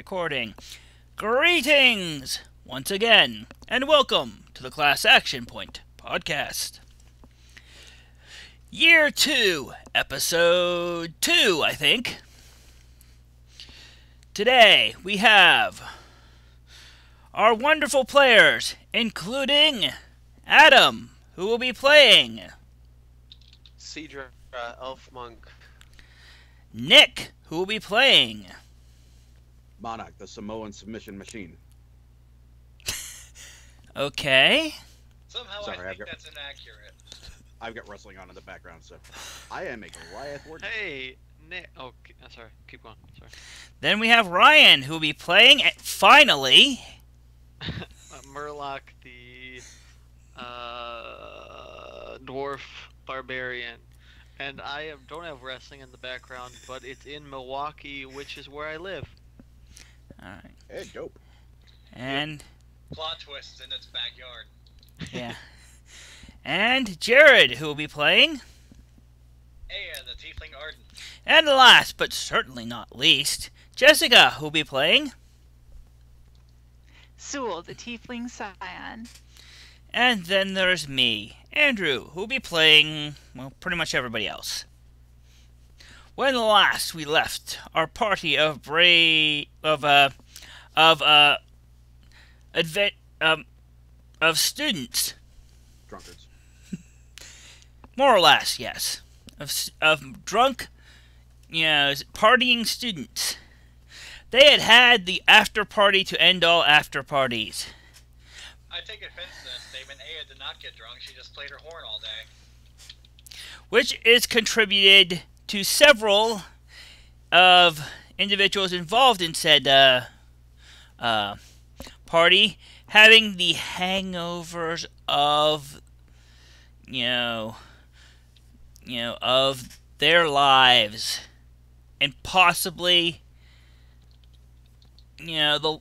recording. Greetings once again, and welcome to the Class Action Point podcast. Year 2, Episode 2, I think. Today, we have our wonderful players, including Adam, who will be playing Sidra, Elf Monk. Nick, who will be playing Monarch, the Samoan submission machine. Okay. Somehow Sorry, I think that's inaccurate. I've got wrestling on in the background, so I am a Goliath warden. Hey, Nick. Oh, sorry. Keep going. Sorry. Then we have Ryan, who will be playing, finally, Murloch, the dwarf barbarian. And I don't have wrestling in the background, but it's in Milwaukee, which is where I live. Alright. Hey, dope. And Plot twists in its backyard. yeah. And Jared, who will be playing. Hey, the Tiefling Arden. And last, but certainly not least, Jessica, who will be playing. Zeuel, the Tiefling Scion. And then there's me, Andrew, who will be playing, well, pretty much everybody else. When last we left our party of students, Drunkards. more or less, yes, of drunk, partying students. They had the after party to end all after parties. I take offense to that statement. Aya did not get drunk. She just played her horn all day. Which is contributed to several of individuals involved in said party having the hangovers of of their lives, and possibly they've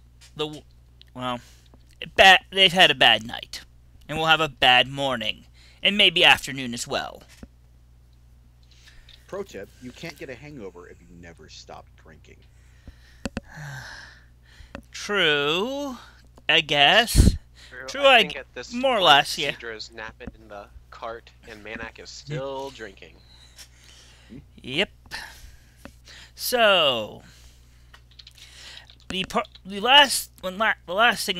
had a bad night and will have a bad morning and maybe afternoon as well. Pro tip, you can't get a hangover if you never stop drinking. True, I guess. True, I think at this more or point, less, yeah. Sidra's napping in the cart, and Manak is still drinking. Yep. So the last thing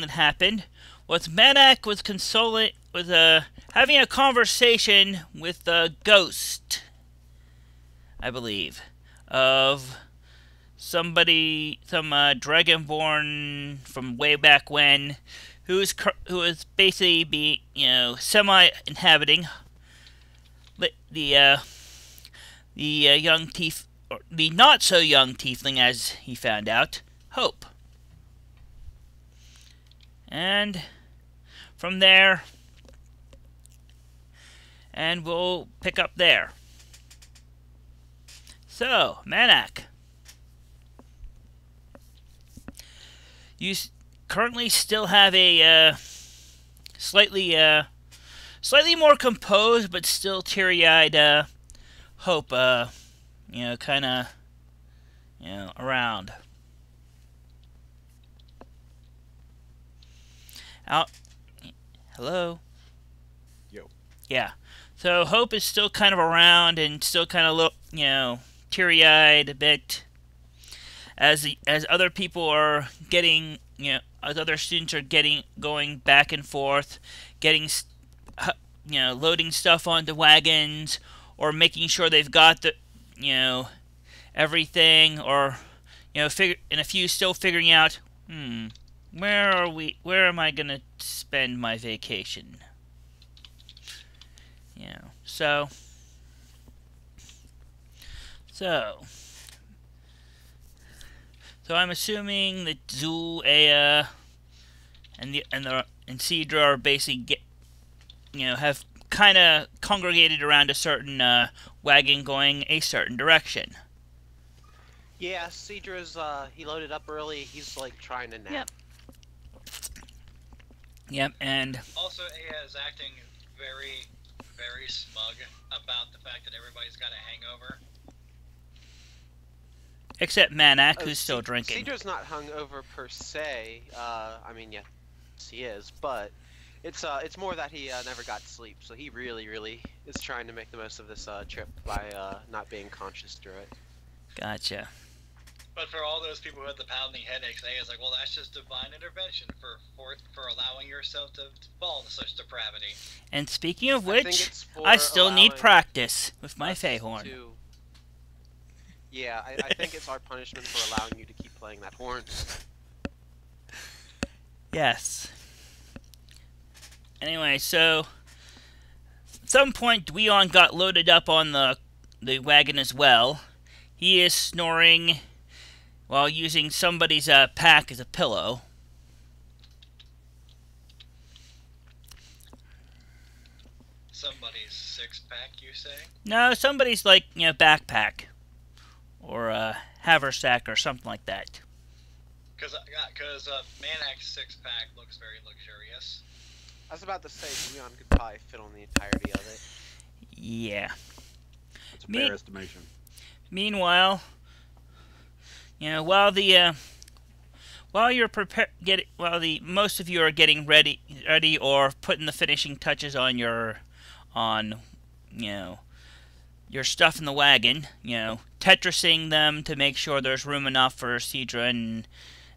that happened was Manak was having a conversation with a ghost, I believe, of some dragonborn from way back when, who is basically semi-inhabiting the not so young tiefling, as he found out, Hope. And from there, and we'll pick up there. So, Manak, you currently still have a slightly more composed but still teary-eyed Hope, kind of, around. Hello? Yo. Yeah. So Hope is still kind of around and still kind of teary-eyed a bit, as other people are getting, as other students are going back and forth, getting, loading stuff onto wagons, or making sure they've got the, everything, or, and a few still figuring out, where am I gonna spend my vacation? So I'm assuming that Zeuel, Aya, and Sidra are basically have kind of congregated around a certain wagon going a certain direction. Yeah, Sidra's he loaded up early. He's like trying to nap. Yep, and Also, Aya is acting very, very smug about the fact that everybody's got a hangover. Except Manak, who's still drinking. Sidra's not hungover per se. I mean, yeah, he is, but it's more that he never got sleep, so he really is trying to make the most of this trip by not being conscious through it. Gotcha. But for all those people who had the pounding headaches, A is like, well, that's just divine intervention for allowing yourself to fall into such depravity. And speaking of which, for I still need allowing practice with my us Feyhorn. to- Yeah, I think it's our punishment for allowing you to keep playing that horn. Yes. Anyway, so at some point Dweon got loaded up on the wagon as well. He is snoring while using somebody's pack as a pillow. Somebody's six-pack, you say? No, somebody's like, backpack or haversack or something like that. Because Manak's six-pack looks very luxurious. I was about to say, Leon could probably fit on the entirety of it. Yeah. It's a fair estimation. Meanwhile, while most of you are getting ready or putting the finishing touches on your stuff in the wagon, Tetrising them to make sure there's room enough for Sidra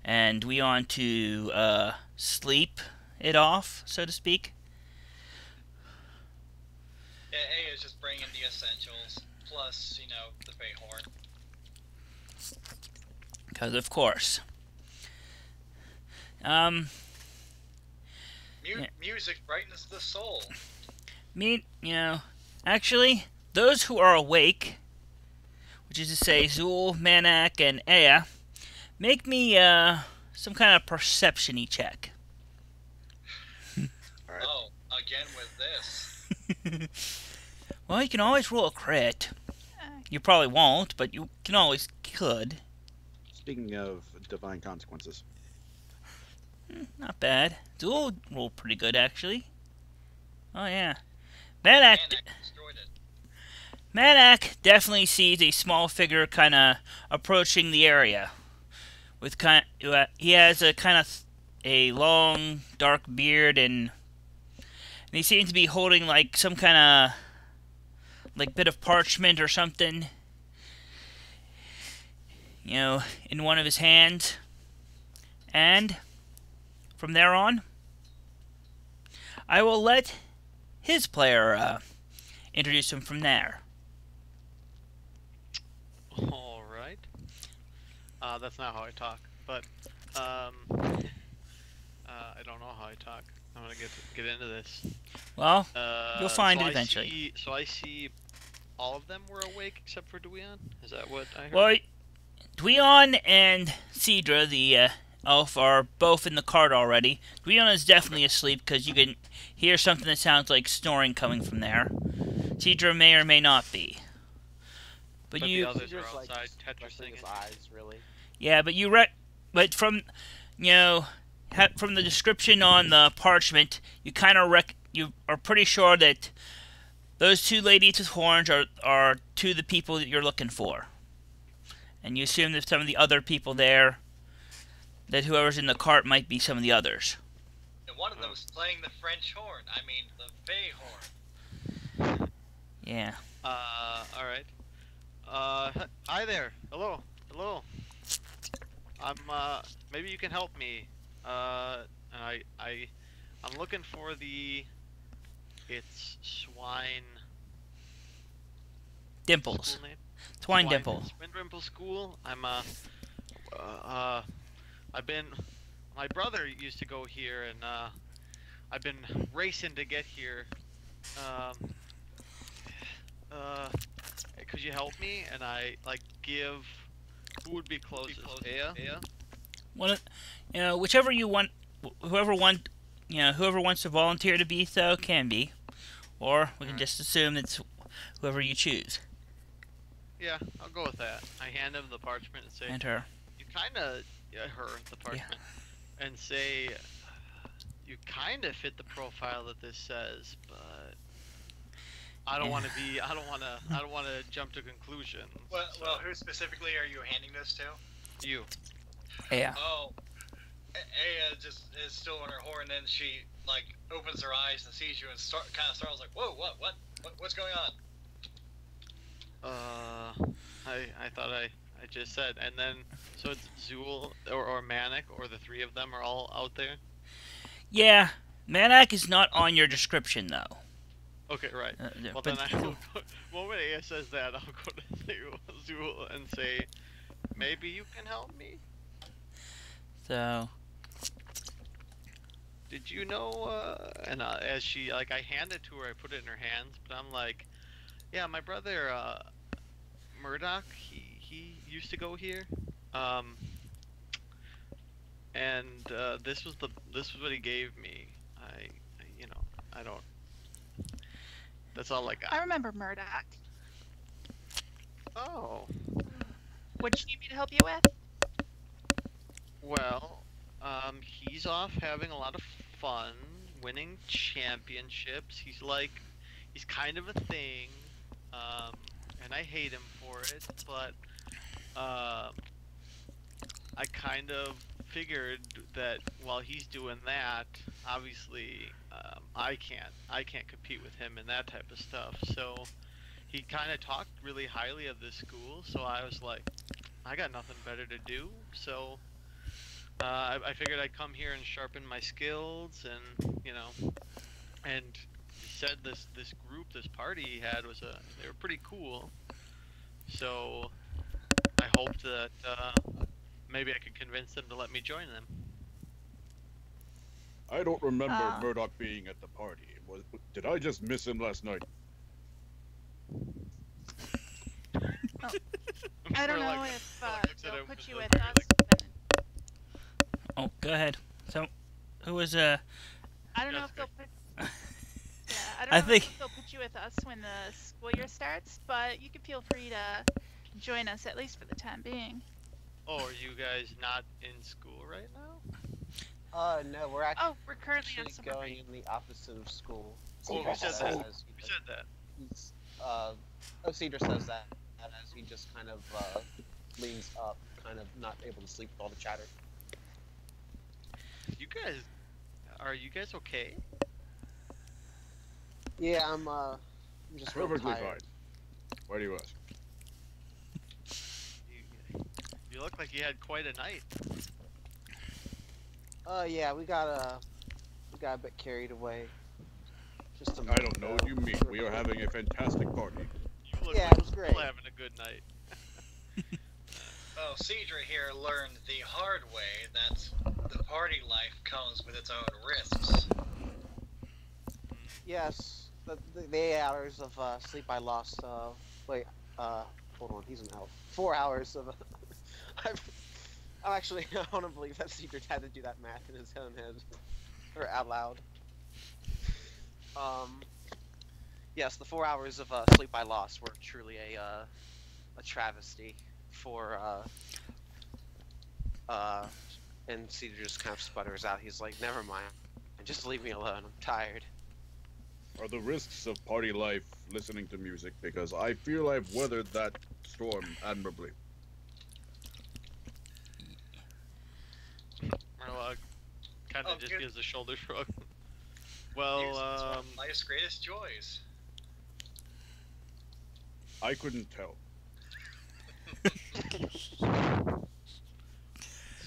and Dweon to sleep it off, so to speak. Yeah, A is just bringing the essentials, plus, the Feyhorn. Because of course. Music brightens the soul. Actually, those who are awake, which is to say Zeuel, Manak, and Aya, make me some kind of perception-y check. Alright. Oh, again with this. Well, you can always roll a crit. You probably won't, but you can always could. Speaking of divine consequences. Not bad. Zeuel rolled pretty good, actually. Oh, yeah. Manak destroyed it. Manak definitely sees a small figure kind of approaching the area. He has a kind of a long, dark beard, and he seems to be holding like some kind of bit of parchment or something, in one of his hands. And from there on, I will let his player introduce him from there. All right. That's not how I talk, but I don't know how I talk. I'm gonna get into this. Well, you'll find it I eventually. So I see all of them were awake except for Dweon? Is that what I heard? Well, Dweon and Sidra, the elf, are both in the cart already. Dweon is definitely asleep because you can hear something that sounds like snoring coming from there. Sidra may or may not be. But the you, others are Just, like, outside resting Tetrising his it. eyes, really. yeah, but from from the description on the parchment, you kind of you are pretty sure that those two ladies with horns are two of the people that you're looking for. And you assume that some of the other people there, that whoever's in the cart might be some of the others. And one of them's playing the French horn. I mean, the Feyhorn. Yeah. All right. Hi there. Hello. Maybe you can help me. I'm looking for it's Swine. Dimples. School name? Twine Dimple. Swine Dimple School. My brother used to go here, and I've been racing to get here. Could you help me? And who would be closest? Yeah. Whichever you want, whoever wants to volunteer to be so can be, or we can just assume it's whoever you choose. Yeah, I'll go with that. I hand him the parchment and say, And her. you kind of, the parchment, and say, you kind of fit the profile that this says, but I don't want to be. I don't want to jump to conclusions. Well, so- well, who specifically are you handing this to? You. Yeah. Oh, Aya just is still on her horn, and then she like opens her eyes and sees you and kind of startles, like, "Whoa, what's going on?" I thought I just said, and then so it's Zeuel or Manic or the three of them are all out there. Yeah. Manak is not on your description though. Okay, right. Well, But then I will go, well, when Aya says that, I'll go to Zeuel and say, maybe you can help me. so Did you know? And as she like, I hand it to her, I put it in her hands, but I'm like, yeah, my brother Murloch, he used to go here, and this was what he gave me. I don't. That's all I got. I remember Murdoch. Oh, What do you need me to help you with? well, he's off having a lot of fun, winning championships. He's kind of a thing, and I hate him for it, but I kind of figured that while he's doing that, obviously, I can't compete with him and that type of stuff. So he kind of talked really highly of this school. So I was like, I got nothing better to do. So I figured I'd come here and sharpen my skills, and and he said this group, this party he had they were pretty cool. So I hoped that maybe I could convince them to let me join them. I don't remember Murloch being at the party. Did I just miss him last night? I don't know Like, if looks at they'll him put with you a with very, us. like- oh, go ahead. So who was I don't know if Jessica. they'll put. Yeah, I don't I know think- if they'll put you with us when the school year starts, but you can feel free to join us at least for the time being. Oh, are you guys not in school right now? No, we're actually, Oh, we're currently on summer going break. in the opposite of school. Oh, who said that? As Who said that? he's, Sidra says that as he just kind of leans up, kind of not able to sleep with all the chatter. Are you guys okay? Yeah, I'm just real Perfectly tired. fine. Why do you ask? You look like you had quite a night. Yeah, we got a bit carried away. Just a I don't know what you mean. We are having a fantastic party. You look Yeah, like it was you're great. having a good night. Oh, Sidra here learned the hard way that the party life comes with its own risks. Yes, the 8 hours of sleep I lost. Wait, hold on, he's an elf. 4 hours of. I'm actually, I want to believe that Sidra had to do that math in his own head, or out loud. Yes, the 4 hours of sleep I lost were truly a travesty for and Sidra just kind of sputters out. He's like, "Never mind, just leave me alone. I'm tired." Are the risks of party life listening to music? Because I feel I've weathered that storm admirably. Murloch kind of Oh, just good. gives a shoulder shrug. Music is Well, one of life's greatest joys. I couldn't tell.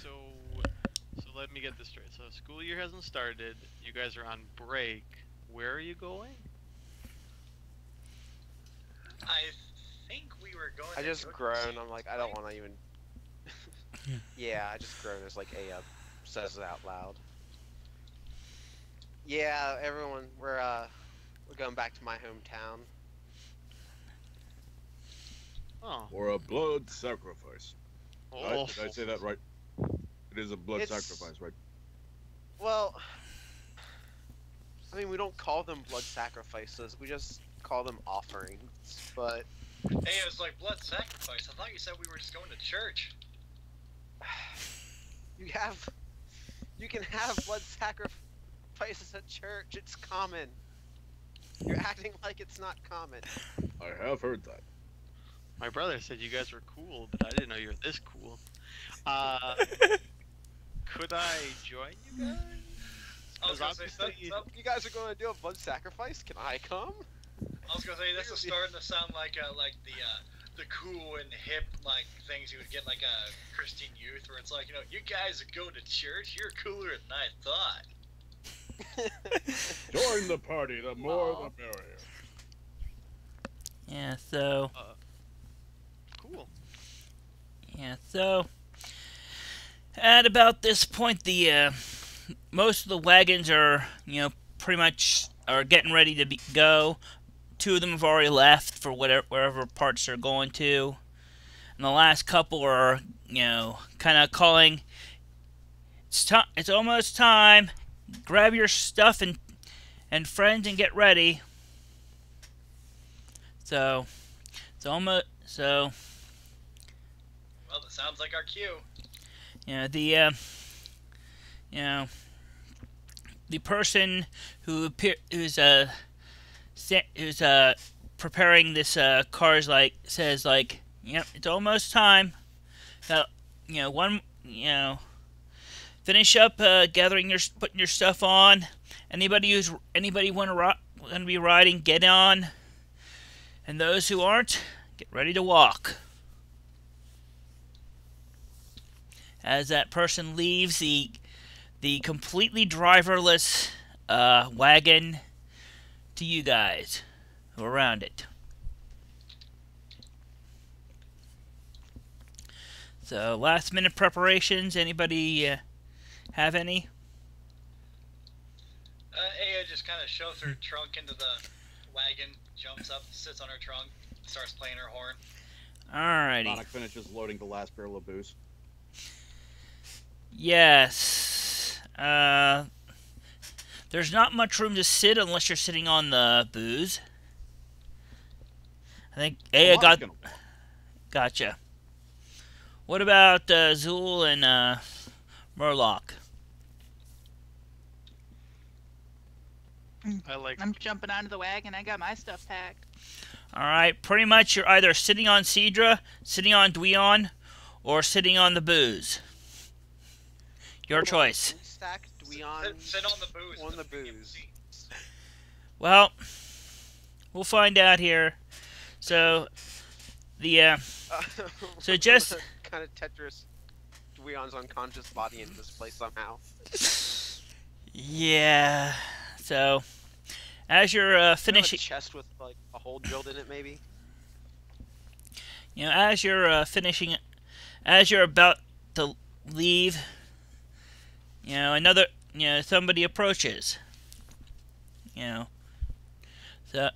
so let me get this straight. So school year hasn't started. You guys are on break. Where are you going? I think we were going. I to just go to groan. the I'm like, I don't want to even. Yeah, I just groan as like a says it out loud. Yeah, everyone, we're going back to my hometown. Oh, Or a blood sacrifice. oh. Did I say that right? It is a blood It's- sacrifice, right? Well, I mean, we don't call them blood sacrifices. We just call them offerings. But Hey, it was like blood sacrifice. I thought you said we were just going to church. you can have blood sacrifices at church. It's common. You're acting like it's not common. I have heard that. My brother said you guys were cool, but I didn't know you were this cool. Could I join you guys? I was gonna say, obviously- You guys are going to do a blood sacrifice? Can I come? I was gonna say this is starting to sound like the cool and hip like things you would get like a Christian youth, where it's like, you know, you guys go to church, you're cooler than I thought. Join the party, the more Aw. the merrier. Yeah, so... Cool. Yeah, so... At about this point, the, most of the wagons are, you know, pretty much are getting ready to go. 2 of them have already left for wherever parts they're going to. And the last couple are, you know, kind of calling, it's almost time. Grab your stuff and friends and get ready. So, it's almost, so... Well, that sounds like our cue. You know, the person who's preparing this car is like, says like, yep, it's almost time. Now, finish up putting your stuff on. Anybody want to be riding, get on. And those who aren't, get ready to walk. As that person leaves the completely driverless wagon to you guys who are around it. So, last minute preparations. Anybody have any? Aya just kind of shoves her trunk into the wagon, jumps up, sits on her trunk, starts playing her horn. Alrighty. Sonic finishes loading the last barrel of booze. Yes. There's not much room to sit unless you're sitting on the booze. I think Aya gotcha. What about Zeuel and Murloch? I'm jumping onto the wagon. I got my stuff packed. Alright, pretty much you're either sitting on Sidra, sitting on Dweon, or sitting on the booze. Your choice. Stack Dweon Sit on the booze. on the booze. Well, we'll find out here. So, so just... kind of Tetris Dweon's unconscious body into this place somehow. Yeah. So, as you're finishing... A chest with like a hole drilled in it, maybe? You know, as you're finishing... As you're about to leave... You know, somebody approaches. You know, so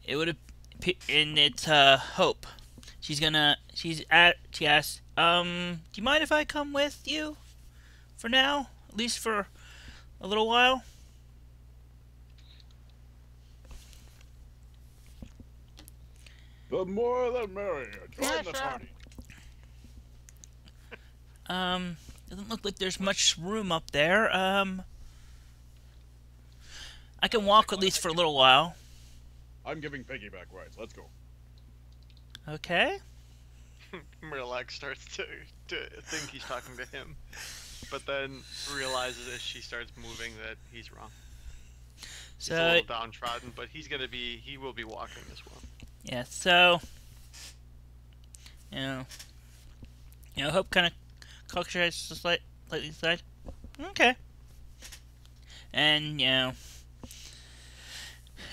it would appear, and it's Hope. She asks, do you mind if I come with you for now, at least for a little while? The more the merrier. Join Yeah, the sure. party. Doesn't look like there's much room up there. I can walk at least for a little while. I'm giving piggyback rides. Let's go. Okay. Murloch starts to think he's talking to him, but then realizes as she starts moving that he's wrong. He's a So, little downtrodden, but he will be walking as well. yeah, so, Hope kind of cocks her head slightly aside. Okay. And,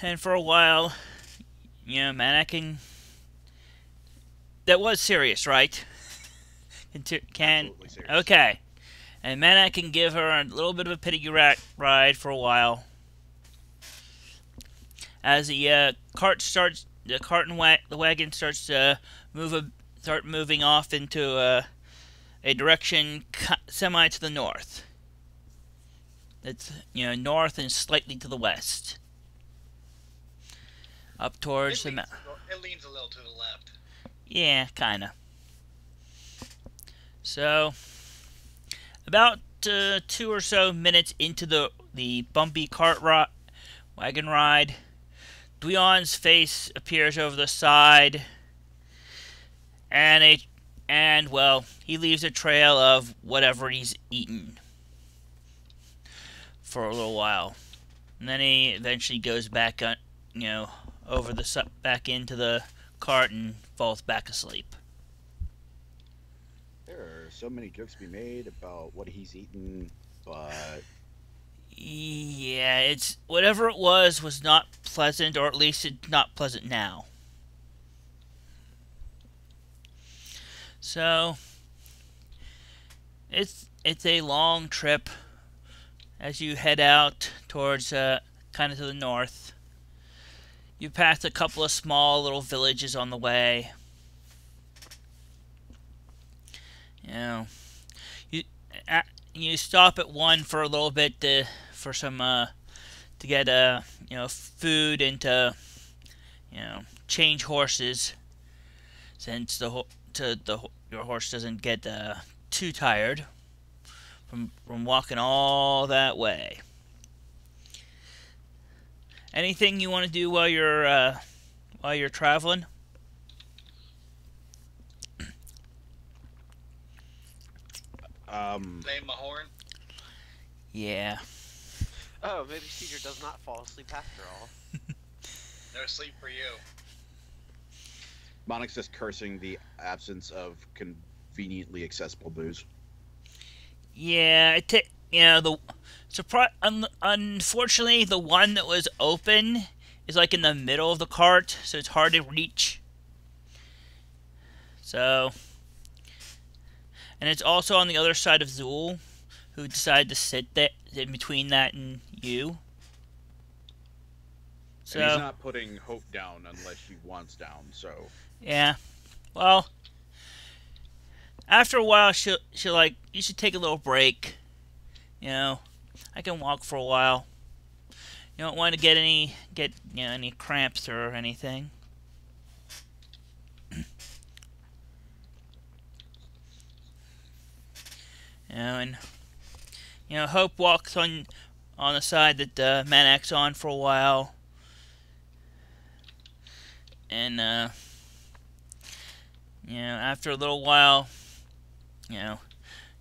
and for a while, Mannequin... That was serious, right? Absolutely serious. Okay. And Mana can give her a little bit of a pity ride for a while. As the the wagon starts to start moving off into a direction semi to the north. It's north and slightly to the west. Up towards the mountain. It leans a little to the left. Yeah, kinda. So, about 2 or so minutes into the bumpy wagon ride, Dweon's face appears over the side, and well, he leaves a trail of whatever he's eaten for a little while, and then he eventually goes back on, over back into the cart and falls back asleep. There are so many jokes to be made about what he's eaten, but yeah, it's whatever it was not pleasant, or at least it's not pleasant now. So it's a long trip as you head out towards kind of to the north. You pass a couple of small little villages on the way. You stop at one for a little bit to get food and to change horses, since your horse doesn't get too tired from walking all that way. Anything you want to do while you're traveling? Name my horn. Yeah. Oh, maybe Sidra does not fall asleep after all. No sleep for you. Monic's just cursing the absence of conveniently accessible booze. Yeah, unfortunately, the one that was open is like in the middle of the cart, so it's hard to reach. So, and it's also on the other side of Zeuel, who decided to sit there in between that and you. So And he's not putting Hope down unless she wants down, so... yeah, well, after a while, she'll like, you should take a little break. I can walk for a while. You don't want to get any cramps or anything. And Hope walks on the side that Manak's on for a while, and after a little while,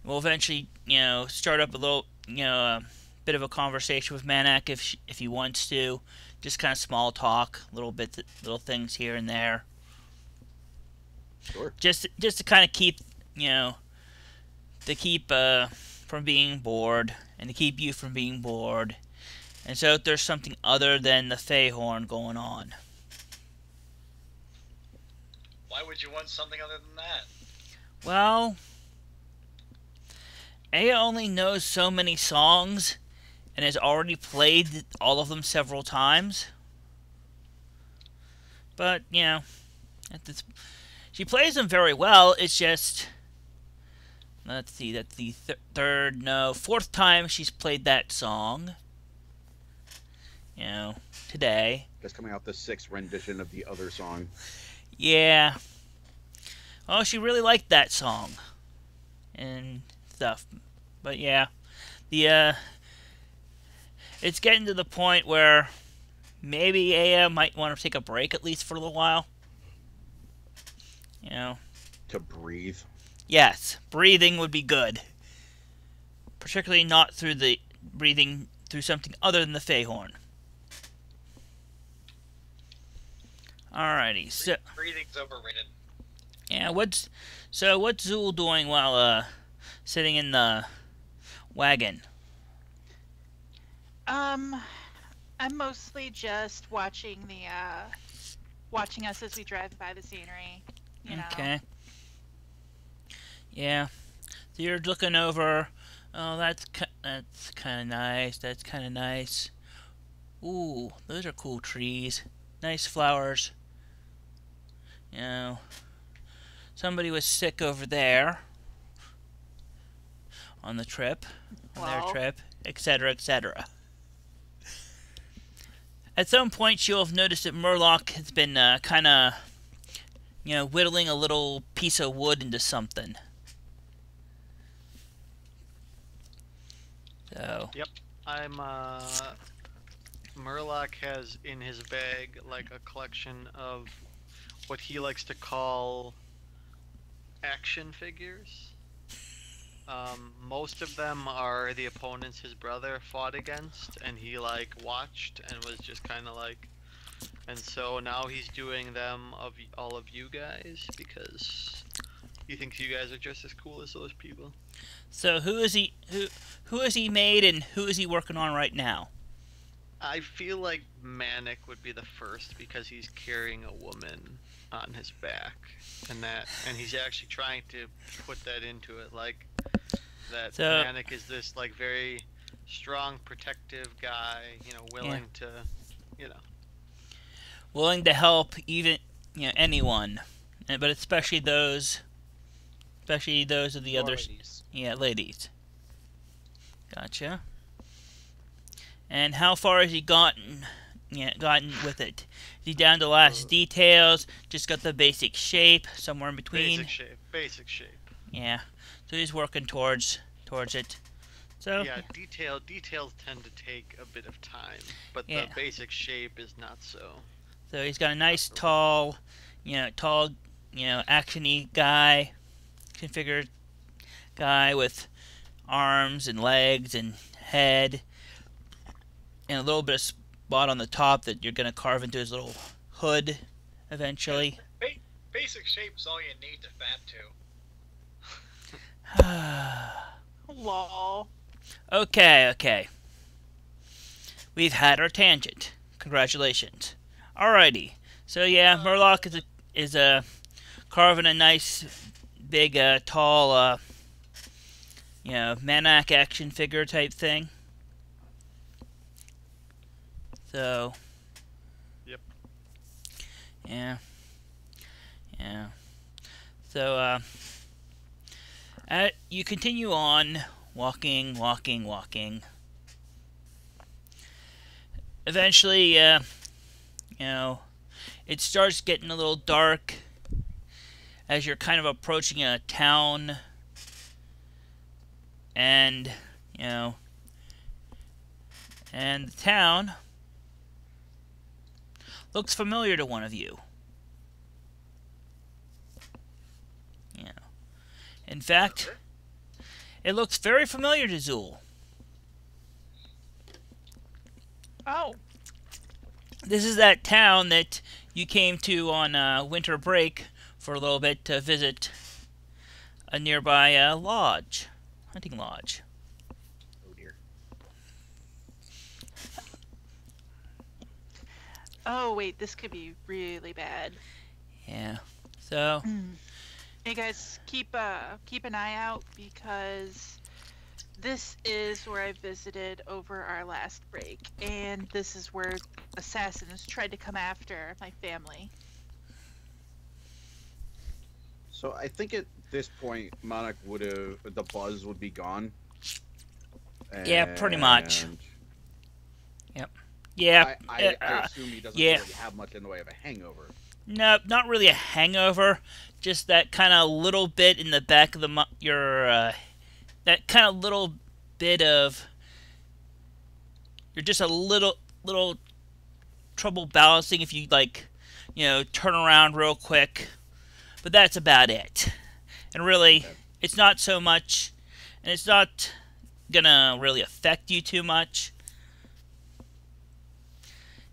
we'll eventually start up a little bit of a conversation with Manak if he wants to, just kind of small talk, little things here and there. Sure. Just to kind of keep from being bored, and to keep you from being bored, and so if there's something other than the Fey horn going on. Why would you want something other than that? Well, Aya only knows so many songs and has already played all of them several times. But, she plays them very well. It's just, let's see, that's the fourth time she's played that song. Today. Just coming out the 6th rendition of the other song. Yeah. Oh, she really liked that song and stuff. But yeah, it's getting to the point where maybe Aya might want to take a break at least for a little while. To breathe. Yes, breathing would be good. Particularly not through breathing through something other than the Fey horn. Alrighty, so Breathing's overrated. yeah, what's Zeuel doing while sitting in the wagon? I'm mostly just watching us as we drive by the scenery. Okay. Yeah. So you're looking over. Oh, that's kind of nice. That's kind of nice. Ooh, those are cool trees. Nice flowers. Somebody was sick over there on their trip, etc., etc. At some point, you'll have noticed that Murloch has been kind of, whittling a little piece of wood into something. So I'm Murloch has in his bag like a collection of what he likes to call action figures. Most of them are the opponents his brother fought against, and he like watched and was just kind of like, and so now he's doing them of all of you guys because he thinks you guys are just as cool as those people. So who is he made and who is he working on right now? I feel like Manic would be the first because he's carrying a woman on his back, and he's actually trying to put that into it, like that. So, Manic is this like very strong, protective guy, willing to, willing to help even anyone, but especially those of the other Ladies. ladies. Gotcha. And how far has he gotten with it? Is he down to last details? Just got the basic shape, somewhere in between. Basic shape. Yeah. So he's working towards it. So Yeah, details tend to take a bit of time, but Yeah. the basic shape is not so. So he's got a nice tall, actiony guy, configured guy with arms and legs and head, and a little bit of spot on the top that you're gonna carve into his little hood eventually. Basic shape is all you need to fab to. Lol. Okay. We've had our tangent. Congratulations. Alrighty. So yeah, Murloch is carving a nice, big, tall, Maniac action figure type thing. So. Yep. Yeah. So, you continue on walking. Eventually, it starts getting a little dark as you're kind of approaching a town, and and the town looks familiar to one of you. In fact, it looks very familiar to Zeuel. Oh. This is that town that you came to on winter break for a little bit to visit a nearby hunting lodge. Oh dear. Oh wait, this could be really bad. Yeah. So. Hey guys, keep an eye out because this is where I visited over our last break, and this is where assassins tried to come after my family. So I think at this point, Monarch the buzz would be gone. Yeah, pretty much. And Yep. Yeah. I assume he doesn't really have much in the way of a hangover. No, not really a hangover. Just that kind of little bit in the back of that kind of little bit of, you're just a little trouble balancing if you turn around real quick, but that's about it. And really, it's not so much, and it's not gonna really affect you too much.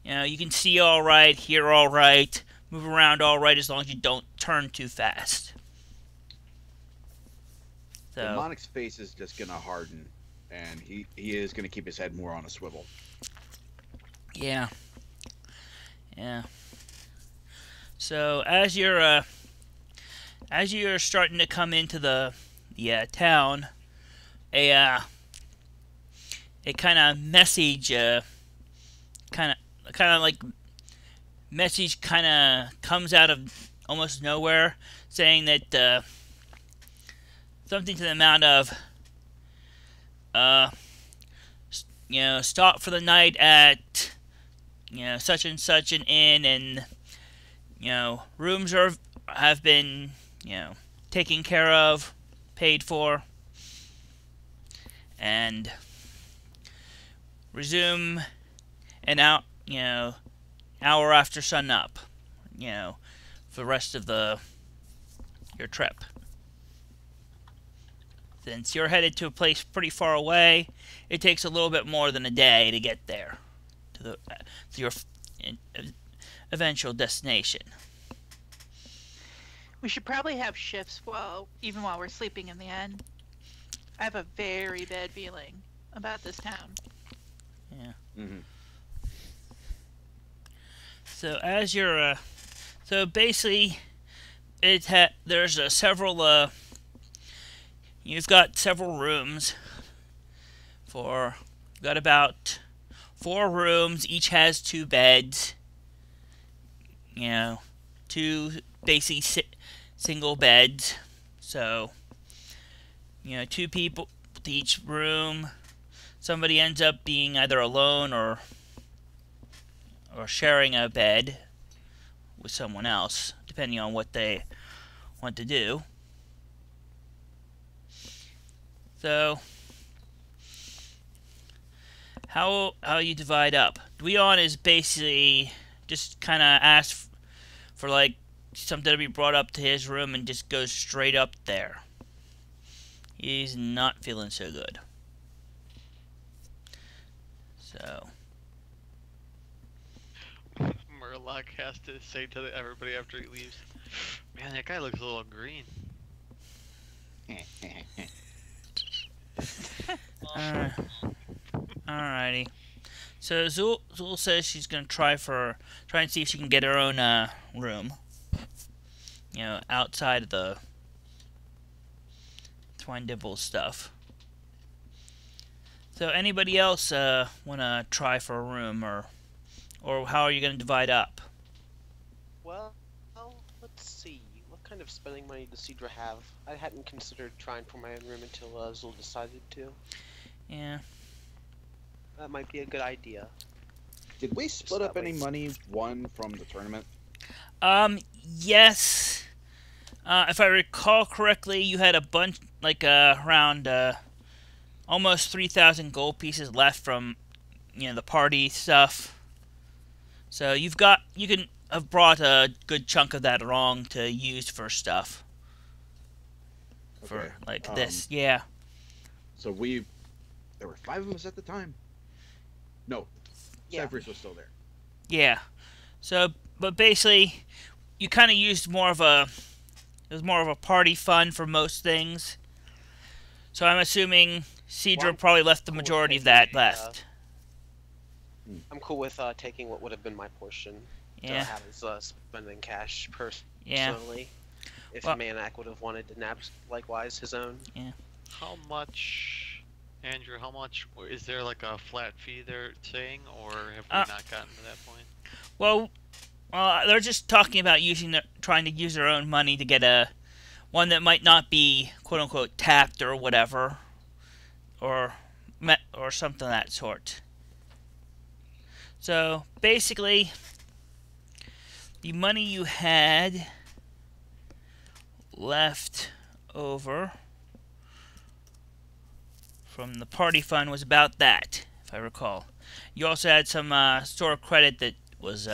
You can see all right, hear all right, move around all right as long as you don't turn too fast. So Monarch's face is just gonna harden, and he is gonna keep his head more on a swivel. Yeah. So as you're starting to come into the town, a kind of message, message kind of comes out of almost nowhere, saying that something to the amount of stop for the night at such and such an inn, and rooms have been taken care of, paid for, and resume an hour, hour after sun up, for the rest of your trip. Since you're headed to a place pretty far away, it takes a little bit more than a day to get there to your eventual destination. We should probably have shifts even while we're sleeping in the inn. I have a very bad feeling about this town. Yeah. Mm-hmm. So as you're, so basically, there's several. You've got several rooms. You've got about 4 rooms. Each has 2 beds. 2 basically single beds. So, 2 people to each room. Somebody ends up being either alone or sharing a bed with someone else, depending on what they want to do. So, how you divide up? Dweon is basically just kind of asks for like something to be brought up to his room and just goes straight up there. He's not feeling so good. So Murloch has to say to everybody after he leaves, "Man, that guy looks a little green." Alrighty. So Zeuel says she's gonna try and see if she can get her own room. Outside of the Twine Dibble stuff. So anybody else wanna try for a room, or how are you gonna divide up? Well, let's see. What kind of spending money does Sidra have? I hadn't considered trying for my own room until Zeuel decided to. Yeah. That might be a good idea. Did we split up any money won from the tournament? Yes. If I recall correctly, you had a bunch, like around almost 3,000 gold pieces left from, the party stuff. So you can have brought a good chunk of that along to use for stuff. For this, yeah. So there were 5 of us at the time. No, Cypress was still there. Yeah. So, but basically, you kind of used it was more of a party fund for most things. So I'm assuming Sidra probably left the majority of that left. I'm cool with taking what would have been my portion. Yeah. To have as spending cash personally. Yeah. If Manak would have wanted to nab likewise his own. Yeah. How much, Andrew? How much is there like a flat fee they're saying, or have we not gotten to that point? Well, they're just talking about trying to use their own money to get one that might not be quote unquote tapped or whatever, or something of that sort. So basically, the money you had left over from the party fund was about that, if I recall. You also had some store credit that was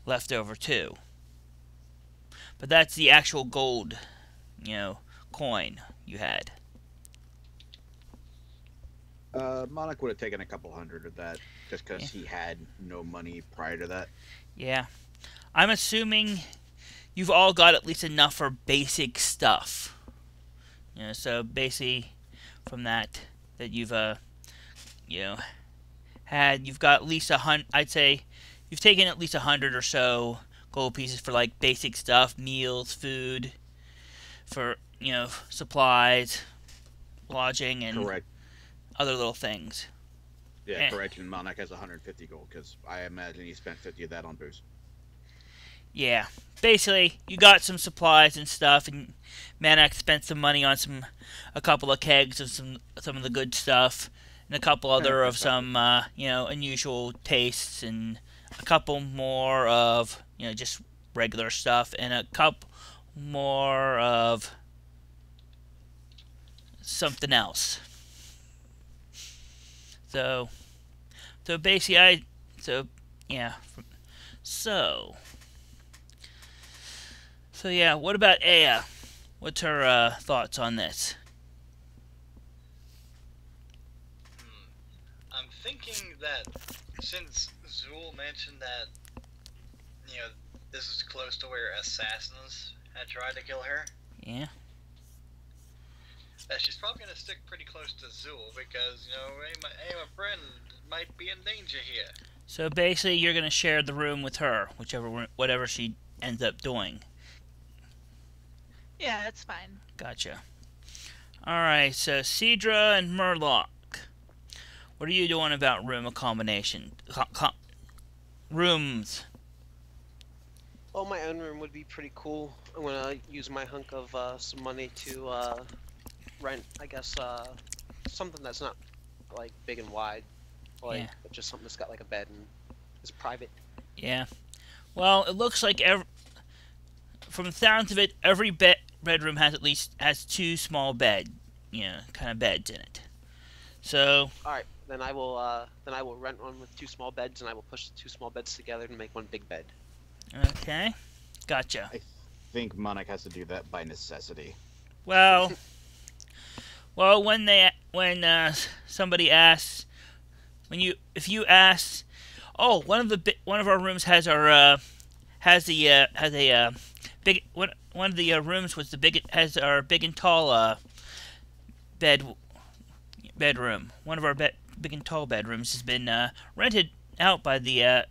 left over too. But that's the actual gold, coin you had. Monarch would have taken a couple hundred of that just because he had no money prior to that. Yeah. I'm assuming you've all got at least enough for basic stuff. So basically from that you've you've got at least 100. I'd say you've taken at least 100 or so gold pieces for like basic stuff, meals, food, for supplies, lodging, and Correct. Other little things. Yeah, correct. And Monarch has 150 gold because I imagine he spent 50 of that on booze. Yeah, basically you got some supplies and stuff, and Manak spent some money on a couple of kegs of some of the good stuff, and a couple other of some unusual tastes, and a couple more of just regular stuff, and a couple more of something else. So So basically, yeah. So yeah. What about Aya? What's her thoughts on this? I'm thinking that since Zeuel mentioned that, you know, this is close to where assassins had tried to kill her, Yeah. that she's probably gonna stick pretty close to Zeuel because, you know, hey, my friend might be in danger here. So basically, you're gonna share the room with her, whatever she ends up doing. Yeah, that's fine. Gotcha. Alright, so Sidra and Murloch. What are you doing about room accommodation? Rooms. Well, my own room would be pretty cool. I'm gonna use my hunk of some money to rent, I guess, something that's not like big and wide, like Yeah. but just something that's got like a bed and is private. Yeah. Well, it looks like from the sounds of it, every bedroom has two small kind of beds in it. So. All right, then I will rent one with two small beds, and I will push the two small beds together to make one big bed. Okay. Gotcha. I think Monarch has to do that by necessity. Well, when somebody asks, if you ask, oh, one of our rooms has our big one of the rooms was has our big and tall bedroom. One of our big and tall bedrooms has been rented out by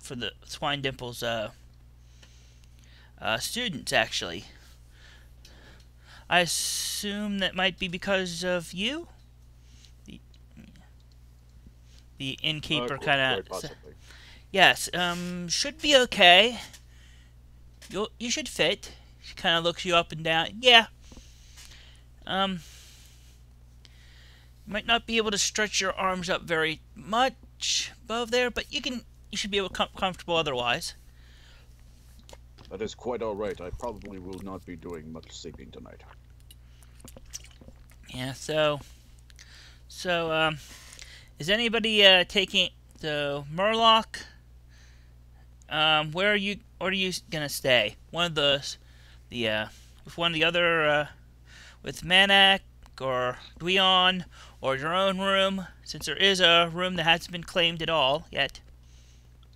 for the Swine Dimples students, actually. I assume that might be because of you? The innkeeper kind Quite of... possibly. Yes, should be okay. You should fit. She kind of looks you up and down. Yeah. Might not be able to stretch your arms up very much above there, but you should be able to comfortable otherwise. That is quite alright. I probably will not be doing much sleeping tonight. Yeah, so is anybody taking Murloch? Where are you gonna stay? With one of the other with Manak or Dweon, or your own room, since there is a room that hasn't been claimed at all yet.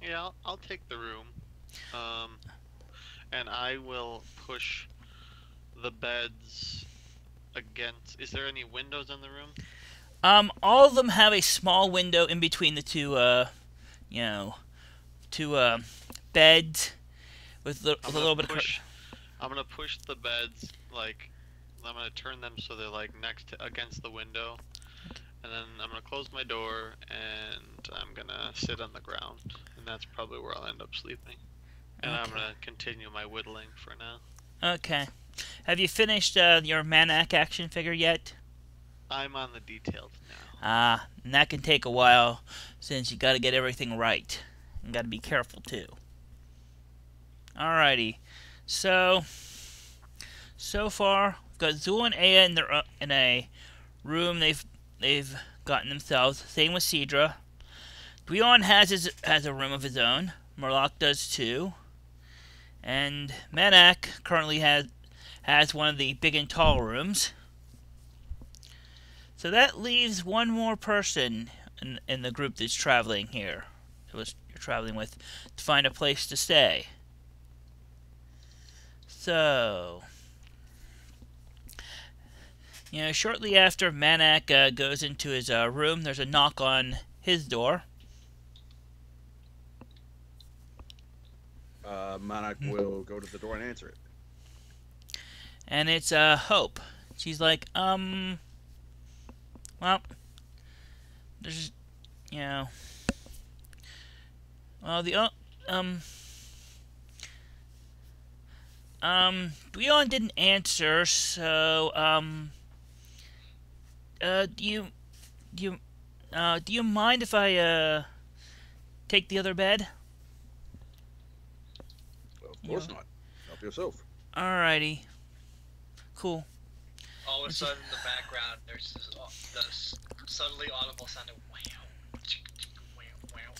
Yeah, I'll take the room. And I will push the beds against... Is there any windows in the room? All of them have a small window in between the two beds with a little bit of... I'm gonna push the beds, like, I'm gonna turn them so they're like against the window, and then I'm gonna close my door and I'm gonna sit on the ground, and that's probably where I'll end up sleeping. And Okay. I'm gonna continue my whittling for now. Okay. Have you finished your Manak action figure yet? I'm on the details now. Ah, and that can take a while, since you got to get everything right. You got to be careful too. Alrighty. So far, we've got Zeuel and Aya in a room they've gotten themselves. Same with Sidra. Dweon has a room of his own. Murloch does too. And Manak currently has one of the big and tall rooms. So that leaves one more person in the group that's traveling here. You're traveling with to find a place to stay. So, shortly after Manak goes into his room, there's a knock on his door. Monarch will go to the door and answer it. And it's Hope. She's like, well, there's, Dweon didn't answer, so, do you mind if I, take the other bed? Of course not. Help yourself. Alrighty. Cool. All of a sudden, in the background, there's this subtly audible sound of wow, wow, wow.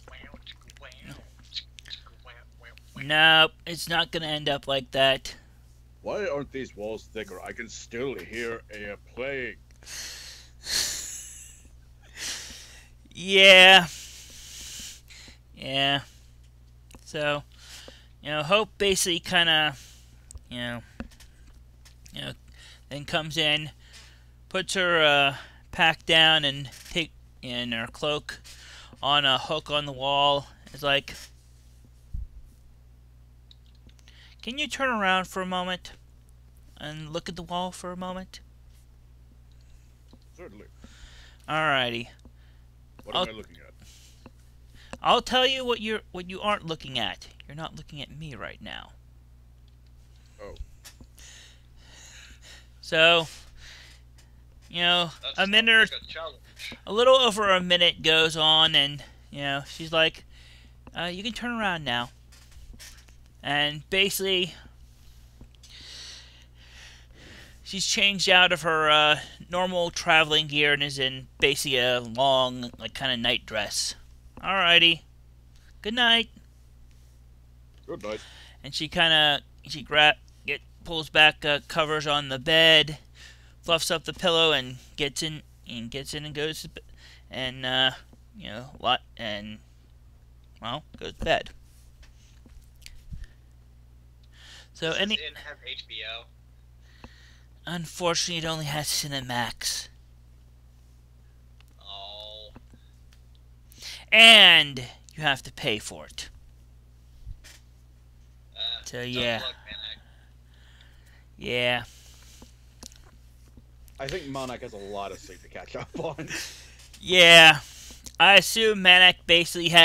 Nope, it's not gonna end up like that. Why aren't these walls thicker? I can still hear Aya playing. Yeah. Yeah. So, Hope basically kind of, then comes in, puts her pack down and her cloak on a hook on the wall. It's like, can you turn around for a moment and look at the wall for a moment? Certainly. Alrighty. What am I looking at? I'll tell you what you aren't looking at. You're not looking at me right now. Oh. So, a minute, a little over a minute goes on, and she's like, "You can turn around now." And basically, she's changed out of her normal traveling gear and is in basically a long, kind of night dress. Alrighty. Good night. Good night. And she pulls back covers on the bed, fluffs up the pillow, and gets in and goes to and goes to bed. So Does it have HBO? Unfortunately, it only has Cinemax. Oh. And you have to pay for it. So yeah. Luck, man. Yeah. I think Monarch has a lot of sleep to catch up on. Yeah. I assume Manak basically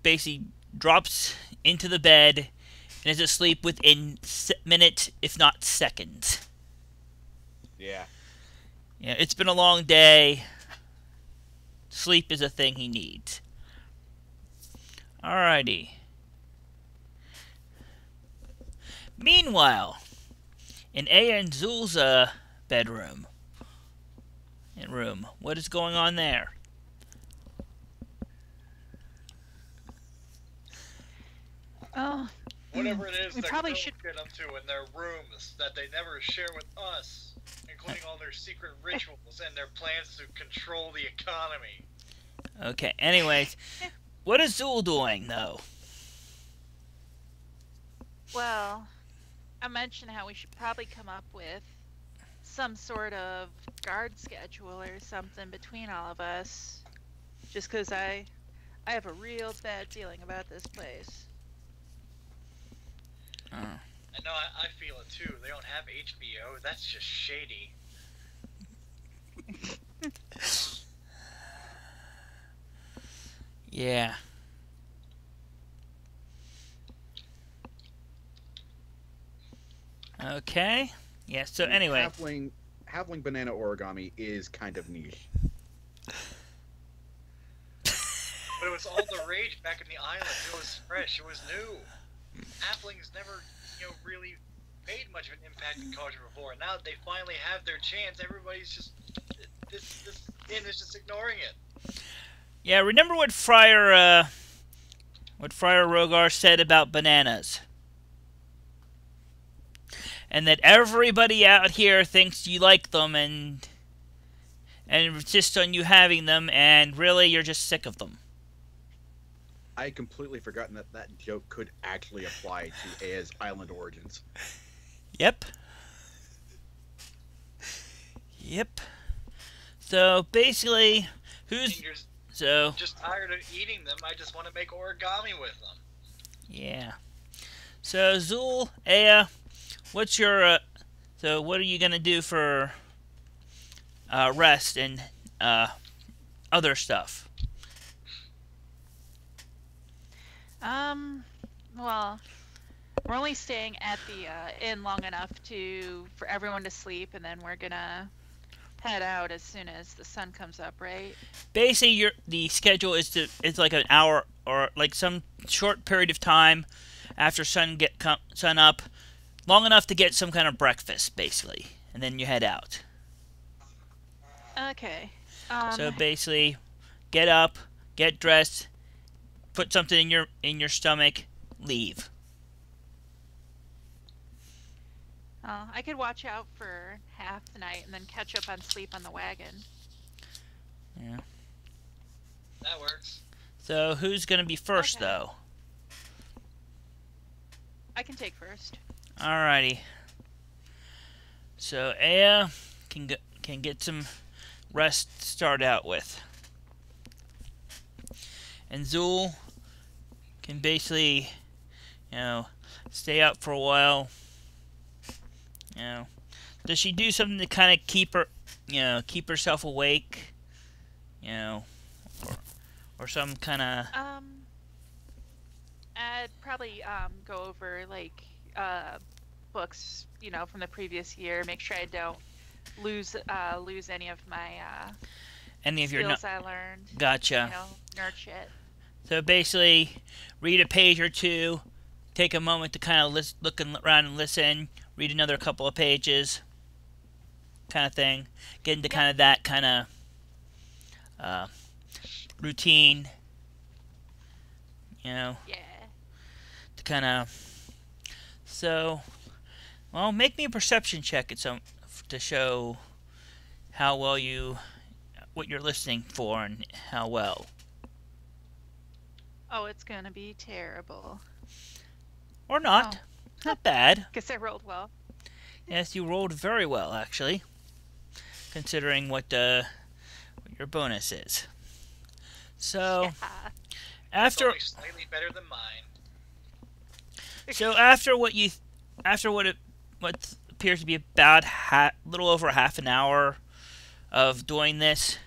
basically drops into the bed and is asleep within minutes, if not seconds. Yeah. Yeah, it's been a long day. Sleep is a thing he needs. Alrighty. Meanwhile, in Aya and Zeuel's bedroom and room, what is going on there? Oh. Whatever it is We that probably girls should- get up to in their rooms that they never share with us, including all their secret rituals and their plans to control the economy. Okay, anyways, what is Zeuel doing, though? Well, I mentioned how we should probably come up with some sort of guard schedule or something between all of us. Just because I have a real bad feeling about this place. I know, I feel it too. They don't have HBO. That's just shady. Yeah. Okay. Yeah, so anyway. Halfling banana origami is kind of niche. But it was all the rage back in the island. It was fresh. It was new. Halflings never, really made much of an impact in culture before. Now that they finally have their chance, everybody's just this inn is just ignoring it. Yeah, remember what Friar Rogar said about bananas? And that everybody out here thinks you like them and insists on you having them, and really you're just sick of them. I had completely forgotten that joke could actually apply to Aya's island origins. Yep. Yep. So basically, You're just tired of eating them. I just want to make origami with them. Yeah. So Zeuel, Aya, what's your so what are you gonna do for rest and other stuff? Well, we're only staying at the inn long enough for everyone to sleep, and then we're gonna head out as soon as the sun comes up, right? Basically, the schedule is like an hour or like some short period of time after sun up, long enough to get some kind of breakfast, basically, and then you head out. Okay. So basically, get up, get dressed, put something in your stomach, leave. I could watch out for half the night and then catch up on sleep on the wagon. Yeah. That works. So who's gonna be first, Okay. though? I can take first. Alrighty. So Aya can get some rest to start out with, and Zeuel can basically, stay up for a while. Does she do something to kind of keep keep herself awake? Or some kind of. I'd probably go over like books, from the previous year. Make sure I don't lose any of my Any of your skills I learned. Gotcha. Nerd shit. So basically, read a page or two, take a moment to kind of look around and listen, read another couple of pages, kind of thing. Get into kind of that kind of routine, Yeah. to kind of. So, well, make me a perception check to show how well what you're listening for and how well. Oh, it's gonna be terrible. Or not. Not bad. Guess I rolled well. Yes, you rolled very well, actually, considering what your bonus is. So, Yeah. after It's only slightly better than mine. what appears to be about little over half an hour of doing this,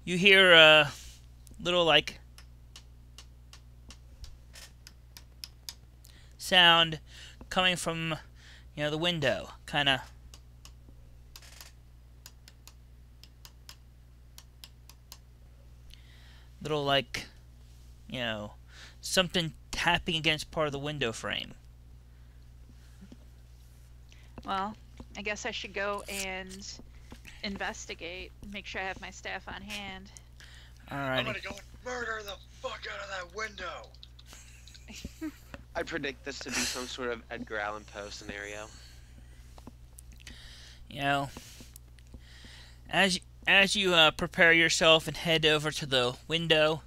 you hear a little like sound coming from the window, kind of. Little like something tapping against part of the window frame. Well, I guess I should go and investigate. Make sure I have my staff on hand. I'm Alrighty. gonna go and murder the fuck out of that window. I predict this to be some sort of Edgar Allan Poe scenario. As you prepare yourself and head over to the window,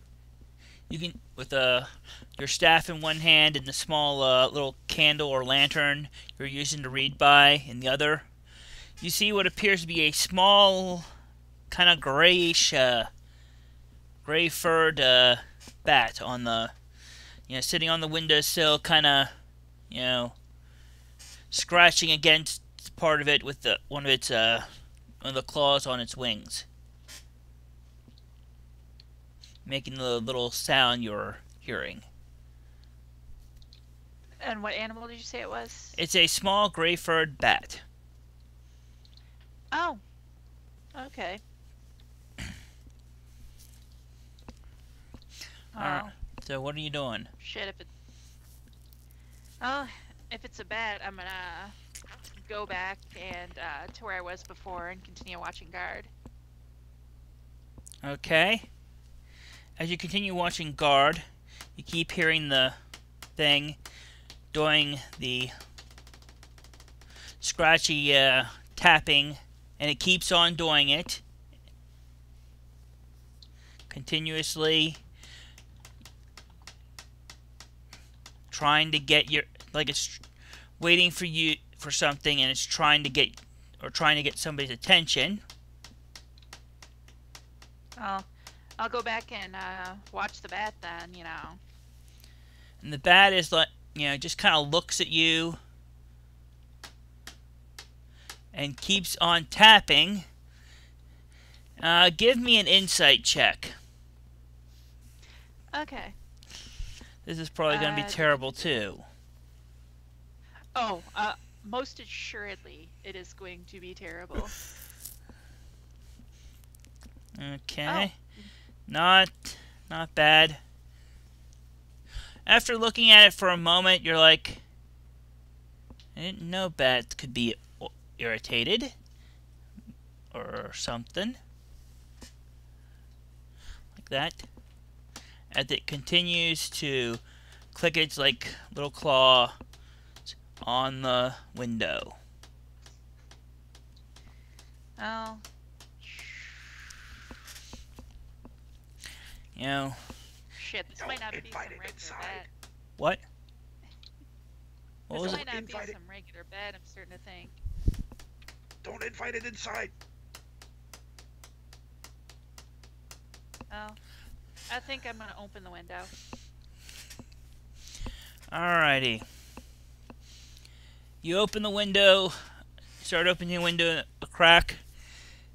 you can, with your staff in one hand and the small little candle or lantern you're using to read by in the other, you see what appears to be a small, kind of grayish, gray-furred bat on the, sitting on the windowsill, kind of, scratching against part of it with one of the claws on its wings, making the little sound you're hearing. And what animal did you say it was? It's a small gray-furred bat. Oh. Okay. Alright. So what are you doing? Shit, if it's a bat, I'm gonna go back and to where I was before and continue watching guard. Okay. As you continue watching guard, you keep hearing the thing doing the scratchy tapping, and it keeps on doing it continuously, trying to get it's waiting for you for something, and it's trying to get somebody's attention. I'll go back and watch the bat then, And the bat is like, just kind of looks at you and keeps on tapping. Give me an insight check. Okay. This is probably going to be terrible too. Oh, most assuredly, it is going to be terrible. Okay. Not bad. After looking at it for a moment, you're like, I didn't know bats could be irritated or something. like that, as it continues to click its like little claw on the window. Oh. You know, Shit, this might not be some regular bat. what? What This was might it? not be some regular bat, I'm starting to think. Don't invite it inside. Oh. I think I'm gonna open the window. Alrighty. You open the window, start opening the window a crack,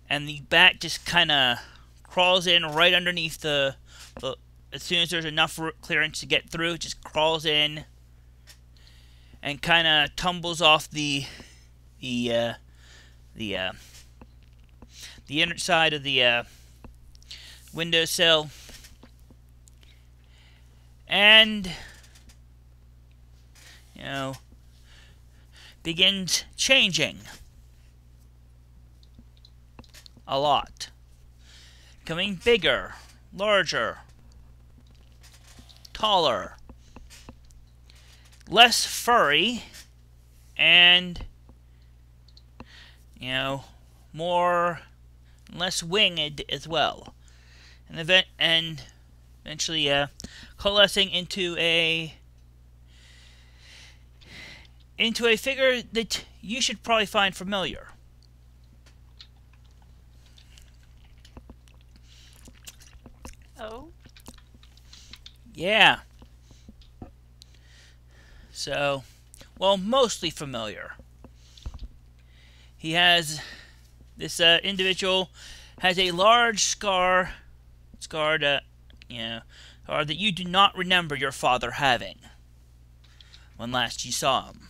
and the bat just kind of crawls in right underneath the. As soon as there's enough clearance to get through, it just crawls in and kind of tumbles off the inner side of the windowsill, and begins changing a lot, becoming bigger, larger, taller, less furry, and more less winged as well, and eventually coalescing into a figure that you should probably find familiar. Oh? Yeah. So, well, mostly familiar. This individual has a large scar that you do not remember your father having when last you saw him.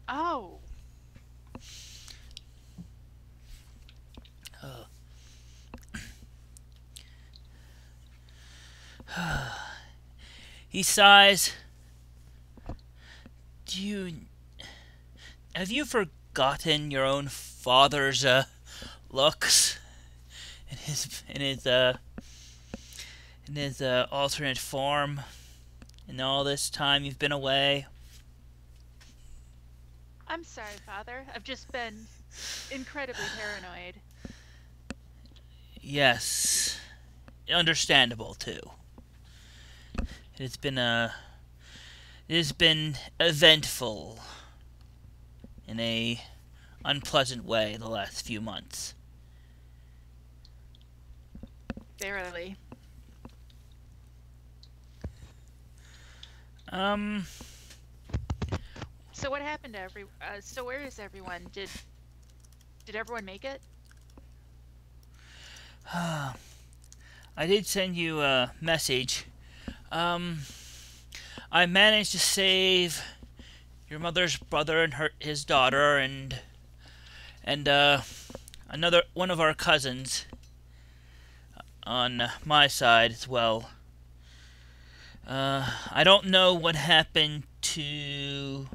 Oh. He sighs. Have you forgotten your own father's looks in his alternate form in all this time you've been away? I'm sorry, Father. I've just been incredibly paranoid. Yes. Understandable, too. It has been eventful in a unpleasant way the last few months. Barely. So what happened to so where is everyone? Did everyone make it? I did send you a message. I managed to save your mother's brother and his daughter and another one of our cousins on my side as well. I don't know what happened to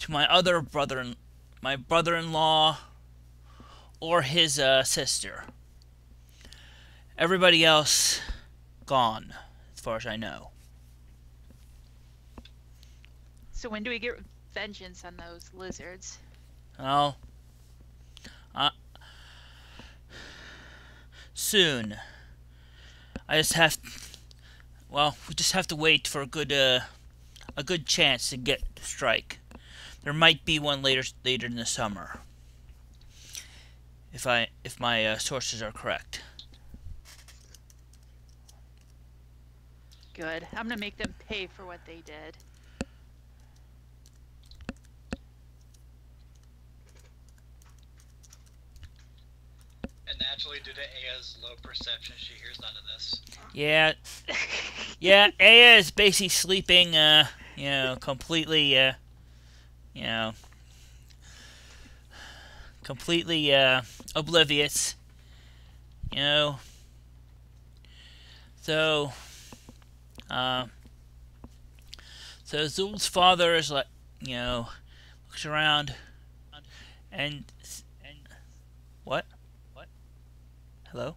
my other my brother-in-law or his sister. Everybody else gone, as far as I know. So when do we get vengeance on those lizards? Well, soon. We just have to wait for a good chance to get to strike. There might be one later in the summer, if my sources are correct. Good. I'm gonna make them pay for what they did. And naturally, due to Aya's low perception, she hears none of this. Yeah, Aya is basically sleeping, completely, completely oblivious, So Zeuel's father is like, looks around and What? Hello?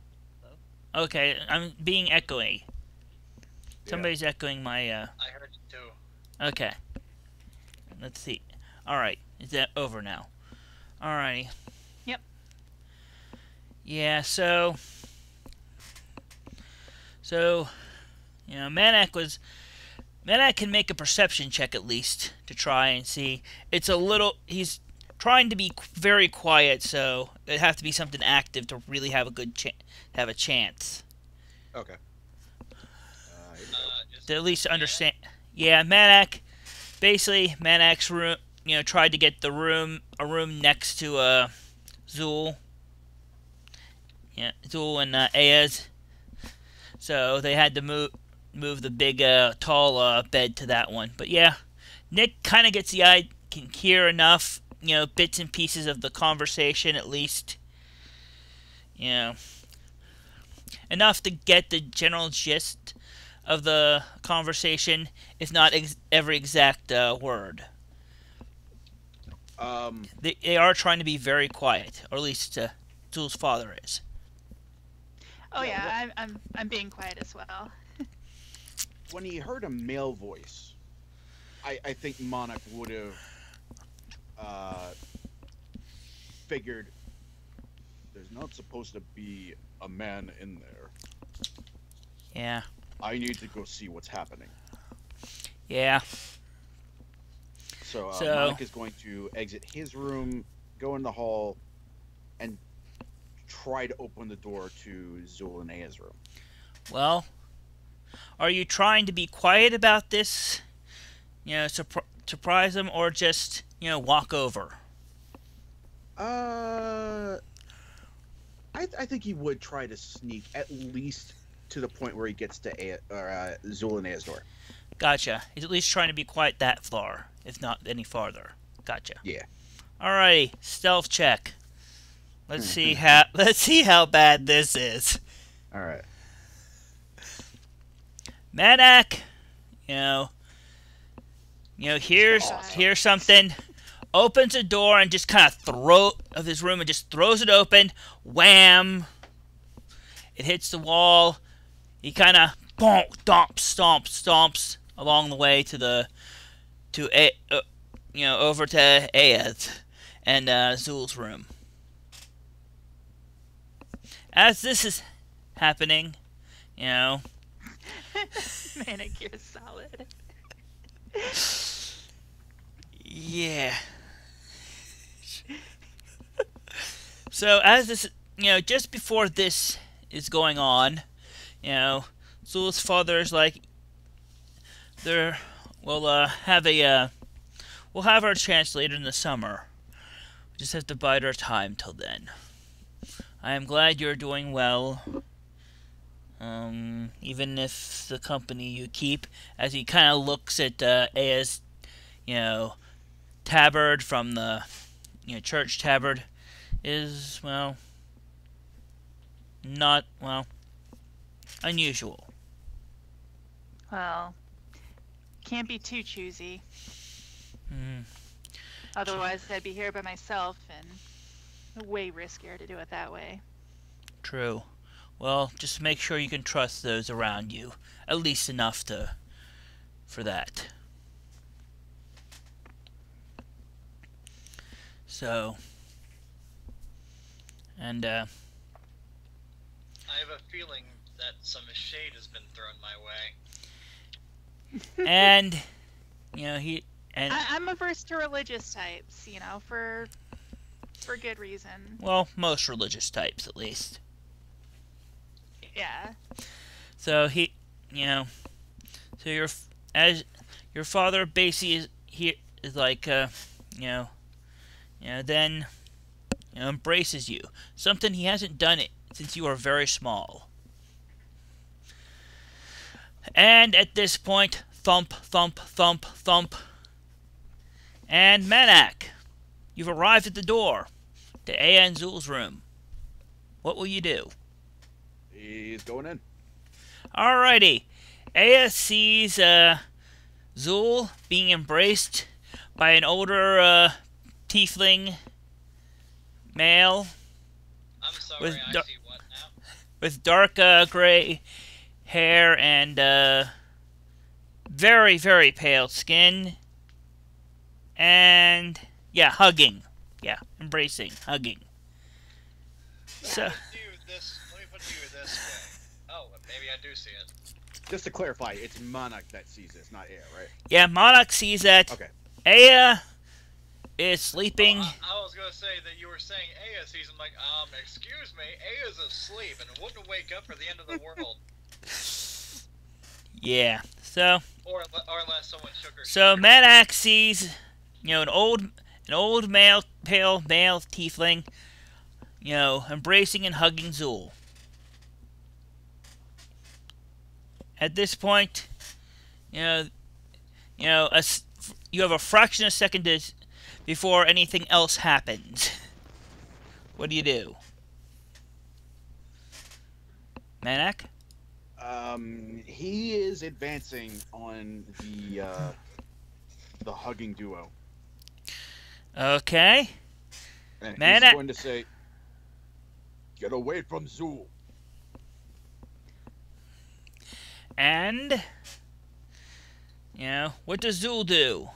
Okay, I'm being echoey. Somebody's echoing my, I heard it too. Okay. Let's see. Alright, is that over now? Alrighty. Yep. Yeah, so, Manak can make a perception check at least to try and see. He's trying to be very quiet, so it'd have to be something active to really have a chance. Okay. To at least understand. Yeah, Manak's room, tried to get a room next to Zeuel. Yeah, Zeuel and Ayaz. So they had to move the big, tall bed to that one. But yeah, Nick kind of gets can hear enough, bits and pieces of the conversation at least. Enough to get the general gist of the conversation, if not every exact word. They are trying to be very quiet, or at least Zeuel's father is. Oh yeah, I'm being quiet as well. When he heard a male voice, I think Monarch would have figured there's not supposed to be a man in there. Yeah. I need to go see what's happening. Yeah. So Monarch is going to exit his room, go in the hall, and try to open the door to Zeuel and Aya's room. Well, are you trying to be quiet about this? Surprise them, or just, walk over? I think he would try to sneak at least to the point where he gets to Zeuel and Aya's door. Gotcha. He's at least trying to be quiet that far, if not any farther. Gotcha. Yeah. Alrighty, stealth check. Let's see how bad this is. All right. Manak, here's something. Opens the door and just kind of throws it open. Wham! It hits the wall. He kind of stomps along the way over to Ayaz and Zeuel's room. As this is happening, Manicure's solid. Yeah. So as this, just before this is going on, Zeuel's father is like, we'll have our chance later in the summer. We just have to bide our time till then. I am glad you're doing well. Even if the company you keep, as he kind of looks at Aya's, tabard from the, church tabard, is, not, unusual. Well, can't be too choosy. Mm. Otherwise, I'd be here by myself, and way riskier to do it that way. True. Well, just make sure you can trust those around you, at least enough for that. So, and I have a feeling that some shade has been thrown my way. and I'm averse to religious types, for good reason. Well, most religious types, at least. Yeah. So as your father basically is like, then embraces you. Something he hasn't done it since you were very small. And at this point, thump, thump, thump, thump. And Manak, you've arrived at the door to Aya and Zeuel's room. What will you do? He's going in. Alrighty. Aya sees Zeuel being embraced by an older tiefling male. I'm sorry, With I see what now? with dark gray hair and very, very pale skin. And, yeah, hugging. Yeah, embracing, hugging. So, Let me put it to you this way. Oh, maybe I do see it. Just to clarify, it's Monarch that sees this, not Aya, right? yeah, Monarch sees that Okay. Aya is sleeping. I was gonna say that you were saying Aya sees him, like, excuse me, Aya's asleep and wouldn't wake up for the end of the world. Yeah, so Or unless someone shook her. So Manak sees, an old male, pale male tiefling, embracing and hugging Zeuel. At this point, you have a fraction of a second before anything else happens. What do you do, Manak? He is advancing on the hugging duo. Okay. And Man, he's going to say, "Get away from Zeuel." And, what does Zeuel do?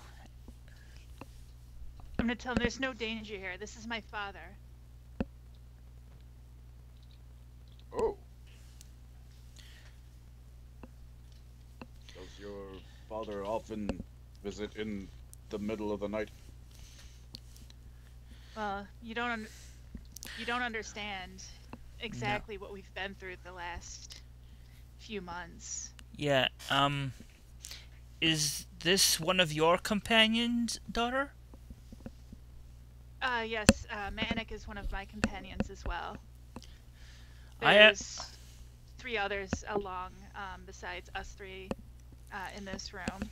I'm gonna tell him there's no danger here. This is my father. Oh. Does your father often visit in the middle of the night? Well, you don't understand exactly what we've been through the last few months. Yeah, is this one of your companions, daughter? Yes, Manik is one of my companions as well. I There's 3 others along, besides us 3, in this room.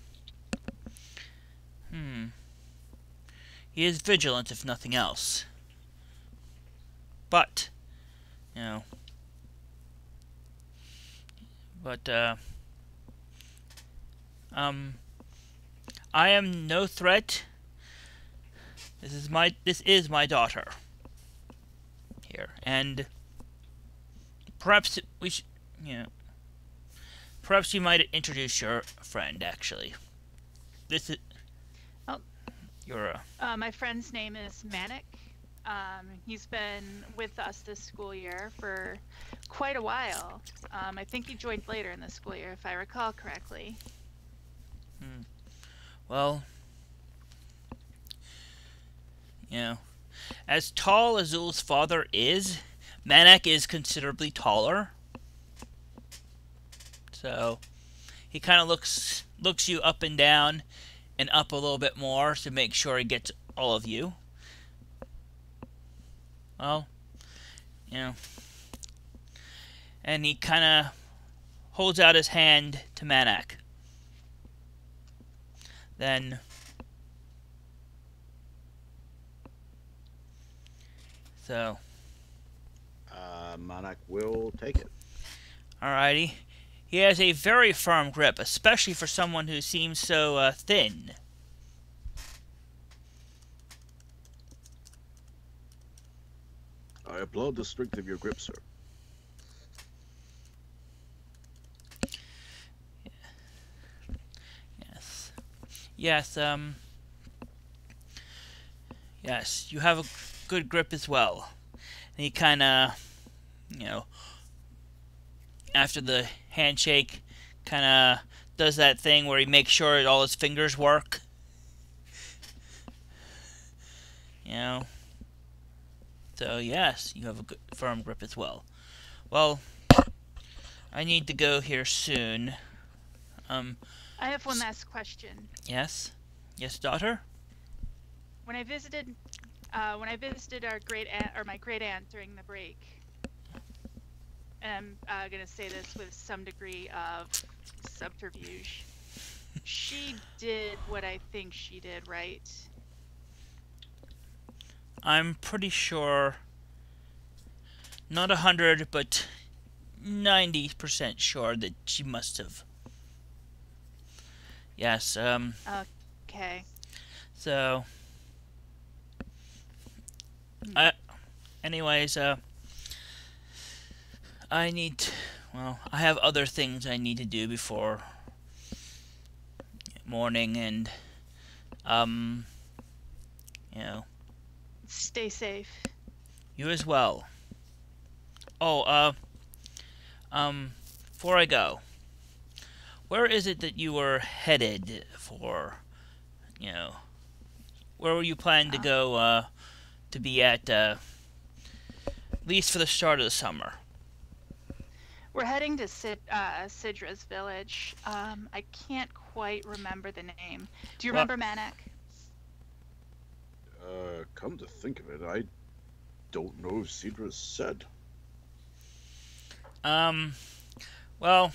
He is vigilant, if nothing else. But, I am no threat. This is my daughter. Here, and perhaps perhaps you might introduce your friend, actually. This is... Oh. You're My friend's name is Manik. He's been with us this school year for quite a while. I think he joined later in the school year, if I recall correctly. Well, as tall as Zeuel's father is, Manak is considerably taller. So, he kind of looks you up and down and up a little bit more to make sure he gets all of you. Well, and he kind of holds out his hand to Manak. Then, so, Monarch will take it. alrighty. He has a very firm grip, especially for someone who seems so thin. I applaud the strength of your grip, sir. Yes, yes, you have a good grip as well. And he kind of, after the handshake, kind of does that thing where he makes sure all his fingers work. So yes, you have a good, firm grip as well. Well, I need to go here soon. I have one last question. Yes? Yes, daughter? When I visited our my great aunt during the break, and I'm gonna say this with some degree of subterfuge, she did what I think she did, right? I'm pretty sure, not 100, but 90% sure that she must have. Yes, Okay. so, anyways, I need. Well, I have other things I need to do before morning, and you know, Stay safe. you as well. Oh, before I go, where is it that you were headed for? You know, where were you planning to go? To be at least for the start of the summer. We're heading to Sidra's village. I can't quite remember the name. Do you remember Manak? Come to think of it, I don't know if Sidra said. Well,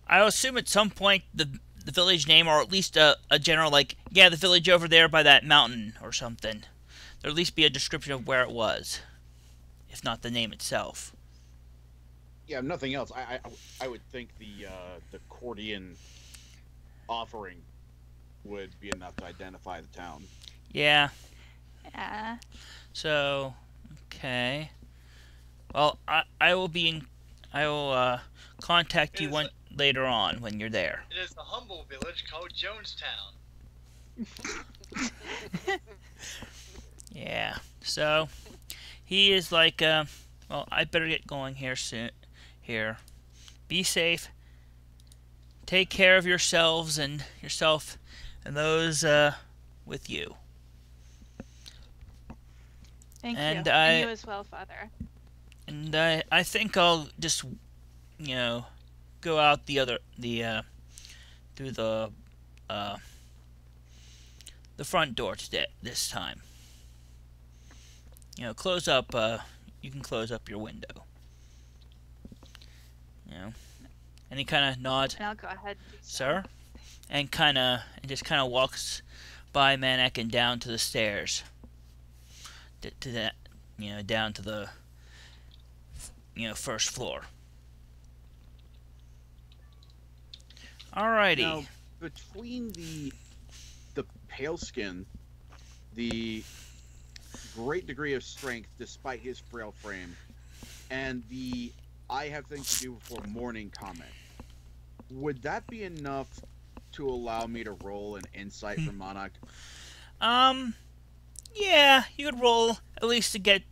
I assume at some point the village name, or at least a general, like, yeah, the village over there by that mountain or something. There'll at least be a description of where it was, if not the name itself. Yeah, if nothing else. I would think the Cordian offering would be enough to identify the town. Yeah. Yeah. So, okay. Well, I will contact you later on when you're there. It is a humble village called Jonestown. Yeah. So, he is like, well, I better get going here soon. Here. Be safe. Take care of yourselves and those with you. Thank And you. And you as well, Father. And I think I'll just, go out through the front door today this time. Close up. You can close up your window. And he kind of nods. And I'll go ahead. Sir, and just walks by Manak and down to the stairs. To that, down to the first floor. Alrighty. Now, between the pale skin, the great degree of strength despite his frail frame, and the "I have things to do before morning" comment, would that be enough to allow me to roll an insight for Monarch? Yeah, you could roll at least to get,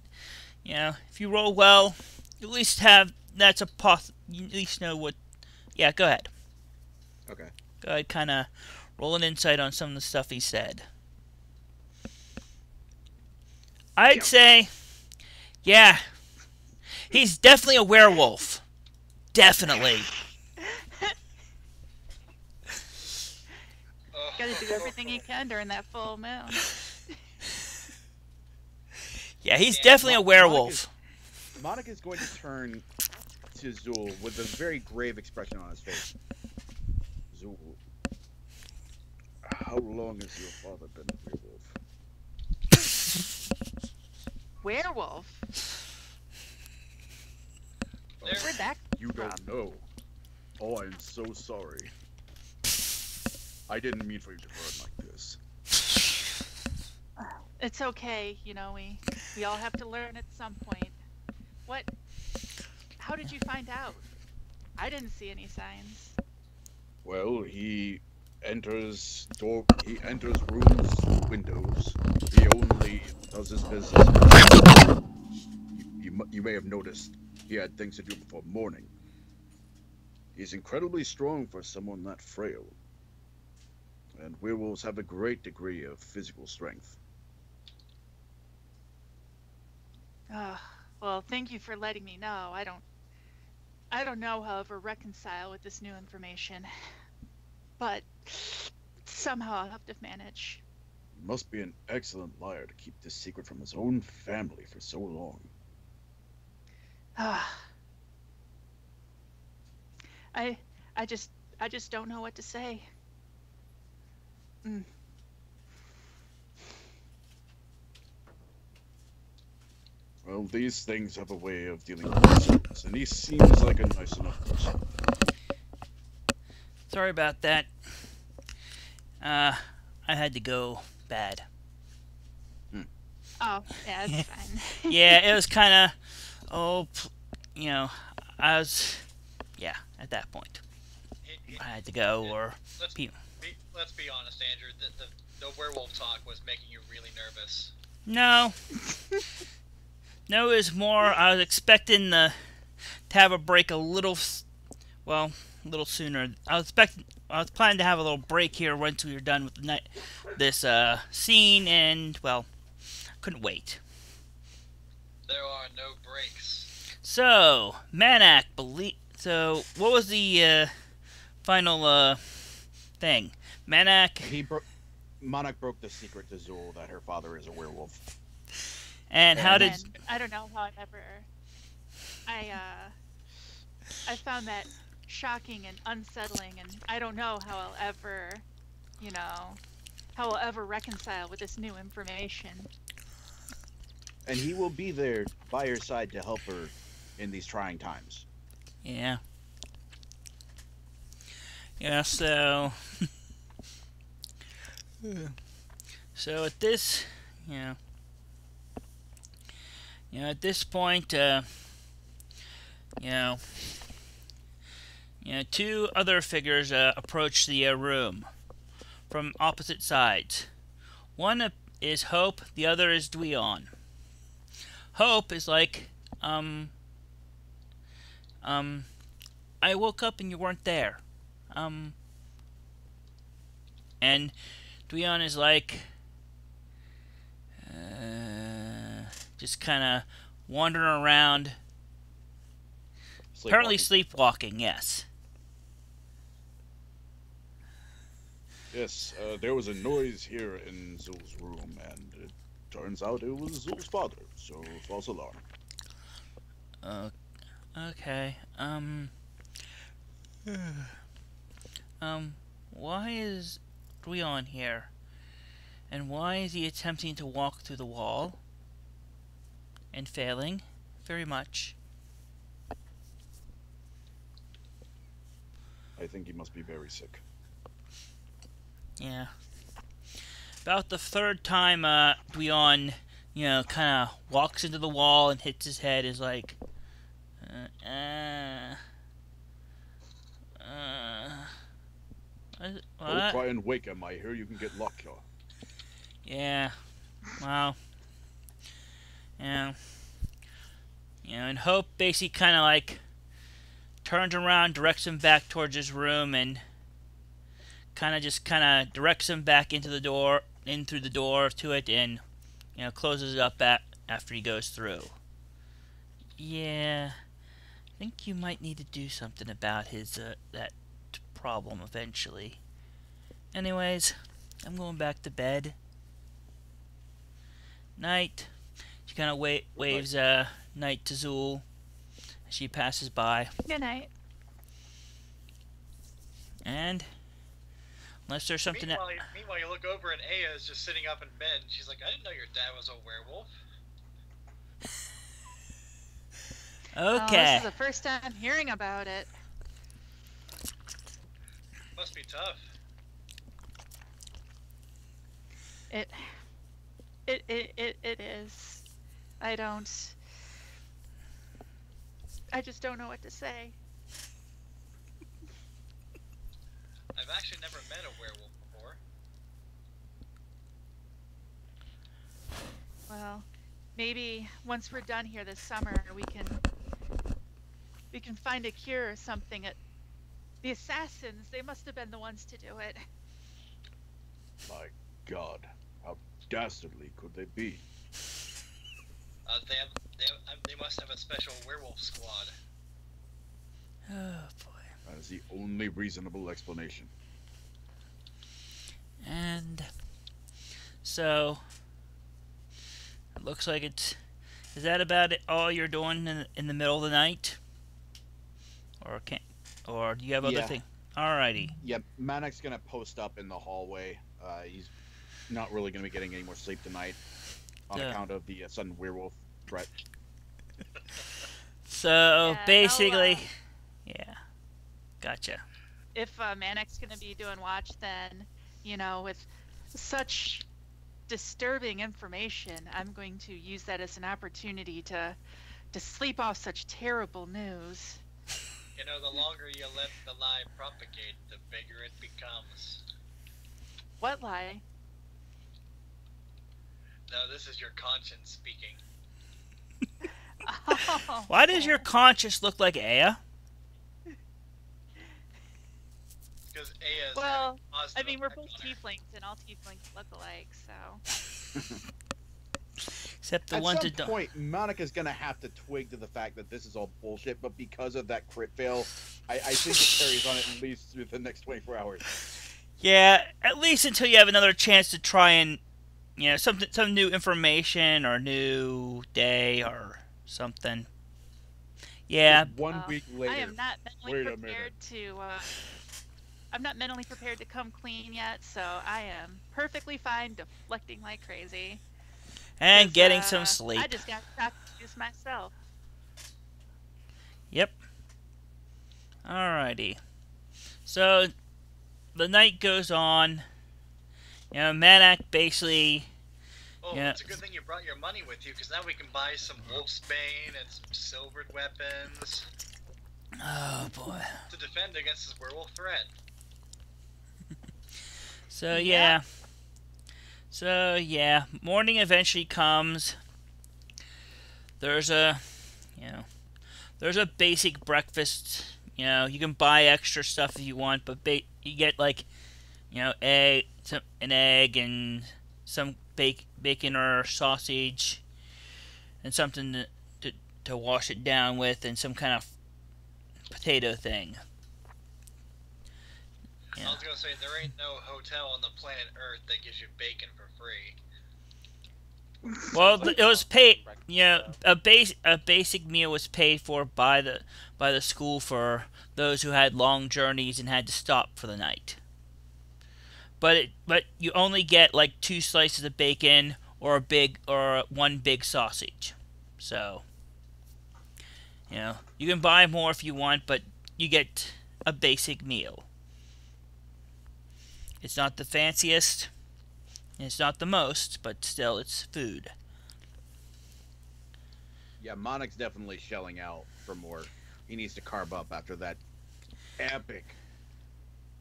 if you roll well, you at least have, you at least know what, yeah, go ahead. Okay. Go ahead, kind of roll an insight on some of the stuff he said. I'd say, yeah, he's definitely a werewolf. Definitely. Gotta do everything he can during that full moon. Yeah, he's definitely a werewolf. Monica's going to turn to Zeuel with a very grave expression on his face. Zeuel, how long has your father been a werewolf? Werewolf? Where'd that You come don't know. Oh, I'm so sorry. I didn't mean for you to burn like this. It's okay, we all have to learn at some point. How did you find out? I didn't see any signs. Well, he enters rooms, windows. He only does his business. You may have noticed he had things to do before morning. He's incredibly strong for someone that frail. And werewolves have a great degree of physical strength. Well, thank you for letting me know. I don't know how to reconcile with this new information, but somehow I'll have to manage. He must be an excellent liar to keep this secret from his own family for so long. I just don't know what to say. Well, these things have a way of dealing with themselves, and he seems like a nice enough person. Sorry about that. I had to go bad. Oh, yeah, it's fine. Yeah, it was kind of, you know, I was, yeah, at that point, I had to go, or Let's be honest, Andrew. The werewolf talk was making you really nervous. no, no, it was more. I was expecting to have a break a little, well, a little sooner. I was planning to have a little break here once we were done with this scene, and well, couldn't wait. There are no breaks. So, Manak So, what was the final thing? Manak. Manak broke the secret to Zeuel that her father is a werewolf. And how did? I don't know how I found that shocking and unsettling, and I don't know how I'll ever, reconcile with this new information. And he will be there by her side to help her in these trying times. Yeah. Yeah. So. So at this, at this point, two other figures approach the room from opposite sides. One is Hope, the other is Dweon. Hope is like, I woke up and you weren't there. And Dweon is like, just kind of wandering around. Apparently sleepwalking, yes. Yes, there was a noise here in Zeuel's room, and it turns out it was Zeuel's father, so false alarm. Okay, why is Dweon here? And why is he attempting to walk through the wall? And failing very much. I think he must be very sick. Yeah. About the third time Dweon, kind of walks into the wall and hits his head, is like, what? Don't try and wake him. I hear you can get luck here. Yeah. Wow. Yeah. And Hope basically kind of like turns around, directs him back towards his room, and kind of directs him back into the door, in through the door to it, and closes it up after he goes through. Yeah, I think you might need to do something about his that problem eventually. Anyways, I'm going back to bed. Night. She kind of waves night to Zeuel as she passes by. Good night. And unless there's something Meanwhile, you look over and Aya is just sitting up in bed, and she's like, "I didn't know your dad was a werewolf." Okay. This is the first time hearing about it. Must be tough. It is. I just don't know what to say. I've actually never met a werewolf before. Well, maybe once we're done here this summer, we can find a cure or something. The assassins, they must have been the ones to do it. My God, how dastardly could they be? They must have a special werewolf squad. Oh boy. That is the only reasonable explanation. And so it looks like is that about it? All you're doing in the middle of the night, or do you have other things? Alrighty. Yeah, Manak's gonna post up in the hallway. He's not really gonna be getting any more sleep tonight on account of the sudden werewolf threat. So basically, yeah, gotcha. If Manek's gonna be doing watch, then with such disturbing information, I'm going to use that as an opportunity to to sleep off such terrible news. You know, the longer you let the lie propagate, the bigger it becomes. What lie? No, this is your conscience speaking. Oh. Why does your conscience look like Aya? Because Aya's Well, positive I mean, we're effect both on her. tieflings, and all tieflings look alike, so... Except the At ones some that don't. point, Monica's gonna have to twig to the fact that this is all bullshit, but because of that crit fail, I think it carries on at least through the next 24 hours. Yeah, at least until you have another chance to try and, you know, some new information or new day or something. Yeah, Just 1 week later. I am not mentally Wait a prepared to, I'm not mentally prepared to come clean yet, so I am perfectly fine deflecting like crazy. and 'Cause, getting some sleep. I just got shocked just myself. Yep. Alrighty. So, the night goes on. You know, Manak basically... Oh, Yeah. it's a good thing you brought your money with you, because now we can buy some Wolfsbane and some silvered weapons Oh, boy. to defend against this werewolf threat. So, yeah. So, yeah. Morning eventually comes. There's a... You know... There's a basic breakfast. You know, you can buy extra stuff if you want, but you get, like... You know, an egg and some bacon or sausage and something to wash it down with and some kind of potato thing. Yeah. I was gonna say, there ain't no hotel on the planet Earth that gives you bacon for free. Well, it was paid. You know, a basic meal was paid for by the school for those who had long journeys and had to stop for the night. But you only get like 2 slices of bacon or 1 big sausage. So, you know, you can buy more if you want, but you get a basic meal. It's not the fanciest, and it's not the most, but still, it's food. Yeah, Monic's definitely shelling out for more. He needs to carb up after that epic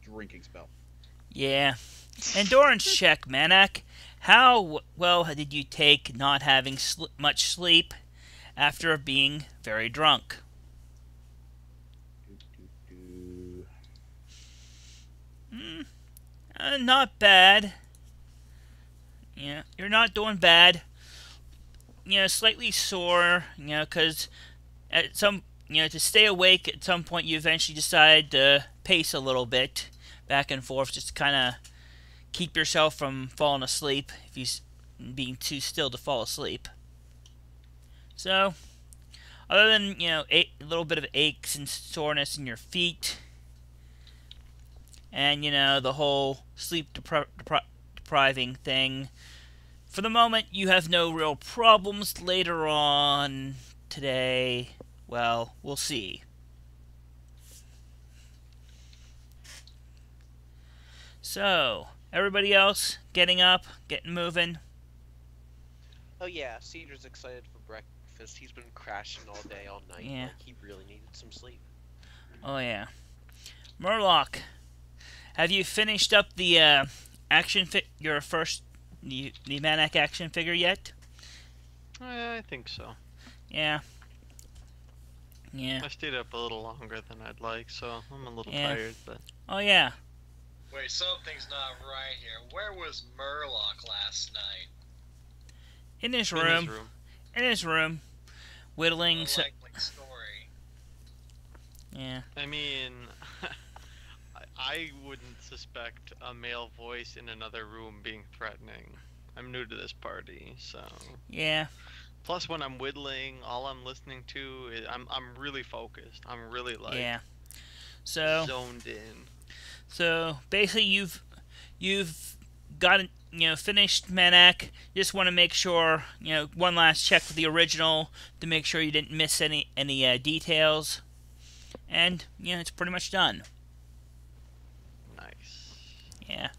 drinking spell. Yeah. Endurance check, Manak. How well did you take not having much sleep after being very drunk? Not bad. Yeah, you're not doing bad. You know, slightly sore, you know, because at some, you know, to stay awake at some point you eventually decide to pace a little bit back and forth just to kind of keep yourself from falling asleep if you being too still to fall asleep. So, other than, you know, a little bit of aches and soreness in your feet, and, you know, the whole sleep depriving thing, for the moment you have no real problems. Later on today, well, we'll see. So, everybody else getting up, getting moving? Oh yeah, Sidra's excited for breakfast. He's been crashing all day, all night. Yeah. Like, he really needed some sleep. Oh yeah. Murloch, have you finished up the your first the Manak action figure yet? I think so. Yeah. Yeah. I stayed up a little longer than I'd like, so I'm a little Yeah. tired, but Oh yeah. Wait, something's not right here. Where was Murloch last night? In his in room. his room. In his room. Whittling. A likely story. Yeah. I mean, I wouldn't suspect a male voice in another room being threatening. I'm new to this party, so. Yeah. Plus, when I'm whittling, all I'm listening to is I'm really focused. I'm really like Yeah. So zoned in. So basically, you've got finished Manak. You just want to make sure one last check with the original to make sure you didn't miss any details, and it's pretty much done. Nice. Yeah.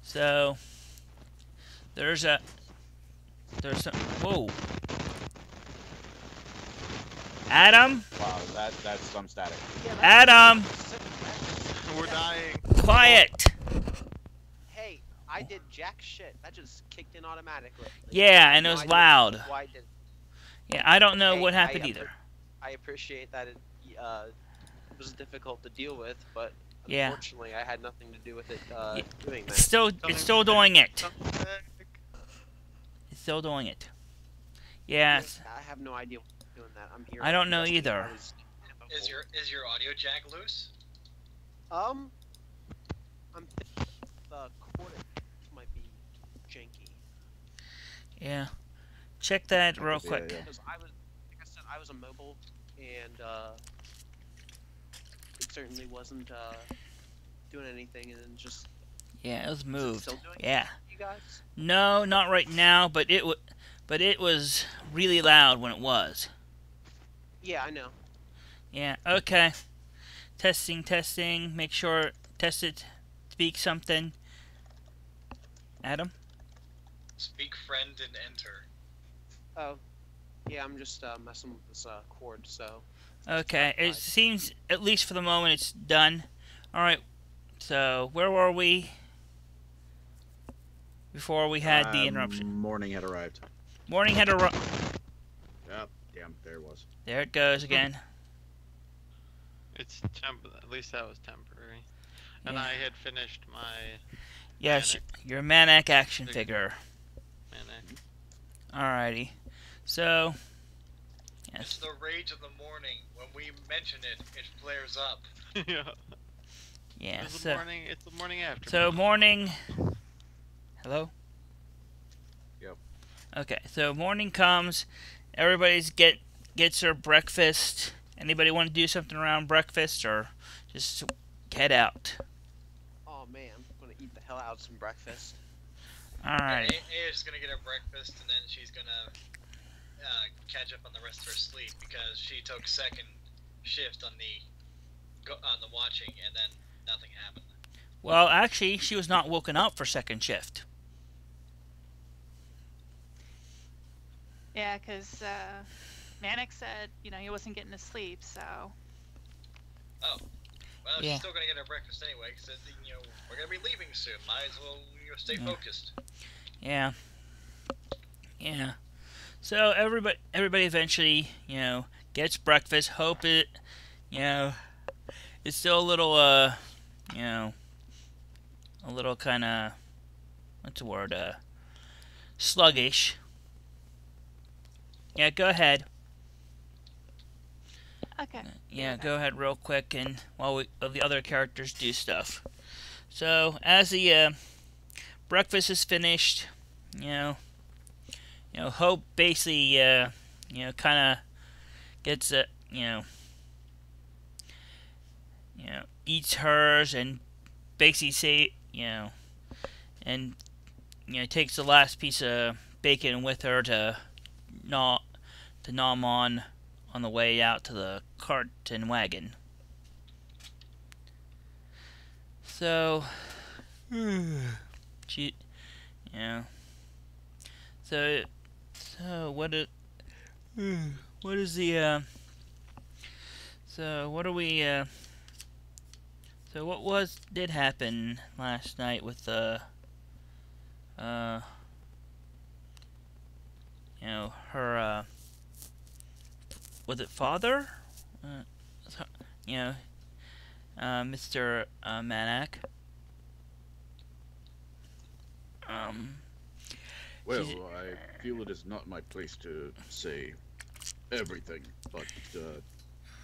So there's some. Whoa. Adam? Wow, that's some static. Yeah, that's Adam! We're dying. Quiet! Hey, I did jack shit. That just kicked in automatically. Yeah, I have and it no was idea loud. why it did. Yeah, I don't know Hey, what happened either. I appreciate that it was difficult to deal with, but Yeah. unfortunately, I had nothing to do with it doing It's that. still doing it. Something back. It's still doing it. Yeah, I have no idea what's doing that. I'm here. I don't know investigate. either. I was difficult. Is your audio jack loose? I'm thinking the cord might be janky. yeah. Check that real Yeah, quick. yeah. Because like I said, I was immobile, and it certainly wasn't doing anything, and then just Yeah, it was is it moved. still doing Yeah. it, you guys? No, not right now, but it was really loud when it was. Yeah, I know. Yeah, okay. Testing. Make sure, test it. Speak something. Adam? Speak friend and enter. Oh, yeah, I'm just messing with this cord, so. Okay, it Fine. seems, at least for the moment, it's done. Alright, so where were we before we had the interruption? Morning had arrived. Morning had a... Yep, damn, there it was. There it goes again. It's at least that was temporary. And Yeah. I had finished my Yes, Manic. your Maniac action figure. manic. Alrighty. So, It's yes. the rage of the morning. When we mention it, it flares up. Yeah. Yeah, It's the so... morning. It's the morning after. So morning. Hello. Yep. Okay, so morning comes. Everybody's gets their breakfast. Anybody want to do something around breakfast or just head out? Oh man, I'm gonna eat the hell out of some breakfast. All right. Aya's gonna get her breakfast, and then she's gonna catch up on the rest of her sleep because she took second shift on the watching, and then nothing happened. Well, actually, she was not woken up for second shift. Yeah, because Manic said, he wasn't getting to sleep, so. Well, Yeah. she's still gonna get her breakfast anyway, because we're gonna be leaving soon. Might as well stay Yeah. focused. Yeah. Yeah. So everybody eventually, gets breakfast. Hope it, it's still a little, a little kind of, what's the word, sluggish. Yeah, go ahead. Okay. Yeah, go ahead real quick, and while the other characters do stuff. So as the breakfast is finished, Hope basically, kind of gets eats hers and basically takes the last piece of bacon with her to gnaw on the way out to the cart and wagon. So, she, So what is the so what are we so what did happen last night with the her was it father? Mr. Manak. Well, She's- I feel it is not my place to say everything, but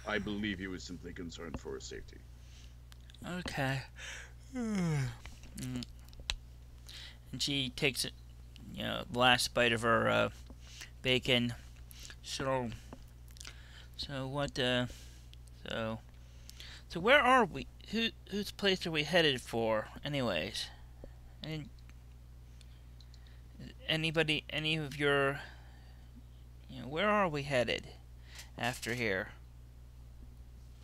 I believe he was simply concerned for his safety. Okay. And she takes the last bite of her bacon. So what? So where are we? Whose place are we headed for, anyways? Any of your? Where are we headed after here?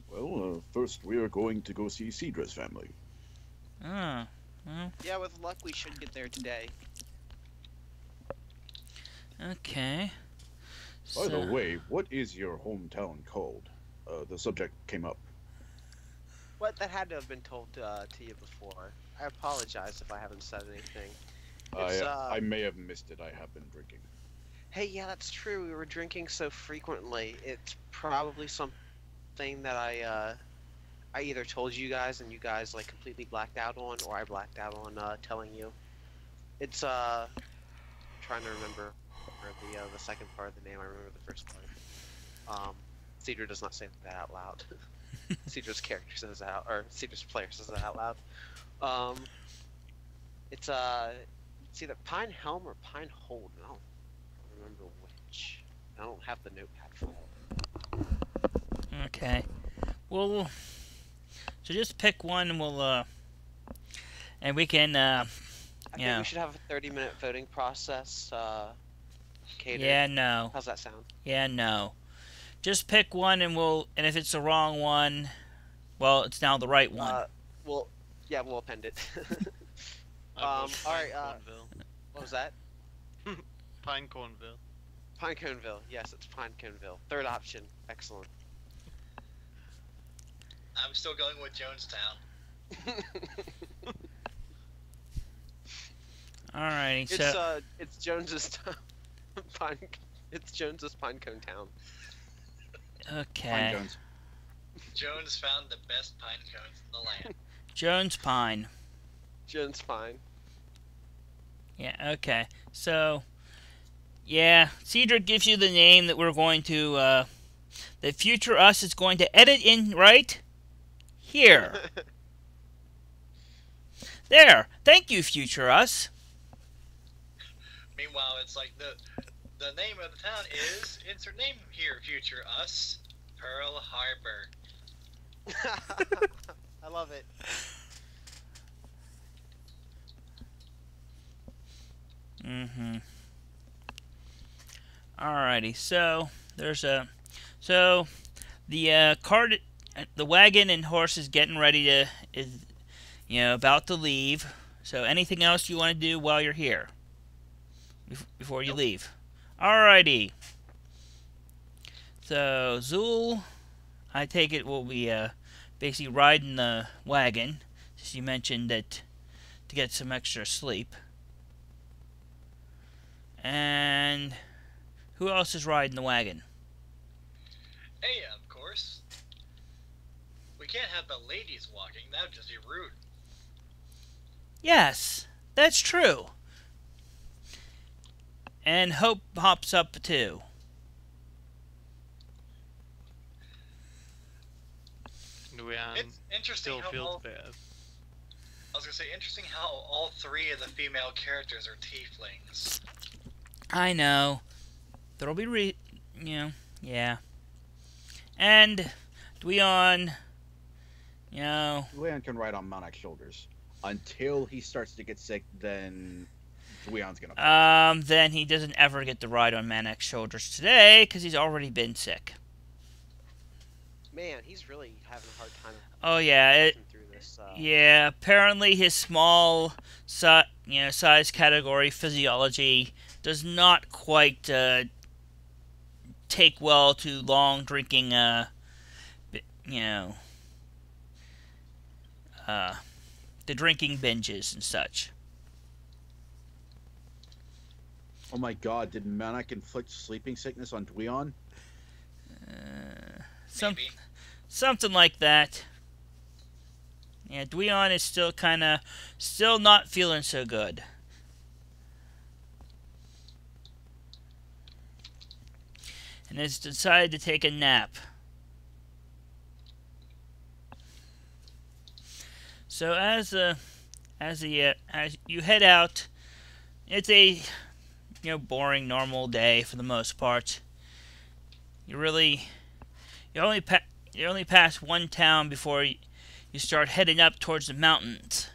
Well, first we are going to go see Sidra's family. Ah, well, Yeah, with luck, we should get there today. okay. By the way, what is your hometown called? The subject came up. What? That had to have been told to you before. I apologize if I haven't said anything. It's, I may have missed it. I have been drinking. Hey, yeah, that's true. We were drinking so frequently. It's probably something that I either told you guys and you guys like completely blacked out on, or I blacked out on telling you. It's I'm trying to remember the second part of the name. I remember the first part. Sidra does not say that out loud. Sidra's character says that out, or Sidra's player says that out loud. It's either Pine Helm or Pine Hold. I don't remember which. I don't have the notepad for it. Okay. Well, so just pick one, and we'll and we can I think we should have a 30-minute voting process. Catered. Yeah, no. How's that sound? Yeah, no. Just pick one, and and if it's the wrong one, well, it's now the right one. We'll append it. I vote all right. Pineconeville. What was that? Pineconeville. Pineconeville. Yes, it's Pineconeville. Third option. Excellent. I'm still going with Jonestown. Alrighty, so It's Jones's town. It's Jones's Pinecone town. okay. Pine cones. Jones found the best pine cones in the land. Jones Pine. Jones Pine. Yeah, okay. So, yeah, Sidra gives you the name that we're going to, the future us is going to edit in right here. There. Thank you, future us. Meanwhile, it's like the name of the town is insert name here, future us, Pearl Harbor. I love it. Mm-hmm. Alrighty, so there's the cart, the wagon and horse is getting ready to about to leave. So anything else you want to do while you're here before you leave? Alrighty. So Zeuel, I take it, will be basically riding the wagon, since you mentioned that to get some extra sleep. And who else is riding the wagon? Hey, of course. We can't have the ladies walking. That would just be rude. Yes, that's true. And Hope hops up too. It's interesting Still how feels bad. I was gonna say, interesting how all three of the female characters are tieflings. I know. There'll be yeah. And Dweon, Dweon can ride on Monarch's shoulders. Until he starts to get sick, then Dweon's gonna. Then he doesn't ever get to ride on Manek's shoulders today, because he's already been sick. Man, he's really having a hard time. Oh yeah, Through this, yeah. Apparently, his small, size category physiology does not quite take well to long drinking. The drinking binges and such. Oh my God! Did Monarch inflict sleeping sickness on Dweon? Maybe. Something like that. Yeah, Dweon is still not feeling so good. And has decided to take a nap. So as you head out, it's a boring normal day for the most part. You only pass one town before you start heading up towards the mountains.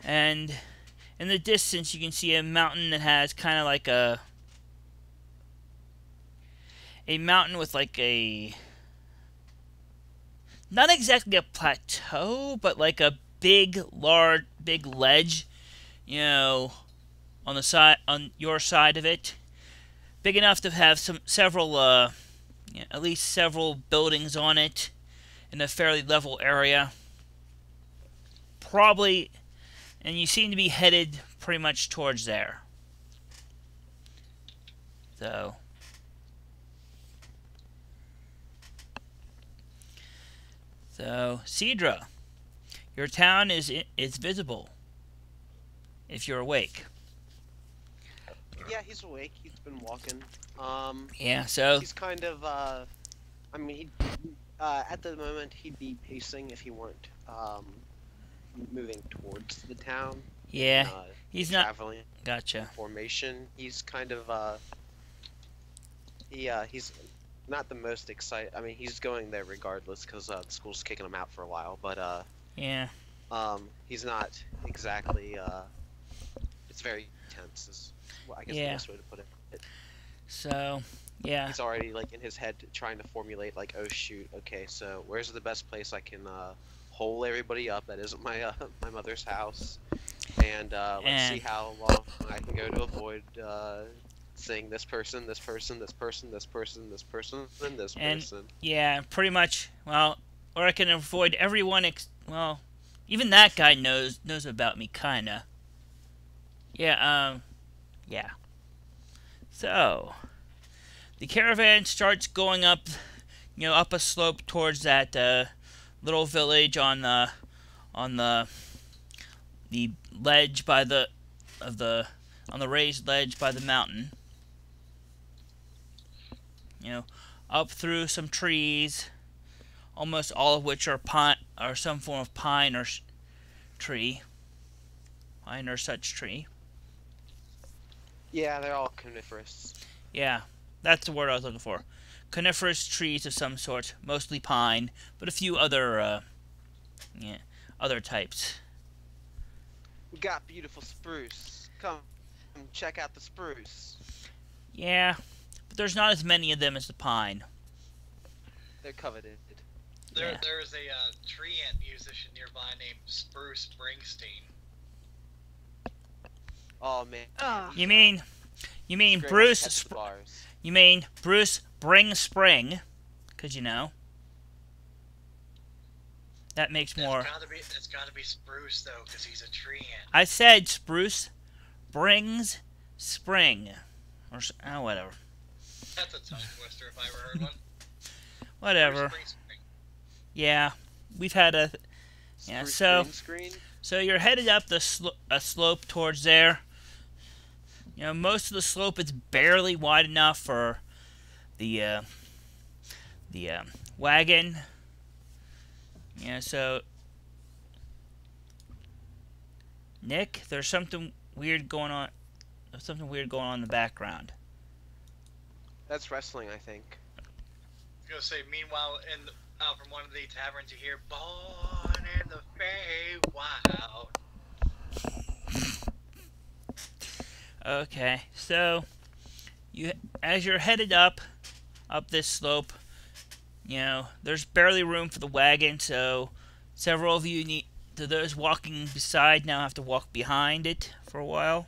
And in the distance you can see a mountain that has kind of like a mountain with like not exactly a plateau, but like a big ledge, on the side, on your side of it, big enough to have several, at least several buildings on it, in a fairly level area. Probably, and you seem to be headed pretty much towards there. So, Sidra, your town is visible if you're awake. Yeah, he's awake. He's been walking. Yeah, so He's kind of, I mean, at the moment, he'd be pacing if he weren't, moving towards the town. yeah, he's not. Traveling Gotcha. formation. He's kind of, he's not the most excited. I mean, he's going there regardless because the school's kicking him out for a while. But Yeah. he's not exactly. It's very tense. Is I guess the Yeah. best way to put it. So, yeah. He's already like in his head trying to formulate like, oh shoot, okay, so where's the best place I can hole everybody up that isn't my my mother's house, and let's see how long I can go to avoid seeing this person, this person, this person, this person, this person, and this person. Yeah, pretty much. Well, or I can avoid everyone. Well, even that guy knows about me, kinda. Yeah. Yeah. So, the caravan starts going up, up a slope towards that little village on the ledge by on the raised ledge by the mountain. Up through some trees, almost all of which are pine or some form of pine or tree, pine or such tree. Yeah, they're all coniferous. Yeah, that's the word I was looking for. Coniferous trees of some sort, mostly pine, but a few other, other types. We got beautiful spruce. Come check out the spruce. Yeah, but there's not as many of them as the pine. They're coveted. There's a tree ant musician nearby named Spruce Springsteen. Oh man. You mean Great Bruce? catch the bars. You mean Bruce Bring Spring? Because that makes more. It's gotta be Spruce though, because he's a tree ant. I said Spruce brings spring, or whatever. That's a tongue twister if I ever heard one. Whatever. Spruce Springsteen. Yeah, we've had a. Yeah, Spruce so green screen. So you're headed up a slope towards there. Most of the slope is barely wide enough for the wagon. So Nick, there's something weird going on. There's something weird going on in the background. That's wrestling, I think. I was gonna say, meanwhile, out from one of the taverns, you hear "Born in the Feywild." Okay, so as you're headed up this slope, there's barely room for the wagon, so several of you those walking beside now have to walk behind it for a while.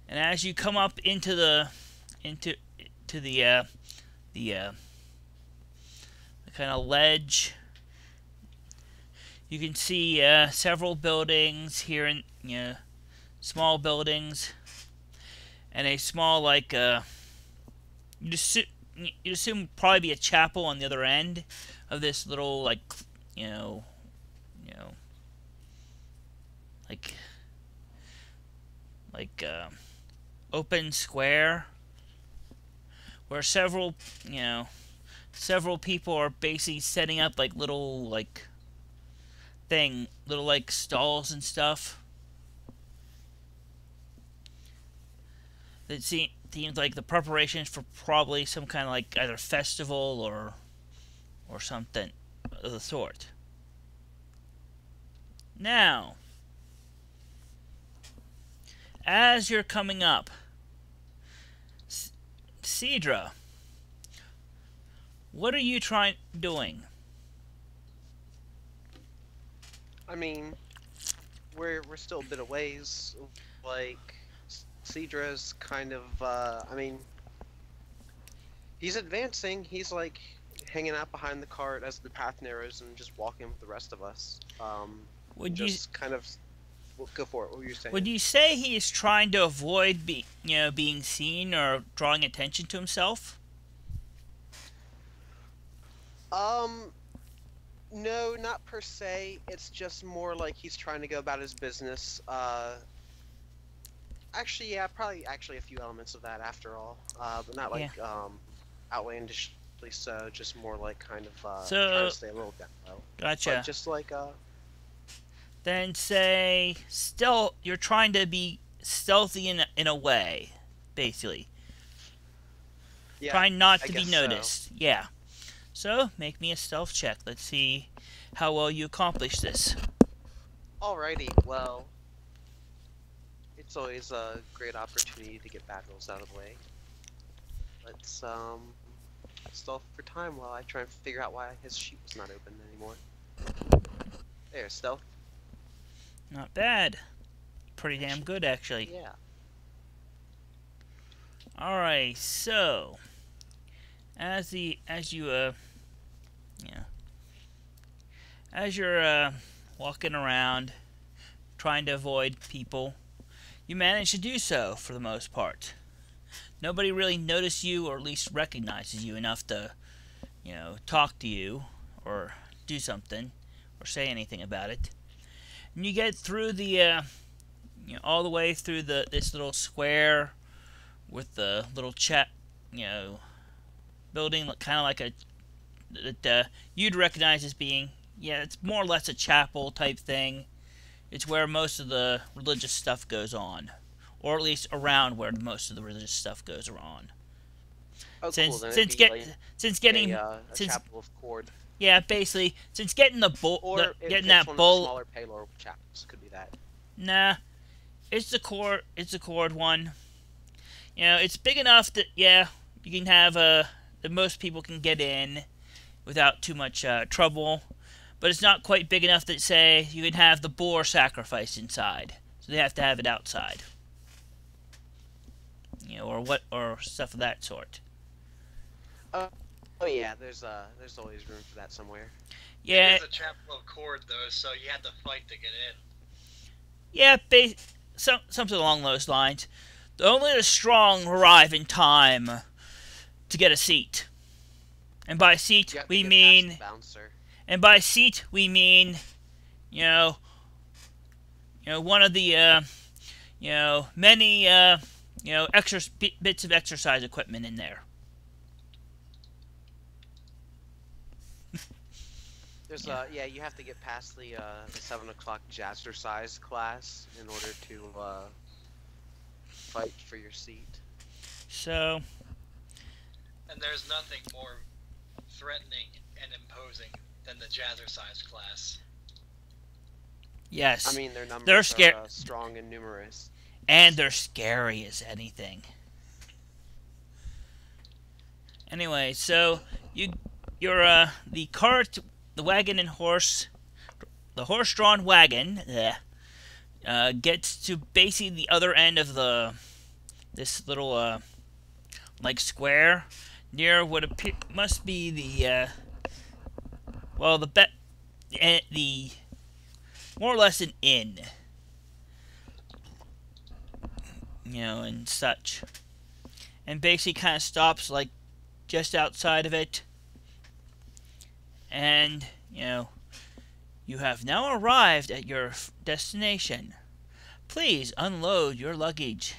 And as you come up into the kind of ledge, you can see several buildings here in small buildings, and a small you'd assume probably be a chapel on the other end of this little open square where several people are basically setting up little stalls and stuff. It seems like the preparations for probably some kind of either festival or something of the sort. Now, as you're coming up, Sidra, what are you doing? I mean, we're still a bit of ways. Like, Sidra's kind of, I mean, he's advancing. He's like hanging out behind the cart as the path narrows and just walking with the rest of us. Would just kind of go for it. What were you saying? Would you say he is trying to avoid being seen or drawing attention to himself? No, not per se. It's just more like he's trying to go about his business. Actually, yeah, probably actually a few elements of that after all. But not like outlandishly so. Just more like kind of trying to stay a little down low. Gotcha. But just like Then say you're trying to be stealthy in a way, basically. yeah, Trying not I to be guess noticed. so. Yeah. So make me a stealth check. Let's see how well you accomplish this. Alrighty, well, it's always a great opportunity to get bad rolls out of the way. Let's stealth for time while I try and figure out why his sheet was not open anymore. There, stealth. Not bad. Pretty damn good, actually. Yeah. Alright, so as you're walking around trying to avoid people, you manage to do so for the most part. Nobody really noticed you, or at least recognizes you enough to, talk to you or do something or say anything about it. And you get through the all the way through this little square with the little building, kind of like that you'd recognize as being, it's more or less a chapel type thing. It's where most of the religious stuff goes on, or at least around where most of the religious stuff goes on. Oh, since cool. since getting a chapel of cord, basically since getting the getting that bowl. Smaller payload chapels could be that. Nah, it's the cord. It's the cord one. It's big enough that you can have that most people can get in without too much trouble, but it's not quite big enough that, say, you can have the boar sacrifice inside, so they have to have it outside, or stuff of that sort. Oh yeah, there's always room for that somewhere. Yeah, It's a chapel of cord though, so you had to fight to get in. yeah, something along those lines. Only the strong arrive in time to get a seat. And by seat we mean one of the many extra bits of exercise equipment in there. There's you have to get past the 7 o'clock jazzercise class in order to fight for your seat. So. And there's nothing more threatening and imposing than the jazzercise class. Yes. I mean, their numbers are strong and numerous. And they're scary as anything. Anyway, so you're the cart, the wagon and horse, the horse-drawn wagon gets to basically the other end of this little like square near what must be the more or less an inn, and such, and basically kind of stops like just outside of it, and you have now arrived at your destination. Please unload your luggage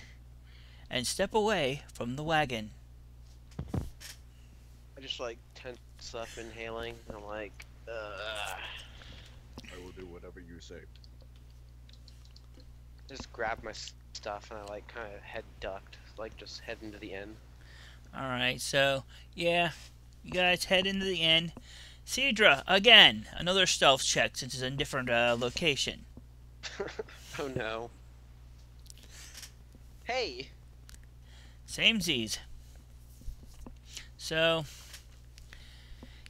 and step away from the wagon. I just like tense up, inhaling, and I'm like, I will do whatever you say. just grab my stuff and I like kind of head ducked, like just head into the inn. Alright, so yeah, you guys head into the inn. Sidra, again, another stealth check since it's in a different location. Oh no. Hey! Same Z's. So,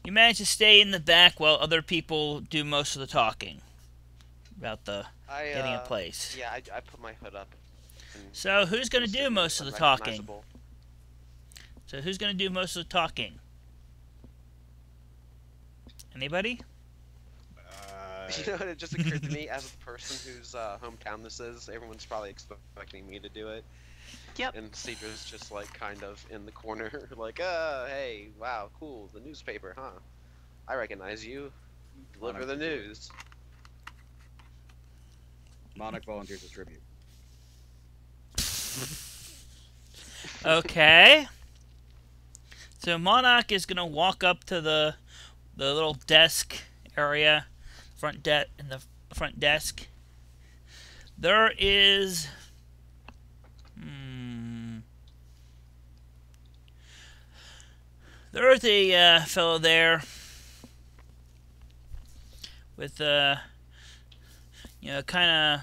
you manage to stay in the back while other people do most of the talking about getting a place. Yeah, I put my hood up. So who's going to do most of the talking? Unrecognizable. So who's going to do most of the talking? Anybody? You know, it just occurred to me, as a person whose hometown this is, everyone's probably expecting me to do it. Yep. And Sidra's just like kind of in the corner, like, hey, wow, cool, the newspaper, huh? I recognize you. Deliver the news. Monarch volunteers as tribute. Okay. So Monarch is gonna walk up to the little desk area, in the front desk. There is there's a fellow there with kind of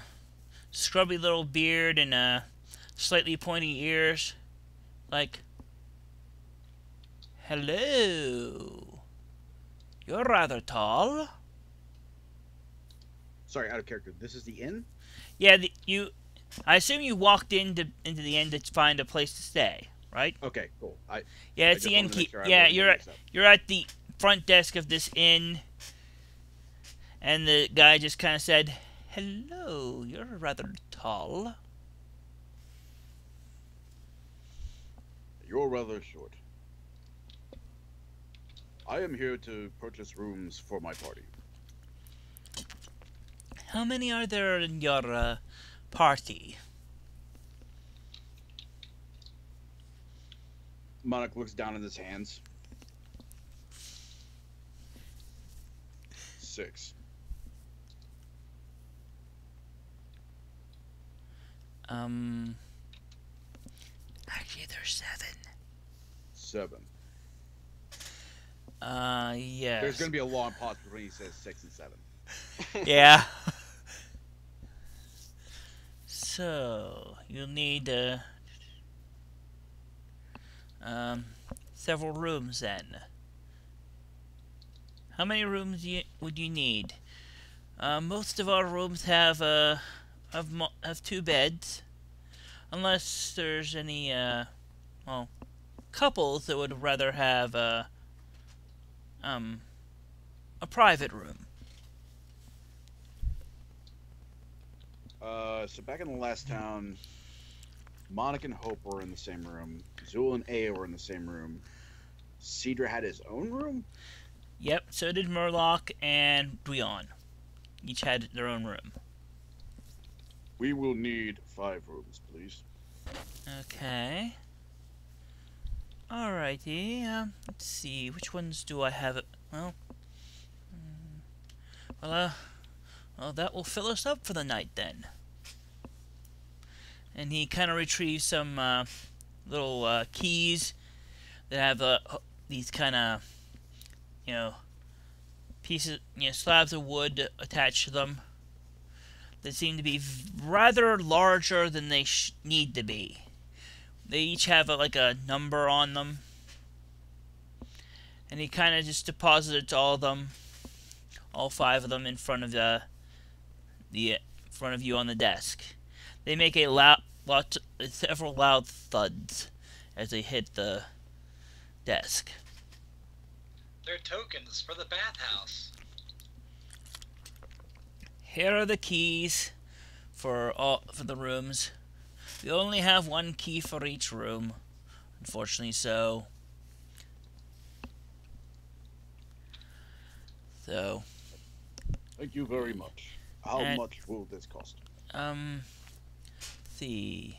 scrubby little beard and slightly pointy ears, like, hello, you're rather tall. Sorry, out of character. This is the inn? Yeah, I assume you walked into the inn to find a place to stay, right? Okay, cool. Yeah, it's the innkeep. Yeah, you're at the front desk of this inn, and the guy just kind of said, hello, you're rather tall. You're rather short. I am here to purchase rooms for my party. How many are there in your party? Monarch looks down at his hands. 6. Actually, there's 7. 7. Yes. There's going to be a long pause between he says 6 and 7. Yeah. So, you'll need several rooms then. How many rooms would you need? Most of our rooms have 2 beds, unless there's any couples that would rather have a private room. So back in the last town, Monarch and Hope were in the same room. Zeuel and Aya were in the same room. Sidra had his own room? Yep, so did Murloch and Dweon. Each had their own room. We will need 5 rooms, please. Okay. Alrighty, let's see, which ones do I have? Well, that will fill us up for the night then. And he kind of retrieves some little keys that have these kind of, pieces, slabs of wood attached to them that seem to be rather larger than they need to be. They each have like a number on them, and he kind of just deposits all of them, all 5 of them, in front of front of you on the desk. They make several loud thuds as they hit the desk. They're tokens for the bathhouse. Here are the keys for the rooms. We only have 1 key for each room, unfortunately. So Thank you very much. How much will this cost? let's see.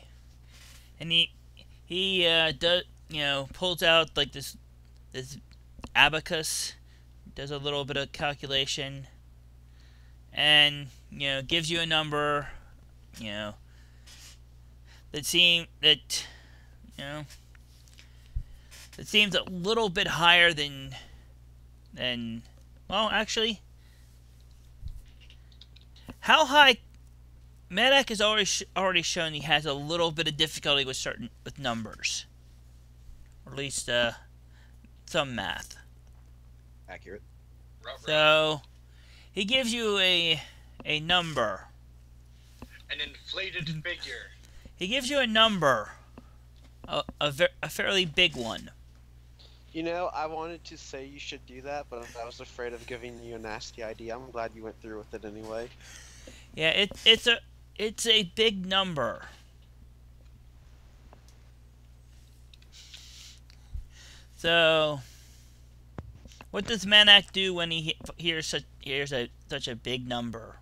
And he does, pulls out like this abacus, does a little bit of calculation, and gives you a number, that seems a little bit higher than well, actually, how high? Medak has already shown he has a little bit of difficulty with numbers, or at least some math. Accurate. Ruh-roh. So he gives you a number inflated figure. He gives you a number, a fairly big one. You know, I wanted to say you should do that, but I was afraid of giving you a nasty idea. I'm glad you went through with it anyway. Yeah, it's a big number. So, what does Manak do when he hears such a big number?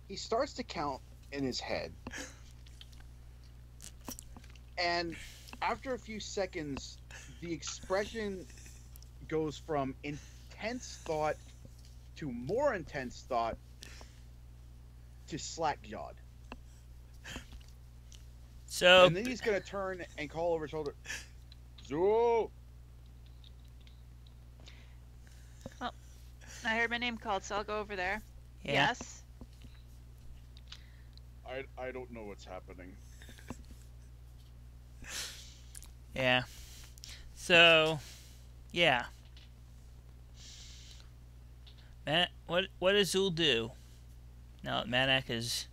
He starts to count in his head, and after a few seconds, the expression goes from intense thought to more intense thought to slack-jawed. So, And then he's going to turn and call over his shoulder, Zeuel! I heard my name called, so I'll go over there. yeah. Yes. I don't know what's happening. Yeah. So, yeah. What does Zeuel do? Now that Manak has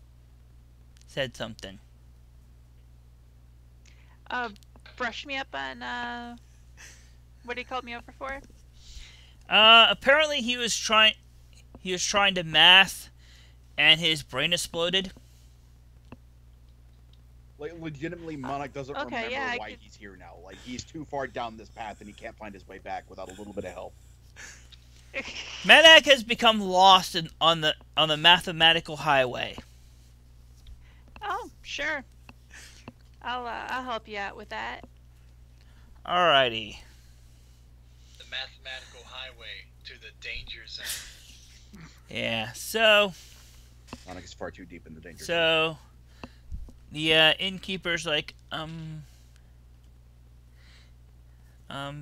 said something. Brush me up on what he called me over for. Apparently he was trying to math, and his brain exploded. Like, legitimately, Monarch doesn't okay, remember yeah, why he's here now. Like, he's too far down this path and he can't find his way back without a little bit of help. Manak has become lost on the mathematical highway. Oh, sure. I'll help you out with that. Alrighty. The mathematical highway to the danger zone. Yeah. So Monarch is far too deep in the danger. So the innkeeper's like,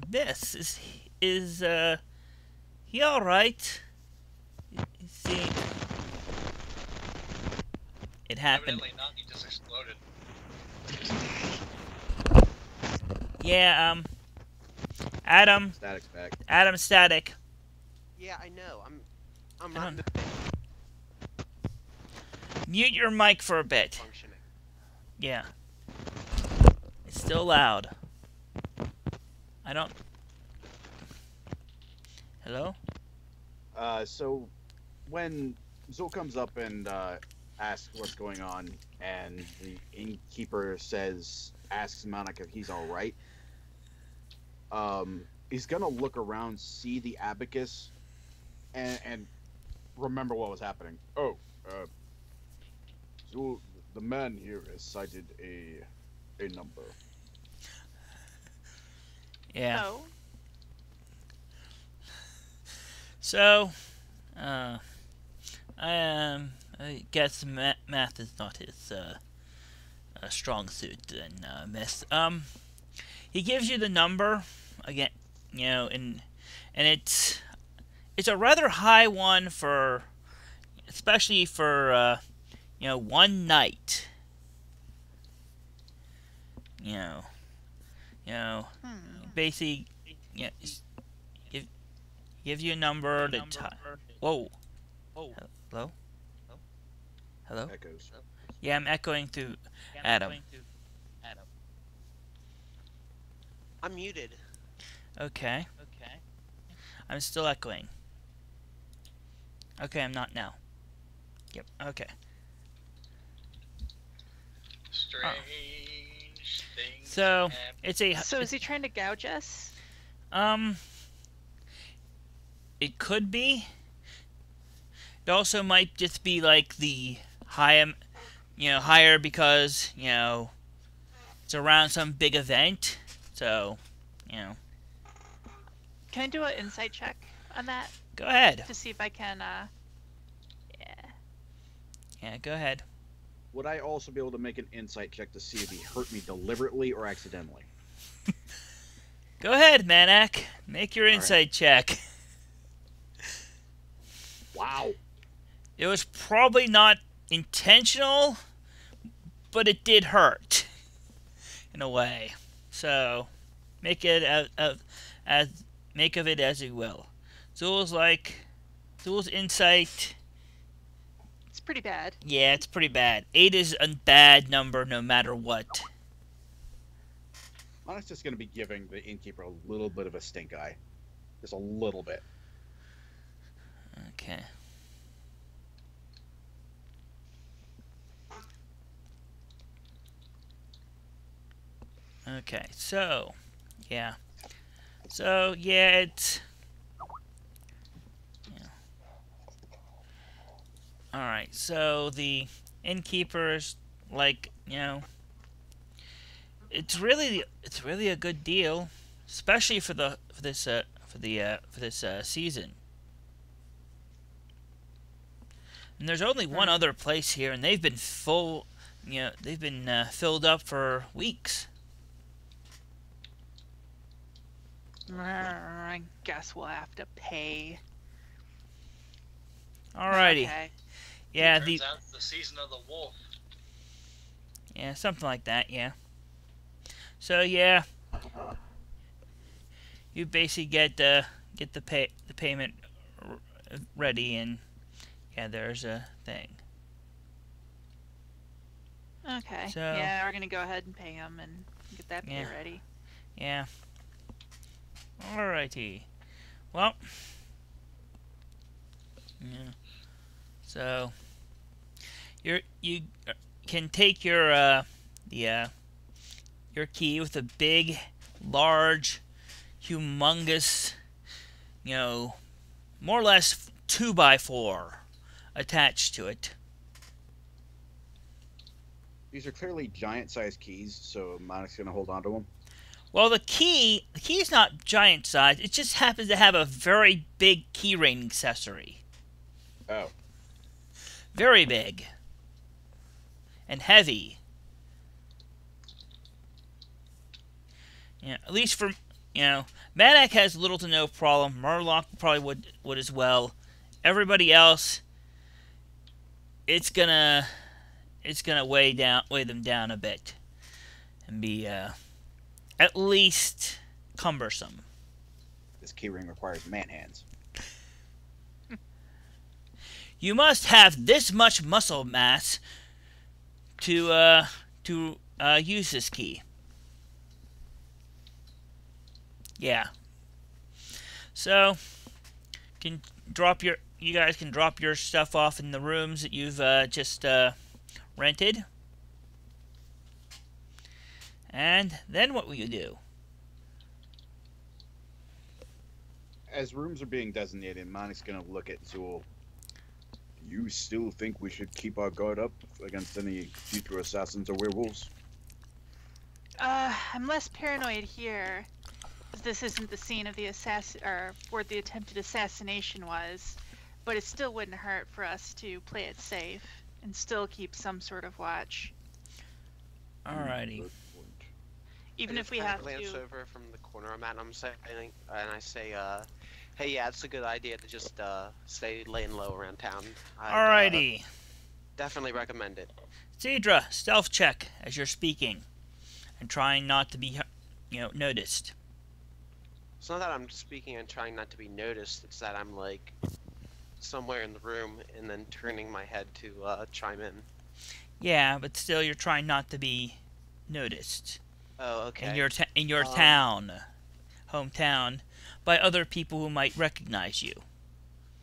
this is he all right? You see, it happened. Evidently not. He just exploded. Yeah. Adam. Static's back. Adam Static. Yeah, I know. I'm I not don't- Mute your mic for a bit. functioning. Yeah. It's still loud. I don't... Hello? So when Zeuel comes up and asks what's going on, and the innkeeper asks Monarch if he's all right, he's gonna look around, see the abacus, and remember what was happening. Oh, Zeuel, the man here has cited a number. Yeah. Oh. So, I guess math is not his strong suit, and miss. He gives you the number again, you know, and it's a rather high one for, especially for one night. Basically, yeah. Give you a number to Whoa. Hello? Hello? Echoes. Yeah, I'm echoing through Adam. I'm muted. Okay. I'm still echoing. Okay, I'm not now. Yep, okay. Strange things. So, happen. it's a... So is he trying to gouge us? It could be. It also might just be like the higher because, it's around some big event. So, Can I do an insight check on that go ahead. to see if I can? Yeah, go ahead. Would I also be able to make an insight check to see if he hurt me deliberately or accidentally? Go ahead, Manak. Make your All right. insight check. Wow. It was probably not intentional, but it did hurt in a way. So make it make of it as you will. Zeuel's insight. It's pretty bad. Yeah, it's pretty bad. 8 is a bad number no matter what. I'm just going to be giving the innkeeper a little bit of a stink eye. Just a little bit. Okay. Okay, so, yeah. So, yeah, it's... Yeah. Alright, so the innkeeper's, like, you know... It's really a good deal, especially for this season. And there's only one other place here, and they've been full, you know, they've been filled up for weeks. I guess we'll have to pay. Alrighty. Okay. Yeah, Turns out it's the season of the wolf. yeah, something like that. Yeah. So yeah, you basically get the payment ready, and yeah, there's a thing. Okay. So- yeah, we're gonna go ahead and pay him and get that pay Yeah. ready. Yeah. Alrighty. Well. Yeah. So you can take your key with a big, large, humongous, you know, more or less 2x4 attached to it. These are clearly giant-sized keys, so Monic's going to hold on to them. Well, the key is not giant size. It just happens to have a very big keyring accessory. Oh. Very big. And heavy. Yeah, at least for, you know, Madak has little to no problem. Murloch probably would as well. Everybody else, it's gonna weigh them down a bit, and be at least cumbersome. This keyring requires man hands. You must have this much muscle mass to use this key. Yeah. So, you guys can drop your stuff off in the rooms that you've just rented. And then what will you do? As rooms are being designated, Monic's going to look at Zeuel. Do you still think we should keep our guard up against any future assassins or werewolves? I'm less paranoid here. This isn't the scene of the where the attempted assassination was, but it still wouldn't hurt for us to play it safe and still keep some sort of watch, Alrighty. Good point. even I if just we kinda have glance to. over from the corner I'm at, and I say, hey, yeah, it's a good idea to just stay laying low around town. Alrighty. Definitely recommend it. Sidra, stealth check as you're speaking, and trying not to be, noticed. It's not that I'm speaking and trying not to be noticed. It's that I'm like somewhere in the room and then turning my head to chime in. Yeah, but still, you're trying not to be noticed Oh, okay. in your town, hometown, by other people who might recognize you.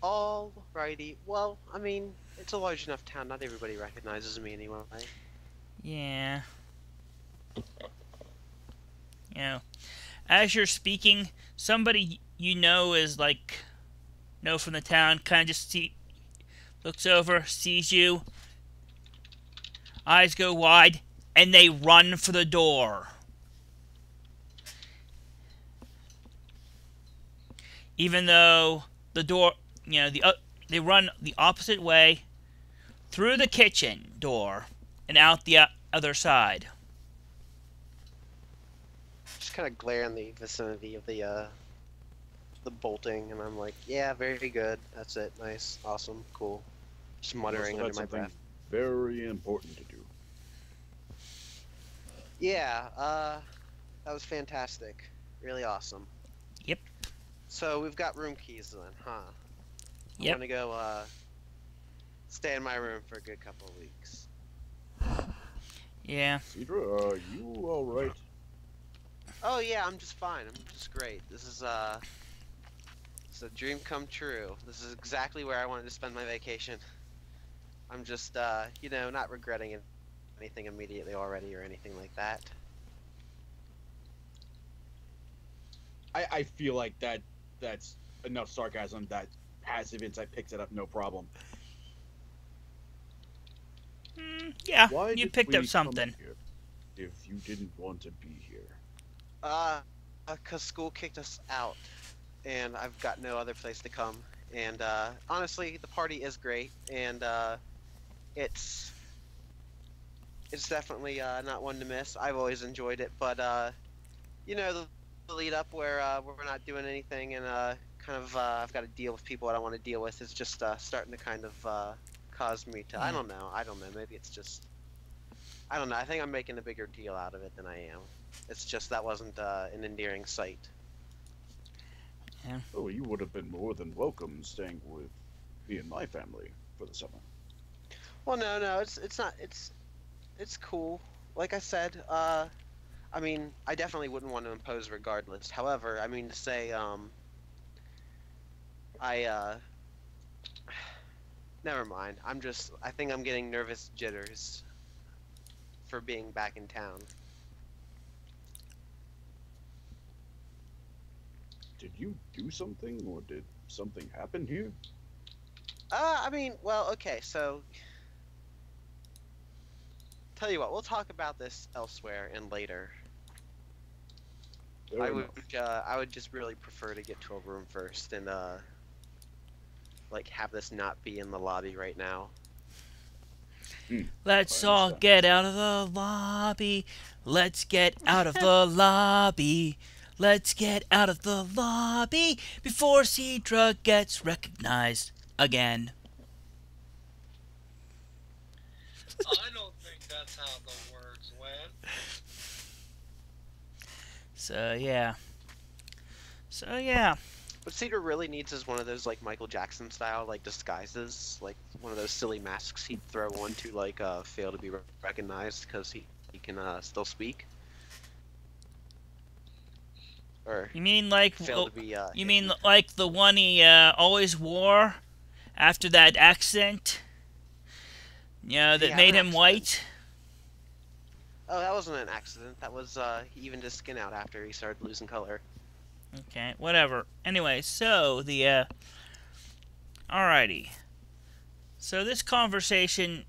Alrighty. Well, I mean, it's a large enough town. Not everybody recognizes me anyway. Yeah. You know, as you're speaking, somebody is from the town, kind of just looks over, sees you, eyes go wide, and they run for the door. Even though the door, they run the opposite way, through the kitchen door, and out the other side. Just kind of glare in the vicinity of the bolting, and I'm like, yeah, very good. That's it. Nice, awesome, cool. Just muttering Also, under that's my something breath. very important to do. Yeah, that was fantastic. Really awesome. Yep. So we've got room keys then, huh? Yep. I'm gonna go stay in my room for a good couple of weeks. Yeah. Sidra, are you alright? Oh yeah, I'm just fine. I'm just great. This is it's a dream come true. This is exactly where I wanted to spend my vacation. I'm just you know, not regretting anything immediately already or anything like that. I feel like that's enough sarcasm that passive insight picks it up, no problem. Yeah, Why you did picked we up something. come here if you didn't want to be here? Cause school kicked us out, and I've got no other place to come. And honestly, the party is great, and it's definitely not one to miss. I've always enjoyed it, but you know, the lead up where we're not doing anything, and kind of I've got to deal with people I don't want to deal with is just starting to kind of cause me to I don't know, maybe it's just I don't know. I think I'm making a bigger deal out of it than I am. It's just that wasn't an endearing sight. Yeah. Oh, you would have been more than welcome staying with me and my family for the summer. Well, no, it's not. It's cool. Like I said, I mean, I definitely wouldn't want to impose regardless. However, I mean to say, never mind. I think I'm getting nervous jitters for being back in town. Did you do something, or did something happen here? I mean, well, okay, so tell you what, we'll talk about this elsewhere and later. Fair enough. I would just really prefer to get to a room first and like have this not be in the lobby right now. Let's I all understand. get out of the lobby. Let's get out of the lobby. Let's get out of the lobby before Sidra gets recognized again. I don't think that's how the words went. So yeah. What Cedar really needs is one of those like Michael Jackson style like disguises, like one of those silly masks he'd throw on to like fail to be recognized because he can still speak. Or You mean like fail to be you mean like the one he always wore after that accident? You know, that Yeah, made an him accident. white? Oh, that wasn't an accident. That was he evened his skin out after he started losing color. Okay, whatever. Anyway, so the alrighty. So this conversation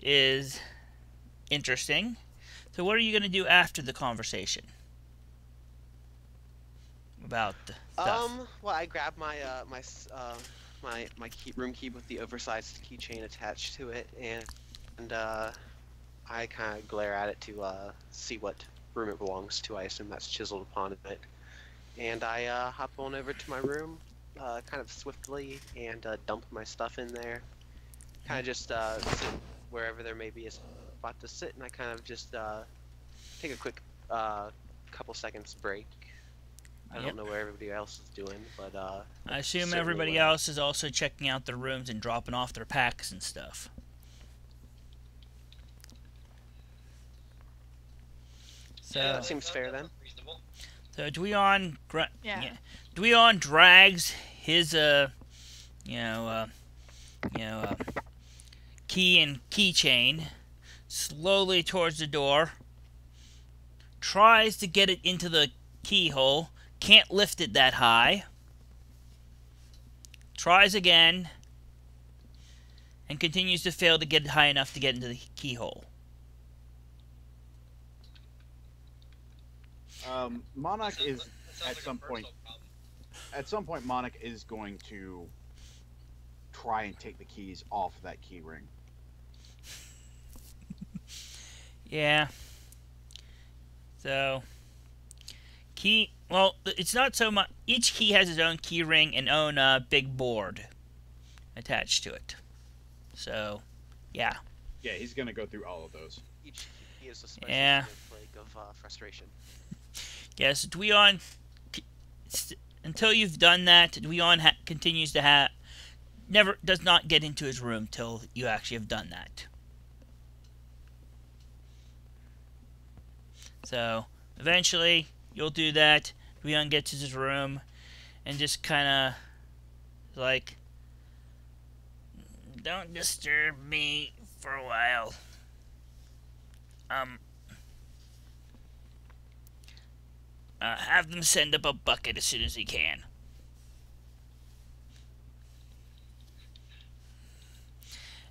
is interesting. So what are you gonna do after the conversation? About the stuff. Well, I grabbed my my room key with the oversized keychain attached to it, and I kind of glare at it to see what room it belongs to. I assume that's chiseled upon it, and I hop on over to my room, kind of swiftly, and dump my stuff in there. Kind of just sit wherever there may be a spot to sit, and I kind of just take a quick couple seconds break. I don't know where everybody else is doing, but I assume certainly everybody will. else is also checking out their rooms and dropping off their packs and stuff. So, That seems fair then. Reasonable. so Dweon Yeah. Dweon drags his key and keychain slowly towards the door. Tries to get it into the keyhole. Can't lift it that high. Tries again. And continues to fail to get it high enough to get into the keyhole. Monarch is That sounds at like a some point. personal problem. At some point, Monarch is going to try and take the keys off of that key ring. Yeah. So, well, it's not so much. Each key has its own key ring and own big board attached to it. So, yeah. Yeah, he's gonna go through all of those. Each key is a special Yeah. snowflake of frustration. Yes, Dweon, until you've done that, Dweon continues to does not get into his room till you actually have done that. So eventually you'll do that. Leon gets to his room and just kind of like, don't disturb me for a while. Have them send up a bucket as soon as he can.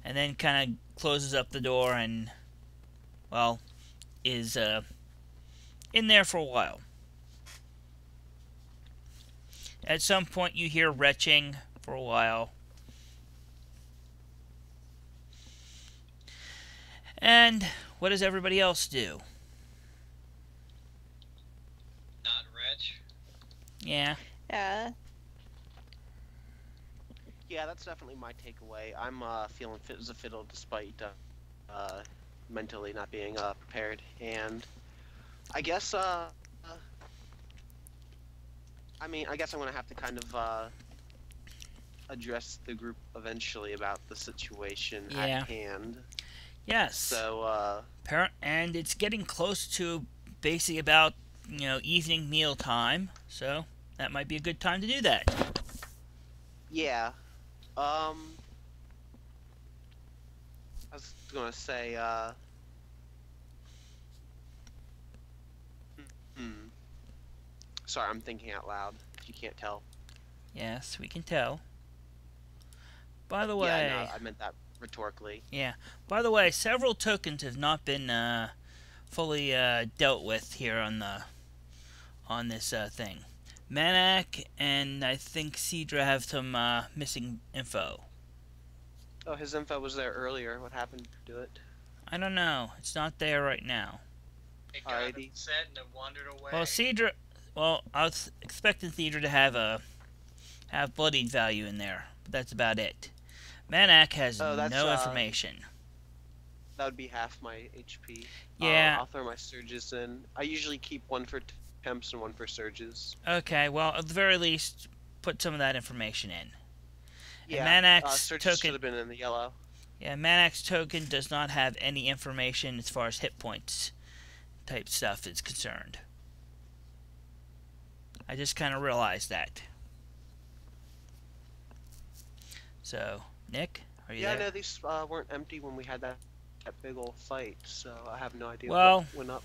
And then kind of closes up the door and, well, is in there for a while. At some point you hear retching for a while. And what does everybody else do? Not retch. Yeah. Yeah. Yeah, that's definitely my takeaway. I'm feeling fit as a fiddle despite mentally not being prepared, and I guess I guess I'm gonna have to kind of address the group eventually about the situation at hand. Yes. So and it's getting close to basically about, evening meal time, so that might be a good time to do that. yeah. I was gonna say, Sorry, I'm thinking out loud, if you can't tell. Yes, we can tell. By the way... Yeah, no, I meant that rhetorically. Yeah. By the way, several tokens have not been fully dealt with here on this thing. Manak and I think Sidra have some missing info. Oh, his info was there earlier. What happened to it? I don't know. It's not there right now. It got Alrighty. upset and it wandered away. Well, Sidra... Well, I was expecting Sidra to have bloodied value in there, but that's about it. Manak has no information. That would be half my HP. Yeah. I'll throw my surges in. I usually keep one for temps and one for surges. Okay, well, at the very least, put some of that information in. Yeah, and Manak's surges token should have been in the yellow. Yeah, Manak's token does not have any information as far as hit points type stuff is concerned. I just kind of realized that. So, Nick, are you there? Yeah, no, these weren't empty when we had that big old fight, so I have no idea Well, what went up.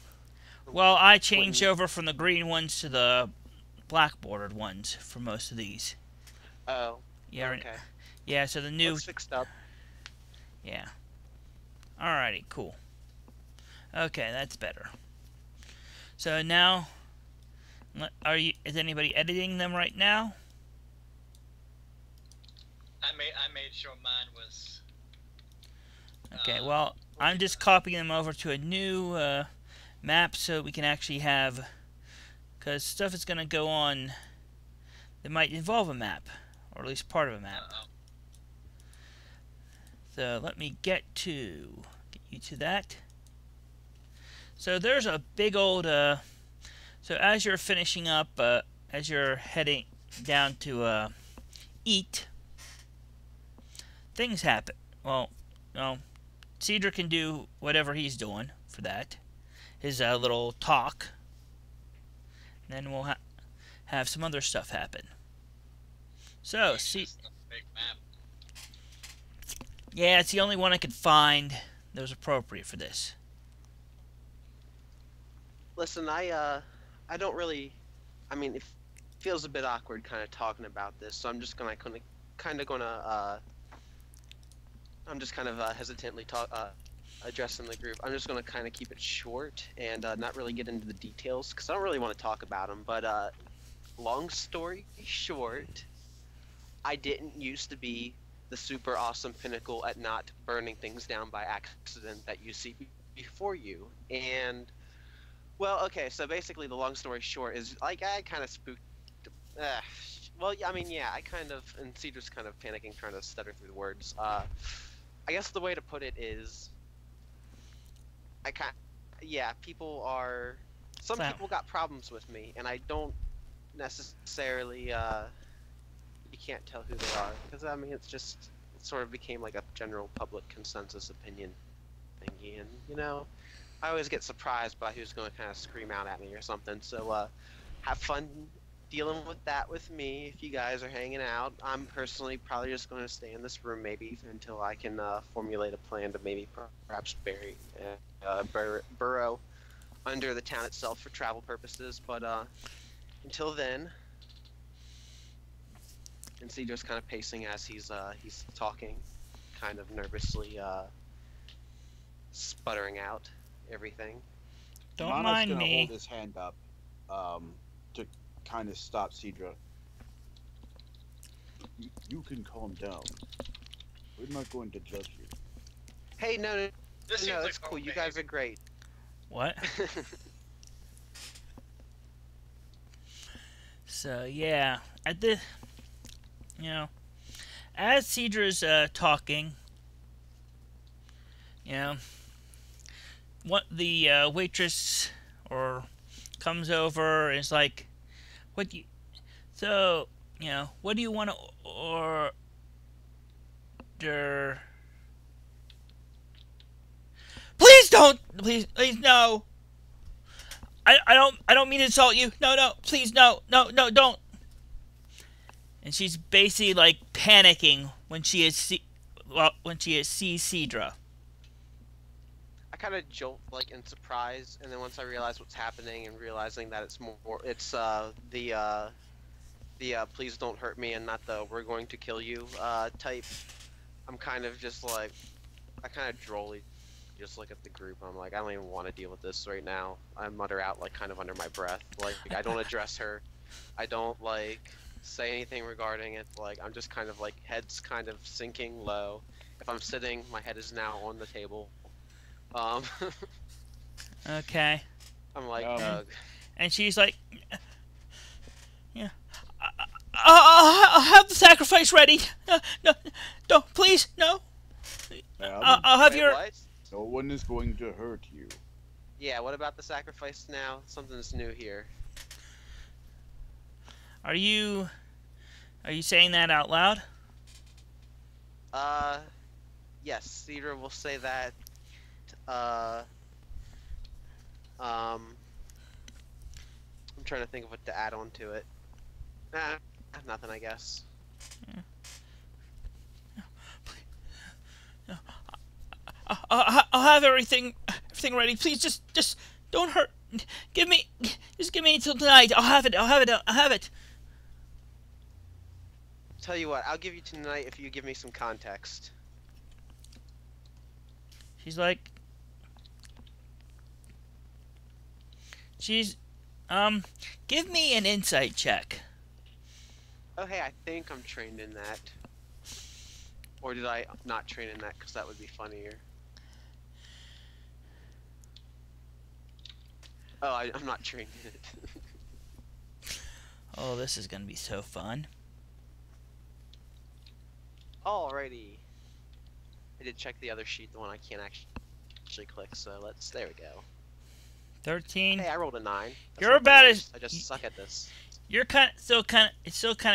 Well, I changed over from the green ones to the black bordered ones for most of these. Oh, Yeah, okay. Yeah, so the new... It's fixed up. Yeah. Alrighty, cool. Okay, that's better. So now, is anybody editing them right now? I made sure mine was. Okay, well, I'm just copying them over to a new map so we can actually have, because stuff is going to go on that might involve a map, or at least part of a map. So let me get you to that. So there's a big old, so as you're finishing up, as you're heading down to eat, things happen. Well, Sidra can do whatever he's doing for that. His little talk. And then we'll have some other stuff happen. So, Big map. Yeah, it's the only one I could find that was appropriate for this. Listen, I don't really... I mean, it feels a bit awkward kind of talking about this, so I'm just gonna I'm just kind of hesitantly addressing the group. I'm just going to kind of keep it short and not really get into the details because I don't really want to talk about them. But long story short, I didn't used to be the super awesome pinnacle at not burning things down by accident that you see before you. And, well, okay, so basically the long story short is, like, I kind of spooked... well, I mean, yeah, I kind of... And Cidra's kind of panicking, trying to stutter through the words. I guess the way to put it is... people are... Some people got problems with me, and I don't necessarily... you can't tell who they are, because I mean, it sort of became like a general public consensus opinion thingy, and you know, I always get surprised by who's going to kind of scream out at me or something. So have fun dealing with that with me. If you guys are hanging out, I'm personally probably just going to stay in this room maybe until I can formulate a plan to maybe perhaps burrow under the town itself for travel purposes. But until then, and Sidra's kind of pacing as he's talking, kind of nervously sputtering out everything. Don't Mana's mind gonna me. hold his hand up to kind of stop Sidra. You can calm down. We're not going to judge you. Hey, no, This seems like it's cool. normal You guys are great. What? So yeah, at the, you know, as Sidra's talking, you know, what the waitress or comes over and is like, what do you, so, you know, what do you want to order? Please don't, please no. I don't mean to insult you. No, please no, don't. And she's basically like panicking when she sees Sidra. I kind of jolt like in surprise, and then once I realize what's happening and realizing that it's the please don't hurt me and not the we're going to kill you type, I'm kind of just like, I kind of drolly just look at the group. I'm like, I don't even want to deal with this right now. I mutter out like kind of under my breath, like I don't address her, I don't like say anything regarding it. Like I'm just kind of like head's kind of sinking low. If I'm sitting, my head is now on the table. Okay. I'm like, And she's like, yeah, I'll have the sacrifice ready. No, don't, please, no. I'll have wait, your. what? No one is going to hurt you. Yeah, what about the sacrifice now? Something's new here. Are you saying that out loud? Yes, Sidra will say that. I'm trying to think of what to add on to it. Nah, nothing, I guess. I'll have everything ready. Please, just don't hurt. Give me until tonight. I'll have it. Tell you what, I'll give you tonight if you give me some context. She's like, give me an insight check. Oh, hey, I think I'm trained in that. Or did I not train in that because that would be funnier? Oh, I'm not trained in it. Oh, this is gonna be so fun. Alrighty. I did check the other sheet, the one I can't actually click, so there we go. 13. Hey, I rolled a 9. That's You're not the about worst. as- I just suck at this. You're still kind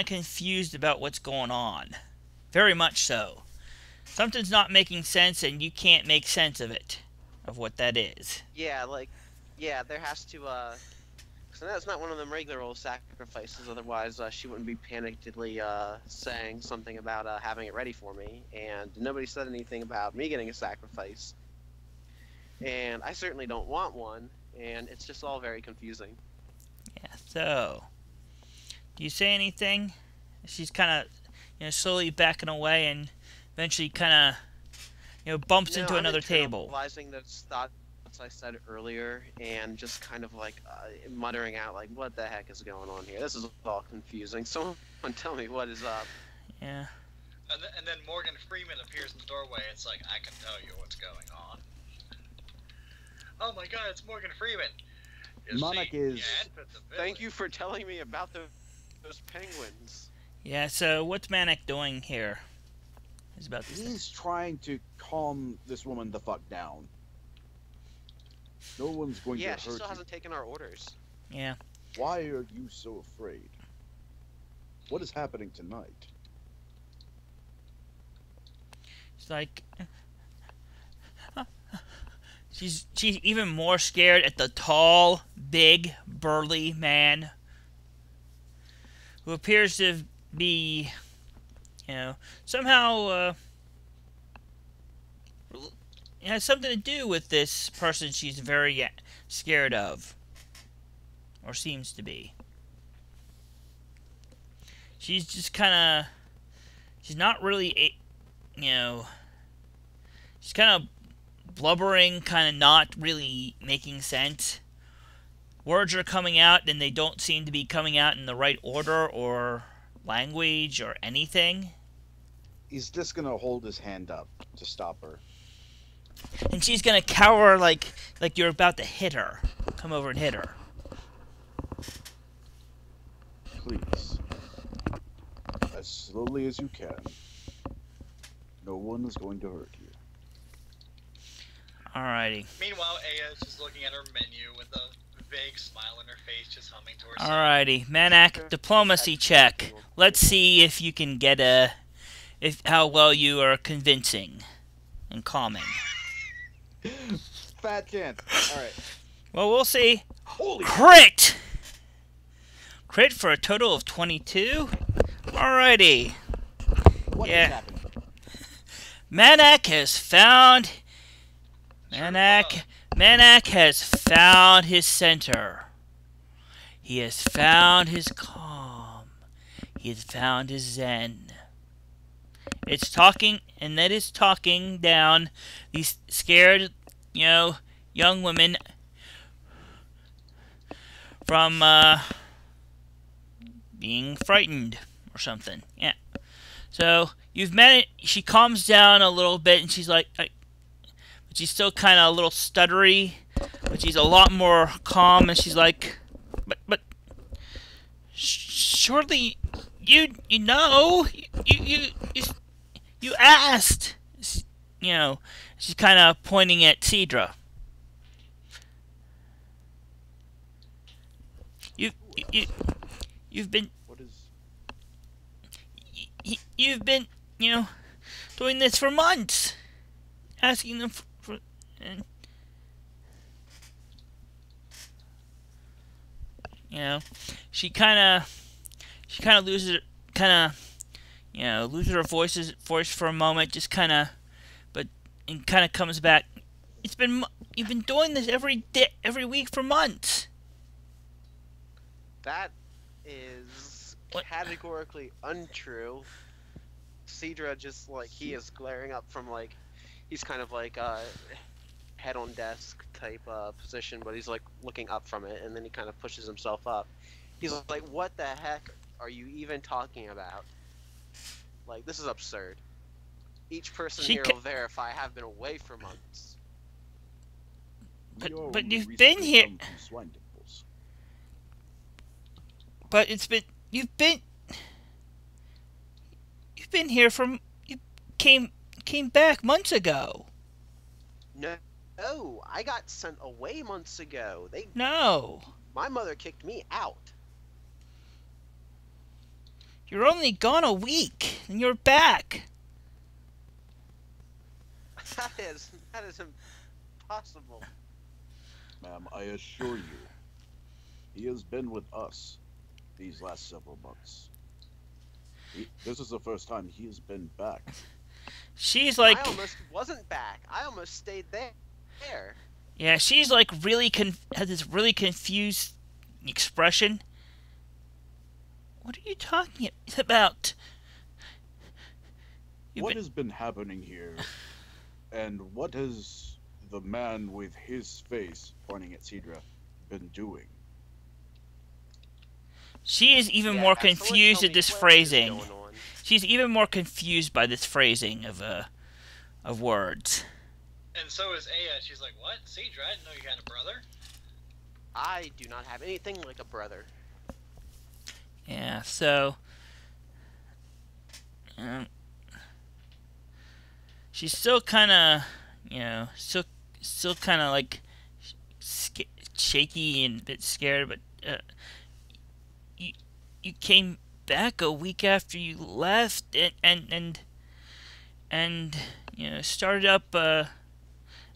of confused about what's going on. Very much so. Something's not making sense, and you can't make sense of it, of what that is. Yeah, like, yeah, there has to, because that's not one of them regular old sacrifices, otherwise she wouldn't be panickedly saying something about having it ready for me, and nobody said anything about me getting a sacrifice. And I certainly don't want one, and it's just all very confusing. Yeah, so, do you say anything? She's kind of, slowly backing away, and eventually kind of, bumps into another table. Internalizing those thoughts I said earlier, and just kind of like muttering out like, what the heck is going on here? This is all confusing. Someone tell me what is up. Yeah. And then Morgan Freeman appears in the doorway. It's like, I can tell you what's going on. Oh my god, it's Morgan Freeman. Monarch is- Thank you for telling me about those penguins. Yeah, so what's Manic doing here? He's about to say. He's trying to calm this woman the fuck down. No one's going Yeah, to she hurt still you. hasn't taken our orders. Yeah. Why are you so afraid? What is happening tonight? She's like, she's even more scared at the tall, big, burly man who appears to be, somehow it has something to do with this person she's very scared of, or seems to be. She's just kind of, she's not really, she's kind of blubbering, kind of not really making sense. Words are coming out, and they don't seem to be coming out in the right order or language or anything. He's just gonna hold his hand up to stop her. And she's gonna cower like you're about to hit her. Come over and hit her. Please. As slowly as you can. No one is going to hurt you. Alrighty. Meanwhile, Aya is just looking at her menu with a vague smile on her face, just humming to herself. Alrighty. Manak, diplomacy check. Let's see if you can get how well you are convincing and calming. Fat chance. Alright. Well, we'll see. Holy Crit! Crit for a total of 22? Alrighty. what Yeah. just happened? Manak has found... Manak has found his center. He has found his calm. He has found his zen. It's talking, and that is talking down these scared, young women from being frightened or something. Yeah. So you've managed. She calms down a little bit, and she's like, but she's still kind of a little stuttery, but she's a lot more calm, and she's like, but surely you asked, She's kind of pointing at Sidra. You've been. What is... You've been, doing this for months, asking them for and she kind of loses her voice for a moment, just kind of, and kind of comes back. You've been doing this every week for months. That is categorically untrue. Sidra just he is glaring up from he's kind of head on desk type position, but he's looking up from it, and then he kind of pushes himself up. He's like, what the heck are you even talking about? This is absurd. Each person here will verify I have been away for months. But you've been here. But you've been here from, you came back months ago. No, I got sent away months ago. No. My mother kicked me out. You're only gone a week, and you're back. That is impossible. Ma'am, I assure you, he has been with us these last several months. This is the first time he has been back. She's like... I almost wasn't back. I almost stayed there. Yeah, she's really has this really confused expression. What are you talking about? What has been happening here? And what has the man with his face pointing at Sidra been doing? She is even more confused at this phrasing. She's even more confused by this phrasing of words. And so is Aya. She's like, what? Sidra, I didn't know you had a brother. I do not have anything like a brother. Yeah, so... she's still kind of, still kind of shaky and a bit scared, but you came back a week after you left, and started up,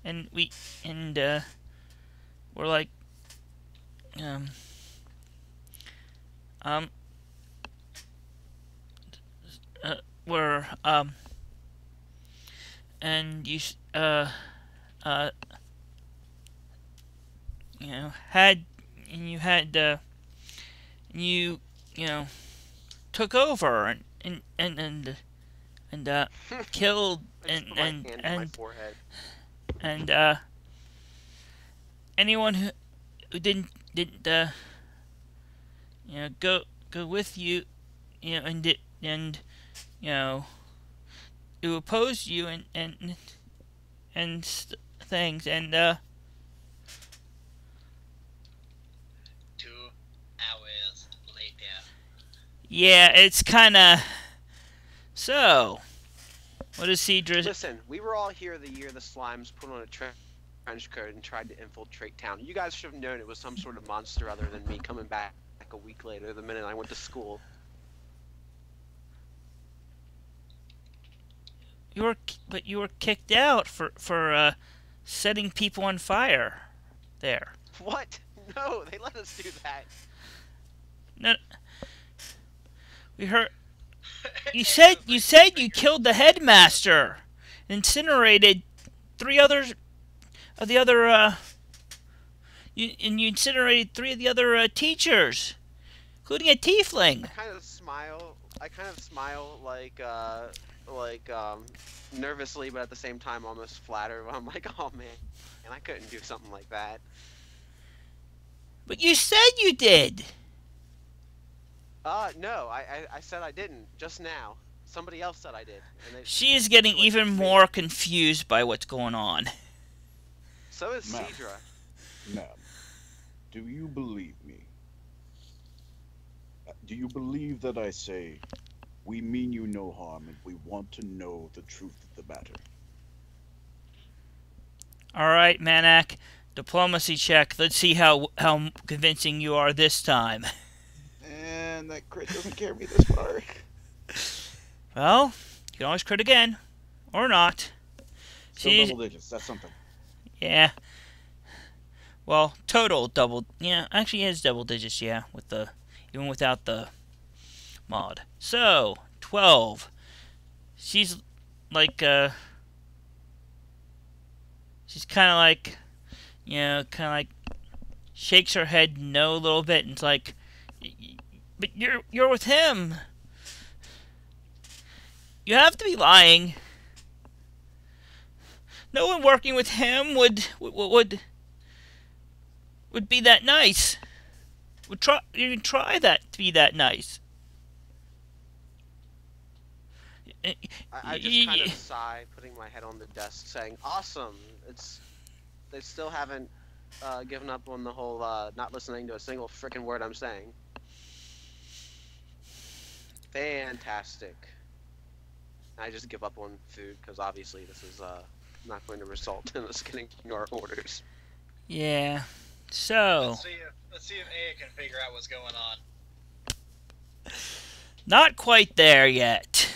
and we're like, we're and you had you took over and killed I just put my hand on my forehead. and anyone who didn't go with you, who opposed you and things, and 2 hours later. yeah, it's kind of so. What is Sidra? Listen, we were all here the year the slimes put on a trench coat and tried to infiltrate town. You guys should have known it was some sort of monster other than me coming back a week later the minute I went to school. You were kicked out for setting people on fire there. What? No, they let us do that. No, we heard. You said you killed the headmaster, incinerated 3 others of the other. You incinerated 3 of the other teachers, including a tiefling. I kind of smile like nervously, but at the same time almost flattered. I'm like, oh man, and I couldn't do something like that. But you said you did. No, I said I didn't just now. Somebody else said I did. And She is getting even more confused by what's going on. So is Ma'am. Sidra. Ma'am, do you believe me? Do you believe that I say we mean you no harm and we want to know the truth of the matter? All right, Manak, diplomacy check. Let's see how convincing you are this time. And that crit doesn't carry me this far. Well, you can always crit again, or not. Still double digits, that's something. Yeah. Well, total double. Yeah, actually, it is double digits. Yeah, even without the mod. So 12. She's like she's kind of like shakes her head no a little bit, and it's like, but you're with him. You have to be lying. No one working with him would be that nice. Would try that to be that nice. I just kind of sigh, putting my head on the desk, saying, "Awesome! They still haven't given up on the whole not listening to a single frickin' word I'm saying. Fantastic." I just give up on food because obviously this is not going to result in us getting our orders. Yeah. So. Let's see if Aya can figure out what's going on. Not quite there yet.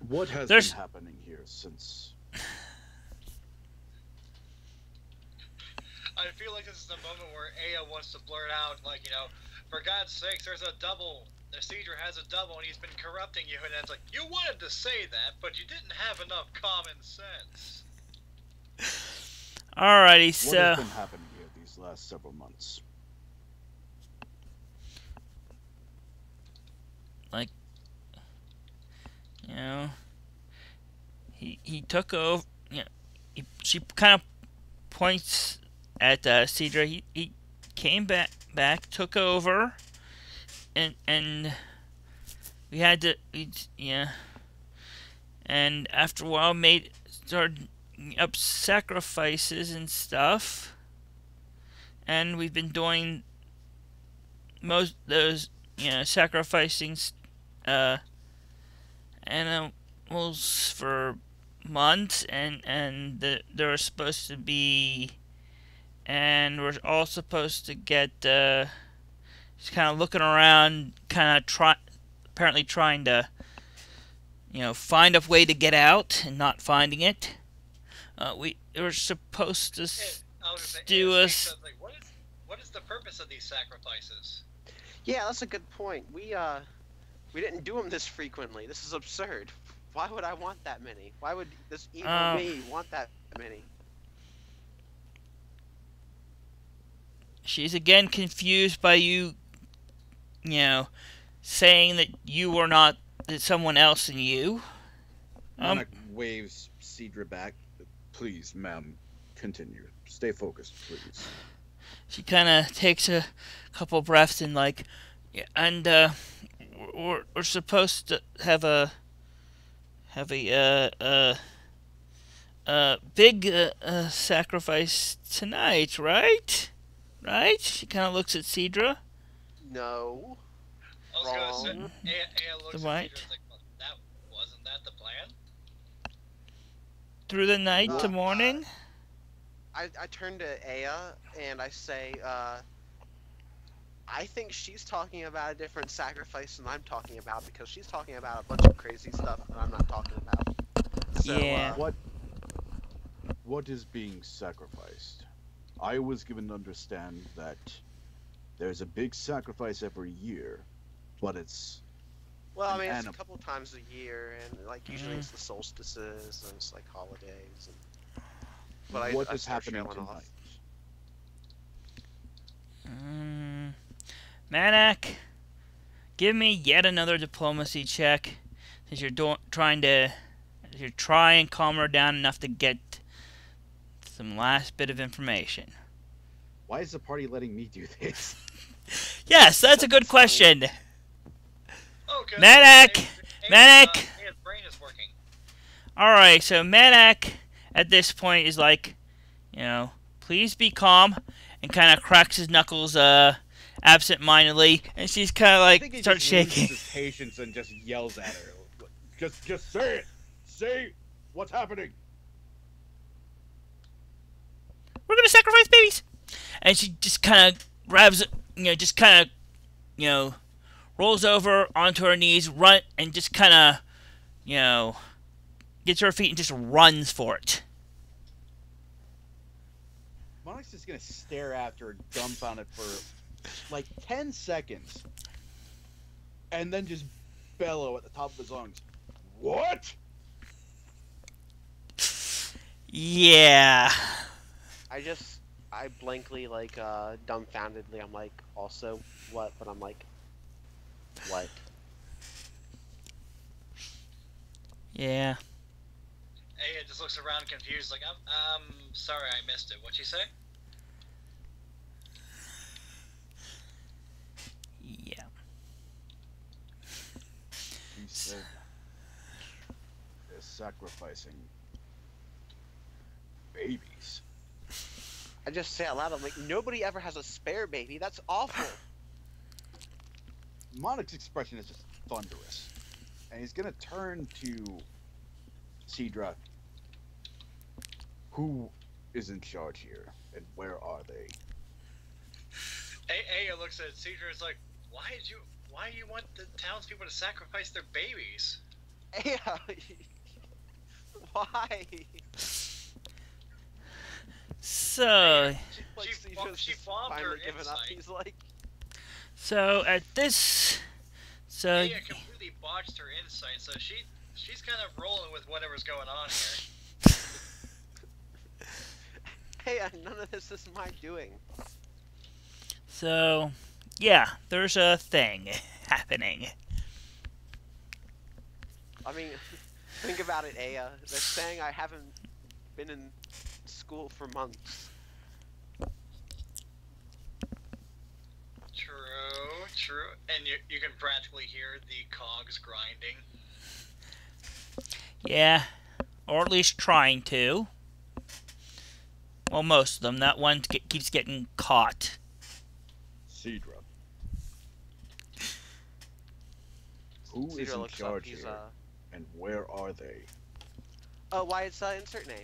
What has there's been happening here since? I feel like this is the moment where Aya wants to blurt out, like, for God's sakes, there's a double. The Sidra has a double, and he's been corrupting you. And it's like, you wanted to say that, but you didn't have enough common sense. Alrighty, so. What has been happening here these last several months? Like, he took over. She kind of points at Sidra. He came back, took over, and we had to, and after a while started up sacrifices and stuff, and we've been doing most those, sacrificing animals for months, and there was supposed to be, and we're all supposed to get just kind of looking around, kind of apparently trying to find a way to get out and not finding it. We were supposed to I was gonna say, do Aya us. speaks up, like, what is the purpose of these sacrifices? Yeah, that's a good point. We didn't do them this frequently. This is absurd. Why would I want that many? Why would this evil me want that many? She's again confused by you, saying that you were not that someone else than you. Monarch waves Sidra back. Please, ma'am, continue. Stay focused, please. She kind of takes a couple breaths and we're supposed to have a big sacrifice tonight, right? Right? She kind of looks at Sidra. No. I was gonna say, Wrong. Aya looks Right. at Sidra and is like, well, wasn't that the plan? Through the night to Uh, morning. I turn to Aya and I say, I think she's talking about a different sacrifice than I'm talking about because she's talking about a bunch of crazy stuff that I'm not talking about. So, Yeah. What is being sacrificed? I was given to understand that there's a big sacrifice every year, but it's well, I an mean, it's a animal. couple times a year, and like usually it's the solstices and it's like holidays. But what I is start happening trailing tonight? off. Manak, give me yet another diplomacy check, since you're trying and calm her down enough to get some last bit of information. Why is the party letting me do this? Yes, that's a good question. Oh, good. Manak! Manak! Aya's brain is working. Alright, so Manak at this point is like, please be calm, and kind of cracks his knuckles absent-mindedly, and she's kind of I like think he starts just loses shaking. his patience and just yells at her. Just say it. Say what's happening. We're gonna sacrifice babies, and she just kind of grabs, rolls over onto her knees, and just kind of, gets to her feet and just runs for it. Monarch's just gonna stare after her dumbfounded for like 10 seconds, and then just bellow at the top of his lungs. What? Yeah. I blankly, like, dumbfoundedly, I'm like, also, what? But I'm like, what? Yeah. Aya just looks around confused, like, I'm sorry I missed it. What'd you say? Yeah. He said they're sacrificing babies. I just say out loud, I'm like, nobody ever has a spare baby. That's awful. Monarch's expression is just thunderous, and he's gonna turn to Sidra. Who is in charge here, and where are they? Aya looks at Sidra and is like, why do you want the townspeople to sacrifice their babies? Yeah. Why? So, She bombed her given up. insight. He's like, at this, Aya completely botched her insight, so she's kind of rolling with whatever's going on here. hey, none of this is my doing. So, yeah, there's a thing happening. I mean, think about it, Aya. They're saying I haven't been in school for months. True. And you can practically hear the cogs grinding. Yeah, or at least trying to. Well, most of them. That one keeps getting caught. Sidra. Who is Sidra in looks charge up. He's, here, and where are they? oh, why it's insert name?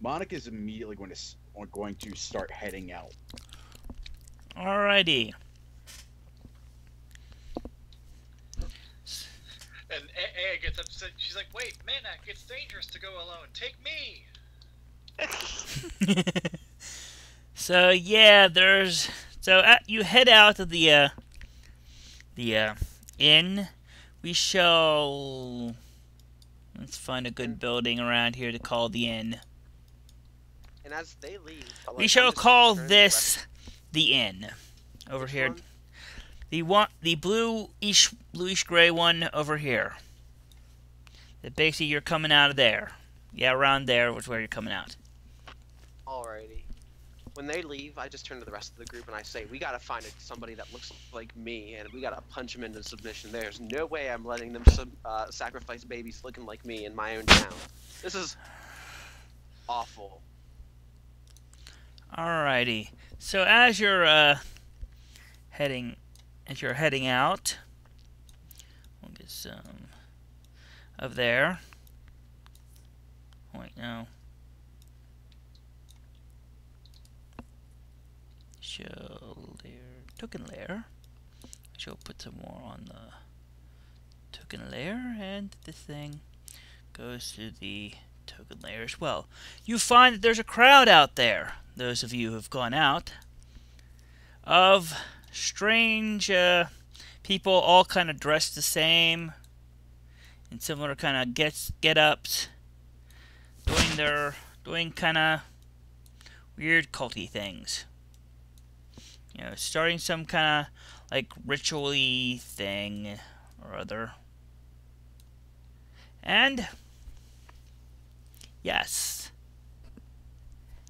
Monarch is immediately going to start heading out. Alrighty. Aya gets upset. She's like, "Wait, Manak, it's dangerous to go alone. Take me." So yeah, you head out of the inn. We shall let's find a good building around here to call the inn. And as they leave, We shall call this the inn over Which here. one? The bluish gray one over here. That basically you're coming out of there. Yeah, around there was where you're coming out. Alrighty. When they leave, I just turn to the rest of the group and I say, we gotta find somebody that looks like me, and we gotta punch him into submission. There's no way I'm letting them sacrifice babies looking like me in my own town. This is awful. Alrighty. So as you're heading out, we'll get some of there. Wait, no. Token layer. I shall put some more on the token layer, and this thing goes to the token layer as well. You find that there's a crowd out there, those of you who have gone out, of strange people, all kind of dressed the same, in similar kind of get-ups, doing kind of weird culty things. You know, starting some kind of like ritual-y thing or other. And yes.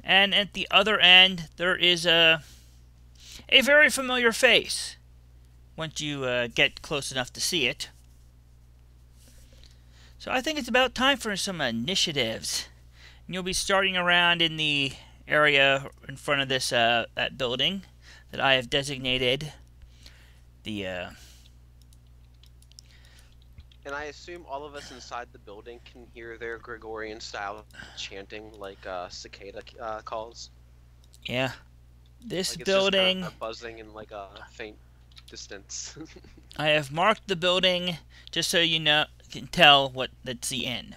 And at the other end there is a very familiar face once you get close enough to see it. So I think it's about time for some initiatives. And you'll be starting around in the area in front of this that building that I have designated the And I assume all of us inside the building can hear their Gregorian style chanting, like cicada calls. yeah. This Like it's building, just kind of buzzing in like a faint distance. I have marked the building just so you can tell what that's the inn,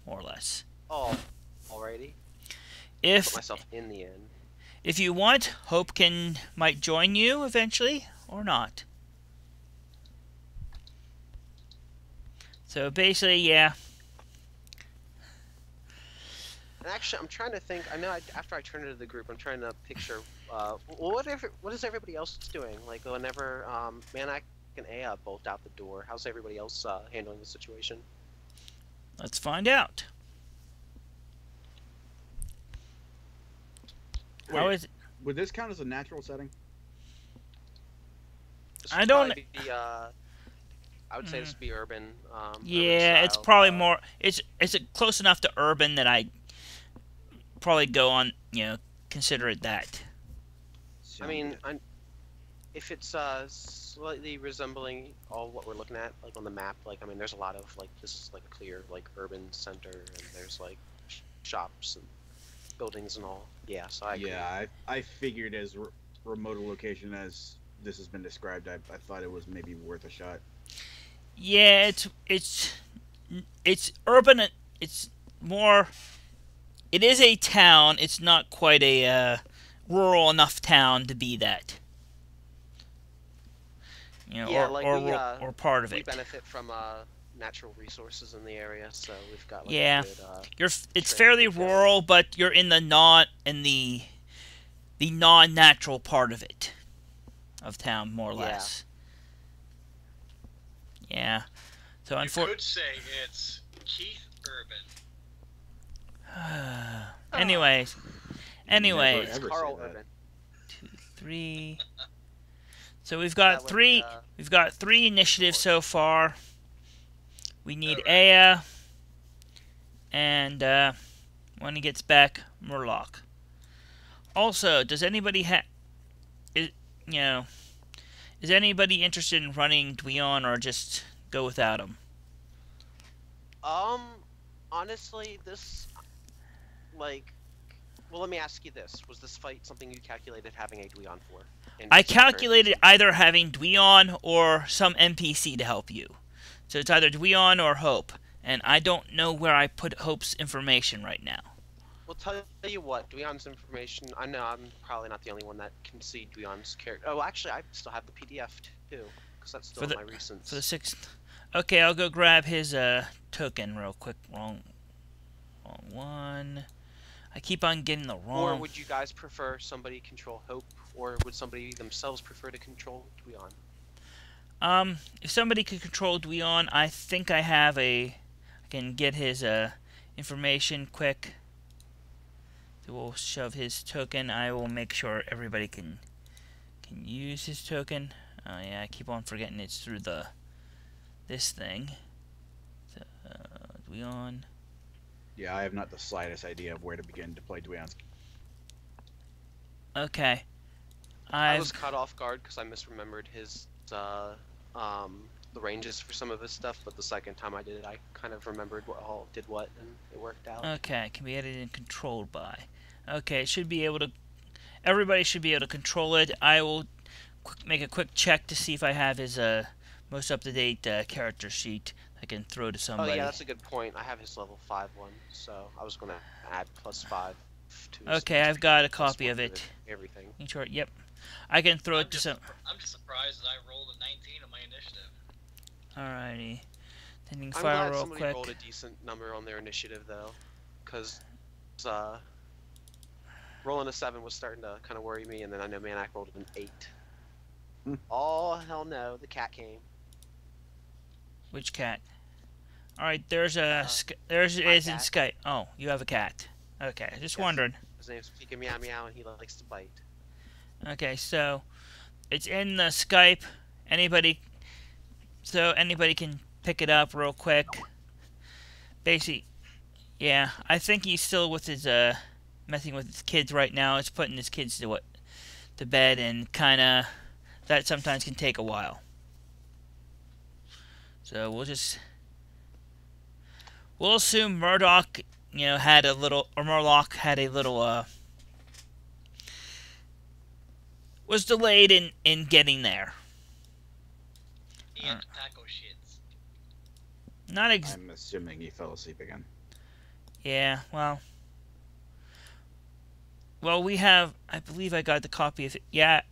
more or less. Oh, alrighty. If Put myself in the inn. If you want, Hope might join you eventually, or not. So basically, yeah. And actually, I'm trying to think. I know after I turn into the group, I'm trying to picture. What is everybody else doing? Like whenever Manak and Aya bolt out the door, how's everybody else handling the situation? Let's find out. How is it? Would this count as a natural setting? This I would don't- probably be, I would say this would be urban. Yeah, urban it's style, probably more. It's close enough to urban that I probably go on. Consider it that. I mean, if it's slightly resembling all what we're looking at, like on the map, like I mean, there's a lot of like this is like a clear like urban center, and there's like shops and buildings and all. Yeah, so I agree. Yeah, I figured as remote a location as this has been described, I thought it was maybe worth a shot. Yeah, it's urban. It's more. It is a town. It's not quite a rural enough town to be that. Yeah, or part of we it. benefit from natural resources in the area, so we've got like Yeah. a good, It's fairly rural, but you're in the non-natural part of it, of town, more or less. Yeah. So You unfortunately. could say it's Keith Urban. Anyways, Never It's ever Carl say that. Urban. 2, 3. So we've got That would, three. We've got 3 initiatives so far. We need Aya, and when he gets back, Murloch. Also, does anybody is anybody interested in running Dweon, or just go without him? Honestly, this, like, well, let me ask you this: was this fight something you calculated having a Dweon for? I calculated either having Dweon or some NPC to help you. So it's either Dweon or Hope. And I don't know where I put Hope's information right now. We'll tell you what, Dweon's information. I know I'm probably not the only one that can see Dweon's character. Oh, actually, I still have the PDF too, because that's still in my recents. For the 6th. Okay, I'll go grab his token real quick. Wrong one. I keep on getting the wrong. Or would you guys prefer somebody control Hope, or would somebody themselves prefer to control Dweon? If somebody could control Dweon, I think I have I can get his information quick. So we'll shove his token. I will make sure everybody can use his token. Oh yeah, I keep on forgetting it's through this thing. So, Dweon. Yeah, I have not the slightest idea of where to begin to play Dweon's. Okay. I was caught off guard because I misremembered his the ranges for some of his stuff, but the second time I did it, I kind of remembered what all did what, and it worked out. Okay, can be edited and controlled by. Okay, should be able to. Everybody should be able to control it. I will make a quick check to see if I have his most up-to-date character sheet I can throw to somebody. Oh yeah, that's a good point. I have his level 5 one, so I was gonna add +5 to. Okay, I've got a copy of it. Everything. Sure. Yep. I can throw it to some. I'm just surprised that I rolled a 19 on my initiative. Alrighty. Tending I'm fire glad real somebody quick. rolled a decent number on their initiative though, because rolling a 7 was starting to kind of worry me, and then I know Manak rolled an 8. Oh hell no, the cat came. Which cat? Alright, there's a there's it my is in cat. Skype. Oh, you have a cat. Okay, just Yes. wondering. His name's Pika Meow Meow, and he likes to bite. Okay, so it's in the Skype. Anybody can pick it up real quick. Basically, yeah, I think he's still with his messing with his kids right now. It's putting his kids to bed, and kind of that sometimes can take a while. So we'll assume Murloch, had a little was delayed in getting there. He had taco shits. I'm assuming he fell asleep again. Yeah, well, I believe I got the copy of it. Yeah.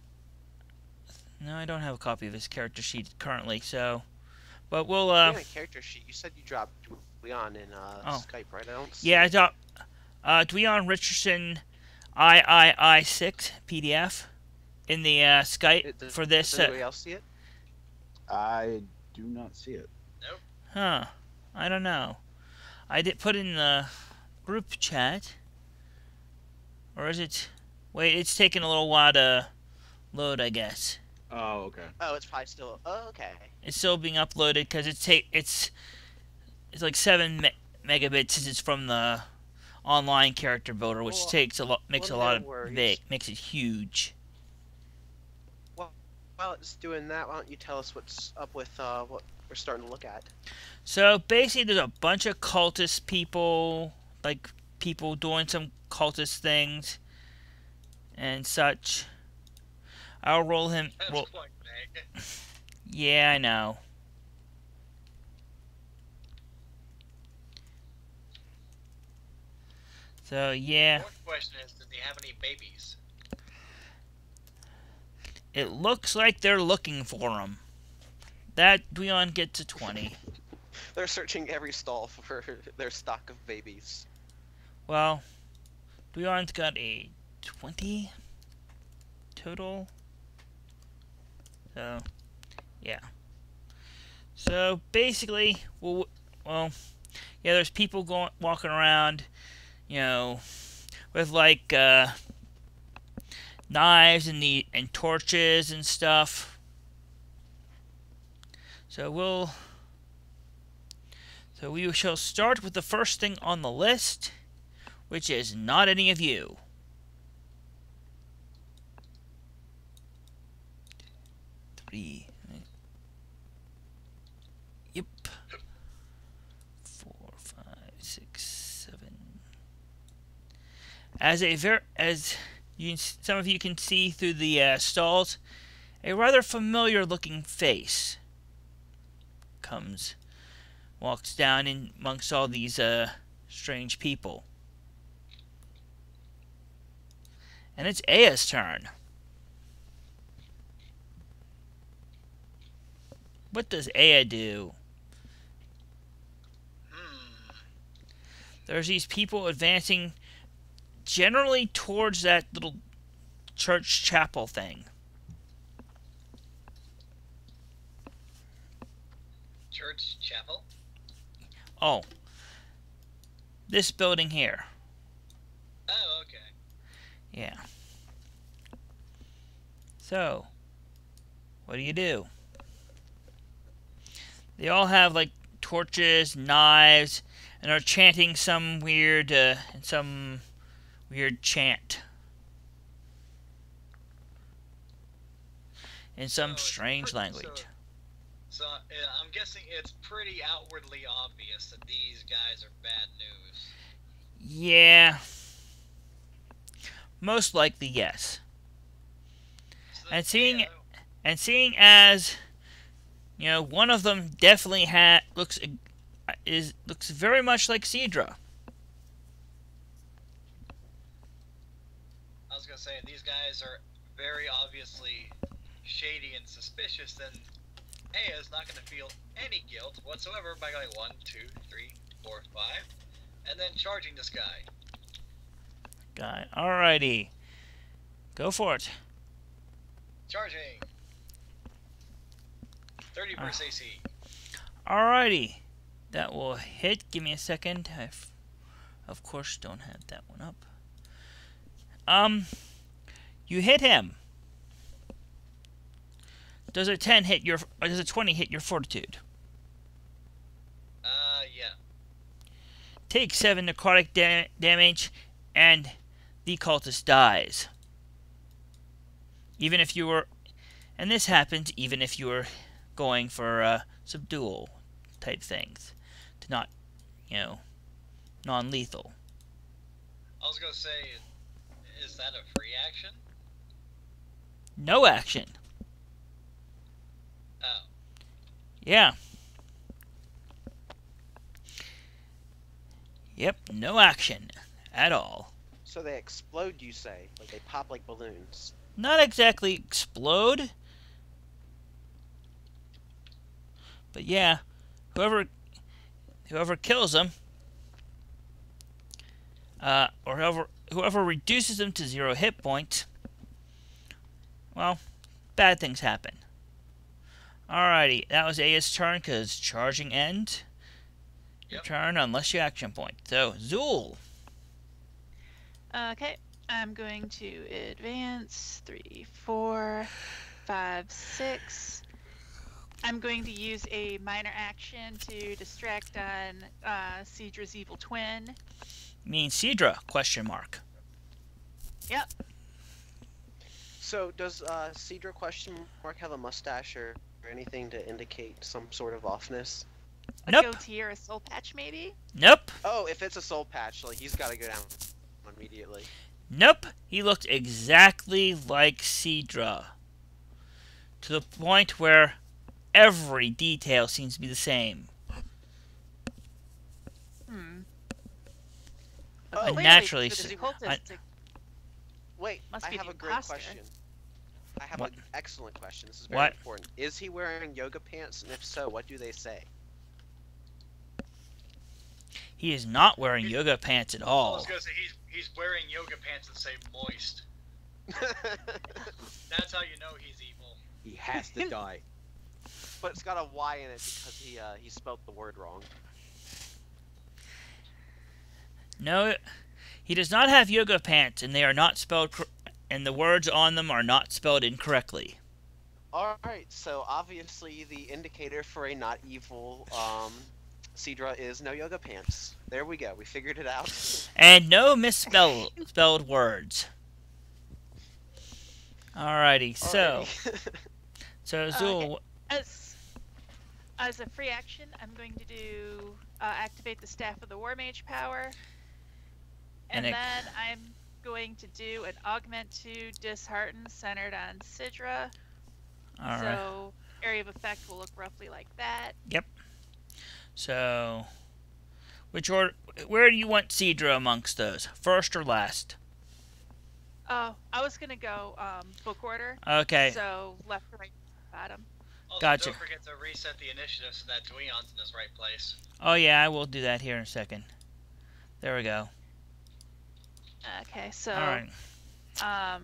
No, I don't have a copy of his character sheet currently, so, but we'll, Yeah, character sheet. You said you dropped Dweon in Skype, right? I don't see yeah, I it. dropped, Dweon Richardson III6 PDF in the, Skype for this, Does anybody else see it? I do not see it. Huh, I don't know. I did put in the group chat, or is it, wait, it's taking a little while to load, I guess. Oh, okay. Oh, it's probably still. Oh, okay. It's still being uploaded because it's like 7 megabits since it's from the online character builder, which Well, takes a lot, makes well, a lot no of worries. makes it huge. Well, while it's doing that, why don't you tell us what's up with what we're starting to look at? So basically, there's a bunch of cultist people, like people doing some cultist things and such. I'll roll him. That's Roll, quite vague. yeah, I know. So yeah, One question is, did they have any babies? it looks like they're looking for him. That Dweon gets a 20. They're searching every stall for their stock of babies. Well, Dweon's got a 20 total. So, yeah. So basically, yeah, there's people walking around, with like knives and torches and stuff. So we shall start with the first thing on the list, which is not any of you. 3. Yep. 4, 5, 6, 7. As some of you can see through the stalls, a rather familiar-looking face comes walks down in amongst all these strange people. And it's Aya's turn. What does Aya do? There's these people advancing generally towards that little church chapel thing. Church chapel? Oh. This building here. Oh, okay. Yeah. So, what do? They all have like torches, knives, and are chanting some weird chant in some strange language. So I'm guessing it's pretty outwardly obvious that these guys are bad news. Yeah. Most likely, yes. So, And seeing as one of them definitely looks very much like Sidra. I was gonna say, if these guys are very obviously shady and suspicious, then Aya's not gonna feel any guilt whatsoever by going 1, 2, 3, 4, 5, and then charging this guy. Alrighty. Go for it. Charging. 30 versus AC. Alrighty. That will hit. Give me a second. I, of course, don't have that one up. You hit him. Does a 10 hit your, or does a 20 hit your fortitude? Yeah. Take 7 necrotic damage, and the cultist dies. Even if you were, and this happens even if you were going for subdual type things, to not, non-lethal. I was gonna say, is that a free action? No action. Oh. Yeah. Yep, no action at all. So they explode, you say? Like they pop like balloons? Not exactly explode. But yeah, whoever kills them, or whoever reduces them to 0 hit points, well, bad things happen. Alrighty, that was Aya's turn, because charging ends your turn unless you action point. So, Zeuel. Okay, I'm going to advance 3, 4, 5, 6. I'm going to use a minor action to distract on Sidra's evil twin. You mean Sidra? Question mark. Yep. So does Sidra question mark have a mustache or anything to indicate some sort of offness? A Nope. goatee or a soul patch, maybe? Nope. Oh, if it's a soul patch, like he's got to go down immediately. Nope. He looked exactly like Sidra. To the point where every detail seems to be the same. Oh, naturally, wait, Must I be have the a great imposter. question. I have What? an excellent question. This is very What? important. Is he wearing yoga pants? And if so, what do they say? He is not wearing yoga pants at I all. was gonna say, he's wearing yoga pants that say moist. That's how you know he's evil. He has to die. But it's got a Y in it because he spelled the word wrong. No, he does not have yoga pants, and they are not spelled, and the words on them are not spelled incorrectly. Alright, so obviously the indicator for a not evil Sidra is no yoga pants. There we go, we figured it out. And no misspelled words. Alrighty, so Zeuel, Okay. As a free action, I'm going to do activate the Staff of the War Mage power. And And then I'm going to do an augment to dishearten centered on Sidra. alright. So area of effect will look roughly like that. Yep. So, which order? Where do you want Sidra amongst those? First or last? Oh, I was gonna go book order. Okay. So left to right, bottom. Also, Gotcha. don't forget to reset the initiative so that Dweon's in his right place. Oh yeah, I will do that here in a second. There we go. Okay, so All right. I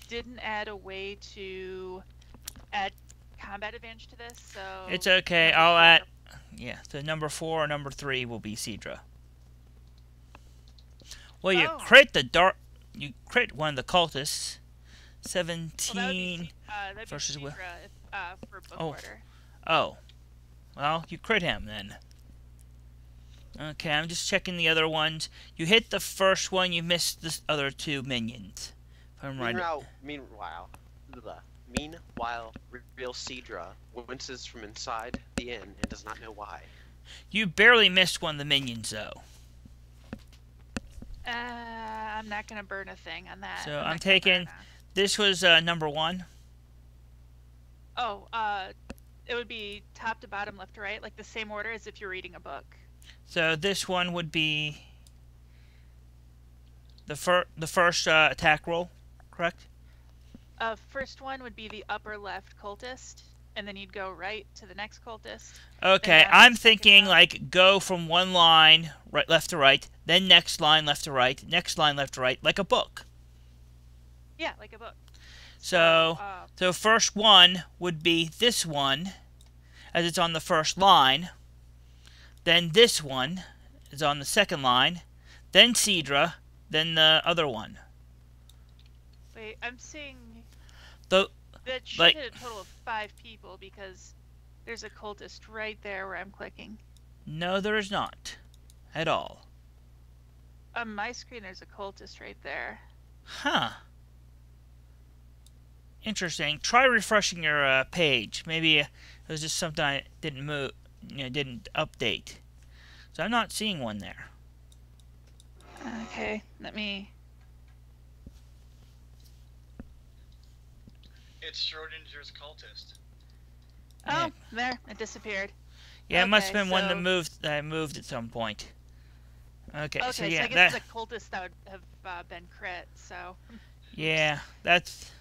didn't add a way to add combat advantage to this, so It's okay. number I'll four. add. Yeah. So number 4 or number 3 will be Sidra. Well, you Oh. crit the dark. You crit one of the cultists. Well, that would be 17 that'd versus be Will. Sidra if, for book Oh. order. Oh. Well, you crit him then. Okay, I'm just checking the other ones. You hit the first one, you missed the other 2 minions. If I'm right. Meanwhile, real Sidra winces from inside the inn and does not know why. You barely missed one of the minions, though. I'm not gonna burn a thing on that. So not I'm gonna taking- burn This was number 1. Oh, it would be top to bottom, left to right, like the same order as if you're reading a book. So this one would be the first attack roll, correct? First one would be the upper left cultist, and then you'd go right to the next cultist. Okay, Then I'm the second thinking one. like go from one line right, left to right, then next line left to right, next line left to right, like a book. Yeah, like a book. So so first one would be this one, as it's on the first line. Then this one is on the second line. Then Sidra. Then the other one. Wait, I'm seeing The that should like- hit a total of 5 people because there's a cultist right there where I'm clicking. No, there is not, at all. On my screen, there's a cultist right there. Huh. Interesting. Try refreshing your page. Maybe it was just something I didn't move, didn't update. So I'm not seeing one there. Okay, let me. It's Schrodinger's cultist. Yeah. Oh, there, it disappeared. Yeah, it must have Okay, been one that so- moved. That I moved at some point. Okay, Okay, so yeah, I guess that it's a cultist that would have been crit. So yeah, that's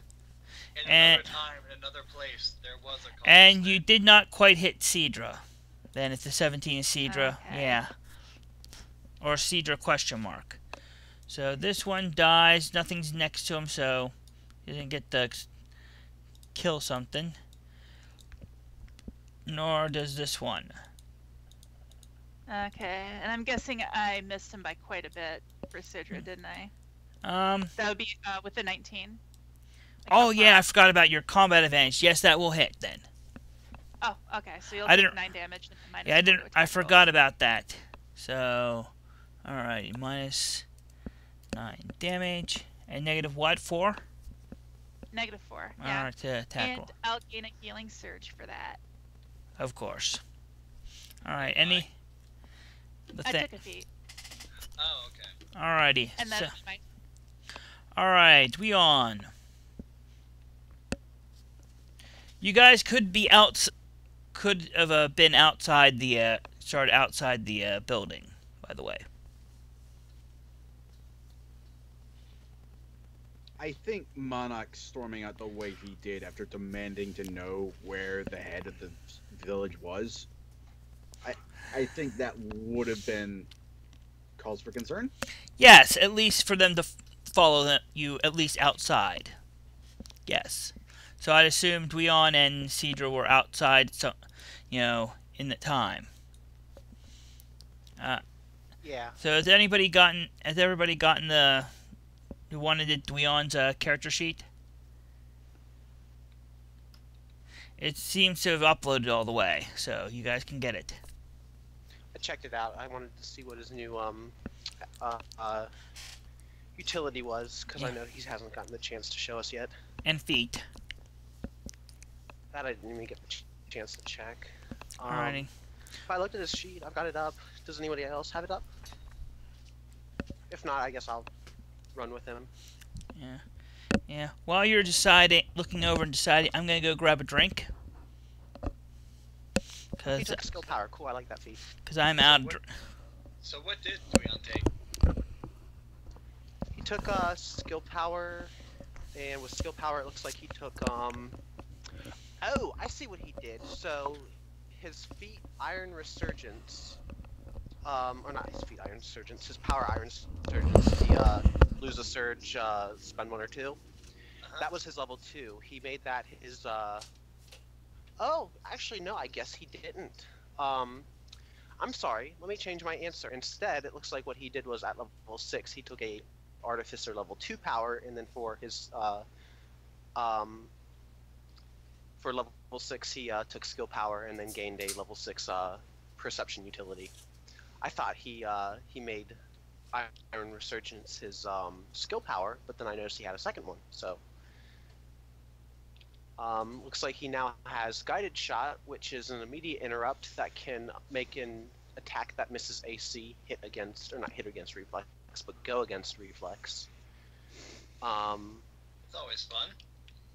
In And- another time, in another place, there was a cultist. and you there. did not quite hit Sidra. Then it's the 17 Sidra, Okay. yeah, or Sidra question mark. So this one dies. Nothing's next to him, so he didn't get to kill something. Nor does this one. okay, and I'm guessing I missed him by quite a bit for Sidra, didn't I? That would be with the 19. Like, Oh how yeah, I far- forgot about your combat advantage. Yes, that will hit then. Oh, okay. So you'll I take didn't- 9 damage. And minus Yeah, I 4 didn't. to I attack roll. forgot about that. So, all right, minus 9 damage and negative what? 4. Negative 4. All Yeah. right, to attack And roll, I'll gain a healing surge for that. of course. All right, any. The I thing. took a feat, Oh, okay. Alrighty. and So, that's my. all right, we on. You guys could be out. Could have been outside the. Started outside the building. By the way. I think Monarch storming out the way he did after demanding to know where the head of the village was, I think that would have been cause for concern. Yes, at least for them to follow you at least outside. Yes. So I'd assume Dweon and Sidra were outside, so, in the time. Yeah. So has everybody gotten the who wanted it Dweon's character sheet? It seems to have uploaded all the way, so you guys can get it. I checked it out. I wanted to see what his new utility was, because I Yeah. know he hasn't gotten the chance to show us yet. And feet. That I didn't even get the chance to check. Alrighty. If I looked at his sheet, I've got it up. Does anybody else have it up? If not, I guess I'll run with him. Yeah. While you're looking over and deciding, I'm gonna go grab a drink. He took skill power. Cool, I like that feat. Because I'm out. So what did Zeuel take? He took skill power, and with skill power, it looks like he took Oh, I see what he did. So his feat Iron Resurgence, or not his feat Iron Resurgence, his power Iron Resurgence. He lose a surge, spend 1 or 2. That was his level 2. He made that his Oh, actually no, I guess he didn't. I'm sorry. Let me change my answer. Instead, it looks like what he did was at level 6, he took a Artificer level 2 power, and then for his for level 6 he took skill power and then gained a level 6 perception utility. I thought he made Iron Resurgence his skill power, but then I noticed he had a second one. So looks like he now has Guided Shot, which is an immediate interrupt that can make an attack that misses AC hit against, or not hit against reflex, but go against reflex. It's always fun.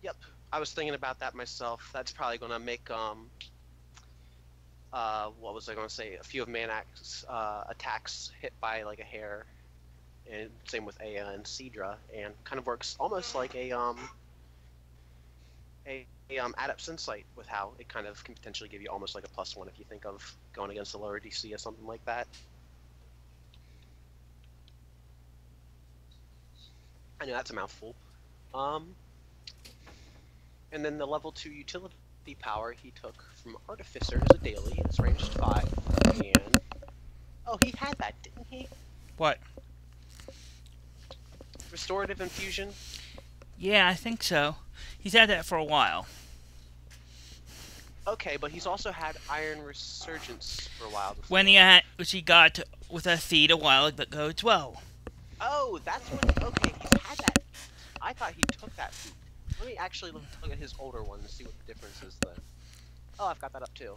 Yep, I was thinking about that myself. That's probably going to make what was I going to say? A few of Manac's attacks hit by like a hair, and same with Aya and Sidra, and kind of works almost like a Adept's Insight, with how it kind of can potentially give you almost like a +1 if you think of going against a lower DC or something like that. I know that's a mouthful. And then the level 2 utility power he took from Artificer is a daily. It's ranged 5, and oh, he had that, didn't he? What? Restorative Infusion. Yeah, I think so. He's had that for a while. Okay, but he's also had Iron Resurgence for a while before. When he had, which he got with a feat a while ago as well. Oh, that's what. Okay, he's had that. I thought he took that feat. Let me actually look at his older one and see what the difference is then. Oh, I've got that up too.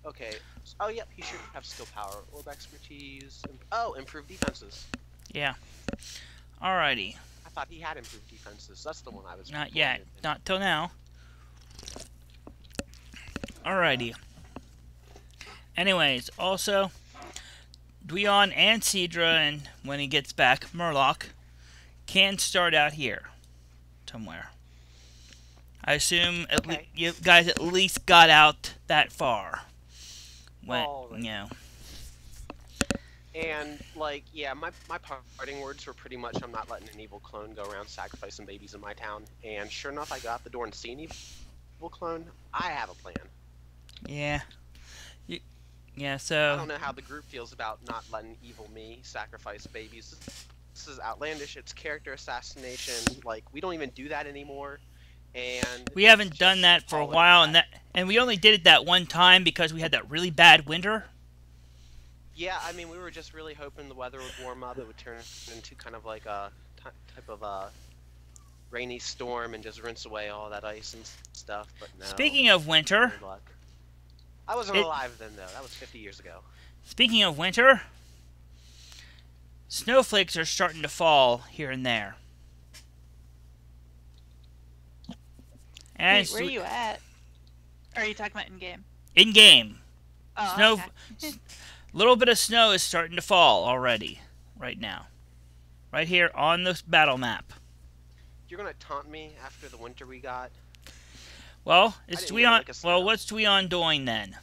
Okay. Oh, yep, he should have skill power, orb expertise. Oh, improved defenses. Yeah. Alrighty. I thought he had improved defenses. That's the one I was. Not yet. Not till now. Alrighty. Anyways, also, Dweon and Sidra, and when he gets back, Murloch, can start out here. Somewhere. I assume you guys at least got out that far. When, you know. And, like, yeah, my parting words were pretty much, I'm not letting an evil clone go around sacrificing babies in my town. And sure enough, I got out the door and see an evil clone. I have a plan. Yeah. Yeah, so... I don't know how the group feels about not letting evil me sacrifice babies. This is outlandish. It's character assassination. Like, we don't even do that anymore. And we haven't done that for a while, and we only did it that one time because we had that really bad winter. Yeah, I mean, we were just really hoping the weather would warm up. It would turn into kind of like a type of a rainy storm and just rinse away all that ice and stuff. But no. Speaking of winter, I wasn't alive then, though. That was 50 years ago. Speaking of winter, snowflakes are starting to fall here and there. Wait, where are you at? Or are you talking about in-game? In-game. Oh, snow. okay. Little bit of snow is starting to fall already, right now. Right here on the battle map. You're gonna taunt me after the winter we got? Well, it's Dweon. Like well, what's Dweon doing then?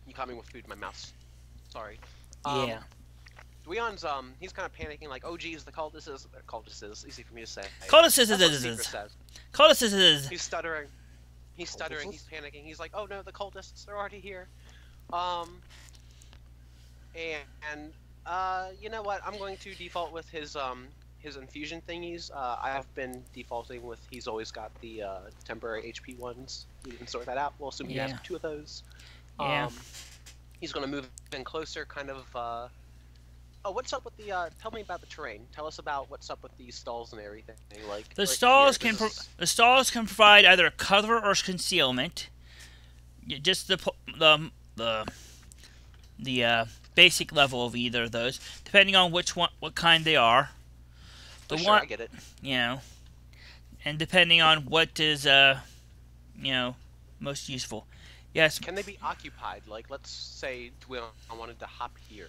You caught me with food in my mouth. Sorry. Yeah. Dweon's he's kind of panicking, like, oh geez, the cultists. Easy for me to say. Cultists. He's stuttering. He's stuttering. He's panicking. He's like, oh no, the cultists, they're already here. And you know what? I'm going to default with his infusion thingies. I have been defaulting with. He's always got the temporary HP ones. We can sort that out. We'll assume he has 2 of those. Yeah. He's going to move in closer, kind of. Oh, what's up with the? Tell me about the terrain. Tell us about what's up with these stalls and everything. Like the stalls can provide either cover or concealment. Just the basic level of either of those, depending on what kind they are. Sure, I get it. You know, and depending on what is most useful. Yes. Can they be occupied? Like, let's say Dwayne wanted to hop here.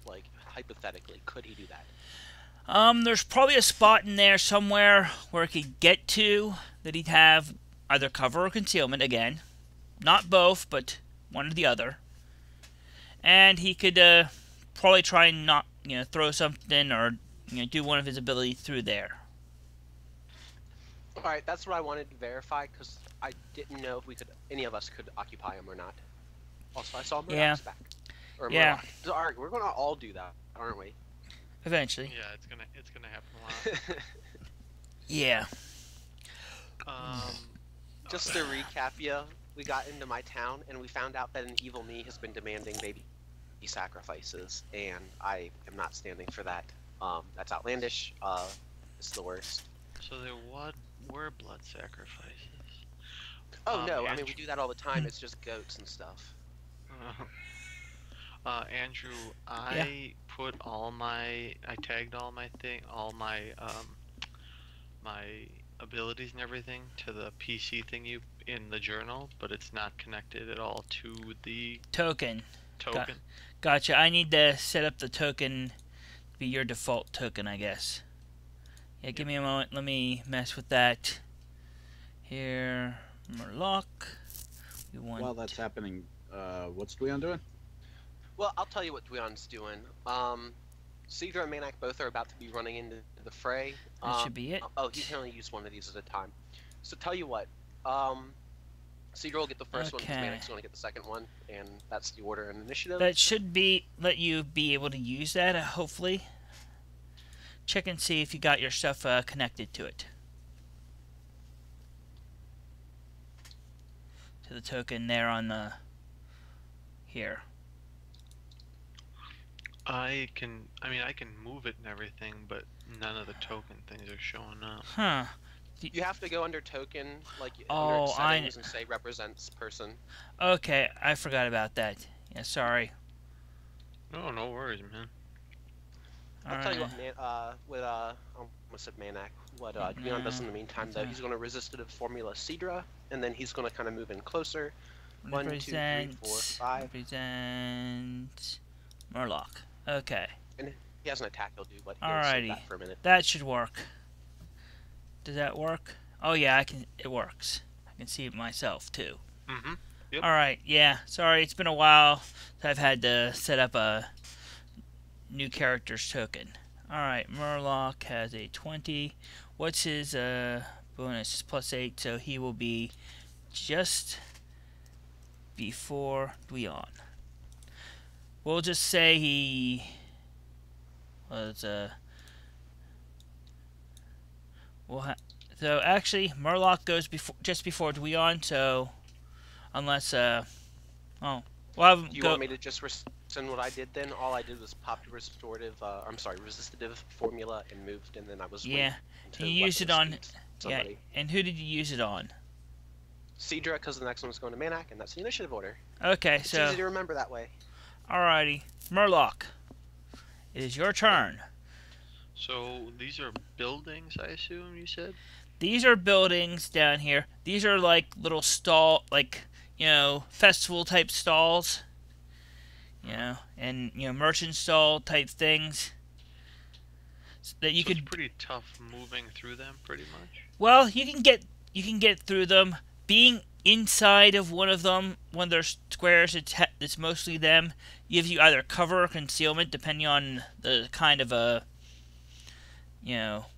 Like, hypothetically, could he do that? There's probably a spot in there somewhere where he could get to that he'd have either cover or concealment again. Not both, but one or the other. And he could probably try and not, throw something or do one of his abilities through there. All right, that's what I wanted to verify because I didn't know if any of us could occupy him or not. Also, I saw Murloch's back. Or Yeah. Murloch. All right, we're gonna all do that, aren't we? Eventually. Yeah, it's gonna happen a lot. Yeah. Just to recap you, we got into my town and we found out that an evil me has been demanding baby sacrifices, and I am not standing for that. That's outlandish. It's the worst. So there were blood sacrifices. Oh no, I mean Andrew, we do that all the time. It's just goats and stuff. Andrew, I tagged all my my abilities and everything to the PC thing in the journal, but it's not connected at all to the Token. token. Gotcha. I need to set up the token to be your default token, I guess. Yeah, give me a moment. Let me mess with that. Here, Murloch. While that's happening, what's Dweon doing? Well, I'll tell you what Dweon's doing. Sidra and Manak both are about to be running into the fray. That should be it. Oh, he can only use one of these at a time. So tell you what, Sidra will get the first one, because Manak's going to get the second one, and that's the order and initiative. That should let you be able to use that, hopefully. Check and see if you got your stuff connected to it. To the token there on the... here. I can move it and everything, but none of the token things are showing up. Huh. You have to go under token, like Oh, under settings, and say represents person. Okay, I forgot about that. Yeah, sorry. No worries, man. I'll tell you what, I almost said Manak. What Dweon does in the meantime, though, he's going to resistive formula Sidra, and then he's going to kind of move in closer. 1, 2, 3, 4, 5. Represent Murloch. Okay. And he has an attack he'll do, but Alrighty. that for a minute. That should work. Does that work? Oh yeah, it works. I can see it myself too. Mm-hmm. Yep. Alright, yeah. Sorry, it's been a while. I've had to set up a new character's token. Alright, Murloch has a 20. What's his bonus? +8, so he will be just before Dweon. We'll just say he was so actually Murloch goes just before Dweon, so unless we'll have him Do you go. want me to just rescind what I did then? All I did was pop the resistive formula and moved, and then I was Yeah, you used it on. Yeah, and who did you use it on? Sidra, because the next one's going to Manak, and that's the initiative order. Okay, It's so easy to remember that way. alrighty, Murloch, it is your turn. So these are buildings, I assume you said? These are buildings down here. These are like little festival type stalls. And merchant stall type things. That you could. It's pretty tough moving through them, pretty much. Well, you can get through them. Being inside of one of their squares, it's mostly them. Gives you either cover or concealment, depending on the kind of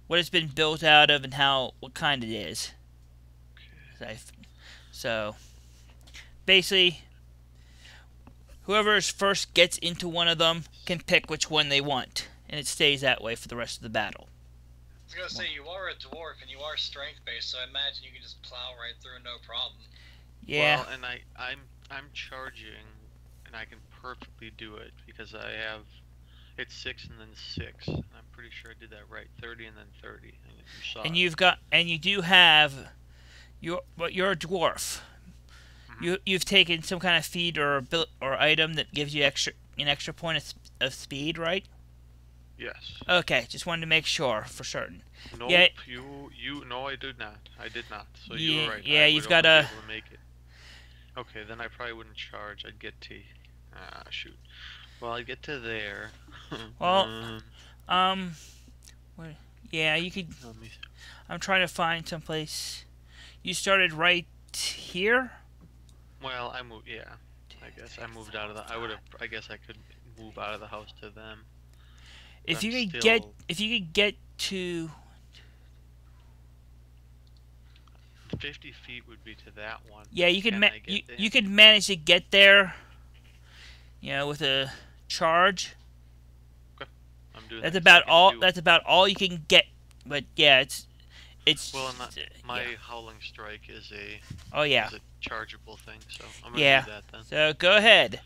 what it's been built out of and what kind it is. Okay. So, basically, whoever first gets into one of them can pick which one they want, and it stays that way for the rest of the battle. I was gonna say, you are a dwarf and you are strength based, so I imagine you can just plow right through no problem. Yeah. Well, and I'm charging, and I can perfectly do it because I have it's 6 and then 6. And I'm pretty sure I did that right. 30 and then 30. And you saw And you do have you're a dwarf. Mm-hmm. You've taken some kind of feat or item that gives you an extra point of speed, right? Yes. Okay, just wanted to make sure for certain. Nope. Yeah. No, I did not. I did not. So Yeah, you were right. yeah, I you've would got only a- be able to make it. Okay, then I probably wouldn't charge. I'd get to. Shoot. Well, I'd get to there. Well, where, yeah, you could. Let me. I'm trying to find someplace. You started right here. Well, I moved. Yeah. I guess I moved out of the. I guess I could move out of the house to them. If I'm you could still- get to 50 feet would be to that one. yeah, you could Can I get there? you could manage to get there. You know, with a charge. I'm doing That's that 'cause about I can all. do- That's about all you can get. But yeah, it's. Well, my yeah. howling strike is a Oh yeah. is a chargeable thing, so I'm gonna Yeah. do that then. So go ahead.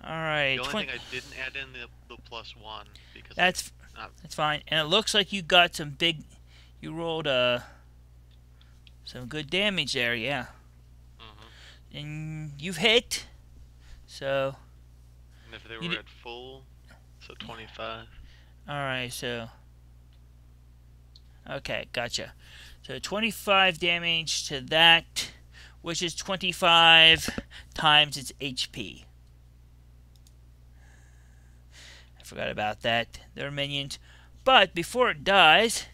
All right. The only thing I didn't add in the +1 because That's not- fine. And it looks like you got some big. You rolled some good damage there. Yeah. And you've hit. So. and if they You were di- at full, so 25. All right. So. Okay, gotcha. So 25 damage to that, which is 25 times its HP. I forgot about that. They're minions. But before it dies,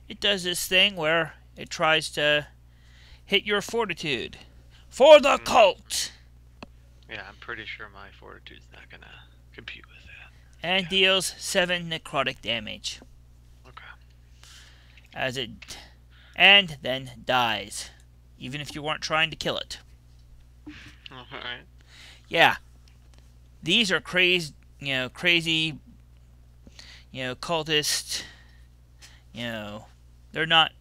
it does this thing where it tries to hit your fortitude. For the cult! Yeah, I'm pretty sure my fortitude's not gonna compete with that. And Yeah. deals 7 necrotic damage. Okay. And then dies. Even if you weren't trying to kill it. All right. Yeah. These are crazy, cultist, they're not,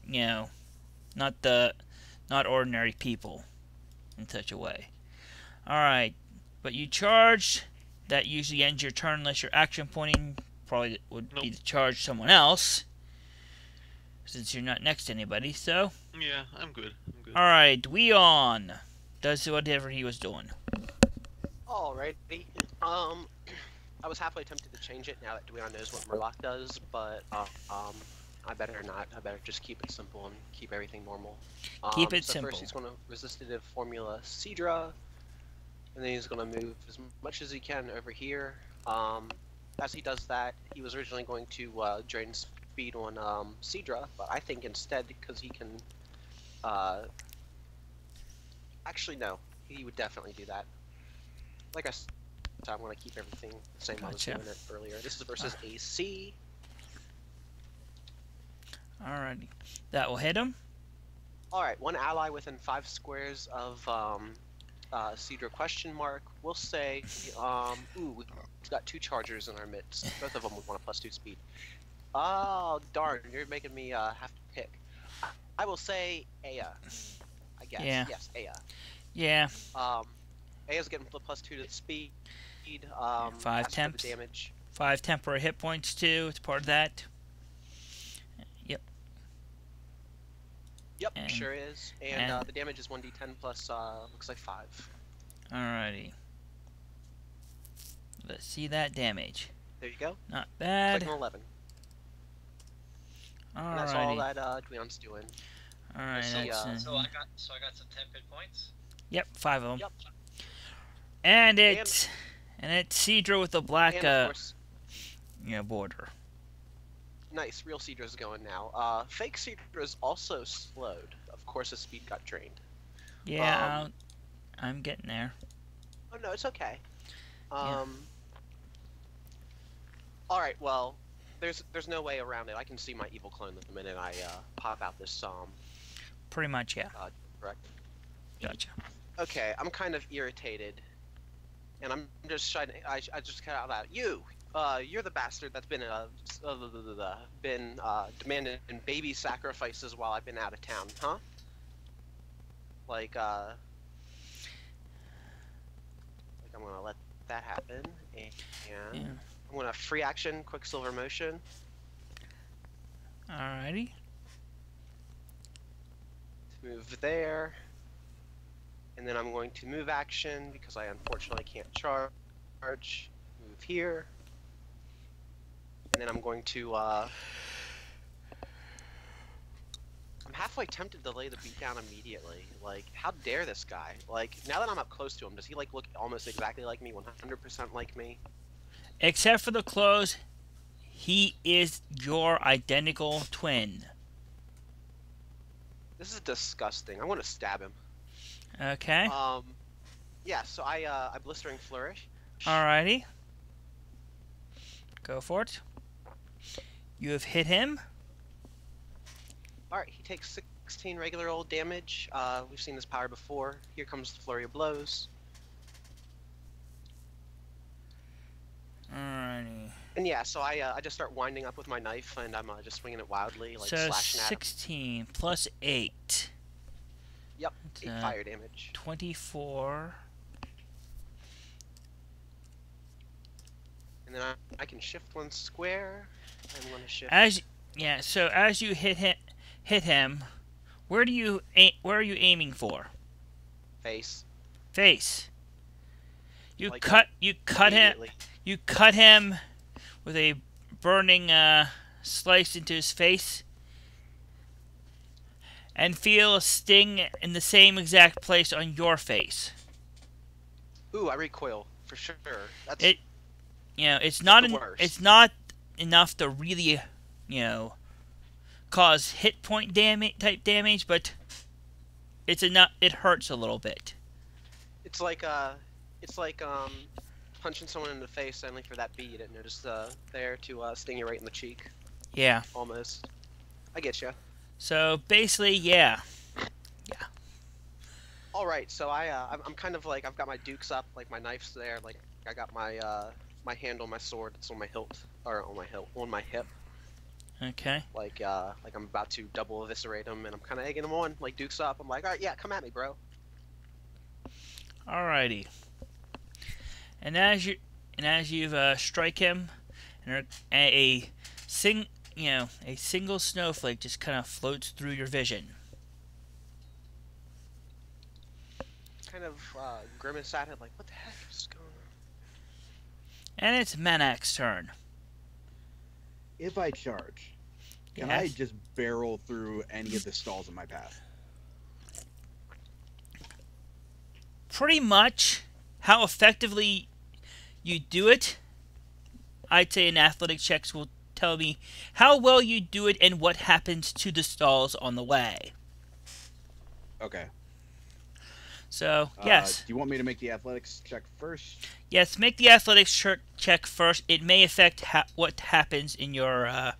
not ordinary people in such a way. Alright, but you charged, that usually ends your turn unless you're action pointing, probably would be to charge someone else, since you're not next to anybody, so. Yeah, I'm good. I'm good. Alright, Dweon does whatever he was doing. Alrighty. I was halfway tempted to change it now that Dweon knows what Murloch does, but I better not. I better just keep it simple and keep everything normal. Keep it so simple. First he's going to Resistative Formula Sidra, and then he's going to move as much as he can over here. As he does that, he was originally going to drain speed on Sidra, but I think instead, because he can... Actually, no. He would definitely do that. Like I said, I want to keep everything the same I was Gotcha. doing it earlier. This is versus AC. Alrighty. That will hit him. Alright, one ally within 5 squares of Sidra question mark. We'll say, ooh, we've got 2 chargers in our midst. Both of them would want a +2 speed. Oh, darn, you're making me have to pick. I will say Aya, I guess. Yeah. Yes, Aya. Yeah. Aya's getting the +2 to the speed. 5 as for the temps. damage. 5 temporary hit points too. It's part of that. Yep. Yep, And- sure is. And the damage is 1d10 plus, looks like 5. Alrighty. Let's see that damage. There you go. Not It's bad. like an 11. And that's all Alrighty. that Dweon's doing. Alright. So, That's, So I got some 10 hit points. yep, 5 of them. Yep. And it's Sidra with the black And of course, border. nice, real Sidra's going now. Fake Sidra's also slowed. Of course, his speed got drained. Yeah, I'm getting there. Oh no, it's okay. Yeah. All right, well, there's no way around it. I can see my evil clone the minute I pop out this Pretty much, yeah. correct. Gotcha. Okay, I'm kind of irritated, and I'm just trying to. I just cut out loud. You're the bastard that's been demanding baby sacrifices while I've been out of town, huh? Like I'm gonna let that happen, and Yeah. I'm gonna free action, Quicksilver motion. Alrighty. To move there, and then I'm going to move action because I unfortunately can't charge. Move here, and then I'm going to, I'm halfway tempted to lay the beat down immediately. Like, how dare this guy? Like, now that I'm up close to him, does he, like, look almost exactly like me, 100% like me? Except for the clothes, he is your identical twin. This is disgusting. I want to stab him. Okay. Yeah, so I Blistering Flourish. Alrighty. Go for it. You have hit him. Alright, he takes 16 regular old damage. We've seen this power before. Here comes the Flurry of Blows. Alrighty. And yeah, so I just start winding up with my knife, and I'm just swinging it wildly, like So slashing at him. 16 plus 8. Yep, It's, 8 fire damage. 24. And then I can shift one square. I'm going to shift. So as you hit him, where are you aiming for? Face. Face. You Like cut him. Immediately. You cut him with a burning slice into his face, and feel a sting in the same exact place on your face. Ooh, I recoil for sure. That's It, it's not the worst. it's not enough to really, cause hit point type damage, but it's enough. It hurts a little bit. It's like punching someone in the face only for that bead, and they're just there to sting you right in the cheek. Yeah. Almost. I get you. So basically, yeah. All right, so I'm kind of like, I've got my dukes up, like my knife's there, like I got my my hand on my sword. It's on my hilt, or on my hip. Okay. Like I'm about to double eviscerate him, and I'm kind of egging him on, like dukes up. I'm like, all right, yeah, come at me, bro. Alrighty. And as you've strike him, and a single snowflake just kind of floats through your vision. Kind of grimace at it, like, what the heck is going on? And it's Manak's turn. If I charge, can Yes. I just barrel through any of the stalls in my path? Pretty much how effectively you do it, I'd say in athletic checks will tell me how well you do it and what happens to the stalls on the way. Okay. So, yes. Do you want me to make the athletics check first? Yes, make the athletics check first. It may affect what happens in your,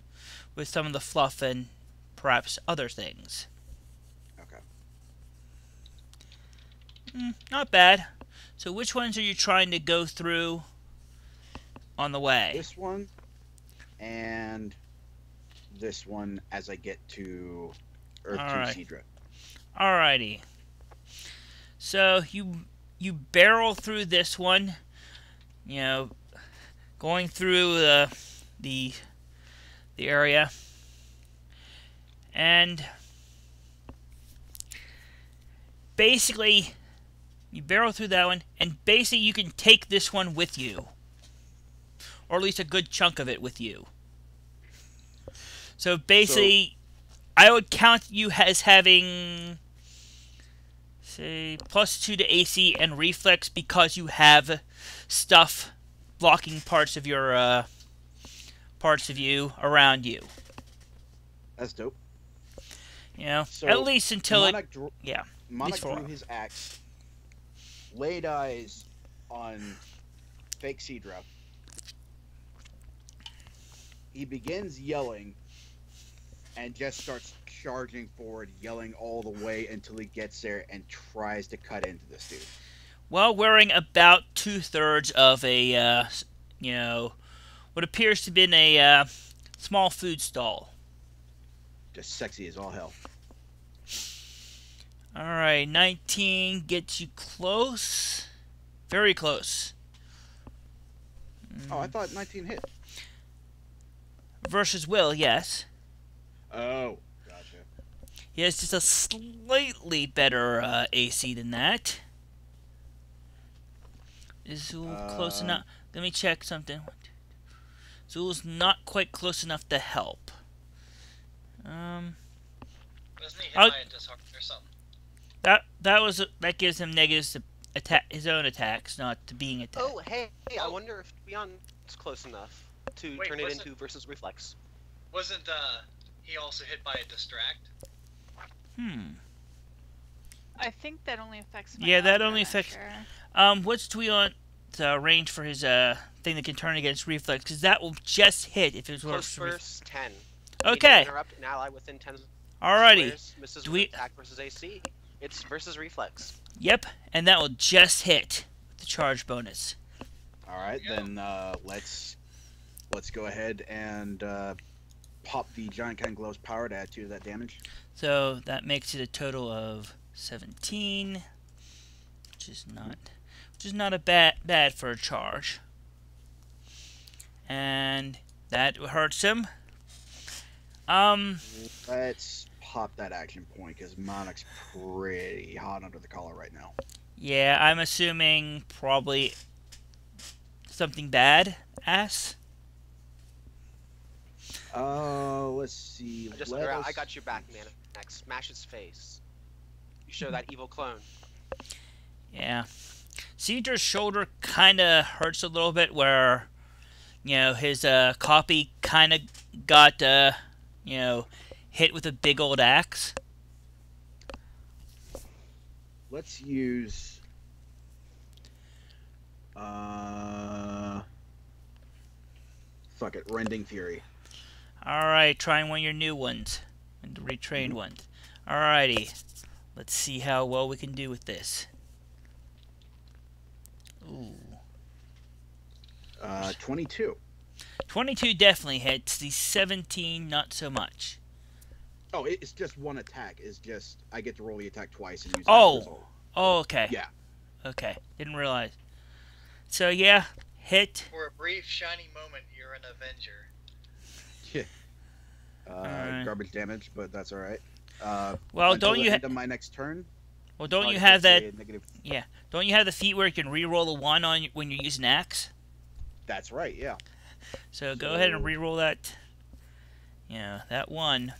with some of the fluff and perhaps other things. Okay. Not bad. So which ones are you trying to go through on the way? This one and this one as I get to Earth 2 Sidra. Alrighty. So you barrel through this one, going through the area, and basically you barrel through that one, and basically you can take this one with you, or at least a good chunk of it with you. So basically, I would count you as having, say, +2 to AC and reflex because you have stuff blocking parts of your parts of you around you. That's dope. So at least until Monarch least for a drew while. his axe, laid eyes on fake Sidra. He begins yelling and just starts charging forward, yelling all the way until he gets there and tries to cut into this dude. While wearing about 2/3 of a, what appears to have been a small food stall. Just sexy as all hell. Alright, 19 gets you close. Very close. Oh, I thought 19 hit. Versus Will, yes. Oh, gotcha. He has just a slightly better AC than that. Is Zeuel close enough? Let me check something. Zeuel's not quite close enough to help. Wasn't he hit I'll- by a disarm or something? That gives him negatives to attack his own attacks, not to being attacked. Oh, hey, I wonder if Beyond's close enough to Wait, turn it wasn't- into versus reflex. Wasn't he also hit by a distract? I think that only affects my Yeah, that armor, only I'm not affects- sure. What's Dweon's range for his thing that can turn against reflex? Because that will just hit if it's Close first 10. Okay. Interrupt an ally within 10 Alrighty. squares. Misses Do with we- attack versus AC. It's versus reflex. Yep, and that will just hit with the charge bonus. All right, Yeah. then let's go ahead and pop the giant kind glow's power to add 2 to that damage. So that makes it a total of 17, which is not a bad for a charge. And that hurts him. Let's pop that action point because Monarch's pretty hot under the collar right now. Yeah, I'm assuming probably something bad. Ass. Let's see. I got your back, man. Next, smash his face. You show that evil clone. Yeah. Sidra's shoulder kind of hurts a little bit where, his copy kind of got, hit with a big old axe. Let's use. Fuck it, Rending Fury. Alright, trying one of your new ones. And the retrained ones. Alrighty. Let's see how well we can do with this. Ooh. 22. 22 definitely hits. The 17, not so much. Oh, it's just one attack. It's just I get to roll the attack twice and use Oh. that result. Oh, okay. Yeah. Okay. Didn't realize. So, yeah. Hit. For a brief, shiny moment, you're an Avenger. Alright. Garbage damage, but that's all right. Well, until don't the you end of my next turn? Well, don't I'll you get have that... a negative... Don't you have the feat where you can re-roll a 1 when you're using axe? That's right. Yeah. So go ahead and So- re-roll that. That 1.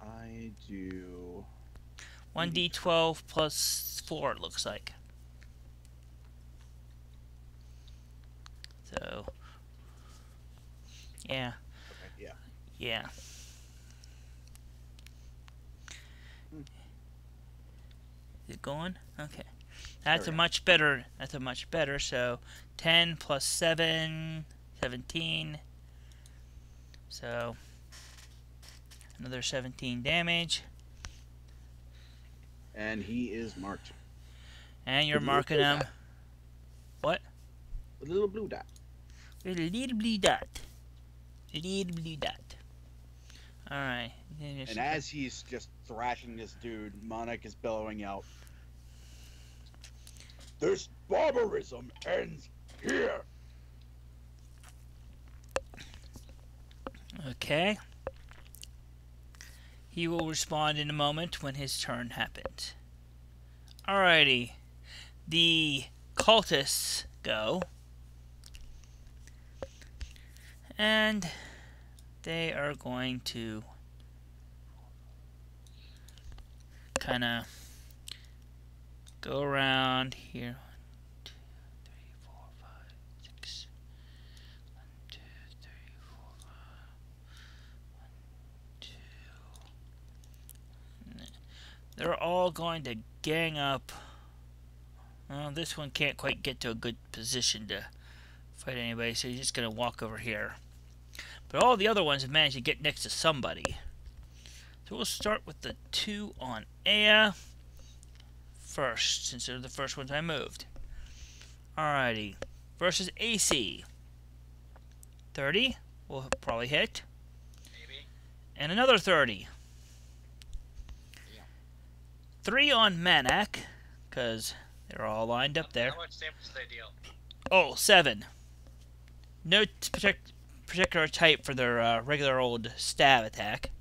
I do. 1d12 plus 4, it looks like. So, yeah, Okay, yeah. yeah. Is it going? Okay. That's There a we go. much better, so 10 plus 7, 17. So, another 17 damage. And he is marked. And you're With a little marking blue him. dot. What? A little blue dot. A little blue dot. A little blue dot. Alright. And as he's just thrashing this dude, Monarch is bellowing out, "This barbarism ends here!" Okay. He will respond in a moment when his turn happens. Alrighty. The cultists go. And they are going to kind of go around here. 1, 2, 3, 4, 5, 6. 1, 2, 3, 4, 5. 1, 2. They're all going to gang up. Well, this one can't quite get to a good position to fight anybody, so he's just going to walk over here. But all the other ones have managed to get next to somebody. So we'll start with the 2 on Aya first, since they're the first ones I moved. Alrighty. Versus AC. 30 will probably hit. Maybe. And another 30. 3 on Manak, because they're all lined up there. How much damage do they deal? Oh, 7. No particular type for their regular old stab attack.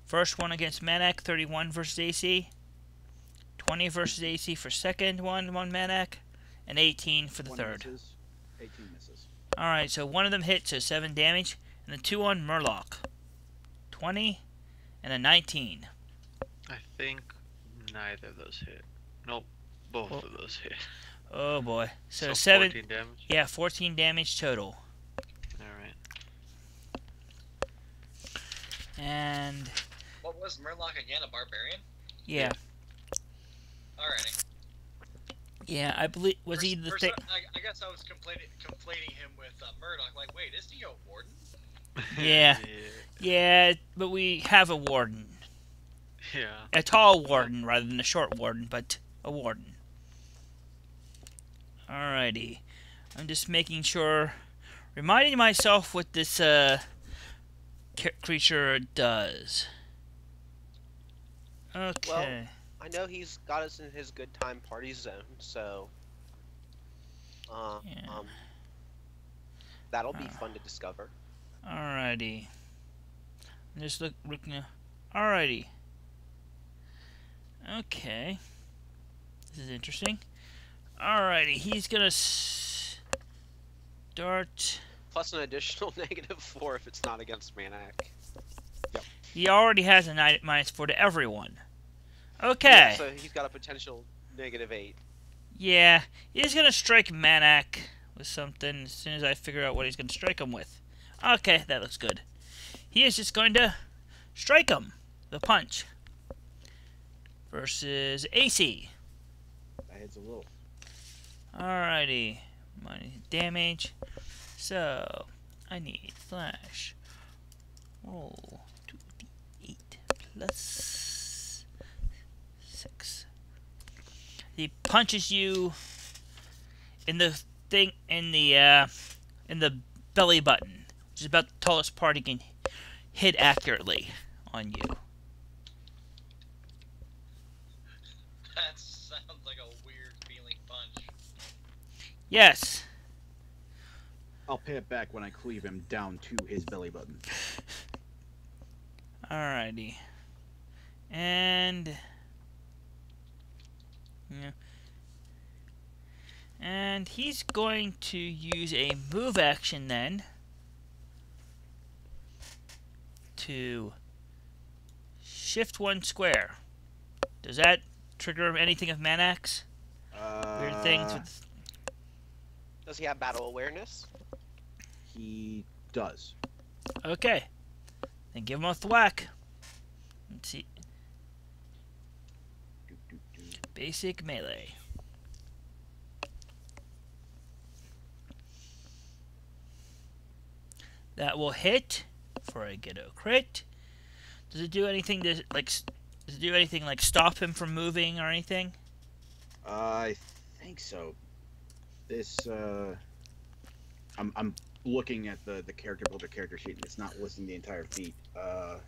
First one against Manak, 31 versus AC. 20 versus AC for second one, Manak. And 18 for the One third. misses. 18 misses. Alright, so one of them hits, so 7 damage. And the 2 on Murloch. 20 and a 19. I think neither of those hit. Nope, both of those hit. Oh boy. So 14 7. damage. Yeah, 14 damage total. Alright. And What was Murloch again? A barbarian? yeah. Alrighty. Yeah, I believe was he the thing? I guess I was conflating him with Murdoch. Like, wait, isn't he a warden? Yeah. Yeah, but we have a warden. Yeah. A tall warden rather than a short warden, but a warden. Alrighty. I'm just making sure, reminding myself what this creature does. Okay. Well, I know he's got us in his good time party zone, so Yeah. that'll be fun to discover. Alrighty. Just looking. Alrighty. Okay. This is interesting. Alrighty, he's gonna start. Plus an additional -4 if it's not against Manak. He already has a -4 to everyone. Okay. Yeah, so he's got a potential -8. Yeah, he's gonna strike Manak with something as soon as I figure out what he's gonna strike him with. Okay, that looks good. He is just going to strike him. The punch. Versus AC. That hits a little. Alrighty. Minus damage. So, I need flash. Roll 2d8 plus 6. He punches you in the thing in the belly button, which is about the tallest part he can hit accurately on you. That sounds like a weird feeling punch. Yes. I'll pay it back when I cleave him down to his belly button. Alrighty. And yeah. And he's going to use a move action then to shift 1 square. Does that trigger anything of Manac's? Weird things with... Does he have battle awareness? He does. Okay. Then give him a thwack. Let's see. Basic melee. That will hit for a Ghetto crit. Does it do anything to like stop him from moving or anything? I think so. This I'm looking at the character builder character sheet and it's not listing the entire feat. Oh,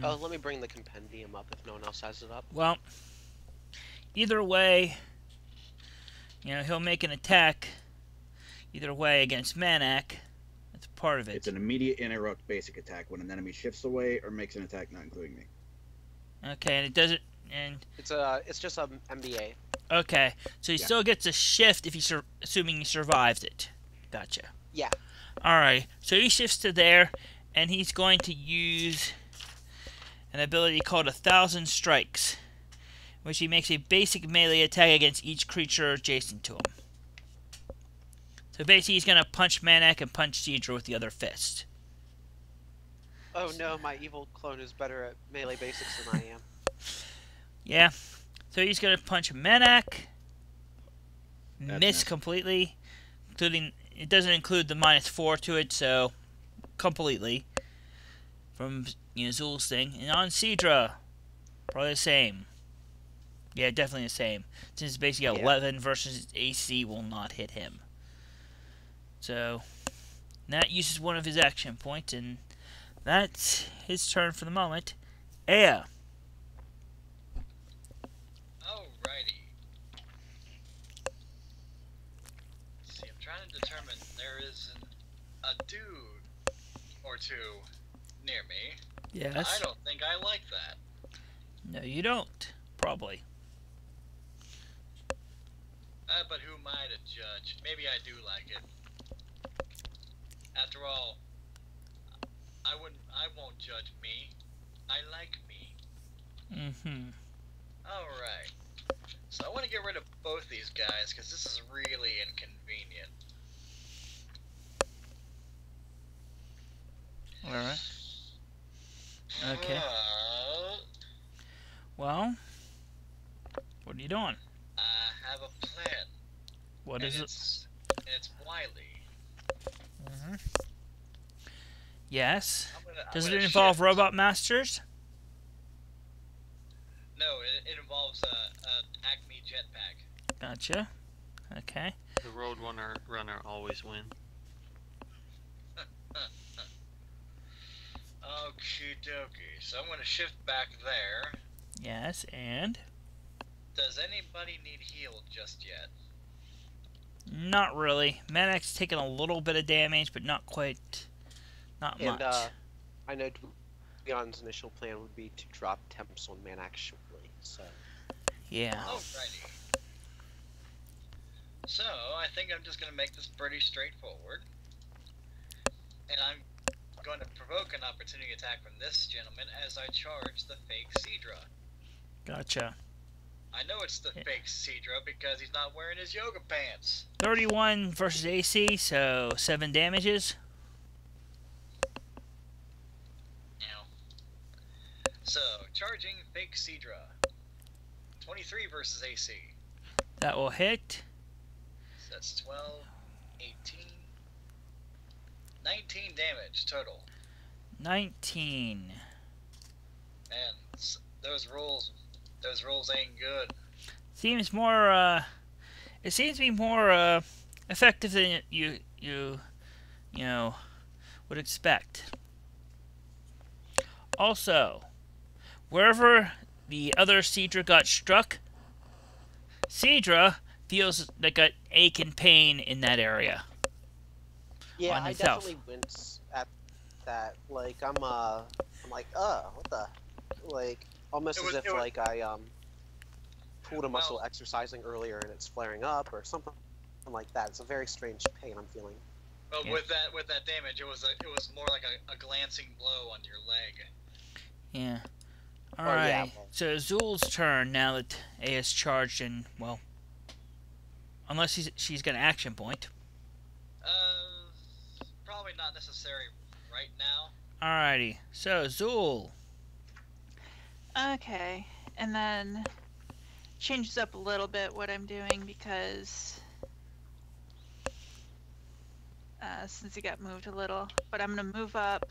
let me bring the compendium up if no one else has it up. Well, either way, you know, he'll make an attack either way against Manak. That's part of it. It's an immediate interrupt basic attack when an enemy shifts away or makes an attack not including me. Okay, and it doesn't. And It's just a MBA. okay, so he still gets a shift if he assuming he survives it. Gotcha. Yeah. All right, so he shifts to there, and he's going to use an ability called 1,000 Strikes, which he makes a basic melee attack against each creature adjacent to him. So basically, he's going to punch Manak and punch Sidra with the other fist. Oh no, my evil clone is better at melee basics than I am. Yeah. So he's going to punch Manak, That's miss nice. completely, including, it doesn't include the -4 to it, so completely. From, you know, Zeuel's thing. And on Sidra, probably the same. Yeah, definitely the same. Since it's basically 11 versus AC will not hit him. So, that uses one of his action points, and that's his turn for the moment. Aya. Alrighty. Let's see, I'm trying to determine there is a dude or two near me. Yes. I don't think I like that. No, you don't. Probably. But who am I to judge? Maybe I do like it. After all, I won't judge me. I like me. Mm-hmm. Alright. So I want to get rid of both these guys, because this is really inconvenient. Alright. Okay. Uh, Well, what are you doing? I have a plan. What is it? It's wily. Mm-hmm. Yes. I'm Does it gonna involve shift. robot masters? No, it involves a Acme jetpack. Gotcha. Okay. The road runner always win. Okie dokie. So I'm gonna shift back there. Yes, and? Does anybody need healed just yet? Not really. Manac's taken a little bit of damage, but not quite. Not And much. I know Dion's initial plan would be to drop temps on man actually. So Yeah. Alrighty. So I think I'm just gonna make this pretty straightforward. And I'm going to provoke an opportunity attack from this gentleman as I charge the fake Sidra. Gotcha. I know it's the fake Sidra because he's not wearing his yoga pants. 31 versus AC, so 7 damages. Ow. So, charging fake Sidra. 23 versus AC. That will hit. So that's 12, 18, 19 damage total. 19. Man, those rolls ain't good. Seems more, it seems to be more, effective than you know, would expect. Also, wherever the other Sidra got struck, Sidra feels like an ache and pain in that area. yeah, On I itself. definitely wince at that. Like I'm like, what the, like almost as if like I pulled a muscle exercising earlier and it's flaring up or something like that. It's a very strange pain I'm feeling. Well, Yeah. with that damage, it was more like a glancing blow on your leg. Yeah. Oh, Alright. yeah, well. So Zeuel's turn now that A is charged and, well, unless she's got an action point. Probably not necessary right now. Alrighty. So Zeuel. Okay, and then changes up a little bit what I'm doing because since he got moved a little, but I'm gonna move up.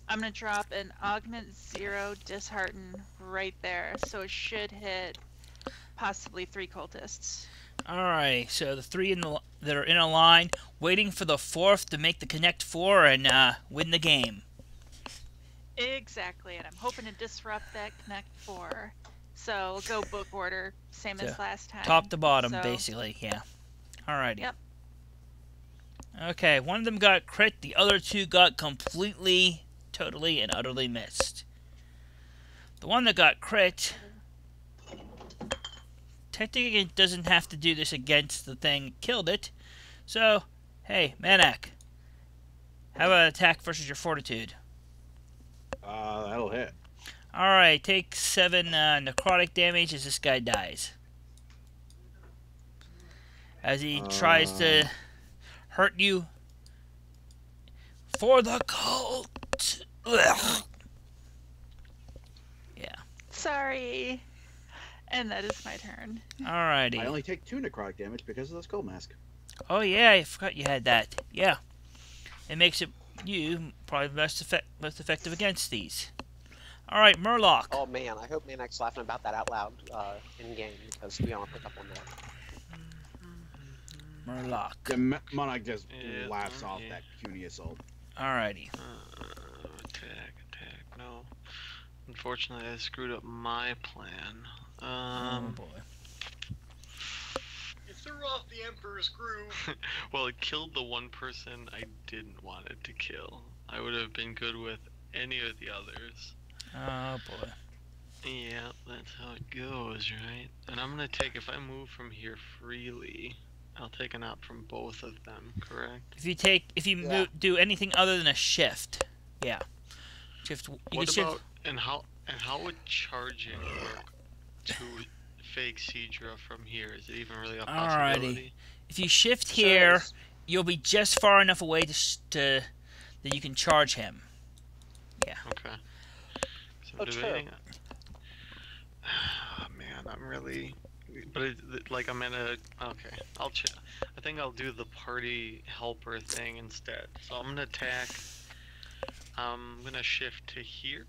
I'm gonna drop an augment 0 dishearten right there, so it should hit possibly 3 cultists. Alright. So the 3 that are in a line, waiting for the 4th to make the connect 4 and win the game. Exactly, and I'm hoping to disrupt that connect 4. So we'll go book order, same So, as last time. Top to bottom, So- basically. Yeah. Alrighty. Yep. Okay. One of them got crit. The other 2 got completely, totally, and utterly missed. The one that got crit technically it doesn't have to do this against the thing that killed it. So, hey, Manak, how about attack versus your fortitude? That'll hit. Alright, take 7 necrotic damage as this guy dies. As he tries to hurt you for the cult. Ugh. Yeah. Sorry. And that is my turn. Alrighty. I only take 2 necrotic damage because of the skull mask. Oh yeah, I forgot you had that. Yeah. It makes it you probably most effective against these. Alright, Murloch. Oh man, I hope Manak's laughing about that out loud in game because we don't pick up on that. Murloch. The Monarch just Yeah, laughs off yeah. that puny assault. Alrighty. Attack. No. Unfortunately, I screwed up my plan. Oh boy. You threw off the Emperor's groove. Well, it killed the one person I didn't want it to kill. I would have been good with any of the others. Oh boy. Yeah, that's how it goes, right? And I'm gonna take, if I move from here freely, I'll take an op from both of them, correct? If you do anything other than a shift, yeah. Shift. You What can shift. about, and how would charging work to fake Sidra from here? Is it even really a possibility? If you shift here, you'll be just far enough away to that you can charge him. Yeah. Okay. So I'm debating. Oh, man, I'm really. But like I'm in a. Okay, I think I'll do the party helper thing instead. So I'm gonna attack. I'm gonna shift to here,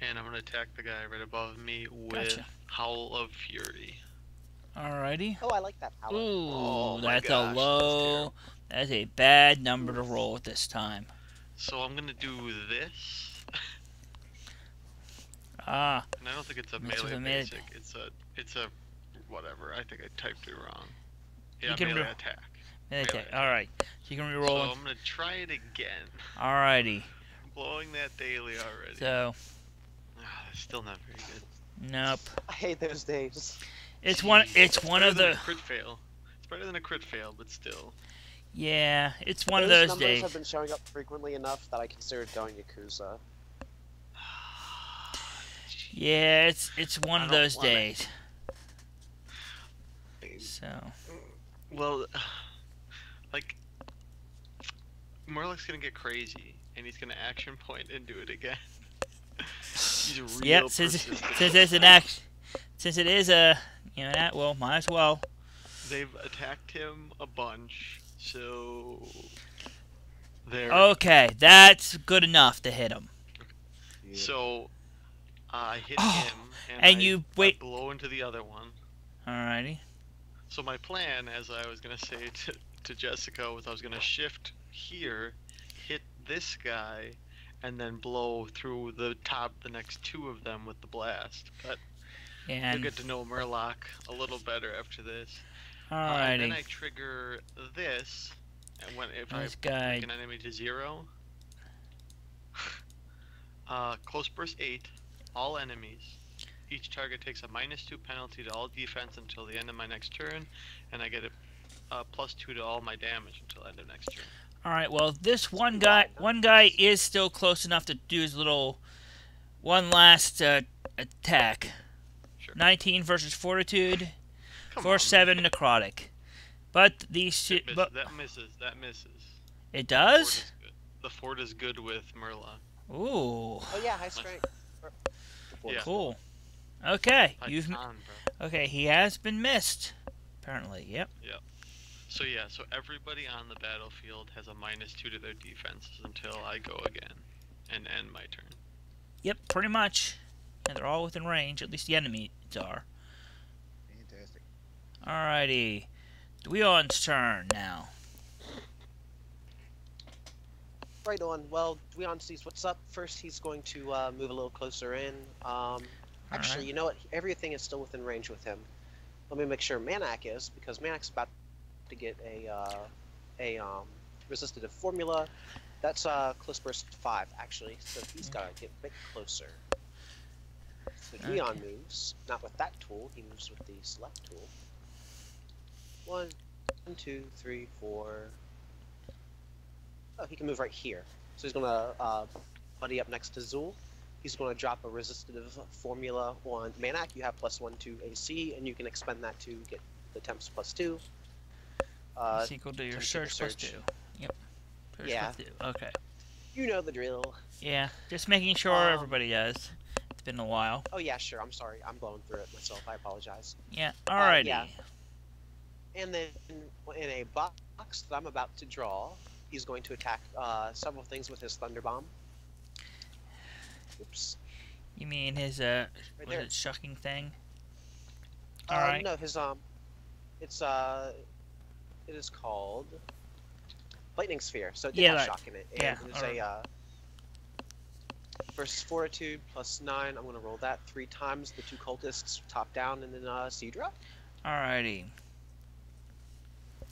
and I'm gonna attack the guy right above me with Howl of Fury. Alrighty. Oh, I like that power. Ooh, that's a low. That's a bad number to roll at this time. So I'm gonna do this. Ah. And I don't think it's a melee basic. It's a whatever. I think I typed it wrong. Yeah, you can melee attack. Melee attack. Alright. So you can reroll. So I'm gonna try it again. Alrighty. I'm blowing that daily already. So. That's still not very good. Nope. I hate those days. It's one of the. Crit fail. It's better than a crit fail, but still. Yeah, it's one of those numbers days. Have been showing up frequently enough that I considered going Yakuza. Yeah, it's one of those days. So. Well, like, Murloch's gonna get crazy, and he's gonna action point and do it again. He's real since it's an action, since it is a well, might as well. They've attacked him a bunch, so there. Okay, that's good enough to hit him. Yeah. So I hit him, and you I blow into the other one. Alrighty. So my plan, as I was gonna say to Jessica, was I was gonna shift here, hit this guy, and then blow through the next two of them with the blast. But you'll get to know Murloch a little better after this. Alrighty. Then I trigger this, and if I make an enemy to 0, close burst 8, all enemies. Each target takes a -2 penalty to all defense until the end of my next turn, and I get a +2 to all my damage until the end of next turn. Alright, well, this one guy is still close enough to do his little one last attack. Sure. 19 versus Fortitude, 4/7 necrotic. But these two... That misses. It does? The fort is good with Murloch. Ooh. Oh yeah, high strength. Yeah. Cool. Okay, okay, he has been missed. Apparently, yep. Yep. So everybody on the battlefield has a -2 to their defenses until I go again and end my turn. Yep, pretty much. And they're all within range, at least the enemies are. Fantastic. Alrighty. Dweon's turn now. Right on. Well, Dweon sees what's up. First, he's going to move a little closer in. Actually, you know what? Everything is still within range with him. Let me make sure Manak is, because Manak's about to get a resistive formula. That's close burst 5, actually. So he's got to get a bit closer. So Dweon moves, not with that tool. He moves with the select tool. 1, 2, 3, 4. Oh, he can move right here. So he's gonna buddy up next to Zeuel. He's gonna drop a resistive formula on Manak. You have +1 to AC, and you can expend that to get the temps +2. It's equal to your surge +2. Yep. Surge +2. Okay. You know the drill. Yeah, just making sure everybody does. It's been a while. Oh yeah, sure. I'm sorry. I'm blowing through it myself. I apologize. Yeah. Alrighty. Yeah. And then in a box that I'm about to draw, he's going to attack several things with his Thunder Bomb. Oops. You mean his shucking thing? Alright. No, his it is called Lightning Sphere. So it did have shock in it. And it's a versus Fortitude +9. I'm gonna roll that 3 times. The 2 cultists top down, and then Sidra. Alrighty.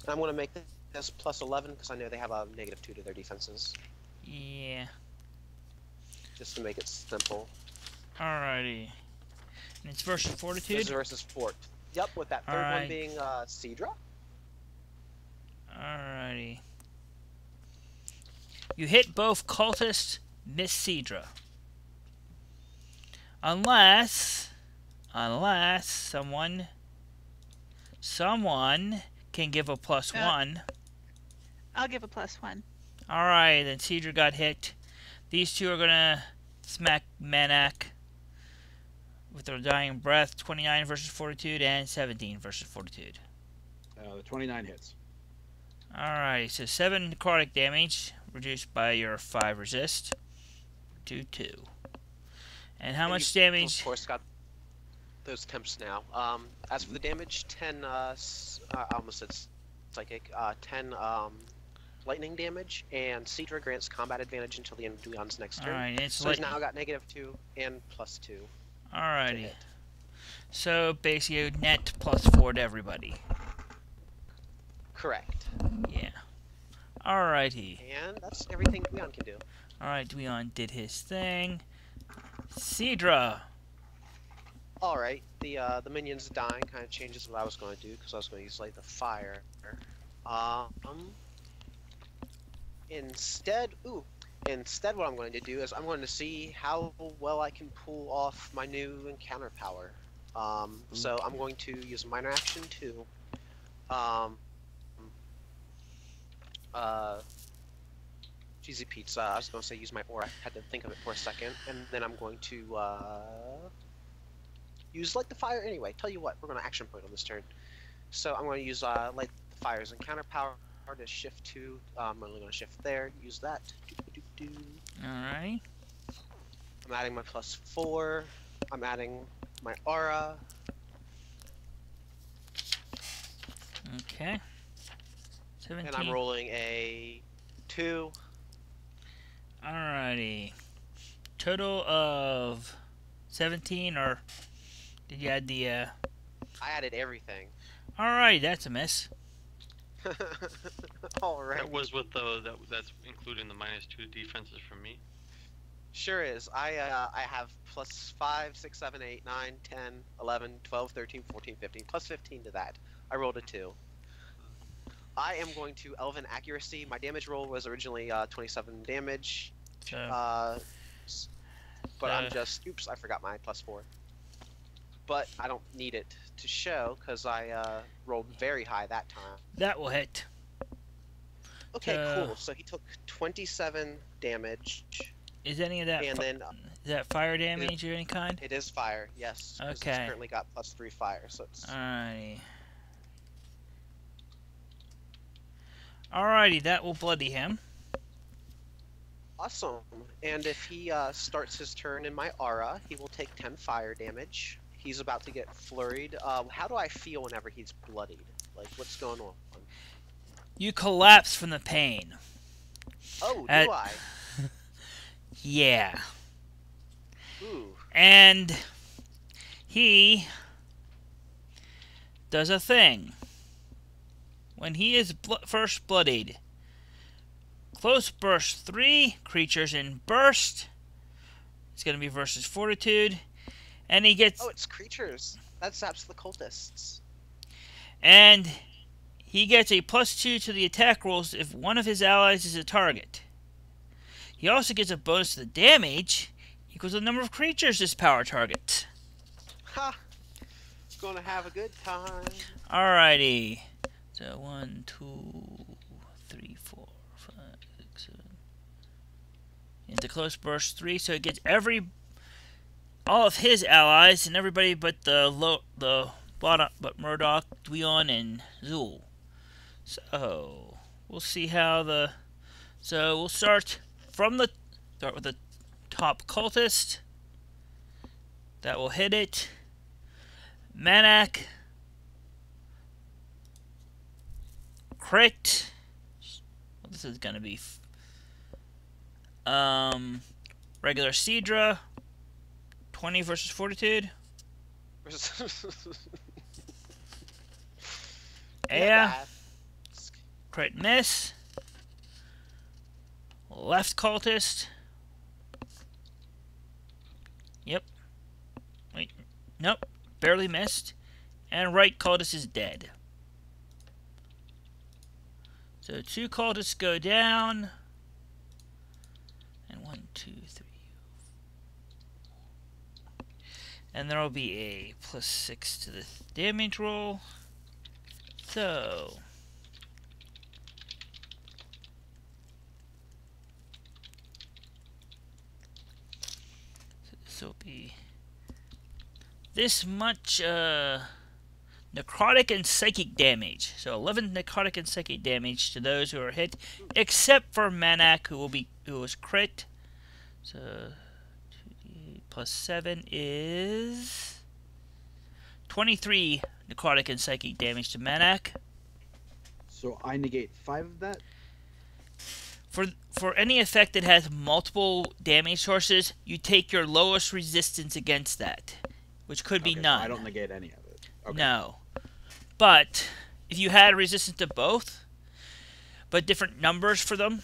And I'm gonna make this +11 because I know they have a -2 to their defenses. Yeah. Just to make it simple. Alrighty. And it's versus This Fortitude? is versus Fort. Yep, with that third Alright. one being Sidra. Alrighty. You hit both cultists, miss Sidra. Unless someone can give a +1. I'll give a +1. Alright, then Sidra got hit. These two are gonna smack Manak with their dying breath. 29 versus Fortitude and 17 versus Fortitude. The 29 hits. Alright, so 7 necrotic damage, reduced by your 5 resist to 2. And how much damage? Of course, got those temps now. As for the damage, 10. I almost said psychic. 10 lightning damage, and Sidra grants combat advantage until the end of Duion's next turn. Alright, it's So he's now got -2 and +2. Alrighty. So basically net +4 to everybody. Correct. Yeah. Alrighty. And that's everything Duion can do. Alright, Duion did his thing. Sidra. Alright, the minions dying kind of changes what I was going to do, because I was going to use Light the Fire. Instead what I'm going to do is I'm going to see how well I can pull off my new encounter power. So I'm going to use minor action to Cheesy Pizza. I was going to say use my aura. I had to think of it for a second, and then I'm going to use Light the Fire anyway. Tell you what, we're going to action point on this turn. So I'm going to use Light the Fire's encounter power to shift to. I'm only going to shift there. Use that. Alright. I'm adding my +4. I'm adding my aura. Okay. 17. And I'm rolling a 2. Alrighty. Total of 17, or did you add the I added everything. Alrighty, that's a miss. Alright. That was with that's including the -2 defenses from me. Sure is. I have +5, 6, 7, 8, 9, 10, 11, 12, 13, 14, 15, +15 to that. I rolled a 2. I am going to Elven Accuracy. My damage roll was originally 27 damage. So, But I'm just... Oops, I forgot my +4. But I don't need it to show, because I rolled very high that time. that will hit. Okay, cool. So he took 27 damage. Is any of that And then... is that fire damage of any kind? It is fire, yes. 'Cause Okay. He's currently got +3 fire, so it's... Alrighty. Alrighty, that will bloody him. Awesome. And if he starts his turn in my aura, he will take 10 fire damage. He's about to get flurried. How do I feel whenever he's bloodied? Like, what's going on? You collapse from the pain. Oh, do I? Yeah. Ooh. And he does a thing. When he is first bloodied, close burst 3 creatures in burst. It's going to be versus Fortitude. And he gets... Oh, it's creatures. That zaps the cultists. And he gets a +2 to the attack rolls if one of his allies is a target. He also gets a bonus to the damage equals the number of creatures this power targets. Ha! Gonna have a good time. Alrighty. So 1, 2, 3, 4, 5, 6, 7. Into close burst 3, so it gets all of his allies and everybody but the bottom, but Murloch, Duion, and Zeuel. So we'll see how we'll start with the top cultist. That will hit it. Manak. Crit. Well, this is gonna be regular Sidra. 20 versus Fortitude. Yeah. Crit miss. Left cultist. Yep. Nope. Barely missed. And right cultist is dead. So 2 cultists go down. And 1, 2, 3. And there will be a +6 to the damage roll. So this will be this much necrotic and psychic damage. So 11 necrotic and psychic damage to those who are hit, except for Manak, who was crit. So 2d8 +7 is 23 necrotic and psychic damage to Manak. So I negate 5 of that? For any effect that has multiple damage sources, you take your lowest resistance against that, which could be none. So I don't negate any of it. Okay. No. But if you had resistance to both, but different numbers for them,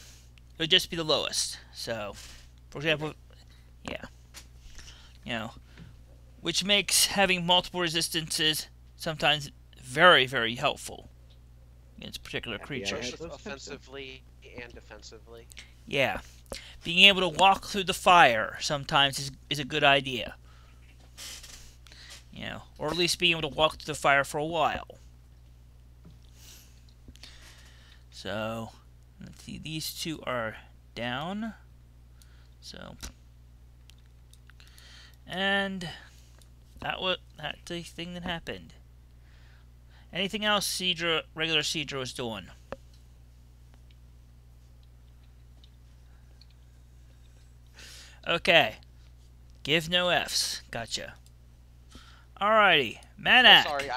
it would just be the lowest. So, for example, yeah. You know, which makes having multiple resistances sometimes very, very helpful against particular creatures. Both offensively and defensively. Yeah. Being able to walk through the fire sometimes is a good idea. You know, or at least being able to walk through the fire for a while. So, let's see, these 2 are down. So, and that's the thing that happened. Anything else Sidra, regular Sidra was doing? Okay. Give no Fs. Gotcha. Alrighty. Manak. Oh, sorry,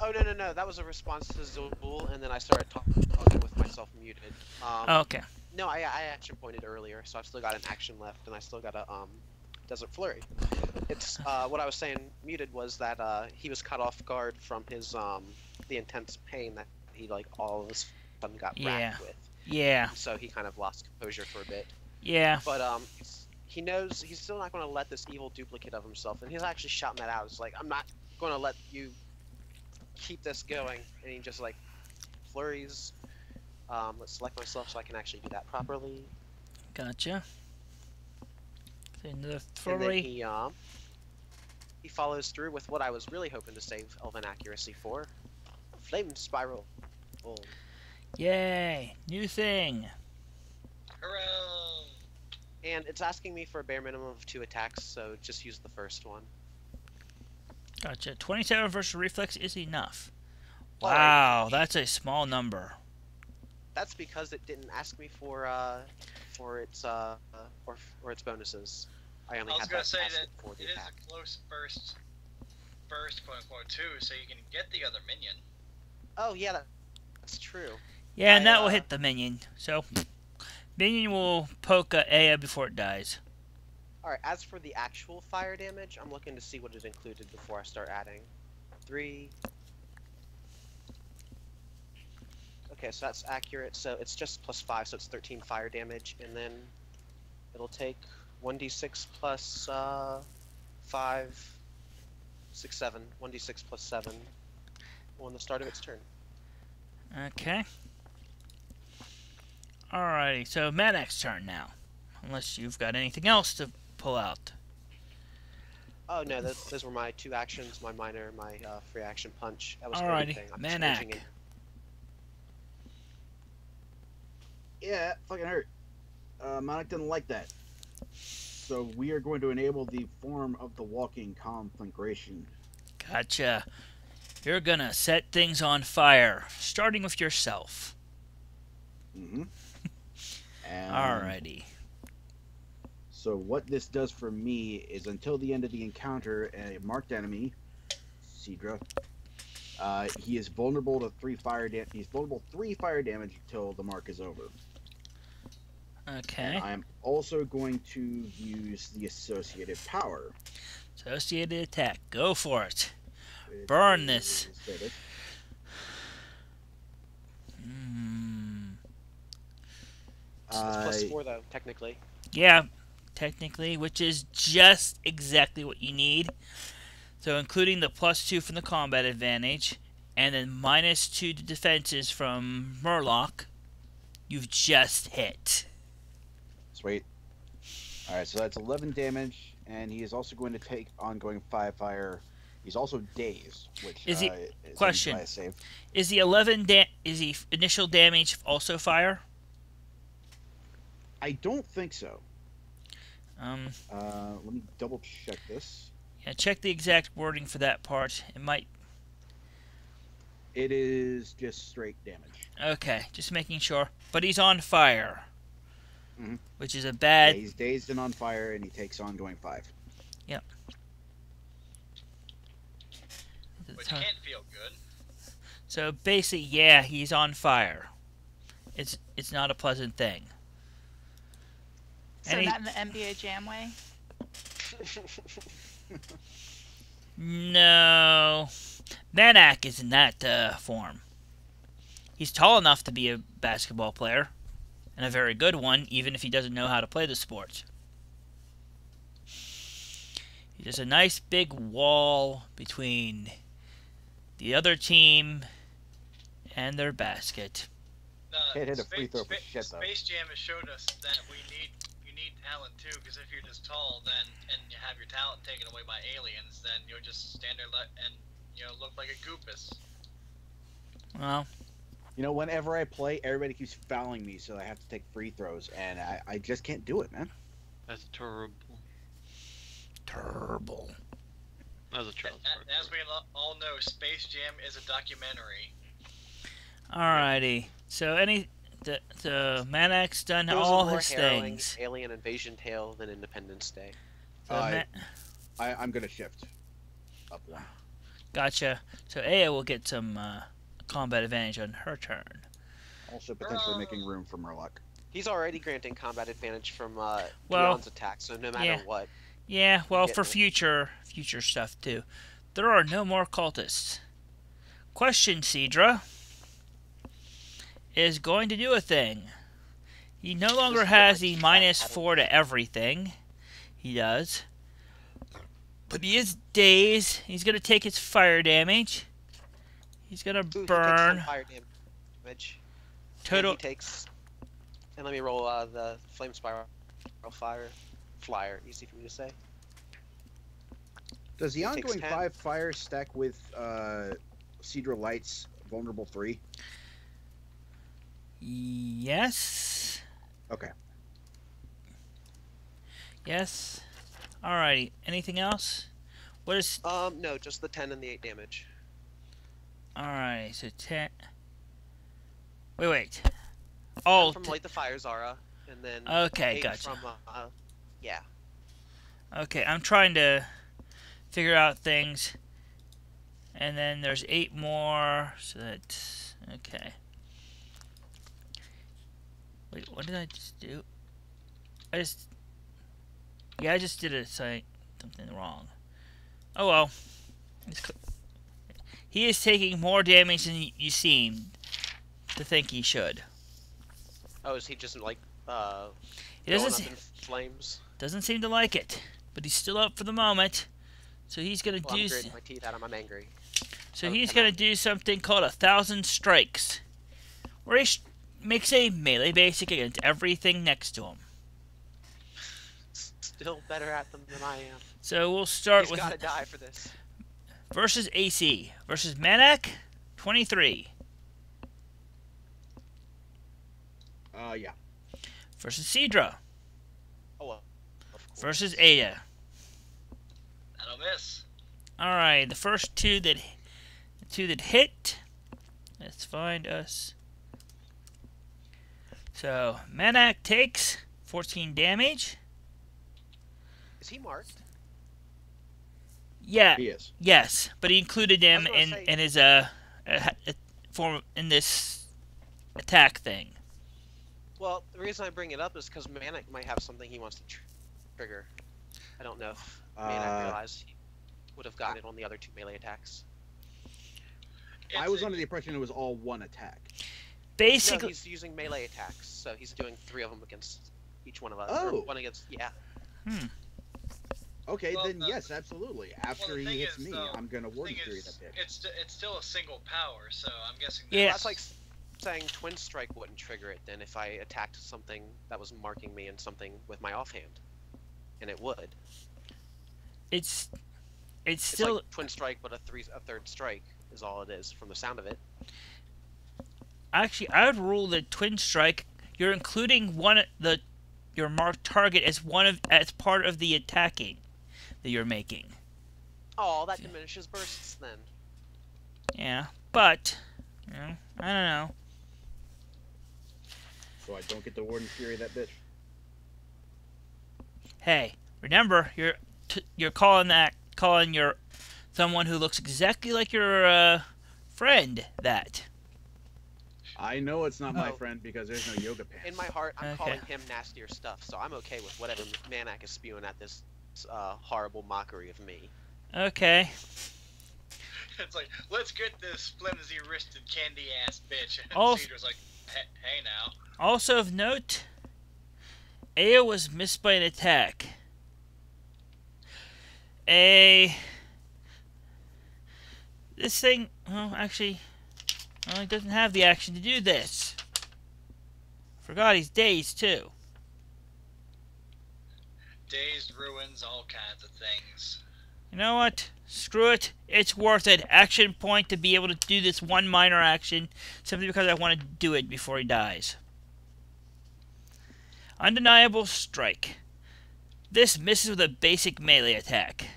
oh, no. That was a response to Zeuel, and then I started talking with myself muted. Okay. No, I action pointed earlier, so I've still got an action left, and I still got a Desert Flurry. It's what I was saying muted was that he was cut off guard from his the intense pain that he like all of a sudden got racked with. Yeah. So he kind of lost composure for a bit. Yeah. But he knows he's still not going to let this evil duplicate of himself, and he's actually shouting that out. It's like, I'm not going to let you keep this going, and he just like flurries. Let's select myself so I can actually do that properly. Gotcha. Another And flurry. then he follows through with what I was really hoping to save Elven accuracy for. Flame Spiral. Oh. Yay! New thing. Hurrah! And it's asking me for a bare minimum of 2 attacks, so just use the first one. Gotcha. 27 versus reflex is enough. Alright. Wow, that's a small number. That's because it didn't ask me for its bonuses. I only I was had gonna that say asked that for the it is attack. a close burst, quote unquote, too, so you can get the other minion. Oh yeah, that's true. Yeah, and that will hit the minion. So, minion will poke Aya before it dies. Alright, as for the actual fire damage, I'm looking to see what it included before I start adding. 3. Okay, so that's accurate. So it's just +5, so it's 13 fire damage, and then it'll take 1d6 plus 5, 6, 7. 1d6 plus 7 on the start of its turn. Okay. Alrighty, so Manak's turn now. Unless you've got anything else to pull out. Oh no, those were my 2 actions, my minor, my free action punch. That was Alrighty, everything. I'm just Manak. raging it. Yeah, that fucking hurt. Monarch didn't like that. So we are going to enable the form of the walking conflagration. Gotcha. You're gonna set things on fire, starting with yourself. Mm-hmm. Alrighty. So what this does for me is until the end of the encounter, a marked enemy, Sidra, he is vulnerable to 3 fire damage. He's vulnerable 3 fire damage until the mark is over. Okay. And I am also going to use the associated power. Associated attack. Go for it. Burn this. It's +4 though, technically. Yeah, technically, which is just exactly what you need. So including the +2 from the combat advantage, and then -2 to defenses from Murloch, you've just hit. Sweet. Alright, so that's 11 damage, and he is also going to take ongoing 5 fire. He's also dazed, which Is he- is question. a save. Is the initial damage also fire? I don't think so. Um, Let me double check this. yeah, check the exact wording for that part. It might. It is just straight damage. Okay, just making sure. But he's on fire, Mhm. which is a Yeah, bad. he's dazed and on fire, and he takes ongoing 5. Which can't feel good. So basically, yeah, he's on fire. It's not a pleasant thing. So Any- not in the NBA Jam way. No, Manak is in that form. He's tall enough to be a basketball player, and a very good one, even if he doesn't know how to play the sport. There's a nice big wall between the other team and their basket. Can't hit a free throw for shit, though. Space Jam has showed us that you need talent too, because if you're just tall, then and you have your talent taken away by aliens, then you'll just stand there and look like a goofus. Well, You know, whenever I play, everybody keeps fouling me, so I have to take free throws, and I just can't do it, man. That's terrible. terrible. That was a Charles Barkley. As we all know, Space Jam is a documentary. Alrighty. So the Manak's done It was all a more his harrowing things. alien invasion tale than Independence Day. So I'm gonna shift up one. Gotcha. So Aya will get some combat advantage on her turn. Also potentially making room for Murloch. He's already granting combat advantage from Well, Dion's attack, so no matter yeah. what. Yeah, well, Get for it. future stuff too. There are no more cultists. Question, Sidra is going to do a thing. He no longer Just has like the that -4 to everything. He does. But he is dazed. He's going to take his fire damage. He's going Ooh, to he takes burn. 10 fire damage. Total. And he takes. And let me roll the flame spiral flyer. Easy for me to say. Does the He takes ongoing 10. 5 fire stack with Sidra Light's vulnerable 3? Yes. Okay. Yes. Alrighty. Anything else? What is... No, just the 10 and the 8 damage. Alright, so 10... Wait. Oh, From Light the Fire Zara, and then okay, 8 gotcha. from yeah. Okay, I'm trying to figure out things. And then there's 8 more, so that's... Okay. Wait, what did I just do? I just did something wrong. Oh well. He is taking more damage than you seem to think he should. Oh, is he just like He going doesn't up in flames? doesn't seem to like it, but he's still up for the moment. So he's gonna Well, do. I'm gritting my teeth out. I'm angry. So Oh, he's come gonna on. do something called 1,000 strikes, where he makes a melee basic against everything next to him. Still better at them than I am. So we'll start He's with gotta die for this. versus AC versus Manak, 23 Yeah. versus Sidra Oh well. Of course. versus Ada. That'll miss. All right, the first two that hit. Let's find us. So Manak takes 14 damage. Is he marked? Yeah, He is. yes, but he included I him was gonna in say- in his form in this attack thing. Well, the reason I bring it up is because Manic might have something he wants to trigger. I don't know if Manic realized he would have gotten it on the other 2 melee attacks. I was under the impression it was all one attack. No, Basically, he's using melee attacks, so he's doing 3 of them against each one of us. Oh. Or 1 against, yeah. Okay, Well, then the- yes, absolutely. After the he thing hits is, me, though, I'm gonna the Warden thing Fury is, that bitch. it's still a single power, so I'm guessing. Yeah. That's like saying Twin Strike wouldn't trigger it then if I attacked something that was marking me in something with my offhand. And it would. It's It's still like Twin Strike, but a third strike is all it is from the sound of it. actually I would rule that Twin Strike. You're including your marked target as part of the attacking that you're making. Oh, that diminishes bursts then. Yeah, but I don't know. So I don't get the Warden Fury that bitch. Hey, remember you're calling your someone who looks exactly like your friend that. I know it's not my Oh. friend because there's no yoga pants. In my heart, I'm Okay. calling him nastier stuff, so I'm okay with whatever Manak is spewing at this horrible mockery of me. Okay. It's like, let's get this flimsy-wristed candy-ass bitch. And Oh. Sidra's like, hey now. Also of note, Aya was missed by an attack. This thing, well, actually, it doesn't have the action to do this. Forgot he's dazed too. Dazed, ruins, all kinds of things. You know what? Screw it. It's worth it. Action point to be able to do this one minor action simply because I want to do it before he dies. Undeniable strike. This misses with a basic melee attack.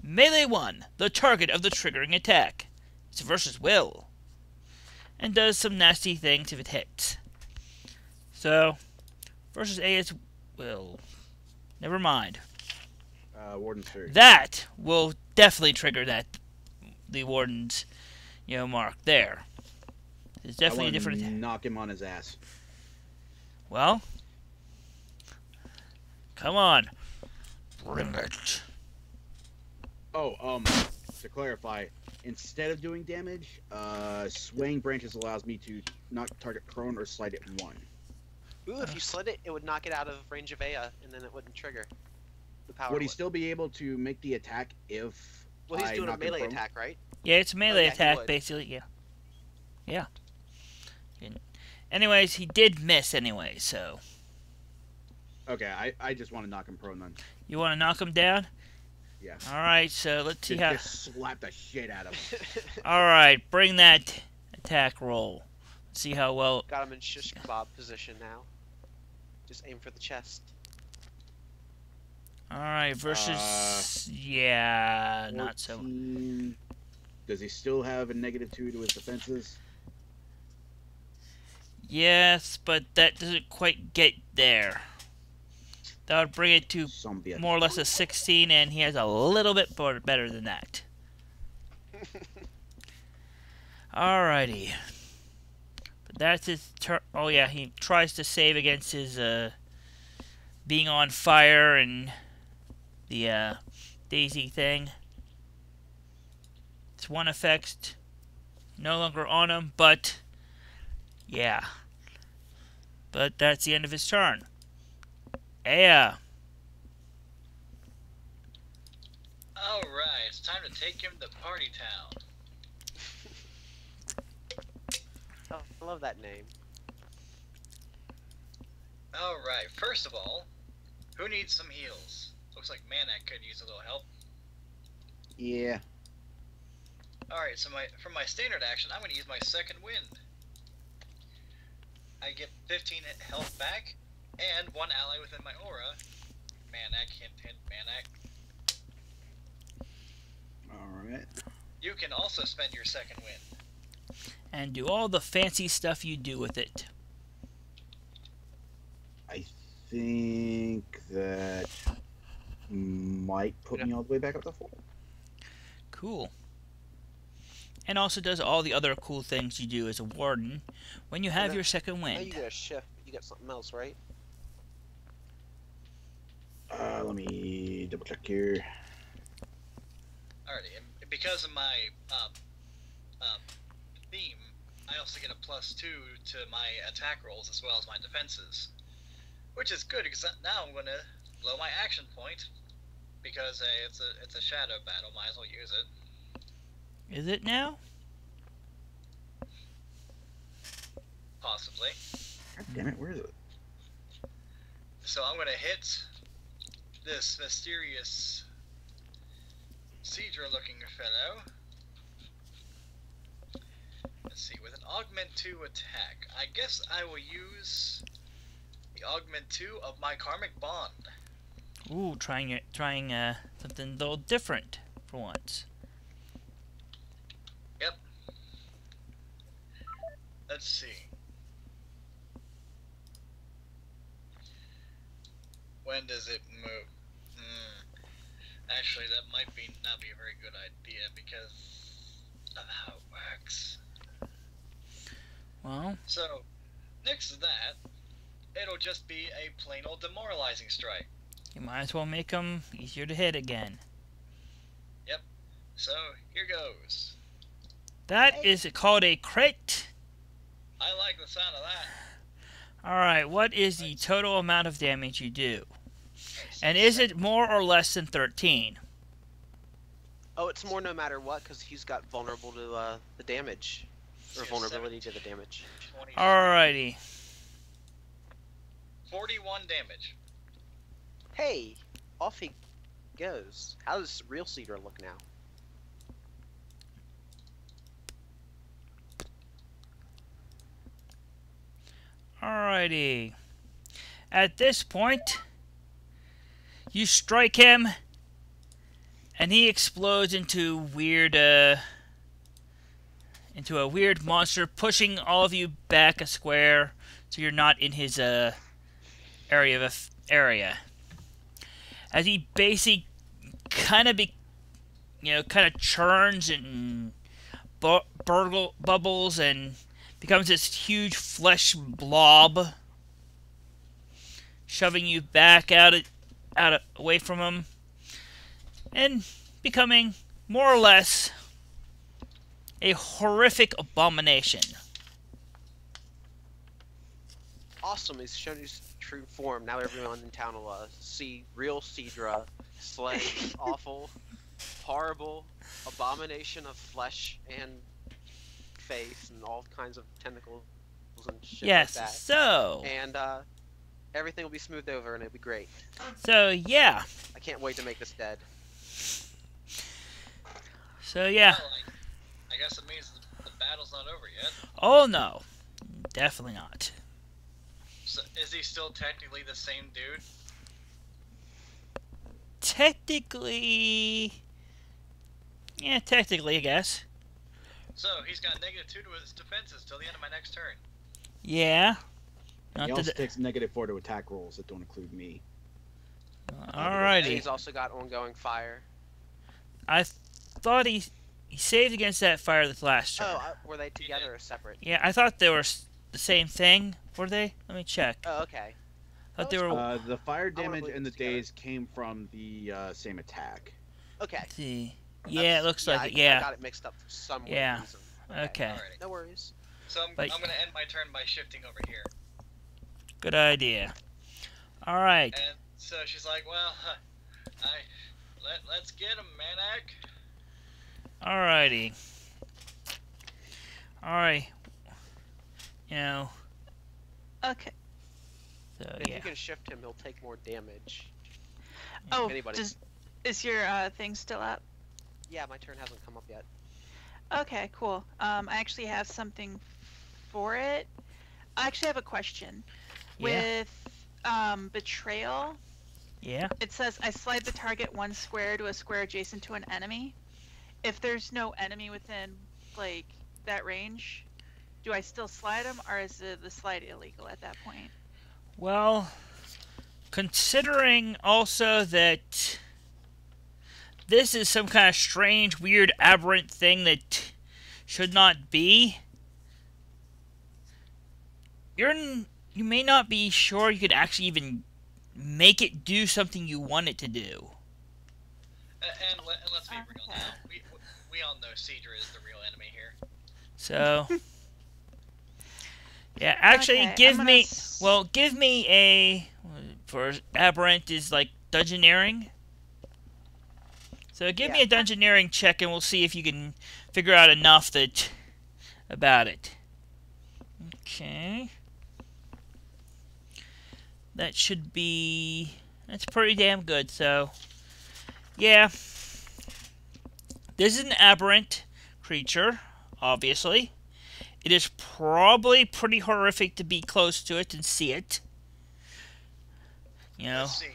Melee 1, the target of the triggering attack. It's versus will. And does some nasty things if it hits. So, versus Aya's will. Never mind. Warden Fury. That will definitely trigger the Warden's, mark there. It's definitely I a different attack. knock him on his ass. Well, come on. Bring it. Oh, to clarify, instead of doing damage, swaying branches allows me to knock the target prone or slide it 1. Ooh, if you slid it, it would knock it out of range of Aya, and then it wouldn't trigger. The power Would he would. still be able to make the attack if Well, he's I doing a knock him melee prone? attack, right? Yeah, it's a melee yeah, he attack, would. basically. Yeah. Yeah. Anyways, he did miss anyway, so. Okay, I just want to knock him prone then. You want to knock him down? Yeah. Alright, so let's see how. Just slap the shit out of him. Alright, bring that attack roll. Let's see how well. Got him in shish kebab position now. Just aim for the chest. Alright, versus. Yeah, not so. 14. Does he still have a -2 to his defenses? Yes, but that doesn't quite get there. That would bring it to Some bitch. more or less a 16, and he has a little bit better than that. Alrighty. But that's his turn. Oh yeah, he tries to save against his being on fire and the daisy thing. It's one effect no longer on him, but yeah. But that's the end of his turn. Aya. Alright, it's time to take him to Party Town. Oh, I love that name. Alright, first of all, who needs some heals? Looks like Manak could use a little help. Yeah. Alright, so for my standard action, I'm going to use my second wind. I get 15 health back, and one ally within my aura. Manak, hint, hint, Manak. Alright. You can also spend your second wind. And do all the fancy stuff you do with it. I think that might put me all the way back up to 4. Cool. And also does all the other cool things you do as a warden when you have Yeah. your second Now you wind. get a shift. You get something else, right? Let me double check here. Alrighty, and because of my theme, I also get a +2 to my attack rolls as well as my defenses. Which is good, because now I'm going to blow my action point because hey, it's a shadow battle. Might as well use it. Is it now? Possibly. God damn it, where is it? So I'm gonna hit this mysterious Sidra-looking fellow. Let's see, with an Augment 2 attack. I guess I will use the Augment 2 of my Karmic Bond. Ooh, trying something a little different for once. Yep. Let's see. When does it move? Actually, that might not be a very good idea because of how it works. Well, So, next to that, it'll just be a plain old demoralizing strike. you might as well make them easier to hit again. So, here goes. That is called a crit. I like the sound of that. Alright, what is the total amount of damage you do? And is it more or less than 13? Oh, it's more no matter what, because he's got vulnerable to the damage. Or Yeah, vulnerability to the damage. 20, Alrighty. 41 damage. Hey, off he goes. How does real Sidra look now? Alrighty. At this point, you strike him, and he explodes into a weird monster, pushing all of you back a square, so you're not in his area. As he basically kind of churns and bubbles and becomes this huge flesh blob, shoving you back away from him, and becoming more or less a horrific abomination. Awesome, he's shown his true form. Now everyone in town will see real Sidra slaying this awful, horrible abomination of flesh and face and all kinds of tentacles and shit Yes, like that. so And everything will be smoothed over and it'll be great. yeah. I can't wait to make this dead. So yeah. Well, I guess it means the battle's not over yet. Oh no. Definitely not. So, is he still technically the same dude? Technically, I guess. So, he's got -2 to his defenses till the end of my next turn. Yeah. He also takes -4 to attack rolls that don't include me. And Alrighty. he's also got ongoing fire. I thought he saved against that fire this last turn. Oh, were they together or separate? Yeah, I thought they were the same thing. Were they? Let me check. Oh, okay. I thought they were. The fire damage believe and the it's together. days came from the same attack. Okay. Let's see. Yeah, it looks like I it. Yeah. got it mixed up for some weird Yeah. reason. Okay. Alrighty. No worries. So, I'm But- going to end my turn by shifting over here. Good idea. All right. And so she's like, well, let's get him, Manak. Alrighty. Alright. You know. Okay. So If yeah. you can shift him, he'll take more damage. Oh, Anybody. is your thing still up? Yeah, my turn hasn't come up yet. Okay, cool. I actually have something for it. I actually have a question. Yeah. With betrayal, Yeah. it says I slide the target 1 square to a square adjacent to an enemy. If there's no enemy within like that range, do I still slide them, or is the slide illegal at that point? Well, considering also that this is some kind of strange, weird, aberrant thing that should not be, you may not be sure you could actually even make it do something you want it to do. And let's be real now. We all know Sidra is the real enemy here. So, yeah, actually, Okay, give I'm me, gonna give me a, for aberrant is like dungeoneering. So give me Yeah. a dungeoneering check, and we'll see if you can figure out enough about it. Okay. That should be... That's pretty damn good, so... Yeah. This is an aberrant creature, obviously. It is probably pretty horrific to be close to it and see it. You know? Let's see.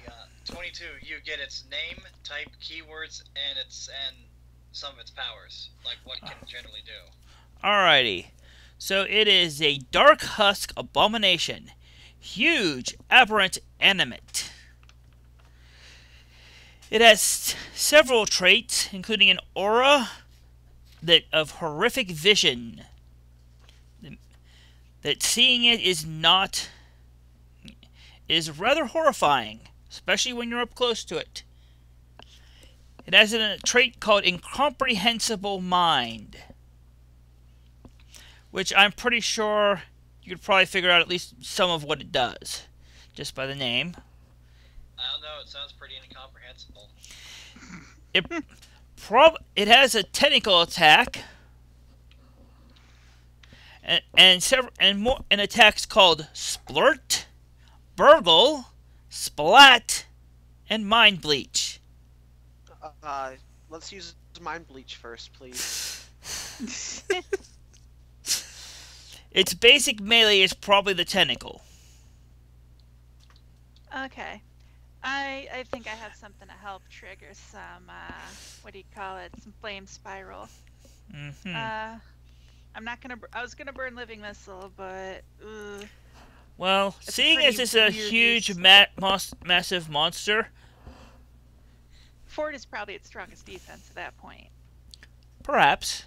22. You get its name, type, keywords, and some of its powers, like what can generally do. Alrighty. So it is a dark husk abomination. Huge, aberrant animate. It has several traits, including an aura of horrific vision. That seeing it is rather horrifying, especially when you're up close to it. It has a trait called incomprehensible mind, which I'm pretty sure you could probably figure out at least some of what it does, just by the name. I don't know. It sounds pretty incomprehensible. It has a tentacle attack, and attacks called Splurt, Burgle, Splat, and Mind Bleach. Let's use Mind Bleach first, please. Its basic melee is probably the tentacle. Okay. I think I have something to help trigger some, what do you call it? Some flame spiral. Mm-hmm. I'm not gonna, I was gonna burn living missile, but, Well, It's seeing as pretty it's a weird huge, use. massive monster, Fort is probably its strongest defense at that point. perhaps.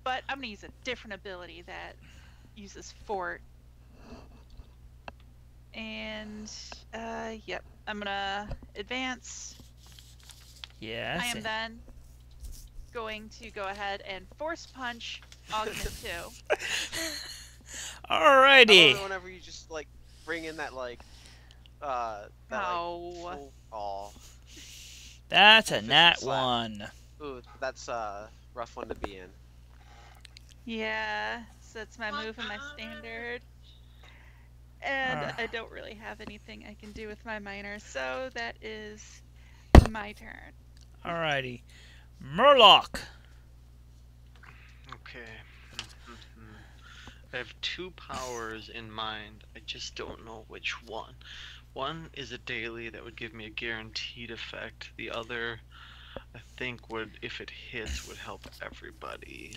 But I'm gonna use a different ability that uses Fort. And, yep, I'm gonna advance. Yes. I am then going to go ahead and Force Punch Augment 2. Alrighty. I love it whenever you just like bring in that that Oh. aw. That's a Fist nat slap. 1. Ooh, that's a rough one to be in. Yeah, so that's my move and my standard. And Ah. I don't really have anything I can do with my minor, so that is my turn. Alrighty. Murloch. Okay. I have two powers in mind. I just don't know which one. One is a daily that would give me a guaranteed effect. The other, I think, would, if it hits, would help everybody.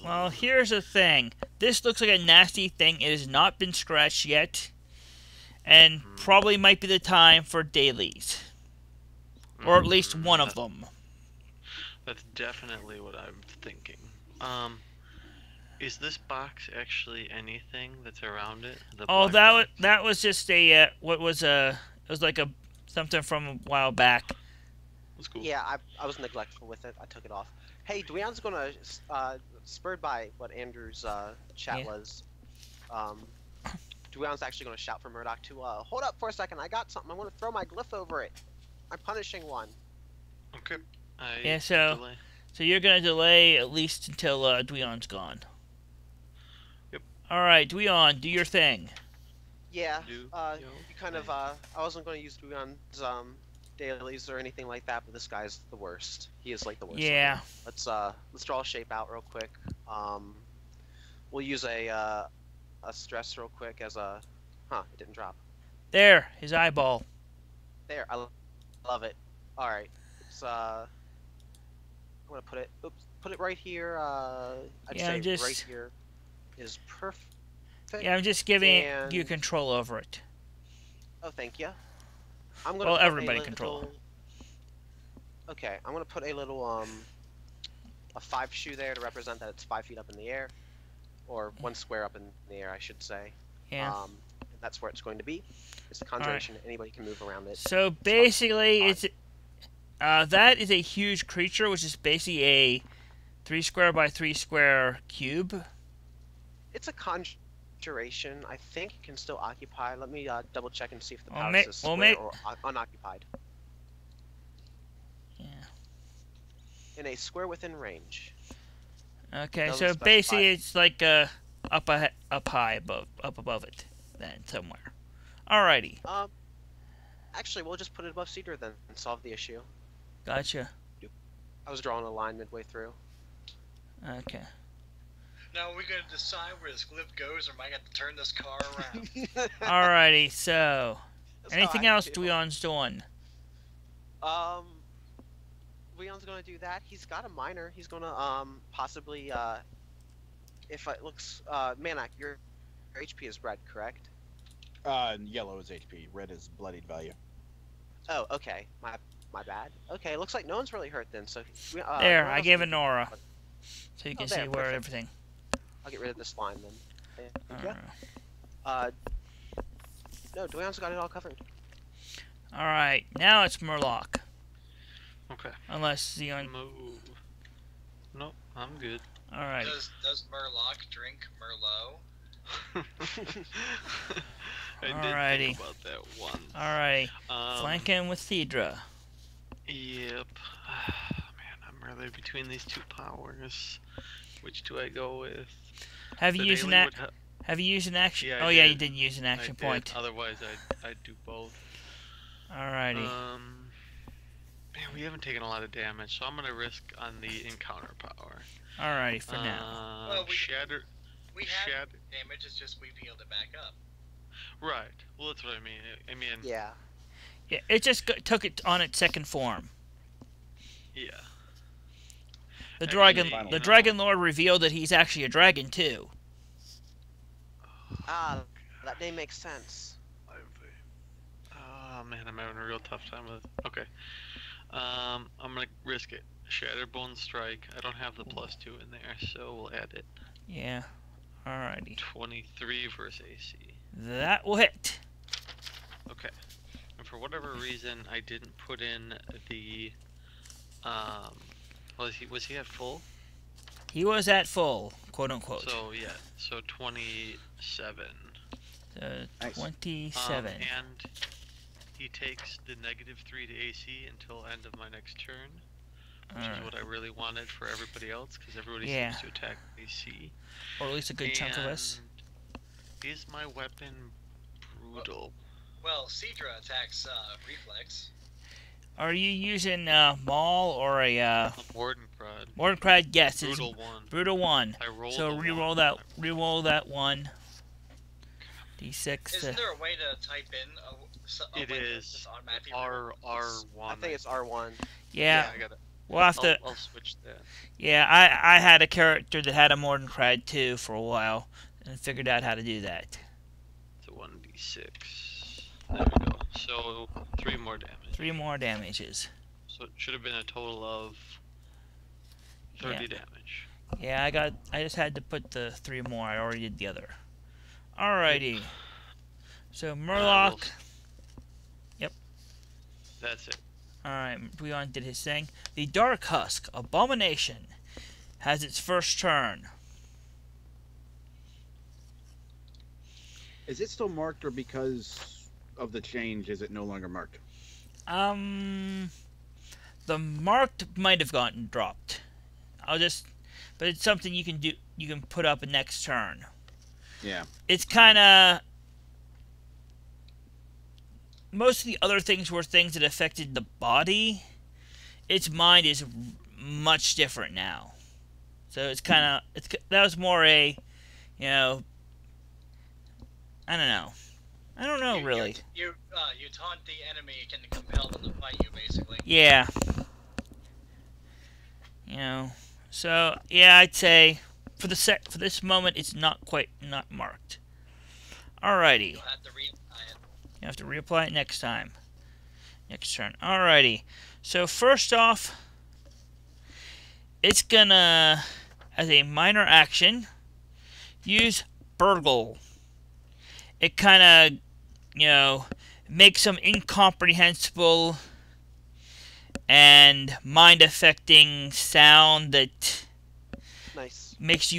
Well, here's the thing. This looks like a nasty thing. It has not been scratched yet. And probably might be the time for dailies. Or at least one of them. That's definitely what I'm thinking. Is this box actually anything that's around it? The Oh, black box? that was just a it was like a something from a while back. That's cool. Yeah, I was neglectful with it. I took it off. Hey, Dweon's gonna, spurred by what Andrew's chat Yeah. was, Dweon's actually gonna shout for Murdoch to, hold up for a second, I got something, I wanna throw my glyph over it. I'm punishing one. Okay. Yeah, so- delay. So you're gonna delay at least until Dweon's gone. Yep. Alright, Dweon, do your thing. Yeah, Do, you kind of, I wasn't gonna use Dweon's, dailies or anything like that, but this guy's the worst. He is like the worst. Yeah. Let's draw a shape out real quick. We'll use a stress real quick as a, it didn't drop. There, his eyeball. There, I love it. All right, it's I'm gonna put it right here. I'd Yeah, say I'm just- right here is perfect. Yeah, I'm just giving And- you control over it. Oh, thank you. I'm gonna Well, put a everybody control. little- Okay, I'm gonna put a little a 5 shoe there to represent that it's 5 feet up in the air, or 1 square up in the air, I should say. Yeah. And that's where it's going to be. It's a conjuration. Anybody can move around it. So basically, it's that is a huge creature, which is basically a 3 square by 3 square cube. It's a conjuration. I think it can still occupy. Let me double check and see if the Well, house ma- is well, square ma- or unoccupied. Yeah. in a square within range. Okay, Doesn't so specify. basically it's like up high above it, then somewhere. Alrighty, Actually, we'll just put it above Sidra then and solve the issue. gotcha. I was drawing a line midway through. Okay. Now, are we going to decide where this glyph goes, or am I going to turn this car around? Alrighty, so That's how anything I else feel. Dweon's doing? Leon's gonna do that. He's got a minor. He's gonna possibly if it looks Manak, your HP is red, correct? Yellow is HP. Red is bloodied value. Oh, okay. My bad. Okay, looks like no one's really hurt then. So There, no I one's gave it really- Nora, so you can Oh, there, see where perfect. everything. I'll get rid of this line then. There you Alright. go. No, Dwayne's got it all covered. Alright, now it's Murloch. Okay. Unless Zeon. Move. Nope, I'm good. Alright. Does Murloch drink Merlot? I did Alrighty. think about that once. Alright. Um, Flanking with Sidra. Yep. Man, I'm really between these two powers. Which do I go with? Have you The used daily an would ha- Have you used an action? Yeah, I Oh yeah, did. you did use an action I did. point. Otherwise, I'd do both. Alrighty. Man, we haven't taken a lot of damage, so I'm gonna risk on the encounter power. Alrighty for now. Well, we- Shatter. We had Shatter. damage, it's just we've healed it back up. Right. Well, that's what I mean. I mean, Yeah. Yeah, it just took it on its second form. yeah. The Actually, dragon, you the know- dragon lord revealed that he's actually a dragon too. Ah, that name makes sense. Oh man, I'm having a real tough time with. Okay. I'm gonna risk it. Shatterbone Strike. I don't have the +2 in there, so we'll add it. Yeah. Alrighty. 23 versus AC. That will hit. Okay. And for whatever reason, I didn't put in the. Was he at full? He was at full, quote unquote. So yeah. So 27. Nice. 27. And he takes the -3 to AC until end of my next turn, which is Alright. what I really wanted for everybody else, because everybody Yeah. seems to attack AC. Or at least a good chunk of us. And is my weapon brutal? Well, Sidra attacks reflex. Are you using Maul or a Mordenkrad. Mordenkrad? Yes, it's Brutal 1. brutal 1. I rolled So a one. reroll that one. D6. Isn't there a way to type in a It way to is just automatically R1. I think it's R1. Yeah, I got it. we'll have to. I'll switch that. Yeah, I had a character that had a Mordenkrad too for a while, and figured out how to do that. It's a 1d6. There we go. So 3 more damage. 3 more damages. So it should have been a total of 30 damage. Yeah, I just had to put the 3 more. I already did the other. Alrighty. So Murloch. That's it. Alright, Breon did his thing. The Dark Husk Abomination has its first turn. Is it still marked, or because of the change, is it no longer marked? The marked might have gotten dropped. But it's something you can do. You can put up next turn. Yeah. It's kind of. Most of the other things were things that affected the body. Its mind is much different now. So it's kind of. That was more a, I don't know. I don't know really. You taunt the enemy, you can compel them to fight you, basically. Yeah. So yeah, I'd say for this moment, it's not marked. Alrighty. You'll have to reapply it. You have to reapply it next time. Next turn. Alrighty. So first off, it's gonna, as a minor action, use Burgle. It kind of, makes some incomprehensible and mind-affecting sound that Nice. makes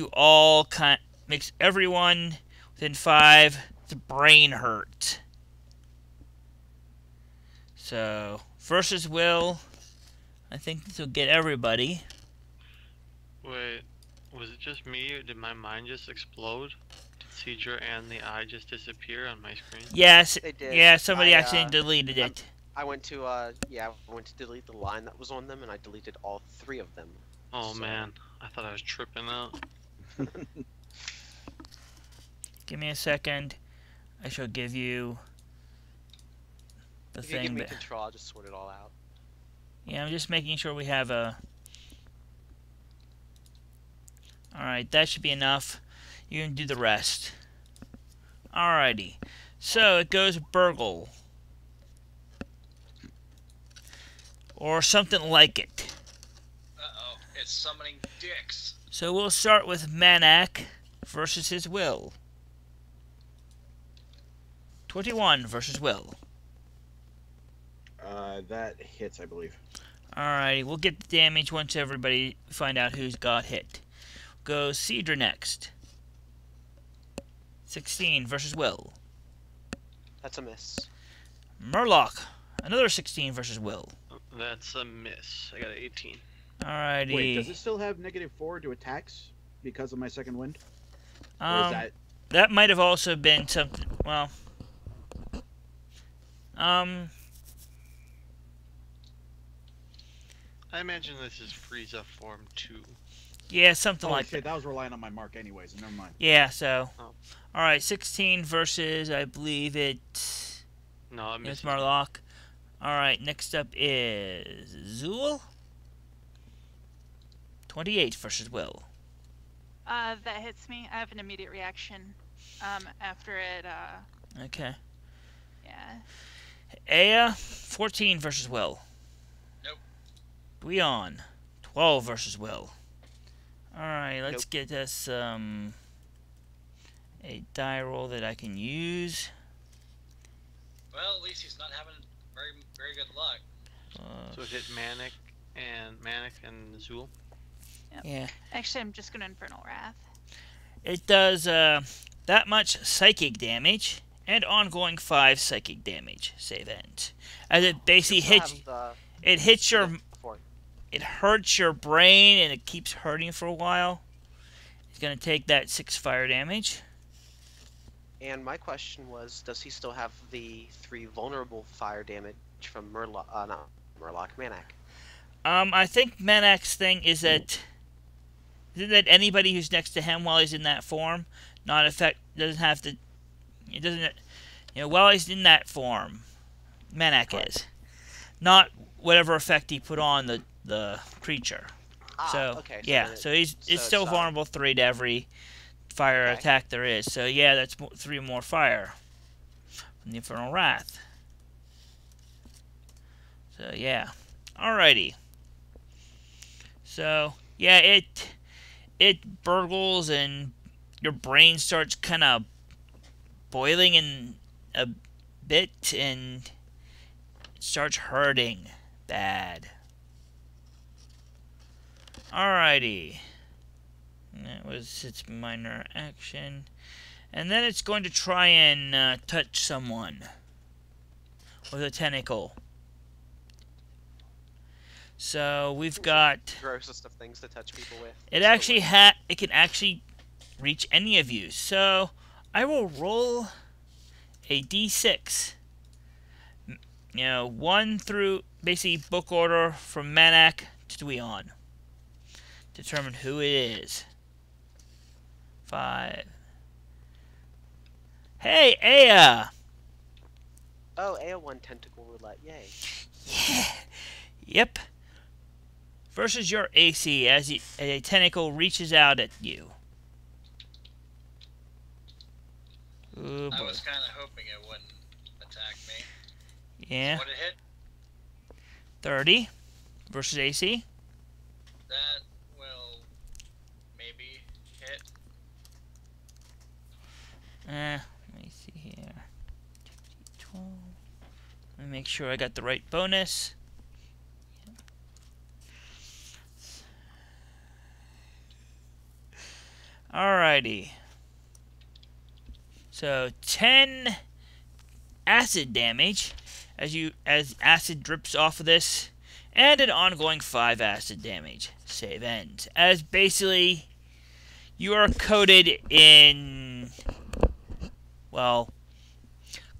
makes everyone within 5 the brain hurt. So, versus Will. I think this will get everybody. Wait, was it just me or did my mind just explode? Did Sidra and the eye just disappear on my screen? Yes, They did. yeah, somebody I, accidentally deleted it. I went to delete the line that was on them, and I deleted all 3 of them. Oh So- man, I thought I was tripping out. Give me a second. I shall give you the If you give thing. me But control, I'll just sort it all out. yeah, I'm just making sure we have a. All right, that should be enough. You can do the rest. Alrighty. So it goes Burgle. Or something like it. Uh-oh, it's summoning dicks. So we'll start with Manak versus his will. 21 versus will. That hits, I believe. Alrighty, we'll get the damage once everybody find out who's got hit. Goes Sidra next. 16 versus will. That's a miss. Murloch, another 16 versus will. That's a miss. I got an 18. Alrighty. Wait, does it still have -4 to attacks because of my second wind? Or is that... That might have also been something. Well, I imagine this is Frieza form 2. yeah, something Oh like shit, that. that was relying on my mark anyways. Never mind. Yeah, so. Oh. Alright, 16 versus, I believe it's No, I missed. Murloch. Alright, next up is Zeuel. 28 versus Will. That hits me. I have an immediate reaction. After it, Okay. yeah. Aya, 14 versus Will. Nope. Guion, 12 versus Will. Alright, let's get us a die roll that I can use. Well, at least he's not having very good luck. So it hit Manic and Zeuel. Yeah. Actually, I'm just gonna Infernal Wrath. It does that much psychic damage and ongoing 5 psychic damage. Save end. As it basically hits, it hits your, it hurts your brain and it keeps hurting for a while. It's gonna take that 6 fire damage. And my question was, does he still have the 3 vulnerable fire damage from Murloch? Not Murloch, Manak. I think Manak's thing is that anybody who's next to him while he's in that form doesn't have to. It doesn't. While he's in that form, Manak is not whatever effect he put on the creature. Okay, yeah, so it's still vulnerable 3 to every fire attack there is. So yeah, that's 3 more fire from the Infernal Wrath. So yeah, alrighty. So yeah, it burgles and your brain starts kind of boiling in a bit and it starts hurting bad. Alrighty. That was its minor action. And then it's going to try and touch someone with a tentacle. So we've got Grossest of things to touch people with. it can actually reach any of you. So I will roll a d6. 1 through basically book order from Manak to Guion. Determine who it is. 5. Hey, Aya! Oh, AO1 tentacle roulette, yay. Yeah. Yep. Versus your AC as a tentacle reaches out at you. Ooh, I boy. was kind of hoping it wouldn't attack me. Yeah. What it hit? 30 versus AC. That will maybe hit. Let me see here. 12. Let me make sure I got the right bonus. Alrighty. So 10 acid damage as acid drips off of this and an ongoing 5 acid damage. Save ends. As basically, you are coated in, well,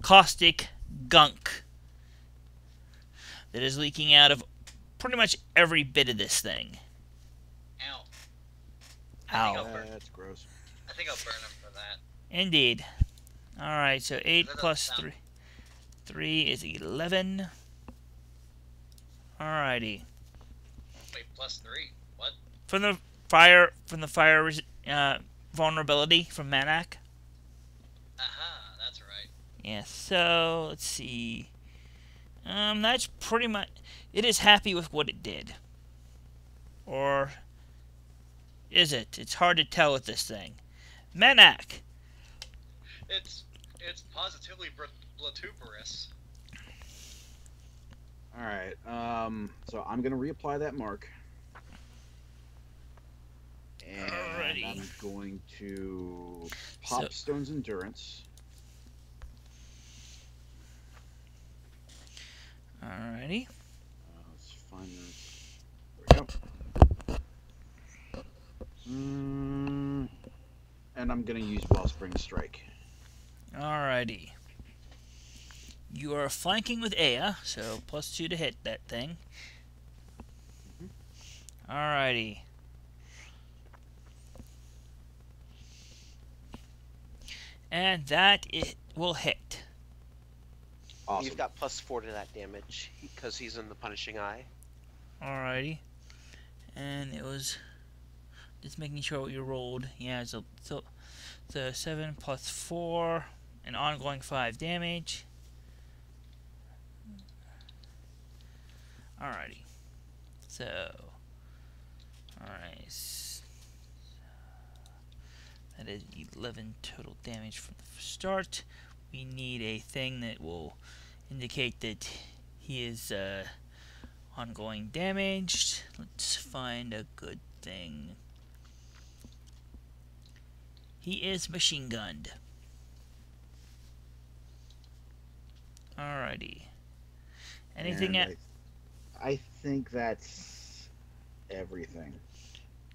caustic gunk that is leaking out of pretty much every bit of this thing. Ow. Ow. That's gross. I think I'll burn him for that. Indeed. Alright, so 8 That plus doesn't 3. 3 is 11. Alrighty. Wait, plus 3? What? From the fire vulnerability from Manak. Aha, that's right. Yeah, so let's see. That's pretty much. It is happy with what it did. Or is it? It's hard to tell with this thing. Manak. It's positively blatuperous. Alright, so I'm gonna reapply that mark. And Alrighty. I'm going to pop Stone's Endurance. Alrighty. Let's find this. There we go. And I'm gonna use Wellspring Strike. Alrighty. You are flanking with Aya, so +2 to hit that thing. Alrighty. And that it will hit. Awesome. You've got +4 to that damage because he's in the Punishing Eye. Alrighty. And it was just making sure what you rolled. Yeah, so 7 plus 4, an ongoing 5 damage. Alrighty. So, alright. That is 11 total damage from the start. We need a thing that will indicate that he is ongoing damaged. Let's find a good thing. He is machine gunned. Alrighty. Anything And I think that's everything.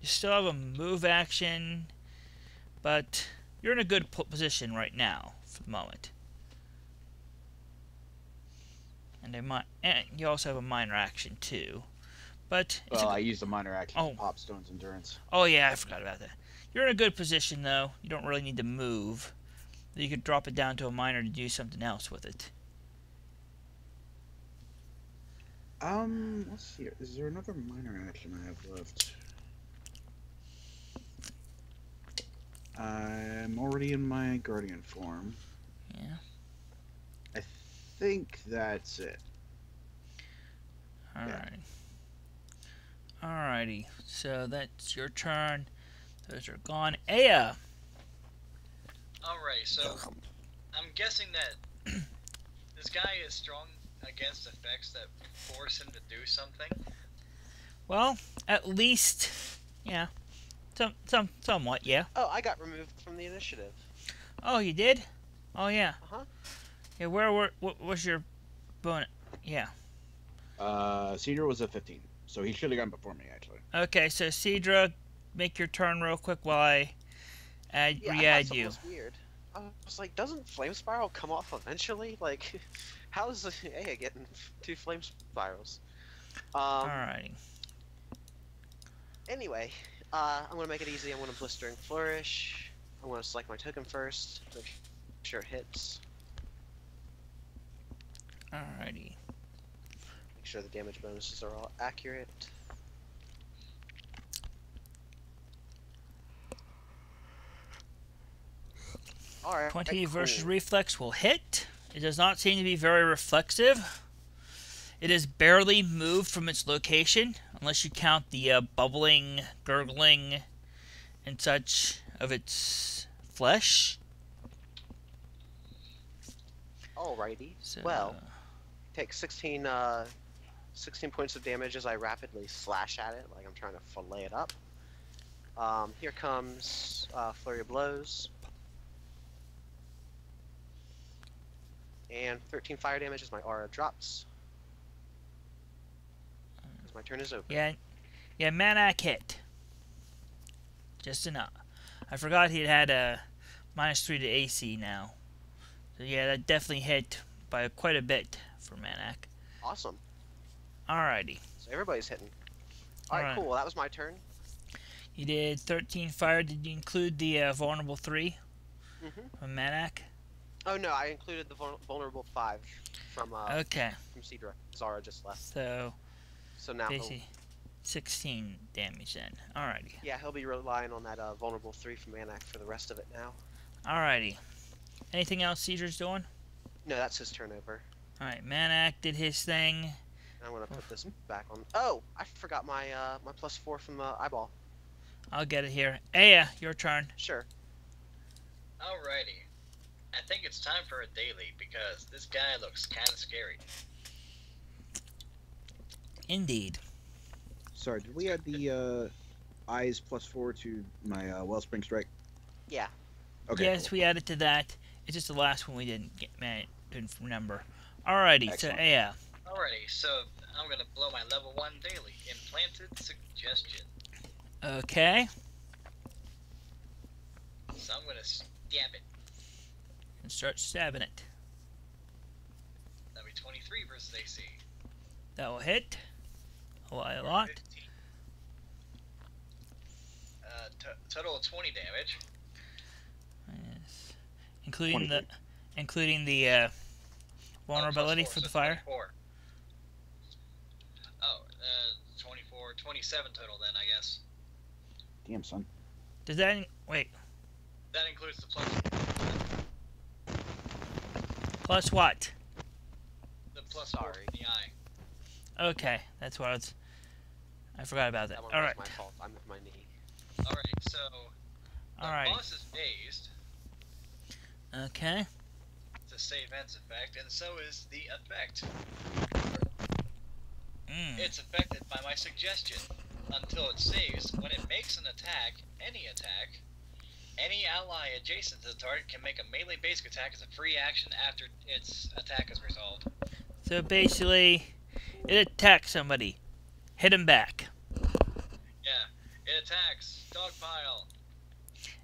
You still have a move action, but you're in a good position right now for the moment. And you also have a minor action too. But it's Well, I used a minor action Oh. to pop Stone's Endurance. Oh yeah, I forgot about that. You're in a good position though. You don't really need to move. You could drop it down to a minor to do something else with it. Let's see. Is there another minor action I have left? I'm already in my Guardian form. Yeah. I think that's it. Alright. Alrighty. So that's your turn. Those are gone. Aya! Alright, so I'm guessing that this guy is strong against effects that force him to do something. Well, at least, yeah. Somewhat, yeah. Oh, I got removed from the initiative. Oh, you did? Oh, yeah. Uh-huh. Yeah, what was your bonus? Yeah. Sidra was a 15, so he should have gone before me, actually. Okay, so Sidra, make your turn real quick while I Yeah, I thought re-add something you. was weird. I was like, doesn't Flame Spiral come off eventually? Like, how is Aya getting 2 Flame Spirals? Alrighty. Anyway, I'm going to make it easy. I'm going to Blistering Flourish. I'm going to select my token first. Make sure it hits. Alrighty. Make sure the damage bonuses are all accurate. Alright. 20 versus cool. reflex will hit. It does not seem to be very reflexive. It is barely moved from its location, unless you count the bubbling, gurgling, and such of its flesh. Alrighty. So, Well, take 16 points of damage as I rapidly slash at it, like I'm trying to fillet it up. Here comes Flurry of Blows. And 13 fire damage as my aura drops. My turn is open. Yeah, Manak hit. Just enough. I forgot he had a -3 to AC now. So yeah, that definitely hit by quite a bit for Manak. Awesome. Alrighty. So everybody's hitting. Alright, cool. Well, that was my turn. You did 13 fire. Did you include the vulnerable 3 from Manak? Oh no, I included the vulnerable 5 from Okay. from Sidra. Zara just left. So Now basically 16 damage then. Alrighty. yeah, he'll be relying on that vulnerable 3 from Manak for the rest of it now. Alrighty. Anything else Sidra's doing? No, that's his turnover. Alright, Manak did his thing. I'm gonna put this back on. Oh, I forgot my my +4 from the eyeball. I'll get it here. Aya, your turn. Sure. Alrighty. I think it's time for a daily because this guy looks kind of scary. Indeed. Sorry, did we add the eyes +4 to my Wellspring Strike? Yeah. Okay. Yes, cool. we added to that. It's just the last one we didn't remember. Alrighty, Excellent. so Aya. Alrighty, so I'm gonna blow my level 1 daily. Implanted suggestion. Okay. So I'm gonna stab it. And start stabbing it. That'll be 23 versus AC. That will hit. A lot. 15. Total of 20 damage. Yes. Including 23. the vulnerability +4, for the so fire. 24. Oh, 24, 27 total then, I guess. Damn, son. Does that wait? That includes the Plus what? +4 Sorry. from the eye. Okay, that's what I forgot about that. That one All was right. my fault. I'm with my knee. Alright, so the All right. boss is dazed. Okay. It's a save ends effect, and so is the effect. It's affected by my suggestion until it saves. When it makes an attack, any ally adjacent to the target can make a melee basic attack as a free action after its attack is resolved. So basically, it attacks somebody. Hit him back. Yeah, it attacks. Dogpile.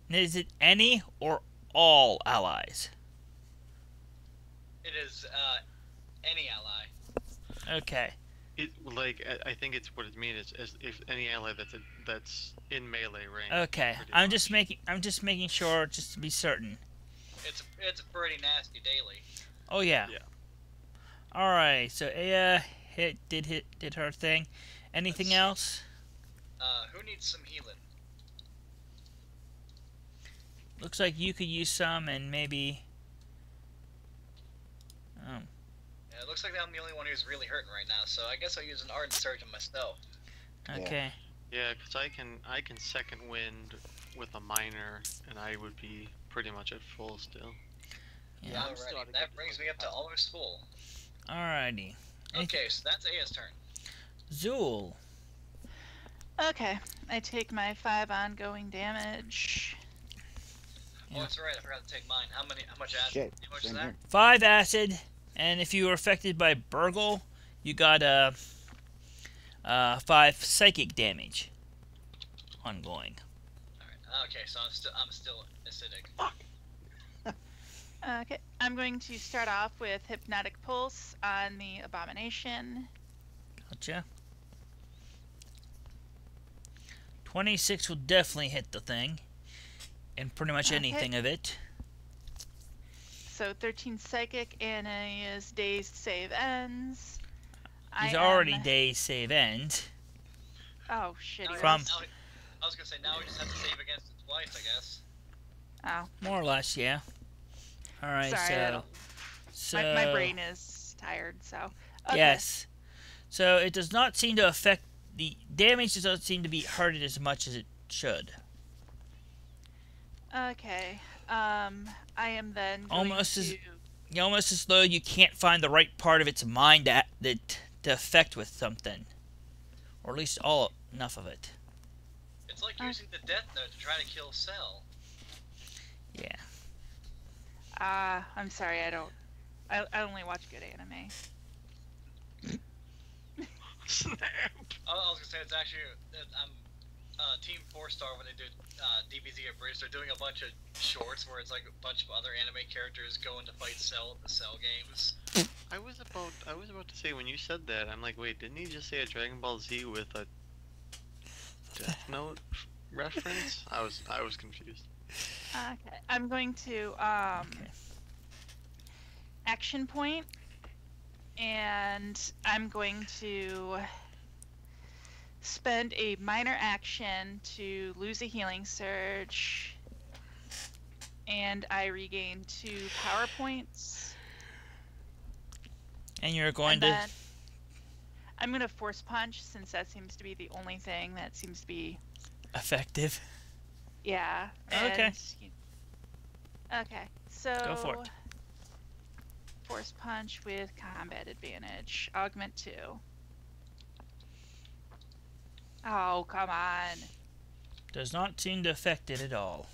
And is it any or all allies? It is any ally. Okay. I think it's what it means is if any ally that's in melee range. Okay. I'm just making sure just to be certain. It's a pretty nasty daily. Oh yeah. Yeah. All right. So Aya did her thing. Anything else? Who needs some healing? Looks like you could use some, and maybe. Yeah, it looks like I'm the only one who's really hurting right now, so I guess I'll use an Ardent Surge on myself. Okay. Yeah, because I can second wind with a minor, and I would be pretty much at full still. Yeah. I'm still at a Alrighty, that good brings me up to position. almost full. Alrighty. Okay, so that's Aya's turn. Zeuel. Okay, I take my 5 ongoing damage. Oh, that's right, I forgot to take mine. How much acid Shit. damage is Same that? here. 5 acid, and if you were affected by Burgle, you got 5 psychic damage. Ongoing. Alright, okay, so I'm still acidic. Okay, I'm going to start off with Hypnotic Pulse on the Abomination. Gotcha. 26 will definitely hit the thing. And pretty much Okay. anything of it. So 13 Psychic, and his dazed save ends. He's I already am- dazed save end. Oh, shit. he From- was. I was gonna say, now we just have to save against it twice, I guess. Oh, More or less, yeah. Alright, sorry. so My brain is tired, so. Okay. yes. So it does not seem to affect the damage does not seem to be hurted as much as it should. Okay. I am then going Almost as- to... Almost as though you can't find the right part of its mind to affect with something. Or at least enough of it. It's like using the Death Note to try to kill Cell. Yeah. I'm sorry, I only watch good anime. Snap. I was gonna say it's actually I'm Team 4-Star when they did DBZ Abridged. They're doing a bunch of shorts where it's like a bunch of other anime characters going to fight Cell at the Cell games. I was about to say when you said that, I'm like, wait, didn't he just say a Dragon Ball Z with a Death Note reference? I was confused. Okay, I'm going to action point, and I'm going to spend a minor action to lose a healing surge, and I regain 2 power points. And you're going And to. then I'm going to force punch, since that seems to be the only thing that seems to be Effective. Yeah. Okay. Okay, so Go for it. force punch with combat advantage. Augment 2. Oh, come on. Does not seem to affect it at all.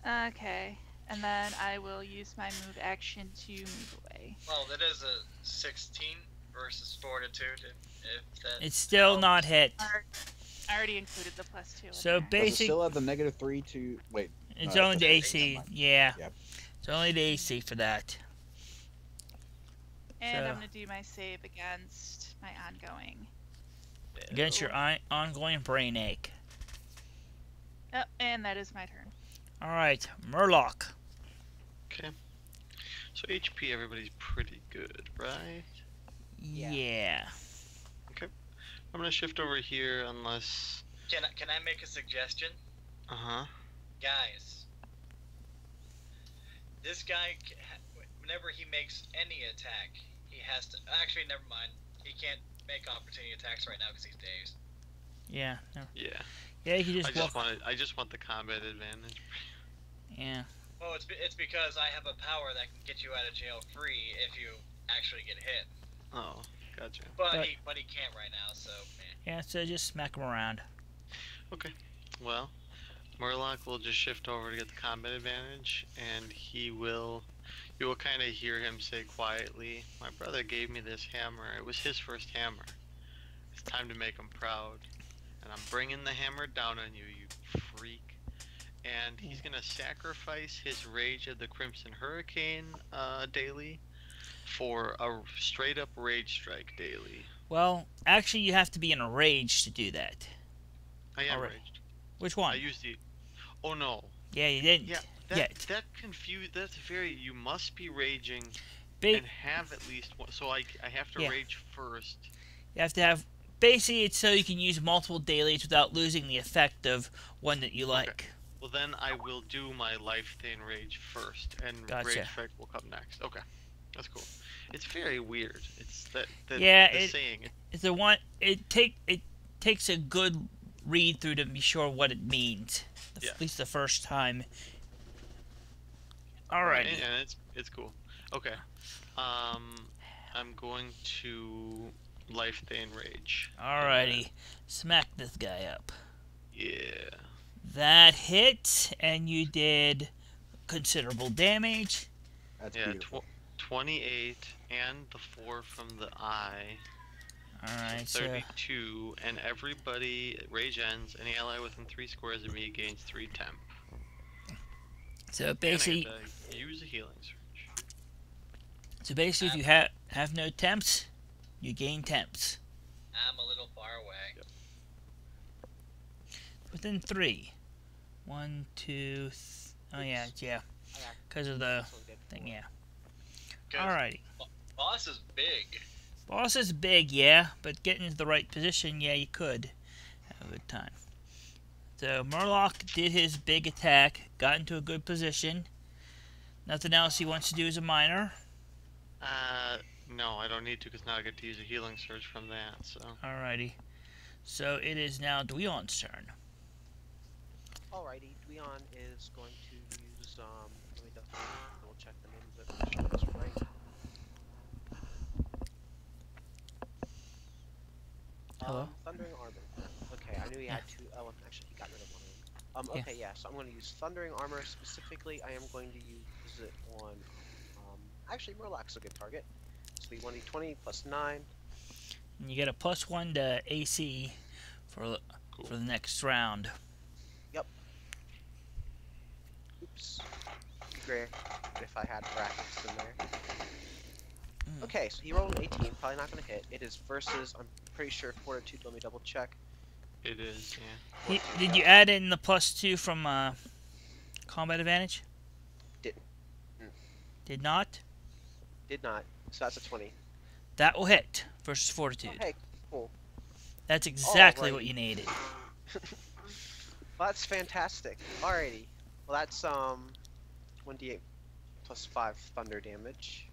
Okay, and then I will use my move action to move away. Well, that is a 16 versus fortitude. If that It's still helps. not hit. I already included the +2. in So there. Does it basic. still have the -3 to wait? It's no, only the that's AC. okay. Yeah. Yep. It's only the AC for that. And so- I'm going to do my save against my ongoing. Against your ongoing brain ache. Oh, and that is my turn. Alright, Murloch. Okay. So HP, everybody's pretty good, right? Yeah. I'm gonna shift over here unless. Can I make a suggestion? Uh-huh. Guys, this guy, whenever he makes any attack, he has to. Actually, never mind. He can't make opportunity attacks right now because he's dazed. Yeah. No. Yeah. Yeah, you can just walk. I just want the combat advantage. Yeah. Well, it's because I have a power that can get you out of jail free if you actually get hit. Oh, gotcha. But- But he can't right now, so man. Yeah, so just smack him around. Okay. Well, Murloch will just shift over to get the combat advantage, and you will kind of hear him say quietly, "My brother gave me this hammer. It was his first hammer. It's time to make him proud. And I'm bringing the hammer down on you, you freak." And he's gonna sacrifice his Rage of the Crimson Hurricane daily for a straight up Rage Strike daily. Well, actually, you have to be in a rage to do that. I am Alright. raged. Which I one? used the. Oh no. Yeah, you didn't. Yeah, yet. that confused. That's very. You must be raging Ba- and have at least one. So I have to Yeah. rage first. You have to have. Basically, it's so you can use multiple dailies without losing the effect of one that you like. Well, then I will do my life thing rage first, and Gotcha. rage strike will come next. Okay, that's cool. It's very weird. It's that Yeah, the it- saying. It's the one. It takes a good read through to be sure what it means. Yeah. At least the first time. Alrighty. And it's cool. Okay. I'm going to life thing rage. Alrighty. Smack this guy up. Yeah. That hit, and you did considerable damage. That's Yeah. beautiful. 28 and the 4 from the eye. Alright, so 32, and everybody rage ends. Any ally within 3 squares of me gains 3 temp. basically, And I get to use a healing surge. if you have no temps, you gain temps I'm a little far away. Yep. within 3. 1, 2. Oh yeah, because of the This one did thing. 4. Yeah. 'Cause Alrighty. Boss is big. Boss is big, yeah, but getting into the right position, yeah, you could have a good time. So Murloch did his big attack, got into a good position. Nothing else he wants to do as a minor. No, I don't need to because now I get to use a healing surge from that, so. Alrighty. So it is now Dweon's turn. Alrighty, Dweon is going to use, let me double check the name of it, make sure that's right. Hello? Thundering Armor. Okay, I knew he had two. Oh, actually, he got rid of one of them. Okay, yeah, so I'm going to use Thundering Armor. Specifically, I am going to use it on, actually, Murloch's a good target. So be 1d20 plus 9. And you get a +1 to AC for the next round. Oops. Great if I had brackets in there. Okay, so he rolled an 18, probably not going to hit. It is versus, I'm pretty sure, Fortitude. Let me double check. It is, yeah. Did you add in the +2 from combat advantage? Didn't. Did not? Did not. So that's a 20. That will hit versus Fortitude. Okay, cool. That's exactly Alrighty. what you needed. Well, that's fantastic. Alrighty. Well, that's 1d8 plus 5 thunder damage.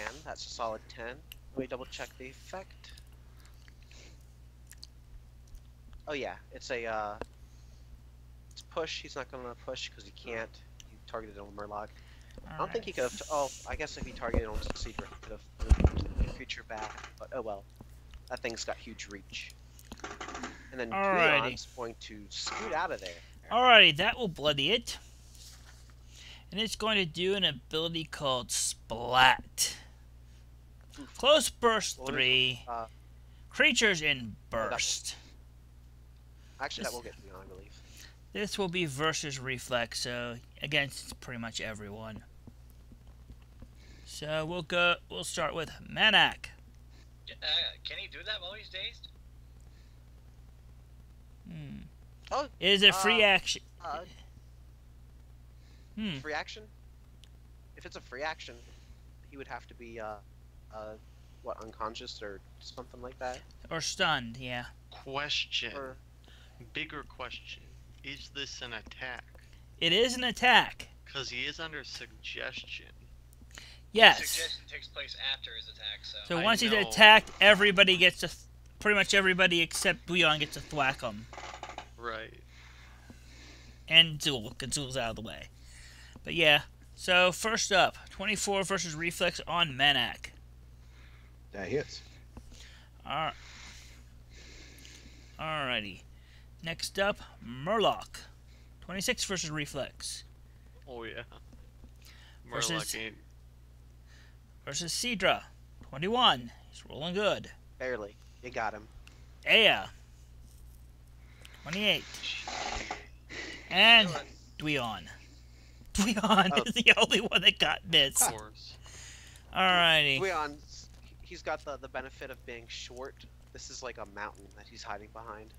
And that's a solid 10. Let me double check the effect. Oh yeah, it's a it's push. He's not gonna push because he can't. He targeted on Murloch. I don't think he could have. Oh, I guess if he targeted on Sidra, he could have moved the creature back. But oh well, that thing's got huge reach. And then Leon's going to scoot out of there. Alrighty, that will bloody it. And it's going to do an ability called Splat. Close Burst 3. Creatures in Burst. Actually, that will get Leon, I believe. This will be versus Reflex, so against pretty much everyone. So we'll start with Manak. Can he do that while he's dazed? Oh, It is a free action. Free action? If it's a free action, he would have to be, what, unconscious or something like that? Or stunned, yeah. Question. Or, Bigger question. Is this an attack? It is an attack. Because he is under suggestion. Yes. Suggestion takes place after his attack, so. So I once he's know. attacked, everybody gets to, pretty much everybody except Leon gets to thwack him. Right. And Zeuel, because Zeuel's out of the way. But yeah, so first up, 24 versus Reflex on Manak. That hits. Alrighty. Next up, Murloch. 26 versus Reflex. Oh yeah. Versus- Murloch ain't. Versus Sidra. 21. He's rolling good. barely. You got him. Aya. 28. And Dweon. Dweon Oh. is the only one that got missed. Of course. Alrighty. Leon, he's got the benefit of being short. This is like a mountain that he's hiding behind.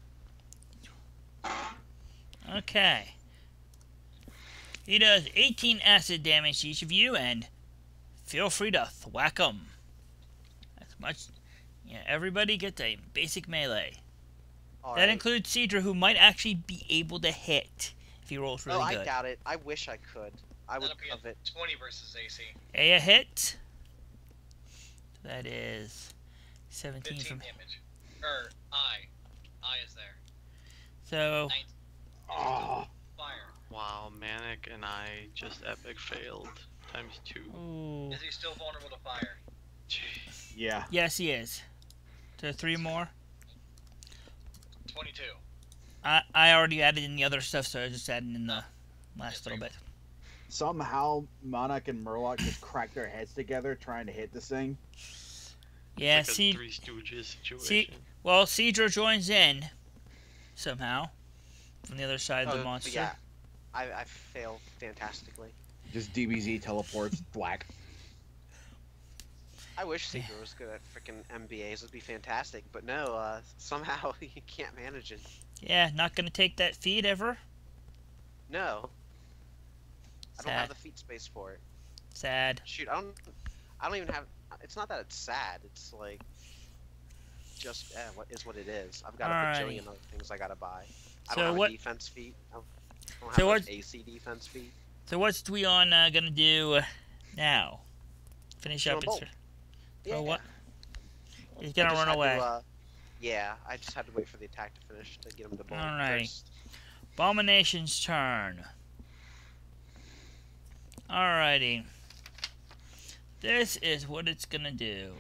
Okay. He does 18 acid damage to each of you, and feel free to thwack him. That's much. Yeah, everybody gets a basic melee. All That right. includes Sidra, who might actually be able to hit if he rolls really Oh, I good. doubt it. I wish I could. I would That'll be love a it. 20 versus AC. Aya hit. That is 17 15 from. damage. Or I. I is there. So 19. Oh, Fire. Wow, Manic and I just epic failed. Times 2. ooh. Is he still vulnerable to fire? Jeez. yeah. Yes, he is. So 3 more. 22. I already added in the other stuff, so I just added in the last little bit. Somehow, Monarch and Murloch just crack their heads together trying to hit this thing. Yeah, It's like a Three Stooges situation. Well, Sidra joins in somehow from the other side of the Oh, monster. Yeah. I failed fantastically. Just DBZ teleports, thwack. I wish Sidra was good at freaking MBAs. It'd be fantastic. But no, somehow he can't manage it. Yeah, not gonna take that feed ever. No. I don't Sad. have the feet space for it. Sad. Shoot, I don't even have. It's not that it's sad. It's like just what is what it is. I've got a Alrighty. bajillion other things I gotta buy. I So don't have what- a defense feat. I don't So have what- an AC defense feat. So what's Dweon gonna do now? Finish Throw up a bolt. his. Yeah. what? He's I gonna just run had to, away. yeah, I just had to wait for the attack to finish to get him to bolt Alrighty. first. Abomination's turn. Alrighty. This is what it's gonna do.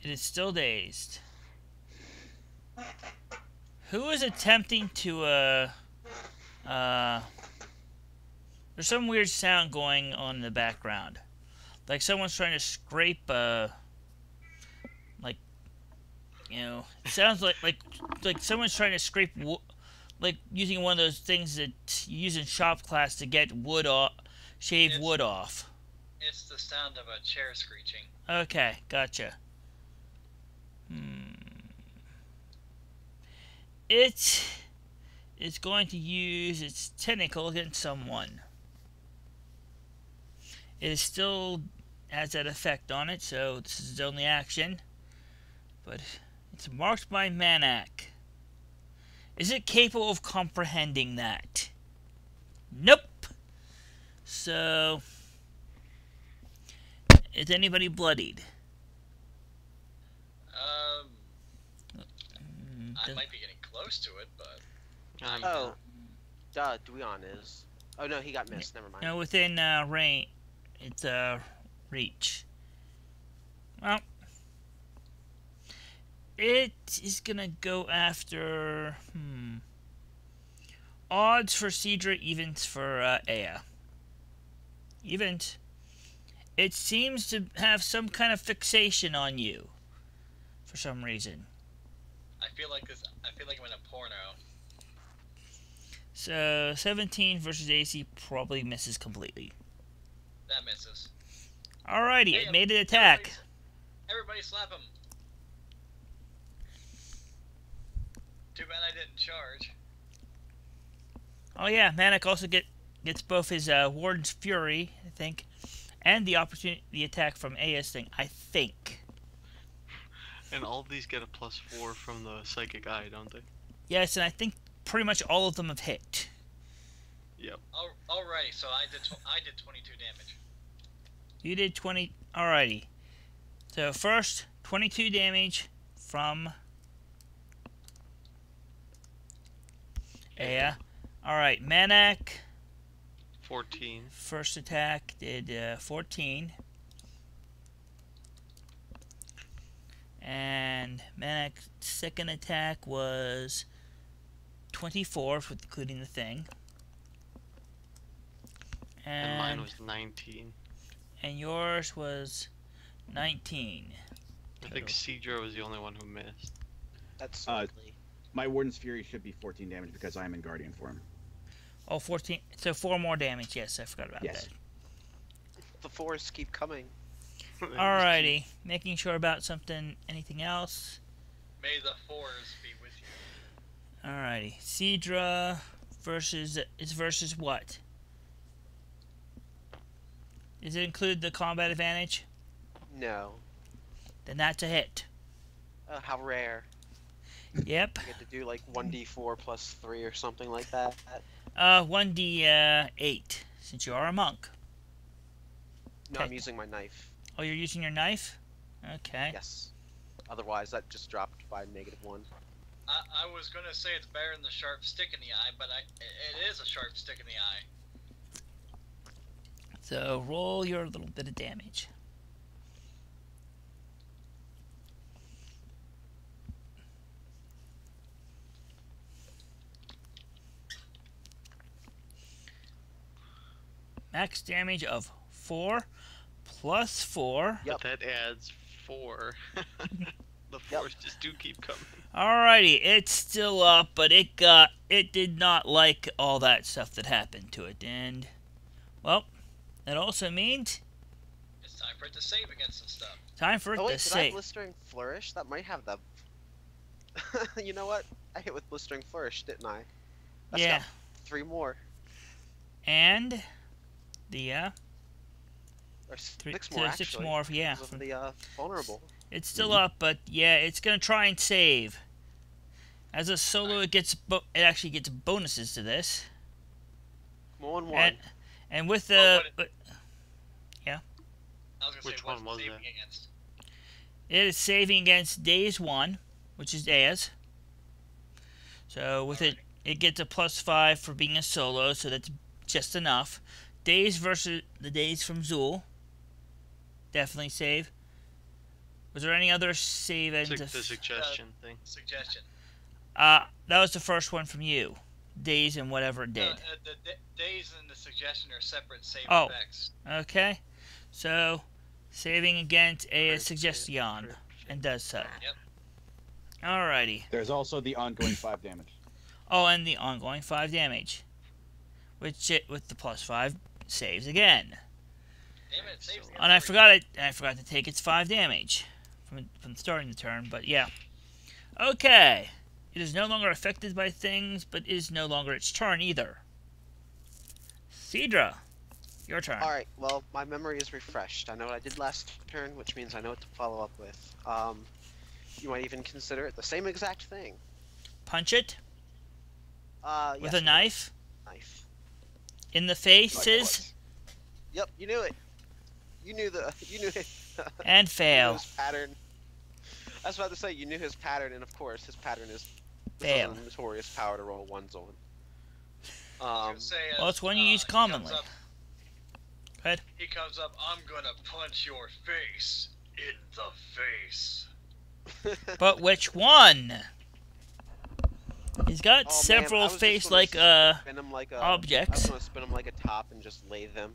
It is still dazed. Who is attempting to, there's some weird sound going on in the background. like someone's trying to scrape like, you know, it sounds like someone's trying to scrape like using one of those things that you use in shop class to get wood off, shave wood off. It's the sound of a chair screeching. Okay, gotcha. It is going to use its tentacle against someone. It is still has that effect on it, so this is its only action. But it's marked by Manak. Is it capable of comprehending that? Nope. So, is anybody bloodied? I might be getting close to it, but Dweon is. Oh no, he got missed. Never mind. No, within range, it's reach. Well, it is gonna go after. Odds for Sidra, evens for Aya. Evens. It seems to have some kind of fixation on you, for some reason. I feel like I'm in a porno. So 17 versus AC probably misses completely. That misses. Alrighty, Hey, it made an attack. Everybody slap him. Too bad I didn't charge. Oh yeah, Manak also gets both his Warden's Fury, I think, and the attack from Aya's thing, I think. And all of these get a +4 from the Psychic Eye, don't they? Yes, and I think pretty much all of them have hit. Yep. Alrighty, so I did 22 damage. You did 20. Alrighty. So first, 22 damage from Aya. Alright, Manak. 14. First attack did 14. And Manak's second attack was 24, with including the thing. And mine was 19. And yours was 19. I think Sidra was the only one who missed. That's likely. My Warden's Fury should be 14 damage because I am in Guardian form. Oh, 14. So 4 more damage. Yes, I forgot about that. The fours keep coming. Alrighty. Making sure about something. Anything else? May the fours be with you. Alrighty. Sidra versus what? Does it include the combat advantage? No. Then that's a hit. How rare. Yep. You get to do like 1d4 plus 3 or something like that. 1d8, since you are a monk. No, I'm using my knife. Oh, you're using your knife? Okay. Yes. Otherwise, that just dropped by -1. I was gonna say it's better than the sharp stick in the eye, but it is a sharp stick in the eye. So roll your little bit of damage. Max damage of 4 plus 4. Yep. But that adds 4. The fours just do keep coming. Alrighty, it's still up, but it did not like all that stuff that happened to it, and well, that also means It's time for it to save against some stuff. time for it Oh wait, to did I have save. Blistering Flourish? That might have the... You know what? I hit with Blistering Flourish, didn't I? That's Yeah, got 3 more. and the Or 3, 6 more, actually. 6 more, yeah. Because of the vulnerable. It's still up, but yeah, it's gonna try and save. As a solo, it actually gets bonuses to this, More than 1. and with Well, the I was gonna Which say, one what's was saving that? against? it is saving against Days 1, which is Aya's. So with it gets a +5 for being a solo, so that's just enough. Days versus the Days from Zeuel, definitely save. Was there any other save? The suggestion thing. Suggestion. That was the first one from you. Days and whatever it did. The days and the suggestion are separate save Oh. effects. Okay, so Saving against a Crit suggestion, and does so. Yep. Alrighty. There's also the ongoing 5 damage. Oh, and the ongoing 5 damage, which it with the +5 saves again. Damn it, it saves the And I other forgot to take its 5 damage from starting the turn. But yeah. Okay. It is no longer affected by things, but it is no longer its turn either. Sidra, your turn. Alright, well, my memory is refreshed. I know what I did last turn, which means I know what to follow up with. You might even consider it the same exact thing. Punch it with a knife Knife. in the faces Yep, you knew it. You knew it. and You knew fail. his pattern. I was about to say you knew his pattern, and of course his pattern is Fail. the notorious power to roll ones on. I was gonna say, Well, it's one you use he commonly. comes up- Go ahead. He comes up, I'm gonna punch your face in the face. But which one? He's got Oh, man, I several was just face-like gonna spin 'em like a, I was objects. gonna spin them like a top and just lay them.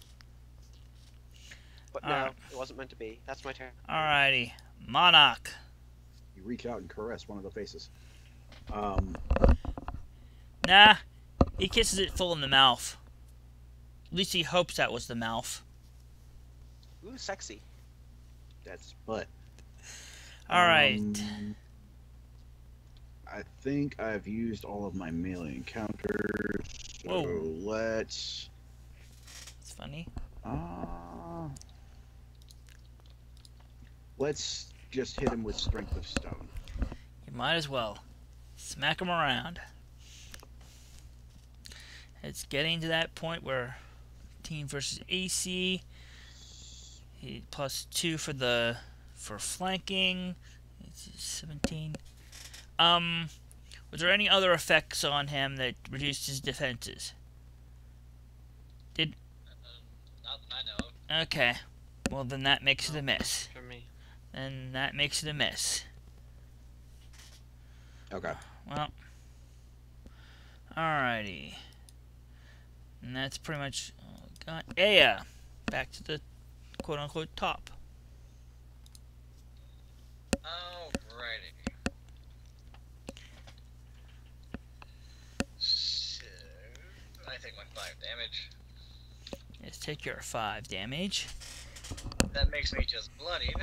But no, Alright. it wasn't meant to be. That's my turn. Alrighty, Monarch. You reach out and caress one of the faces. Nah, he kisses it full in the mouth. At least he hopes that was the mouth. Ooh, sexy. That's butt. Alright. I think I've used all of my melee encounters. So Whoa. let's. It's funny. Let's just hit him with Strength of Stone. You might as well. Smack him around. It's getting to that point where team versus AC. He +2 for flanking. It's 17. Was there any other effects on him that reduced his defenses? Not that I know of. Okay. Well, then that makes it a miss. For me. Then that makes it a miss. Okay. Well. Alrighty. And that's pretty much all I got. Aya. Back to the quote-unquote top. Alrighty. So, I take my 5 damage. Let's take your 5 damage. That makes me just bloodied.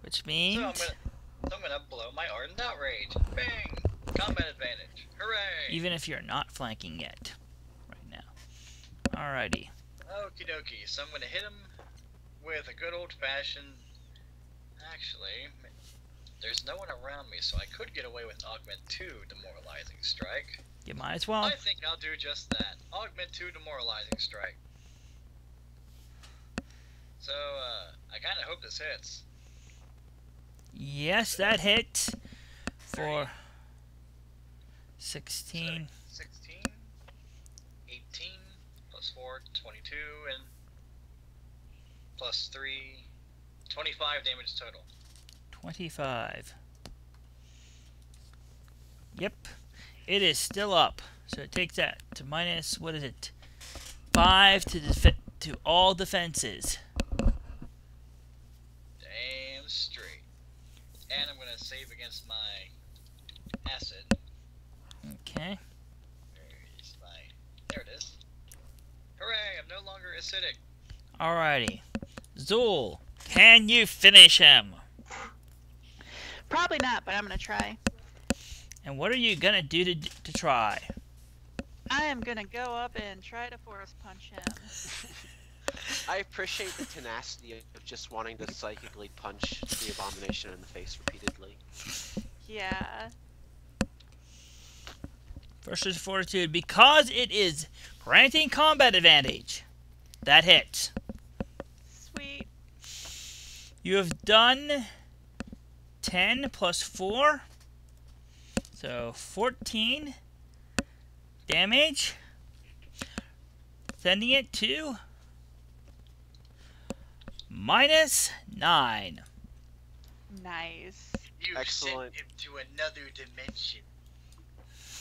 Which So means... I'm gonna blow my ardent outrage. Bang! Combat advantage. Hooray! even if you're not flanking yet. Right now. Alrighty. Okie dokie. So I'm gonna hit him with a good old-fashioned... Actually, there's no one around me, so I could get away with an Augment 2 Demoralizing Strike. You might as well. I think I'll do just that. Augment 2 Demoralizing Strike. So, I kinda hope this hits. Yes, that hit for 16. 16, 18, plus 4, 22, and plus 3, 25 damage total. 25. Yep. It is still up. So it takes that to minus, what is it? 5 to all defenses. Damn straight. And I'm gonna save against my acid. Okay. Where's my... There it is. Hooray, I'm no longer acidic. Alrighty. Zeuel, can you finish him? Probably not, but I'm gonna try. And what are you gonna do to try? I am gonna go up and try to force punch him. I appreciate the tenacity of just wanting to psychically punch the abomination in the face repeatedly. Yeah. Versus fortitude, because it is granting combat advantage. That hits. Sweet. You have done 10 plus 4. So 14 damage. Sending it to -9. Nice. You Excellent. sent him to another dimension.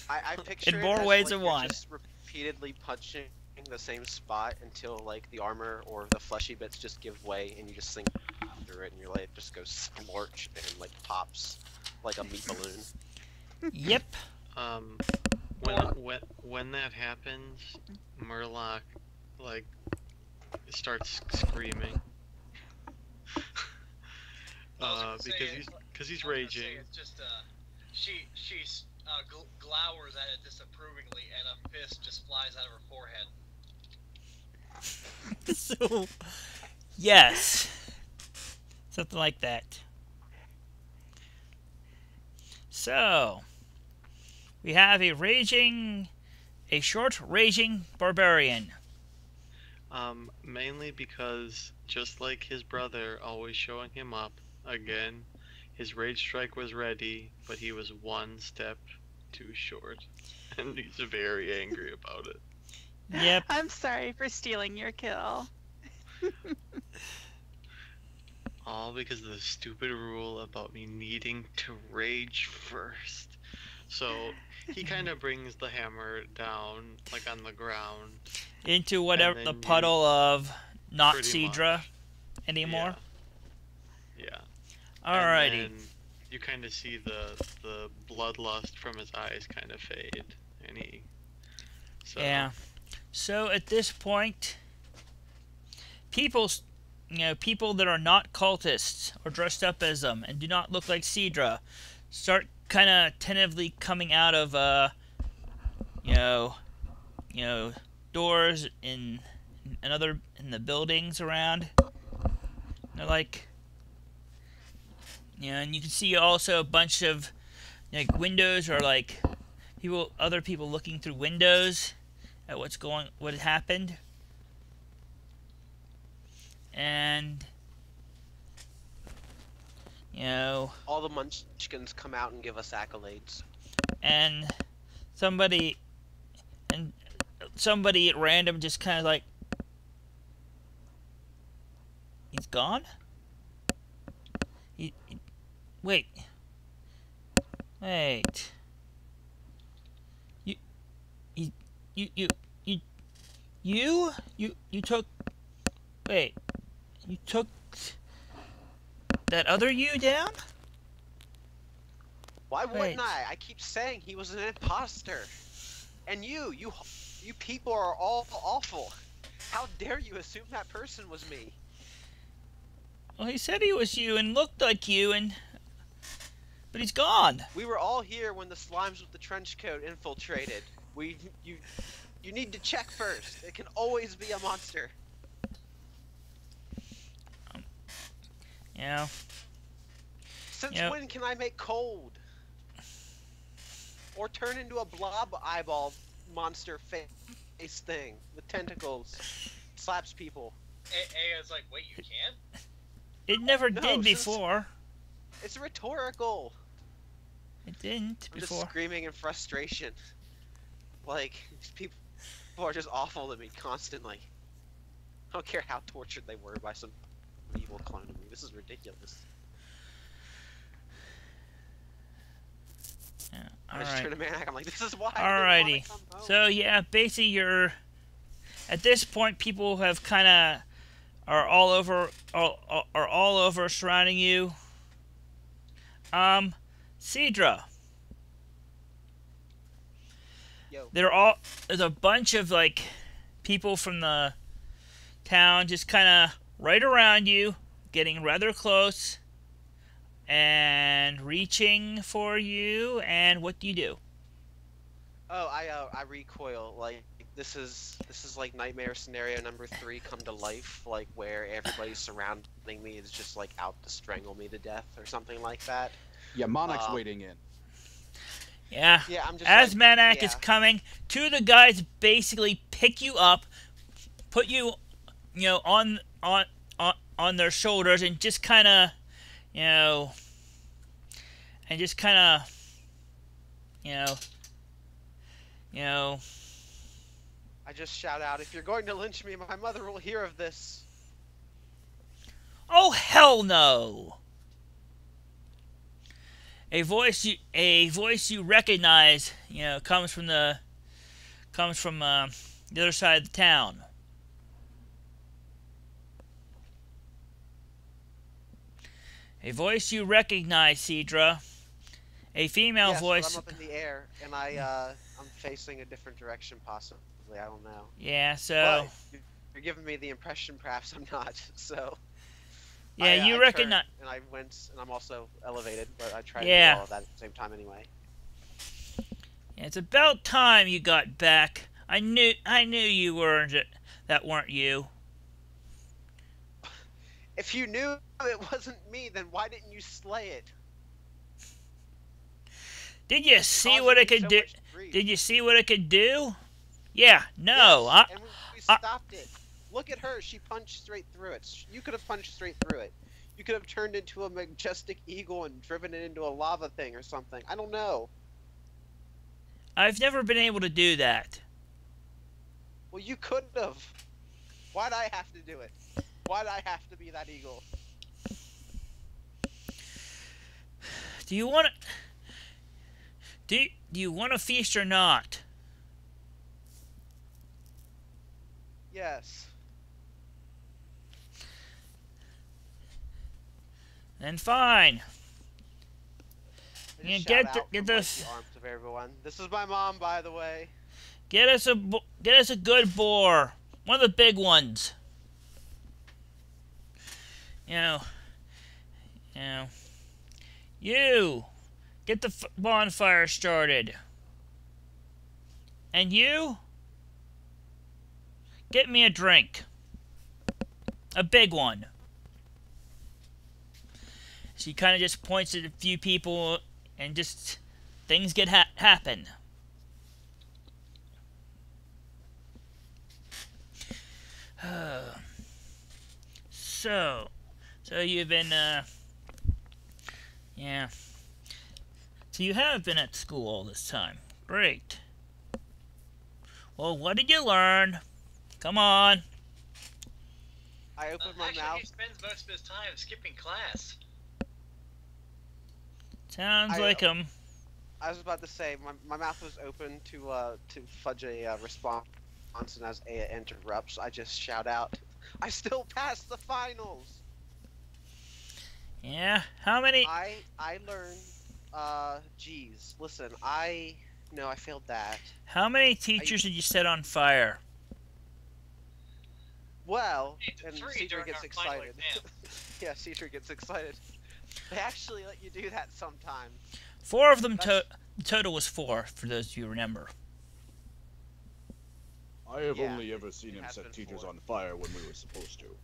I picture In it more as, ways like, than you're one. just repeatedly punching the same spot until like the armor or the fleshy bits just give way and you just sink through it, and your light just goes splorch and like pops like a meat balloon. Yep. When that happens, Murloch like starts screaming. Because he's raging. It's just she glowers at it disapprovingly, and a fist just flies out of her forehead. So, yes, something like that. So, we have a short raging barbarian. Mainly because, just like his brother always showing him up, again, his rage strike was ready, but he was one step too short. And he's very angry about it. Yep. I'm sorry for stealing your kill. All because of the stupid rule about me needing to rage first. So, he kind of brings the hammer down, like on the ground. Into whatever the puddle of not Sidra anymore. Yeah. Alrighty. And then you kind of see the bloodlust from his eyes kind of fade, and Yeah. So at this point, people that are not cultists or dressed up as them and do not look like Sidra start kind of tentatively coming out of doors in the buildings around. They're like, and you can see also a bunch of like windows or like other people looking through windows at what happened. And all the munchkins come out and give us accolades. And somebody at random just kind of like, he's gone? Wait. You took, wait, you took that other you down? Why wouldn't I? I keep saying he was an imposter. And you people are all awful. How dare you assume that person was me? Well, he said he was you and looked like you, but he's gone. We were all here when the slimes with the trench coat infiltrated. You need to check first. It can always be a monster. Yeah. Since when can I make cold? Or turn into a blob eyeball monster face thing with tentacles. Slaps people. Aya's like, wait, you can? It never did before. It's rhetorical. It didn't I'm before. just screaming in frustration. Like, these people are just awful to me constantly. I don't care how tortured they were by some evil clone of me. This is ridiculous. Yeah, I just turn to Maniac. I'm like, this is why. Alrighty. So yeah, basically at this point, people have kind of are all over surrounding you. Sidra. Yo. There's a bunch of like people from the town just kind of right around you, getting rather close and reaching for you. And what do you do? Oh, I recoil. Like, this is like nightmare scenario number 3 come to life, like where everybody surrounding me is just like out to strangle me to death or something like that. Yeah, Monarch's waiting in. Yeah. Yeah, I'm just as like, Manak is coming, 2 of the guys basically pick you up, put you, on their shoulders, and just kind of, I just shout out, if you're going to lynch me, my mother will hear of this. Oh hell no! A voice you recognize, comes from the other side of the town. A voice you recognize, Sidra. A female Yes, voice. but I'm up in the air, and I'm facing a different direction, possibly. I don't know. Yeah, so. But you're giving me the impression perhaps I'm not, so. Yeah, you I recognize. turn, and I wince, and I'm also elevated, but I try to Yeah. do all of that at the same time anyway. Yeah, it's about time you got back. I knew you weren't it. That weren't you. If you knew it wasn't me, then why didn't you slay it? Did you see Causing what me it could so do? much grief. Did you see what it could do? Yeah, no. Yes, and we stopped it. Look at her. She punched straight through it. You could have punched straight through it. You could have turned into a majestic eagle and driven it into a lava thing or something. I don't know. I've never been able to do that. Well, you could have. Why'd I have to do it? Why'd I have to be that eagle? Do you want to? Do you want to feast or not? Yes. Then fine. I Yeah, just get shout the- out get from, this- like, the arms of everyone. This is my mom, by the way. Get us a good boar, one of the big ones. You know. You get the bonfire started. And you get me a drink, a big one. She kind of just points at a few people, and just things get happen. So you've been, yeah. So you have been at school all this time. Great. Well, what did you learn? Come on. I opened my Actually, mouth. he spends most of his time skipping class. Sounds like him. I was about to say my mouth was open to fudge a response, and as Aya interrupts, I just shout out, "I still passed the finals." Yeah. How many? I learned. Geez, listen, no, I failed that. How many teachers did you set on fire? Well, Hey, and three Sidra during gets our final excited. exam. Yeah, Sidra gets excited. They actually let you do that sometimes. 4 of them. That's- Total was 4, for those of you who remember. I have Yeah, only ever seen it him has set been teachers 4. on fire when we were supposed to.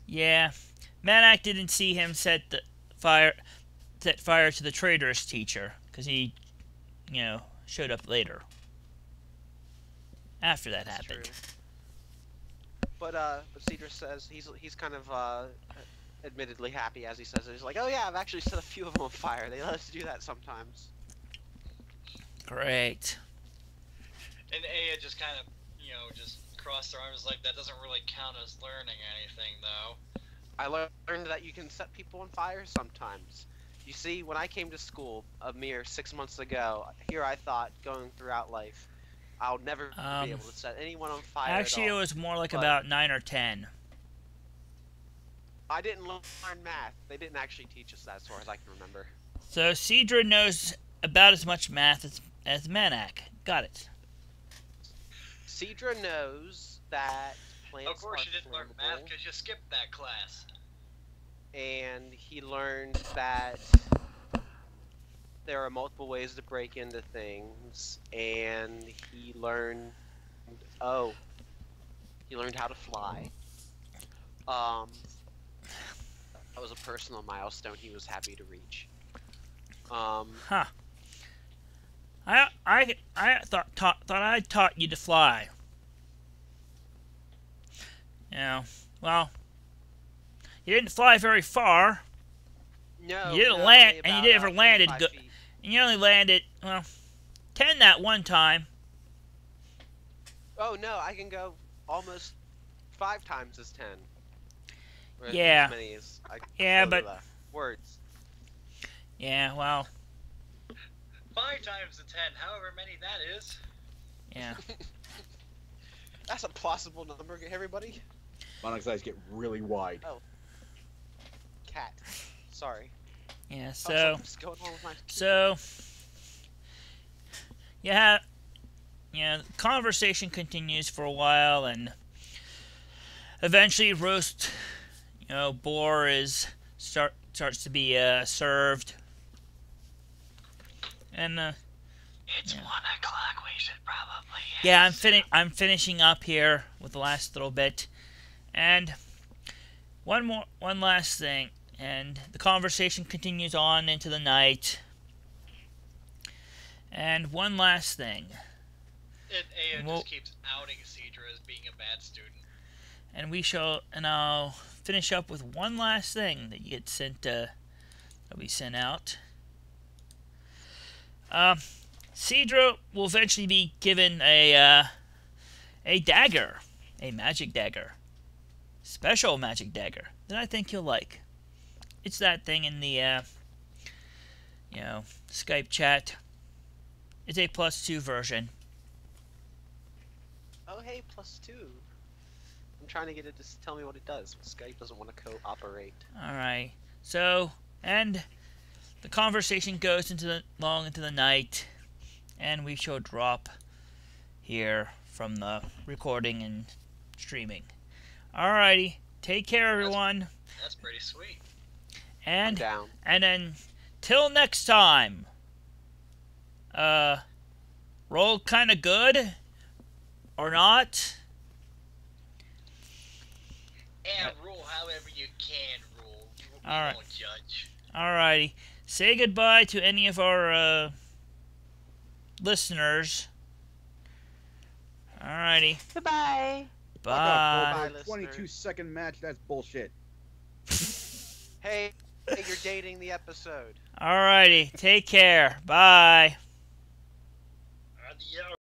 Yeah, Manak didn't see him set fire to the traitorous teacher, because he, showed up later. After that That's happened. true. But Sidra says he's kind of admittedly happy as he says it. He's like, "Oh yeah, I've actually set a few of them on fire. They let us do that sometimes." Great. And Aya just kind of, just crossed her arms like, that doesn't really count as learning anything, though. I learned that you can set people on fire sometimes. You see, when I came to school a mere 6 months ago, here I thought, going throughout life, I'll never be able to set anyone on fire Actually, at it all. was more like but- about 9 or 10. I didn't learn math. They didn't actually teach us that as far as I can remember. So Sidra knows about as much math as Manak. Got it. Sidra knows that plants Of course are you didn't learn math flammable, because you skipped that class. and he learned that there are multiple ways to break into things, and he learned how to fly. That was a personal milestone he was happy to reach. Huh. I thought I taught you to fly. Well, you didn't fly very far, No, You didn't no, land- only and you about, never landed 25 good- feet. and you only landed 10 that one time. Oh no, I can go almost 5 times as 10. Or Yeah. As many as I Yeah, blah, but- blah, blah. Words. Yeah, well, 5 times the 10, however many that is. yeah. That's a plausible number, everybody. Monarch's eyes get really wide. cat. Sorry. Yeah. Oh, So something's going on with my so yeah, the conversation continues for a while, and eventually roast, boar starts to be served, and It's 1 o'clock. We should probably. yeah, I'm finishing up here with the last little bit, and one last thing, and the conversation continues on into the night, and one last thing, And Aya Well- just keeps outing Sidra as being a bad student. and I'll finish up with one last thing that you get sent that we sent out. Sidra will eventually be given a dagger, a magic dagger, special magic dagger that I think you'll like. It's that thing in the Skype chat. It's a +2 version. Oh, hey, +2. I'm trying to get it to tell me what it does, but Skype doesn't want to cooperate. Alright, so, and the conversation goes long into the night, and we shall drop here from the recording and streaming. Alrighty, take care everyone, That's pretty sweet. I'm and down. then till next time, roll kinda good, or not. And rule however you can rule. We Alright. won't judge. Alrighty. Say goodbye to any of our listeners. Alrighty. Goodbye. Fuck off, Bye. Goldberg. 22-second match, that's bullshit. Hey, you're dating the episode. Alrighty. Take care. Bye. Adios.